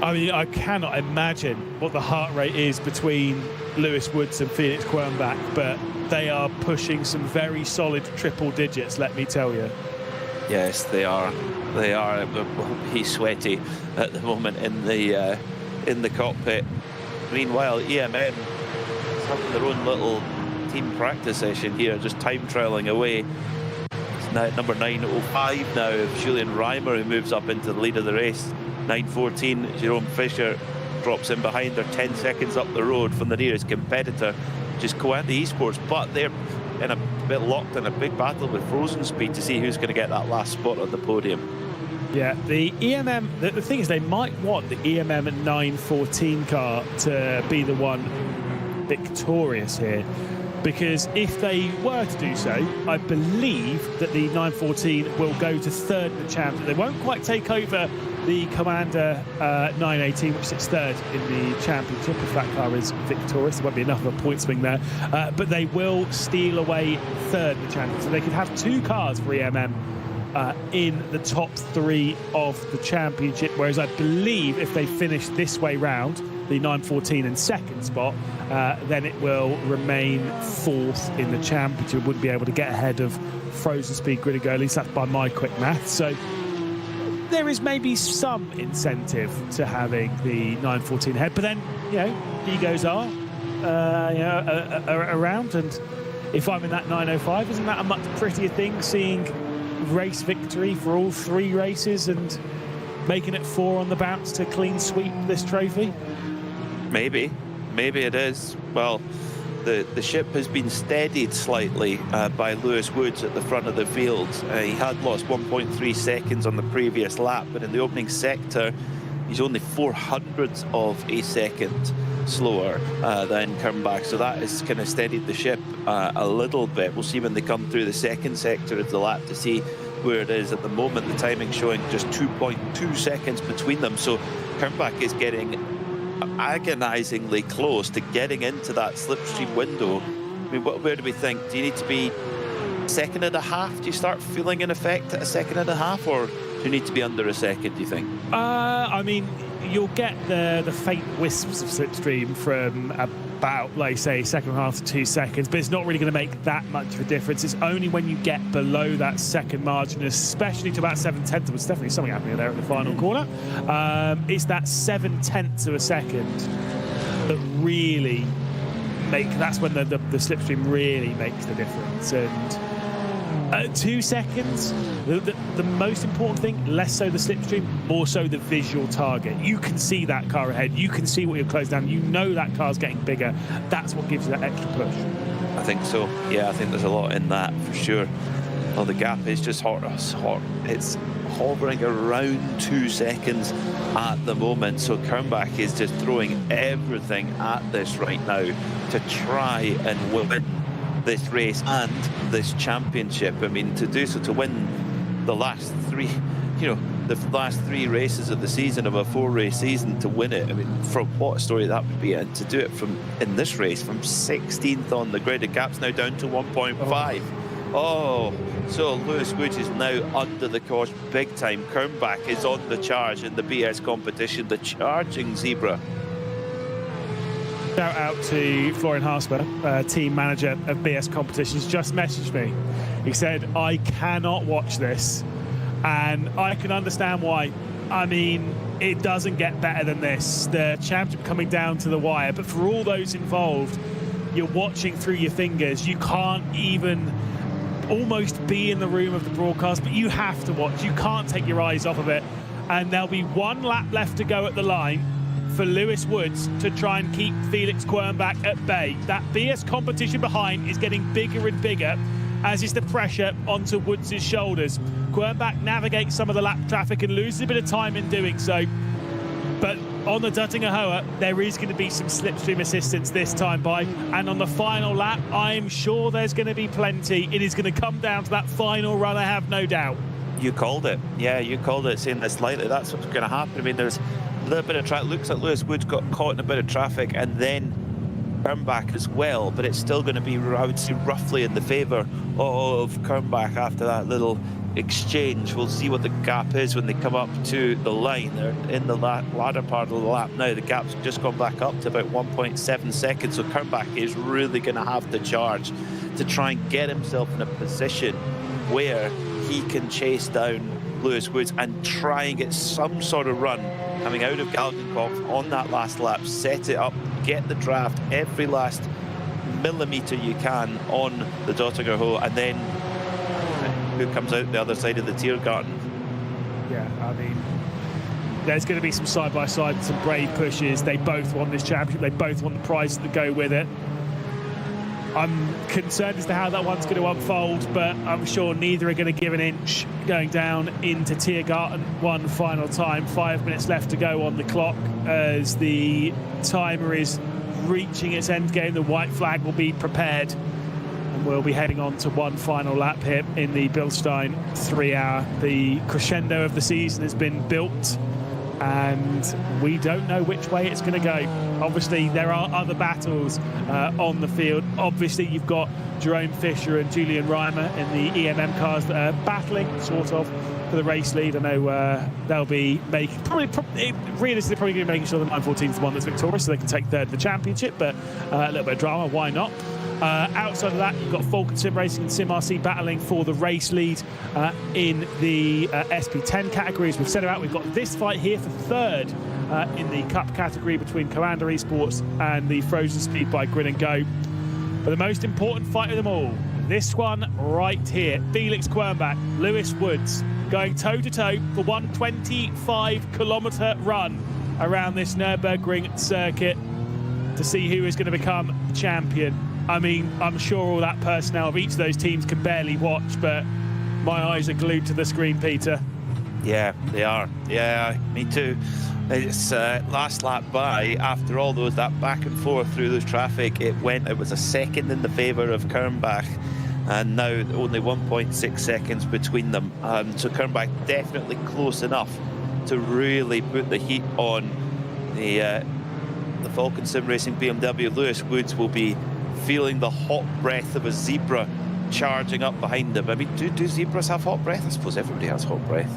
I mean, I cannot imagine what the heart rate is between Lewis Woods and Felix Kernbach, but they are pushing some very solid triple digits, let me tell you. Yes, they are. They are. He's sweaty at the moment in the cockpit. Meanwhile, EMM is having their own little team practice session here, just time trialing away. It's now at number 9:05 now of Julian Reimer, who moves up into the lead of the race. 9:14, Jerome Fisher drops in behind her, 10 seconds up the road from the nearest competitor, which is Coante Esports, but they're in a bit locked in a big battle with Frozen Speed to see who's going to get that last spot on the podium. Yeah, the EMM, the thing is they might want the EMM 914 car to be the one victorious here, because if they were to do so, I believe that the 914 will go to third in the championship. They won't quite take over the Commander 918, which sits third in the championship if that car is victorious. There won't be enough of a point swing there, but they will steal away third in the championship. So they could have 2 cars for EMM in the top 3 of the championship, whereas I believe if they finish this way round, the 914 in second spot, then it will remain 4th in the championship. Wouldn't be able to get ahead of Frozen Speed Gridigo, at least that's by my quick math. So there is maybe some incentive to having the 914 ahead, but then, you know, egos are around, and if I'm in that 905, isn't that a much prettier thing, seeing race victory for all 3 races and making it 4 on the bounce to clean sweep this trophy? Maybe it is. Well, the ship has been steadied slightly by Lewis Woods at the front of the field. He had lost 1.3 seconds on the previous lap, but in the opening sector, he's only 0.04 of a second slower than Kernbach, so that has kind of steadied the ship a little bit. We'll see when they come through the second sector of the lap to see where it is at the moment. The timing showing just 2.2 seconds between them, so Kernbach is getting agonizingly close to getting into that slipstream window. I mean, where do we think? Do you need to be 1.5 seconds? Do you start feeling an effect at 1.5 seconds, or do you need to be under 1 second, do you think? I mean, you'll get the faint wisps of slipstream from about, like say, 1.5 to 2 seconds, but it's not really going to make that much of a difference. It's only when you get below that second margin, especially to about 0.7, there's definitely something happening there at the final corner. It's that 0.7 of a second that really that's when the slipstream really makes the difference. And 2 seconds, the most important thing, less so the slipstream, more so the visual target. You can see that car ahead, you can see what you're closed down, you know that car's getting bigger. That's what gives you that extra push. I think so. Yeah, I think there's a lot in that for sure. Well, the gap is just hot. It's hovering around 2 seconds at the moment, so Kernbach is just throwing everything at this right now to try and win this race and this championship. I mean, to do so, to win the last 3, the last 3 races of the season, of a 4-race season, to win it, I mean, from what a story that would be, and to do it in this race from 16th on the grid. The gap's now down to 1.5. Oh, so Lewis Woods is now under the cosh big time. Kernbach is on the charge in the BS competition, the charging zebra. Shout out to Florian Harsper, team manager of BS Competitions, just messaged me. He said, I cannot watch this, and I can understand why. I mean, it doesn't get better than this. The championship coming down to the wire, but for all those involved, you're watching through your fingers. You can't even almost be in the room of the broadcast, but you have to watch. You can't take your eyes off of it. And there'll be 1 lap left to go at the line for Lewis Woods to try and keep Felix Quernbach at bay. That BS competition behind is getting bigger and bigger, as is the pressure onto Woods' shoulders. Quernbach navigates some of the lap traffic and loses a bit of time in doing so. But on the Duttinger Hoa, there is going to be some slipstream assistance this time by. And on the final lap, I'm sure there's going to be plenty. It is going to come down to that final run, I have no doubt. You called it. Yeah, you called it, saying this lightly. That's what's going to happen. I mean, there's a little bit of traffic. Looks like Lewis Woods got caught in a bit of traffic, and then Kernbach as well, but it's still going to be, I would say, roughly in the favour of Kernbach after that little exchange. We'll see what the gap is when they come up to the line. They're in the latter part of the lap now. The gap's just gone back up to about 1.7 seconds, so Kernbach is really going to have to charge to try and get himself in a position where he can chase down Lewis Woods and try and get some sort of run coming out of Galgenkopf on that last lap, set it up, get the draft every last millimetre you can on the Dottinger Hoa, and then who comes out the other side of the Tiergarten. Yeah, I mean, there's going to be some side-by-side, some brave pushes. They both want this championship. They both want the prizes that go with it. I'm concerned as to how that one's going to unfold, but I'm sure neither are going to give an inch going down into Tiergarten one final time. 5 minutes left to go on the clock as the timer is reaching its end game. The white flag will be prepared, and we'll be heading on to one final lap here in the BILSTEIN 3 hour. The crescendo of the season has been built, and we don't know which way it's going to go. Obviously, there are other battles on the field. Obviously, you've got Jerome Fisher and Julian Reimer in the EMM cars that are battling, sort of, for the race lead. I know they'll be making, realistically, probably going to be making sure the 914 is the one that's victorious, so they can take third in the championship, but a little bit of drama, why not? Outside of that, you've got Falcon Sim Racing and Sim RC battling for the race lead in the SP10 categories. We've set it out. We've got this fight here for third in the Cup category between Commander Esports and the Frozen Speed by Grin and Go. But the most important fight of them all, this one right here. Felix Quernbach, Lewis Woods going toe-to-toe for one 25-kilometre run around this Nürburgring circuit to see who is going to become champion. I mean, I'm sure all that personnel of each of those teams can barely watch, but my eyes are glued to the screen, Peter. Yeah, they are. Yeah, me too. It's last lap by, after all that back and forth through those traffic, it was a second in the favour of Quernbach, and now only 1.6 seconds between them. So Quernbach definitely close enough to really put the heat on the Falcon Sim Racing BMW. Lewis Woods will be feeling the hot breath of a zebra charging up behind him. I mean, do zebras have hot breath? I suppose everybody has hot breath.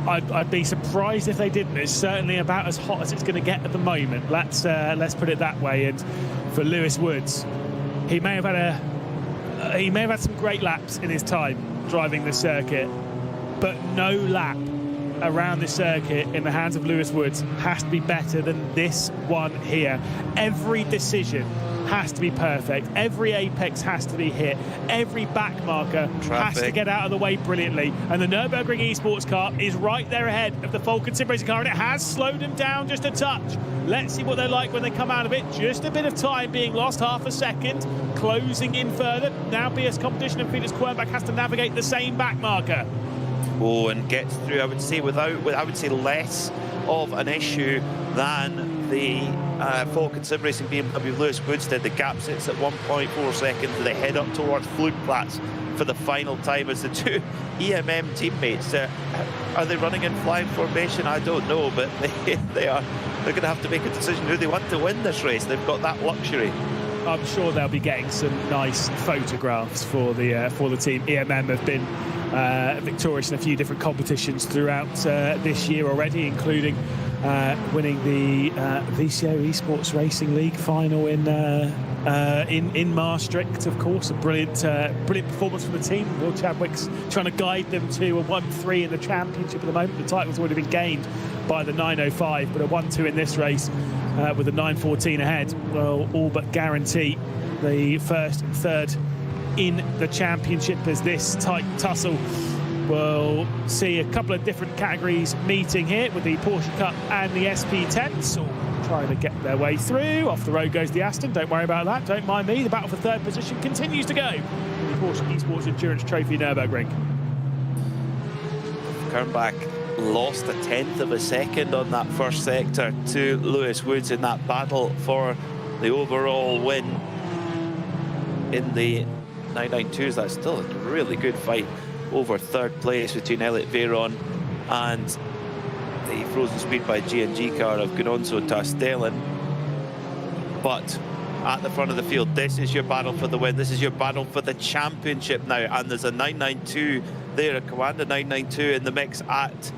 I'd be surprised if they didn't. It's certainly about as hot as it's going to get at the moment. Let's put it that way. And for Lewis Woods, he may have had some great laps in his time driving the circuit, but no lap around the circuit in the hands of Lewis Woods has to be better than this one here. Every decision has to be perfect. Every apex has to be hit. Every back marker has to get out of the way brilliantly. And the Nürburgring Esports car is right there ahead of the Falcon Sim Racing car, and it has slowed them down just a touch. Let's see what they're like when they come out of it. Just a bit of time being lost, half a second, closing in further. Now BS Competition and Felix Quernbach has to navigate the same back marker. Oh, and gets through, I would say, less of an issue than the Falcon Sim Racing BMW Lewis Woods did. The gap sits at 1.4 seconds. They head up towards Flugplatz for the final time as the two EMM teammates. Are they running in flying formation? I don't know, but they're going to have to make a decision who they want to win this race. They've got that luxury. I'm sure they'll be getting some nice photographs for the team. EMM have been victorious in a few different competitions throughout this year already, including winning the VCO Esports Racing League final in Maastricht, of course. A brilliant performance from the team. Will Chadwick's trying to guide them to a 1-3 in the championship at the moment. The title's already been gained by the 905, but a 1-2 in this race with the 914 ahead will all but guarantee the first and third in the championship, as this tight tussle will see a couple of different categories meeting here with the Porsche Cup and the SP10s, all trying to get their way through. Off the road goes the Aston, don't worry about that, don't mind me. The battle for third position continues to go in the Porsche Esports Endurance Trophy Nürburgring. Quernbach lost 1/10 of a second on that first sector to Lewis Woods in that battle for the overall win in the 992s. That's still a really good fight over third place between Elliot Veyron and the Frozen Speed by G&G car of Gunonso Tastelin. But at the front of the field, this is your battle for the win. This is your battle for the championship now. And there's a 992 there, a Commander 992 in the mix at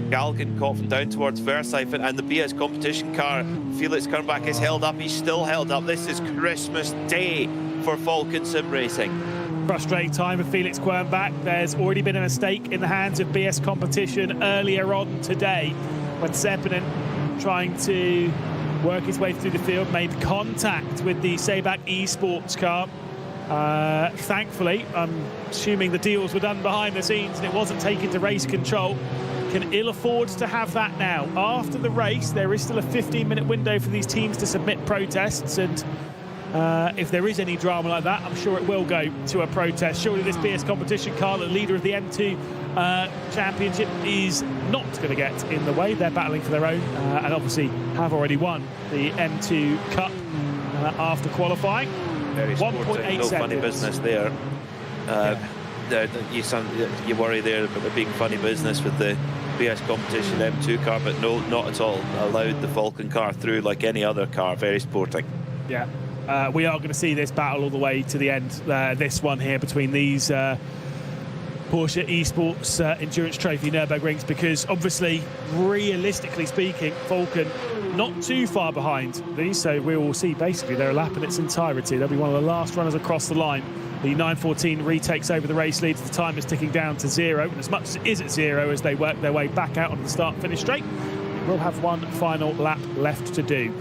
Galgenkopf and down towards Versailles, and the BS competition car, Felix Quernbach, is held up. He's still held up. This is Christmas Day for Falcon Sim Racing. Frustrating time for Felix Quernbach. There's already been a mistake in the hands of BS competition earlier on today when Seppinen, trying to work his way through the field, made contact with the Sebac Esports car. Thankfully, I'm assuming the deals were done behind the scenes and it wasn't taken to race control. Can ill afford to have that now. After the race, there is still a 15-minute window for these teams to submit protests, and If there is any drama like that, I'm sure it will go to a protest. Surely this BS competition car, the leader of the M2 championship, is not going to get in the way. They're battling for their own and obviously have already won the M2 Cup after qualifying. Very sporting, 1.8 no seconds. funny business there. You worry there about there being funny business with the BS competition M2 car, but no, not at all. Allowed the Falcon car through like any other car. Very sporting. Yeah, we are going to see this battle all the way to the end. This one here between these Porsche Esports Endurance Trophy Nürburgrings, because obviously, realistically speaking, Falcon not too far behind these, so we will see basically their lap in its entirety. They'll be one of the last runners across the line. The 914 retakes over the race lead. The time is ticking down to 0, and as much as it is at 0 as they work their way back out on the start-finish straight, we'll have one final lap left to do.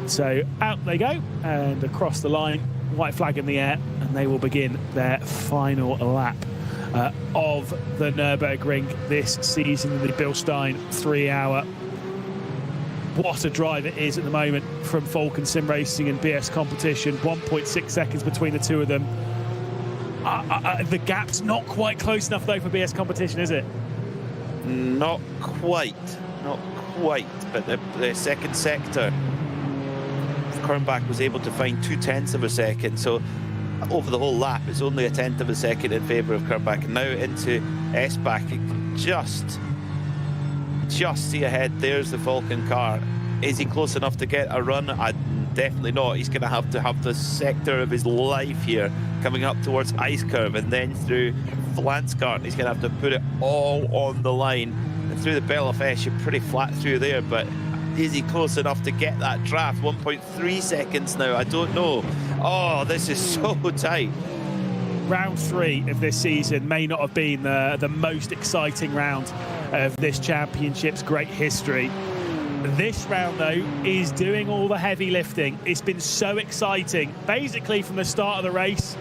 So out they go, and across the line, white flag in the air, and they will begin their final lap of the Nürburgring this season in the BILSTEIN 3-hour. What a drive it is at the moment from Falcon Sim Racing and BS Competition. 1.6 seconds between the two of them. The gap's not quite close enough though for BS Competition, is it? Not quite, but the second sector, Kernbach was able to find 0.2 of a second, so over the whole lap it's only 0.1 of a second in favour of Kernbach. And now into S-Back, just see ahead. There's the Falcon car. Is he close enough to get a run? Definitely not. He's going to have the sector of his life here, coming up towards Ice Curve and then through Flanskart. He's going to have to put it all on the line. And through the Belle of Esch, you're pretty flat through there, but is he close enough to get that draft? 1.3 seconds now, I don't know. Oh, this is so tight. Round 3 of this season may not have been the most exciting round of this championship's great history. This round, though, is doing all the heavy lifting. It's been so exciting, basically from the start of the race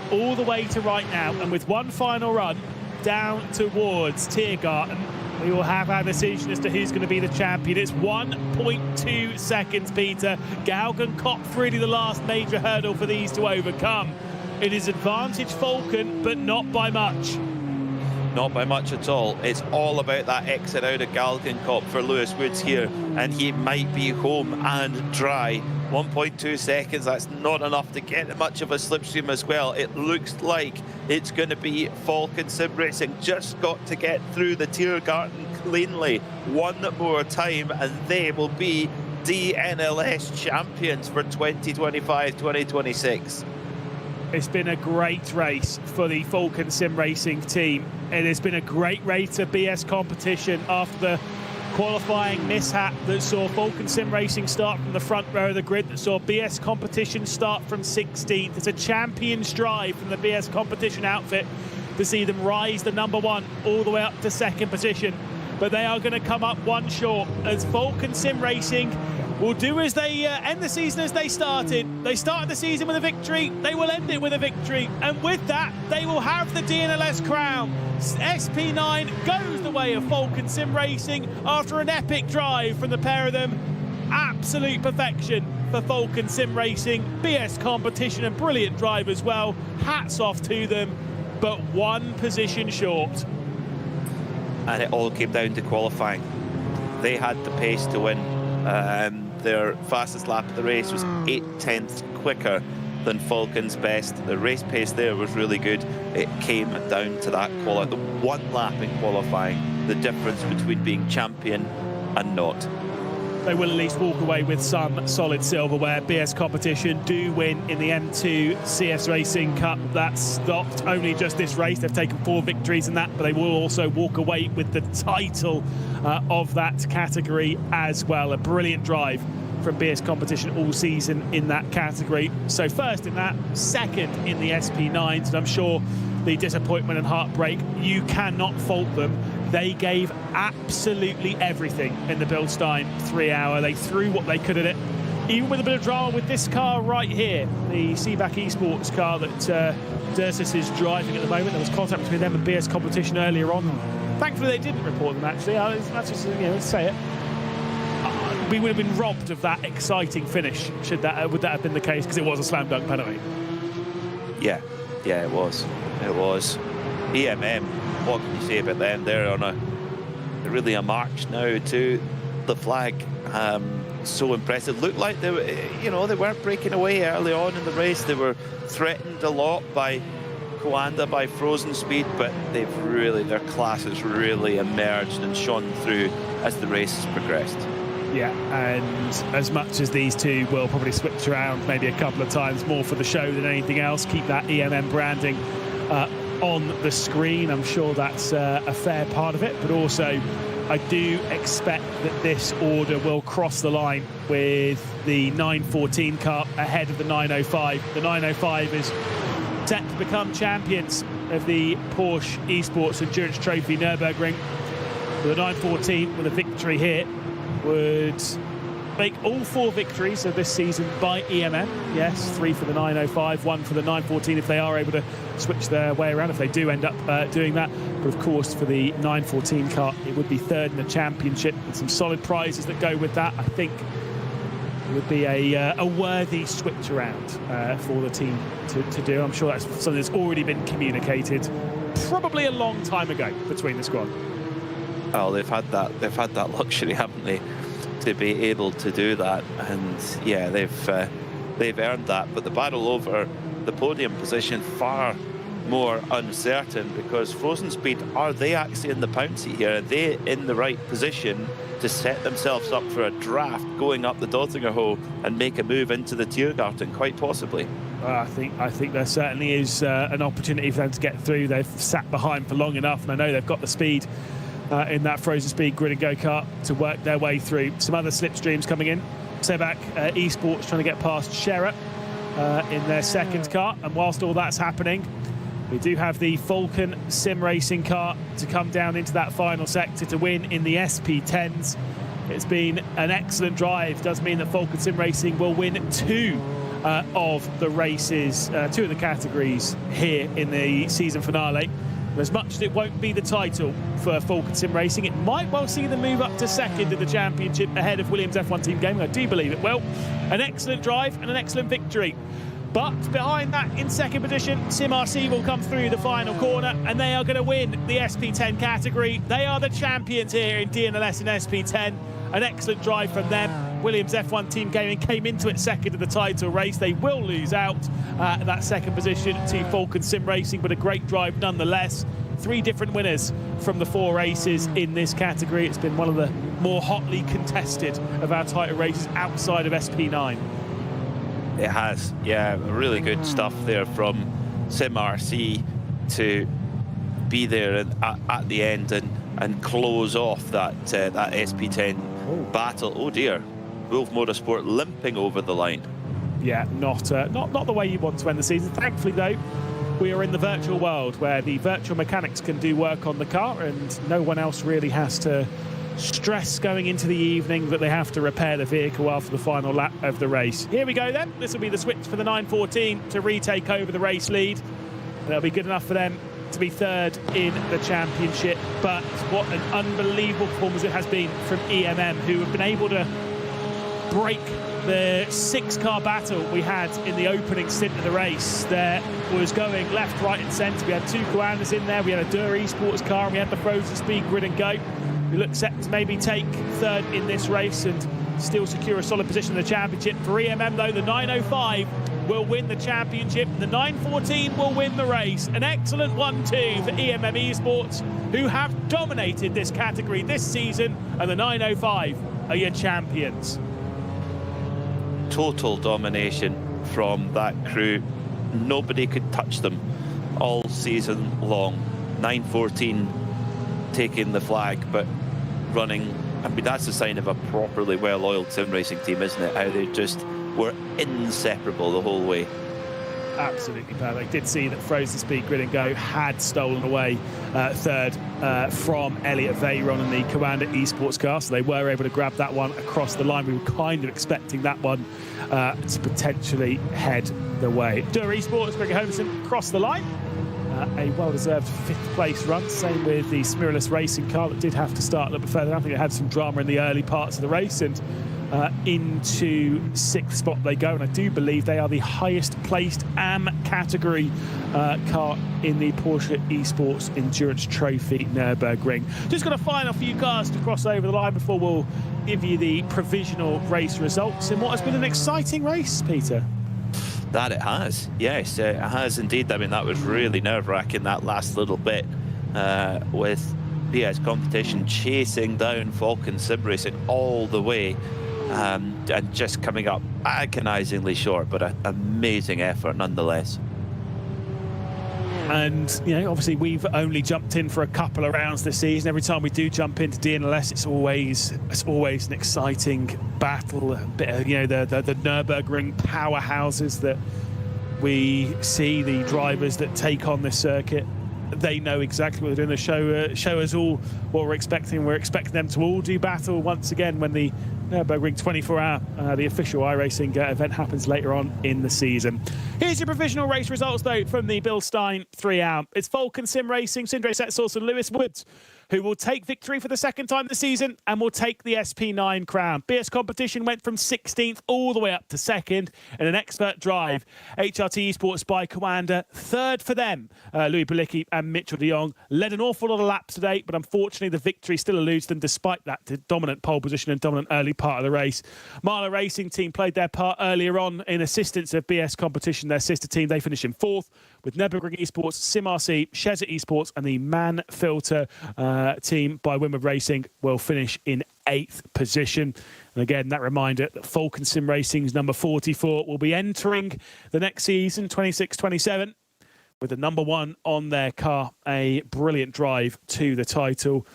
all the way to right now. And with one final run down towards Tiergarten, we will have our decision as to who's going to be the champion. It's 1.2 seconds, Peter. Galgenkopf, really the last major hurdle for these to overcome. It is advantage Falcon, but not by much. Not by much at all. It's all about that exit out of Galgenkopf for Lewis Woods here, and he might be home and dry. 1.2 seconds, that's not enough to get much of a slipstream as well. It looks like it's going to be Falcon Sim Racing. Just got to get through the Tiergarten cleanly one more time, and they will be DNLS champions for 2025-2026. It's been a great race for the Falcon Sim Racing team. It has been a great race of BS Competition after the qualifying mishap that saw Falcon Sim Racing start from the front row of the grid, that saw BS Competition start from 16th. It's a champion's drive from the BS Competition outfit to see them rise the number 1 all the way up to second position. But they are going to come up one short, as Falcon Sim Racing will do as they end the season as they started. They started the season with a victory, they will end it with a victory, and with that they will have the DNLS crown. SP9 goes the way of Falcon Sim Racing after an epic drive from the pair of them. Absolute perfection for Falcon Sim Racing. BS Competition, and brilliant drive as well. Hats off to them, but one position short. And it all came down to qualifying. They had the pace to win. Their fastest lap of the race was 0.8 quicker than Falcon's best. The race pace there was really good. It came down to that the one lap in qualifying, the difference between being champion and not. They will at least walk away with some solid silverware. BS Competition do win in the M2 CS Racing Cup. That's not only just this race, they've taken 4 victories in that, but they will also walk away with the title of that category as well. A brilliant drive from BS Competition all season in that category. So first in that, second in the SP9s, and I'm sure the disappointment and heartbreak, you cannot fault them. They gave absolutely everything in the BILSTEIN 3-hour. They threw what they could at it, even with a bit of drama with this car right here, the Seaback Esports car that Dursus is driving at the moment. There was contact between them and BS Competition earlier on. Thankfully, they didn't report them, actually. Let's just, let's say it. we would have been robbed of that exciting finish. Would that have been the case? Because it was a slam dunk penalty. Yeah, it was. It was. EMM, what can you say about them? They're really a march now to the flag. So impressive. Looked like they were, they weren't breaking away early on in the race. They were threatened a lot by Coanda, by Frozen Speed, but their class has really emerged and shone through as the race has progressed. Yeah, and as much as these two will probably switch around maybe a couple of times more for the show than anything else, keep that EMM branding on the screen. I'm sure that's a fair part of it, but also I do expect that this order will cross the line with the 914 car ahead of the 905. The 905 is set to become champions of the Porsche Esports Endurance Trophy Nürburgring. The 914 with a victory here would make all 4 victories of this season by EMM. Yes, 3 for the 905, 1 for the 914 if they are able to switch their way around, if they do end up doing that. But of course, for the 914 car, it would be 3rd in the championship with some solid prizes that go with that. I think it would be a worthy switch around for the team to do. I'm sure that's something that's already been communicated probably a long time ago between the squad. Oh, they've had that luxury, haven't they, to be able to do that, and yeah, they've earned that. But the battle over the podium position far more uncertain, because Frozen Speed, are they actually in the pouncy here? Are they in the right position to set themselves up for a draft going up the Dottinger hole and make a move into the Tiergarten? Quite possibly. I think there certainly is an opportunity for them to get through. They've sat behind for long enough, and I know they've got the speed in that Frozen Speed grid and go-kart to work their way through. Some other slipstreams coming in. Sebak Esports trying to get past Scherer in their second car, and whilst all that's happening, we do have the Falcon sim racing car to come down into that final sector to win in the SP10s. It's been an excellent drive. Does mean that Falcon sim racing will win 2 of the races, 2 of the categories here in the season finale. As much as it won't be the title for Falcon Sim Racing, it might well see them move up to 2nd in the championship ahead of Williams F1 Team Gaming. I do believe it will. An excellent drive and an excellent victory. But behind that, in 2nd position, Sim RC will come through the final corner, and they are going to win the SP10 category. They are the champions here in DNLS and SP10. An excellent drive from them. Williams F1 Team Gaming came into it 2nd in the title race. They will lose out that 2nd position to Falcon Sim Racing, but a great drive nonetheless. 3 different winners from the 4 races in this category. It's been one of the more hotly contested of our title races outside of SP9. It has, yeah, really good stuff there from Sim RC to be there at the end and close off that SP10 battle. Oh dear, Wolf Motorsport limping over the line. Yeah, not the way you want to end the season. Thankfully, though, we are in the virtual world where the virtual mechanics can do work on the car, and no one else really has to stress going into the evening that they have to repair the vehicle after the final lap of the race. Here we go then. This will be the switch for the 914 to retake over the race lead. That'll be good enough for them to be 3rd in the championship. But what an unbelievable performance it has been from EMM, who have been able to break the 6-car battle we had in the opening stint of the race. There was going left, right and centre. We had 2 Coandas in there, we had a Dur Esports car, and we had the Frozen Speed grid and go. We look set to maybe take 3rd in this race and still secure a solid position in the championship. For EMM though, the 905 will win the championship, and the 914 will win the race. An excellent 1-2 for EMM Esports, who have dominated this category this season, and the 905 are your champions. Total domination from that crew. Nobody could touch them all season long. 914 taking the flag, but running. I mean, that's a sign of a properly well-oiled sim racing team, isn't it? How they just were inseparable the whole way. Absolutely perfect. Did see that Frozen Speed Grid and Go had stolen away 3rd from Elliot Veyron in the Coanda Esports car, so they were able to grab that one across the line. We were kind of expecting that one to potentially head the way. Dur Esports, Greg Homerson, across the line. A well-deserved 5th place run. Same with the Smiralus Racing car that did have to start a little bit further. I think it had some drama in the early parts of the race, and into 6th spot they go, and I do believe they are the highest placed AM category car in the Porsche Esports Endurance Trophy Nürburgring. Just got a final few cars to cross over the line before we'll give you the provisional race results in what has been an exciting race, Peter. That it has, yes, it has indeed. I mean, that was really nerve-wracking, that last little bit, with BS Competition chasing down Falcon Sim Racing all the way, and just coming up agonisingly short, but an amazing effort nonetheless. And, you know, obviously we've only jumped in for a couple of rounds this season. Every time we do jump into DNLS, it's always an exciting battle. A bit of, you know, the Nürburgring powerhouses that we see, the drivers that take on this circuit. They know exactly what they're doing. They show us all what we're expecting. We're expecting them to all do battle once again when the Nürburgring 24-hour, the official iRacing event happens later on in the season. Here's your provisional race results, though, from the BILSTEIN 3-hour. It's Falcon Sim Racing, Sindre Setsource and Lewis Woods, who will take victory for the second time this season and will take the SP9 crown. BS Competition went from 16th all the way up to 2nd in an expert drive. HRT Esports by Commander, third for them. Louis Balicki and Mitchell de Jong led an awful lot of laps today, but unfortunately the victory still eludes them despite that dominant pole position and dominant early part of the race. Marla Racing Team played their part earlier on in assistance of BS Competition, their sister team. They finished in 4th, with Nürburgring Esports, SimRC, Shezza Esports and the Man Filter team by Winward Racing will finish in 8th position. And again, that reminder that Falcon Sim Racing's number 44 will be entering the next season, 26-27, with the number 1 on their car. A brilliant drive to the title.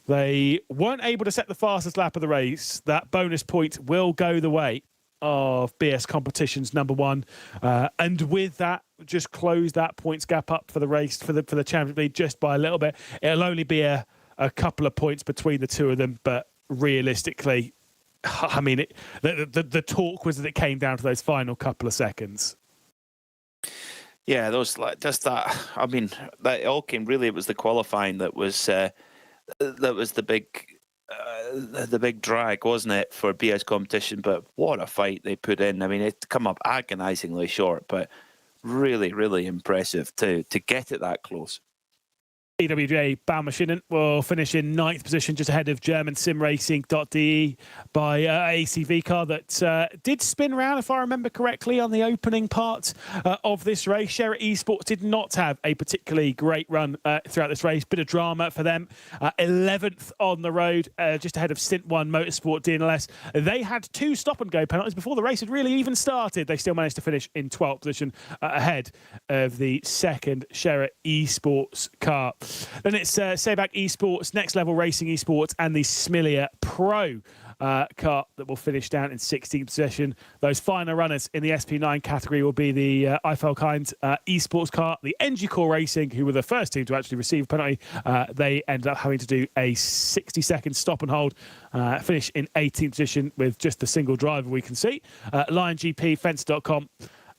They weren't able to set the fastest lap of the race. That bonus point will go the way of BS Competition's number 1, and with that, just close that points gap up for the race, for the Championship League, just by a little bit. It'll only be a couple of points between the two of them, but realistically, I mean, the talk was that it came down to those final couple of seconds. Yeah, those, like, just that. I mean, that all came really. It was the qualifying that was the big drag, wasn't it, for BS Competition? But what a fight they put in. I mean, it come up agonisingly short, but really, really impressive to get it that close. EWJ Baumachinen will finish in 9th position, just ahead of German simracing.de by ACV car that did spin round, if I remember correctly, on the opening part of this race. Shera Esports did not have a particularly great run throughout this race. Bit of drama for them. 11th on the road, just ahead of Stint 1 Motorsport DNLS. They had 2 stop-and-go penalties before the race had really even started. They still managed to finish in 12th position, ahead of the second Shera Esports car. Then it's Sebak Esports, Next Level Racing Esports, and the Smilia Pro car that will finish down in 16th position. Those final runners in the SP9 category will be the Eifelkind Esports car, the NG Core Racing, who were the first team to actually receive a penalty. They ended up having to do a 60-second stop and hold, finish in 18th position with just a single driver we can see. Lion GP, Fence.com,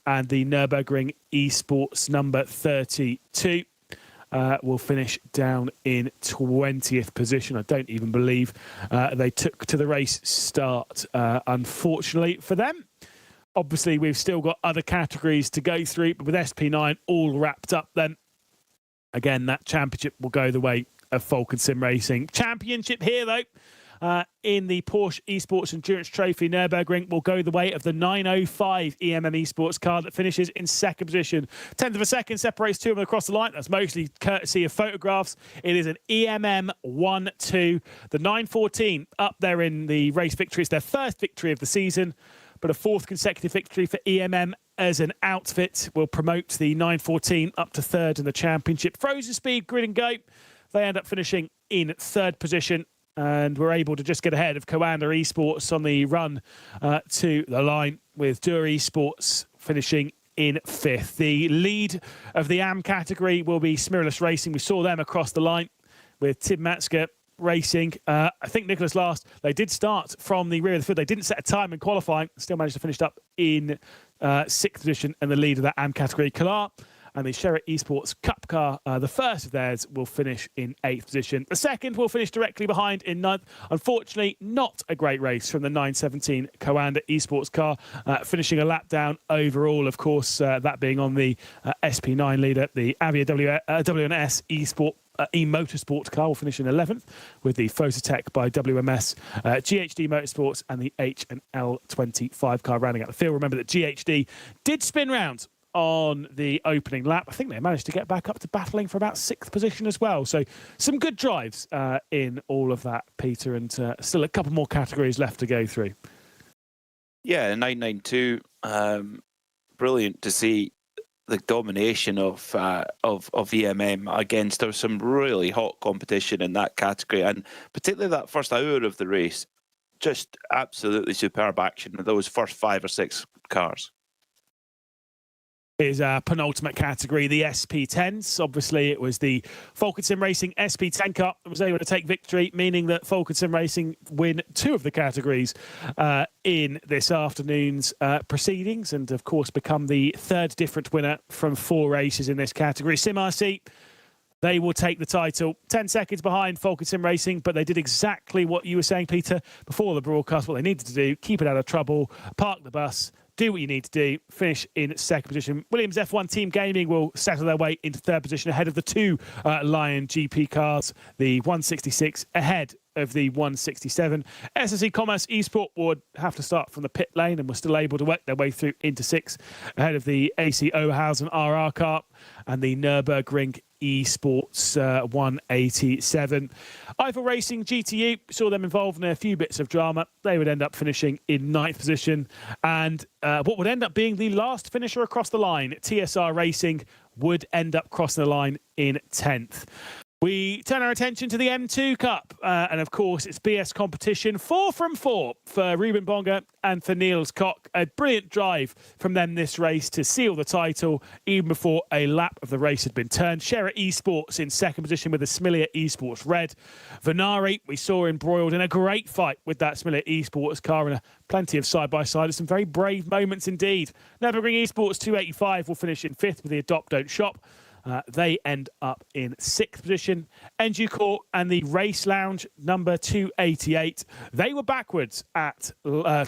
and the Nürburgring Esports number 32. Will finish down in 20th position. I don't even believe they took to the race start, unfortunately for them. Obviously, we've still got other categories to go through, but with SP9 all wrapped up then, again, that championship will go the way of Falcon Sim Racing. Championship here, though, in the Porsche Esports Endurance Trophy Nürburgring will go the way of the 905 EMM Esports car that finishes in 2nd position. 10th of a second separates 2 of them across the line. That's mostly courtesy of photographs. It is an EMM 1-2. The 914 up there in the race victory. It's their first victory of the season, but a 4th consecutive victory for EMM as an outfit will promote the 914 up to 3rd in the championship. Frozen Speed Grid and Go, they end up finishing in 3rd position, and we're able to just get ahead of Coander Esports on the run to the line, with Dur Esports finishing in 5th. The lead of the AM category will be Smirless Racing. We saw them across the line with Tim Matska Racing. I think Nicholas Last, they did start from the rear of the field. They didn't set a time in qualifying, still managed to finish up in 6th position in the lead of that AM category. Kalar and the Sherritt Esports Cup car, the first of theirs, will finish in 8th position. The second will finish directly behind in 9th. Unfortunately, not a great race from the 917 Coanda Esports car, finishing a lap down overall, of course, that being on the SP9 leader. The Avia WNS Esport e-motorsport car will finish in 11th, with the Fototech by WMS, GHD Motorsports and the H&L 25 car rounding out the field. Remember that GHD did spin round on the opening lap. I think they managed to get back up to battling for about 6th position as well. So some good drives in all of that, Peter, and still a couple more categories left to go through. Yeah, 992, brilliant to see the domination of EMM against. There was some really hot competition in that category, and particularly that first hour of the race, just absolutely superb action with those first 5 or 6 cars. Is our penultimate category, the SP10s. Obviously, it was the Falcon Sim Racing SP10 Cup that was able to take victory, meaning that Falcon Sim Racing win 2 of the categories in this afternoon's proceedings, and of course become the 3rd different winner from 4 races in this category. Sim RC, they will take the title 10 seconds behind Falcon Sim Racing, but they did exactly what you were saying, Peter, before the broadcast. What they needed to do, keep it out of trouble, park the bus, do what you need to do, finish in 2nd position. Williams F1 Team Gaming will settle their way into 3rd position ahead of the 2 Lion GP cars, the 166 ahead of the 167. SSE Commerce Esport would have to start from the pit lane and were still able to work their way through into 6th ahead of the AC Oberhausen RR car and the Nürburgring Esports 187. Eiffel Racing GTU, saw them involved in a few bits of drama. They would end up finishing in 9th position, and what would end up being the last finisher across the line, TSR Racing, would end up crossing the line in 10th. We turn our attention to the M2 Cup, and of course it's BS competition. 4 from 4 for Ruben Bonga and for Niels Koch. A brilliant drive from them this race to seal the title even before a lap of the race had been turned. Sherritt Esports in 2nd position with the Smilia Esports Red. Venari we saw embroiled in a great fight with that Smilia Esports car, and plenty of side-by-side and some very brave moments indeed. Nürburgring Esports 285 will finish in 5th with the Adopt Don't Shop. They end up in 6th position. NG Court and the Race Lounge number 288. They were backwards at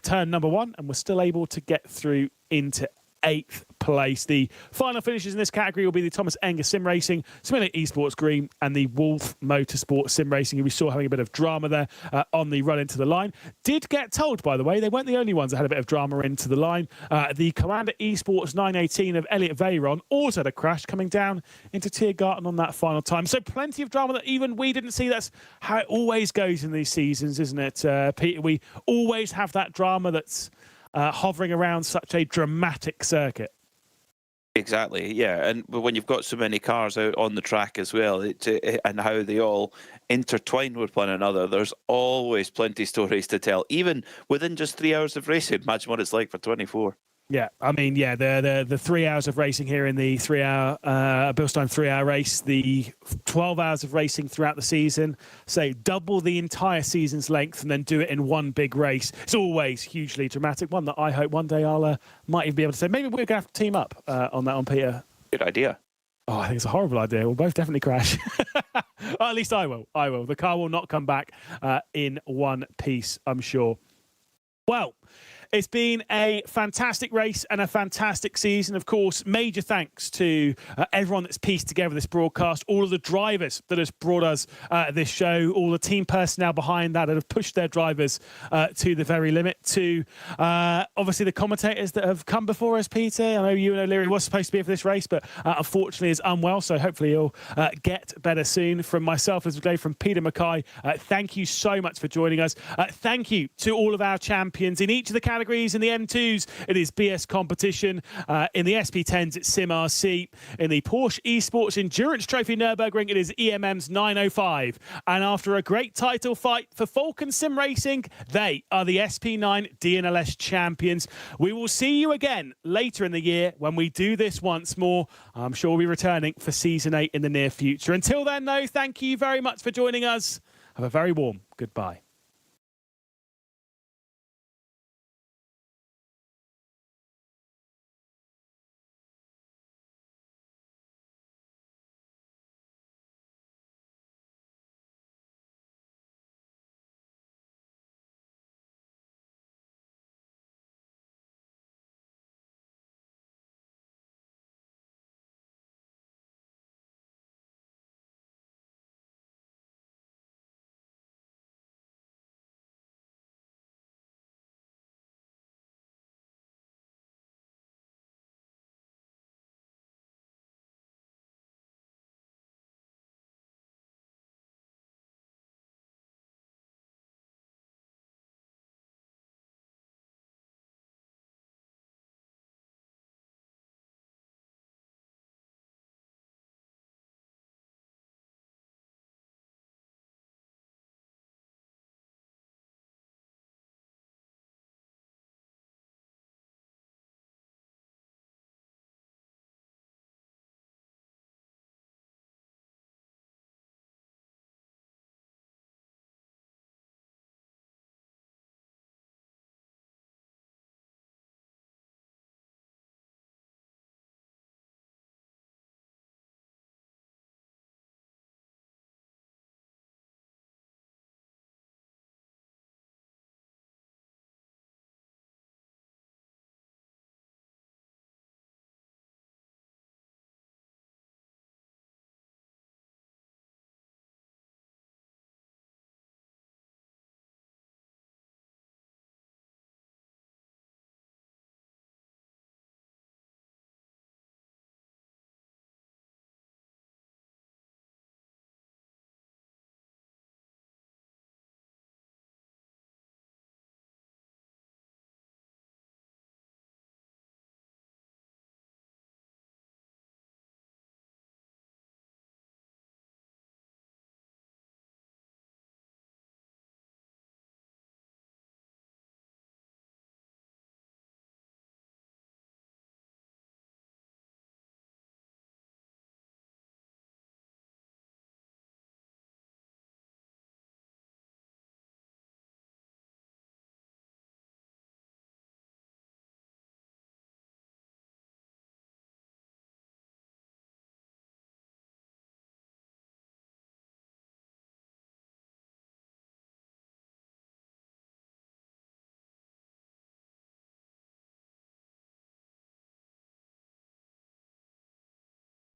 turn number 1 and were still able to get through into 8th place. The final finishes in this category will be the Thomas Enger Sim Racing, Smilia Esports Green, and the Wolf Motorsport Sim Racing, who we saw having a bit of drama there on the run into the line. Did get told, by the way, they weren't the only ones that had a bit of drama into the line. The Coanda Esports 918 of Elliot Veyron also had a crash coming down into Tiergarten on that final time. So plenty of drama that even we didn't see. That's how it always goes in these seasons, isn't it, Peter? We always have that drama that's hovering around such a dramatic circuit. Exactly, yeah. And when you've got so many cars out on the track as well, and how they all intertwine with one another, there's always plenty of stories to tell, even within just 3 hours of racing. Imagine what it's like for 24. Yeah, I mean, yeah, the 3 hours of racing here in the 3-hour BILSTEIN 3-hour race, the 12 hours of racing throughout the season, say double the entire season's length and then do it in one big race. It's always hugely dramatic, one that I hope one day I'll might even be able to say, maybe we're going to have to team up on that one, Peter. Good idea. Oh, I think it's a horrible idea. We'll both definitely crash. Or at least I will. The car will not come back in one piece, I'm sure. Well, it's been a fantastic race and a fantastic season. Of course, major thanks to everyone that's pieced together this broadcast, all of the drivers that has brought us this show, all the team personnel behind that have pushed their drivers to the very limit, to obviously the commentators that have come before us, Peter. I know you and O'Leary was supposed to be here for this race, but unfortunately is unwell, so hopefully he'll get better soon. From myself as we go, from Peter Mackay, thank you so much for joining us. Thank you to all of our champions in each of the categories. In the M2s, it is BS competition. In the SP10s, it's Sim RC. In the Porsche Esports Endurance Trophy Nürburgring, it is EMM's 905. And after a great title fight for Falcon Sim Racing, they are the SP9 DNLS champions. We will see you again later in the year when we do this once more. I'm sure we'll be returning for Season 8 in the near future. Until then, though, thank you very much for joining us. Have a very warm goodbye.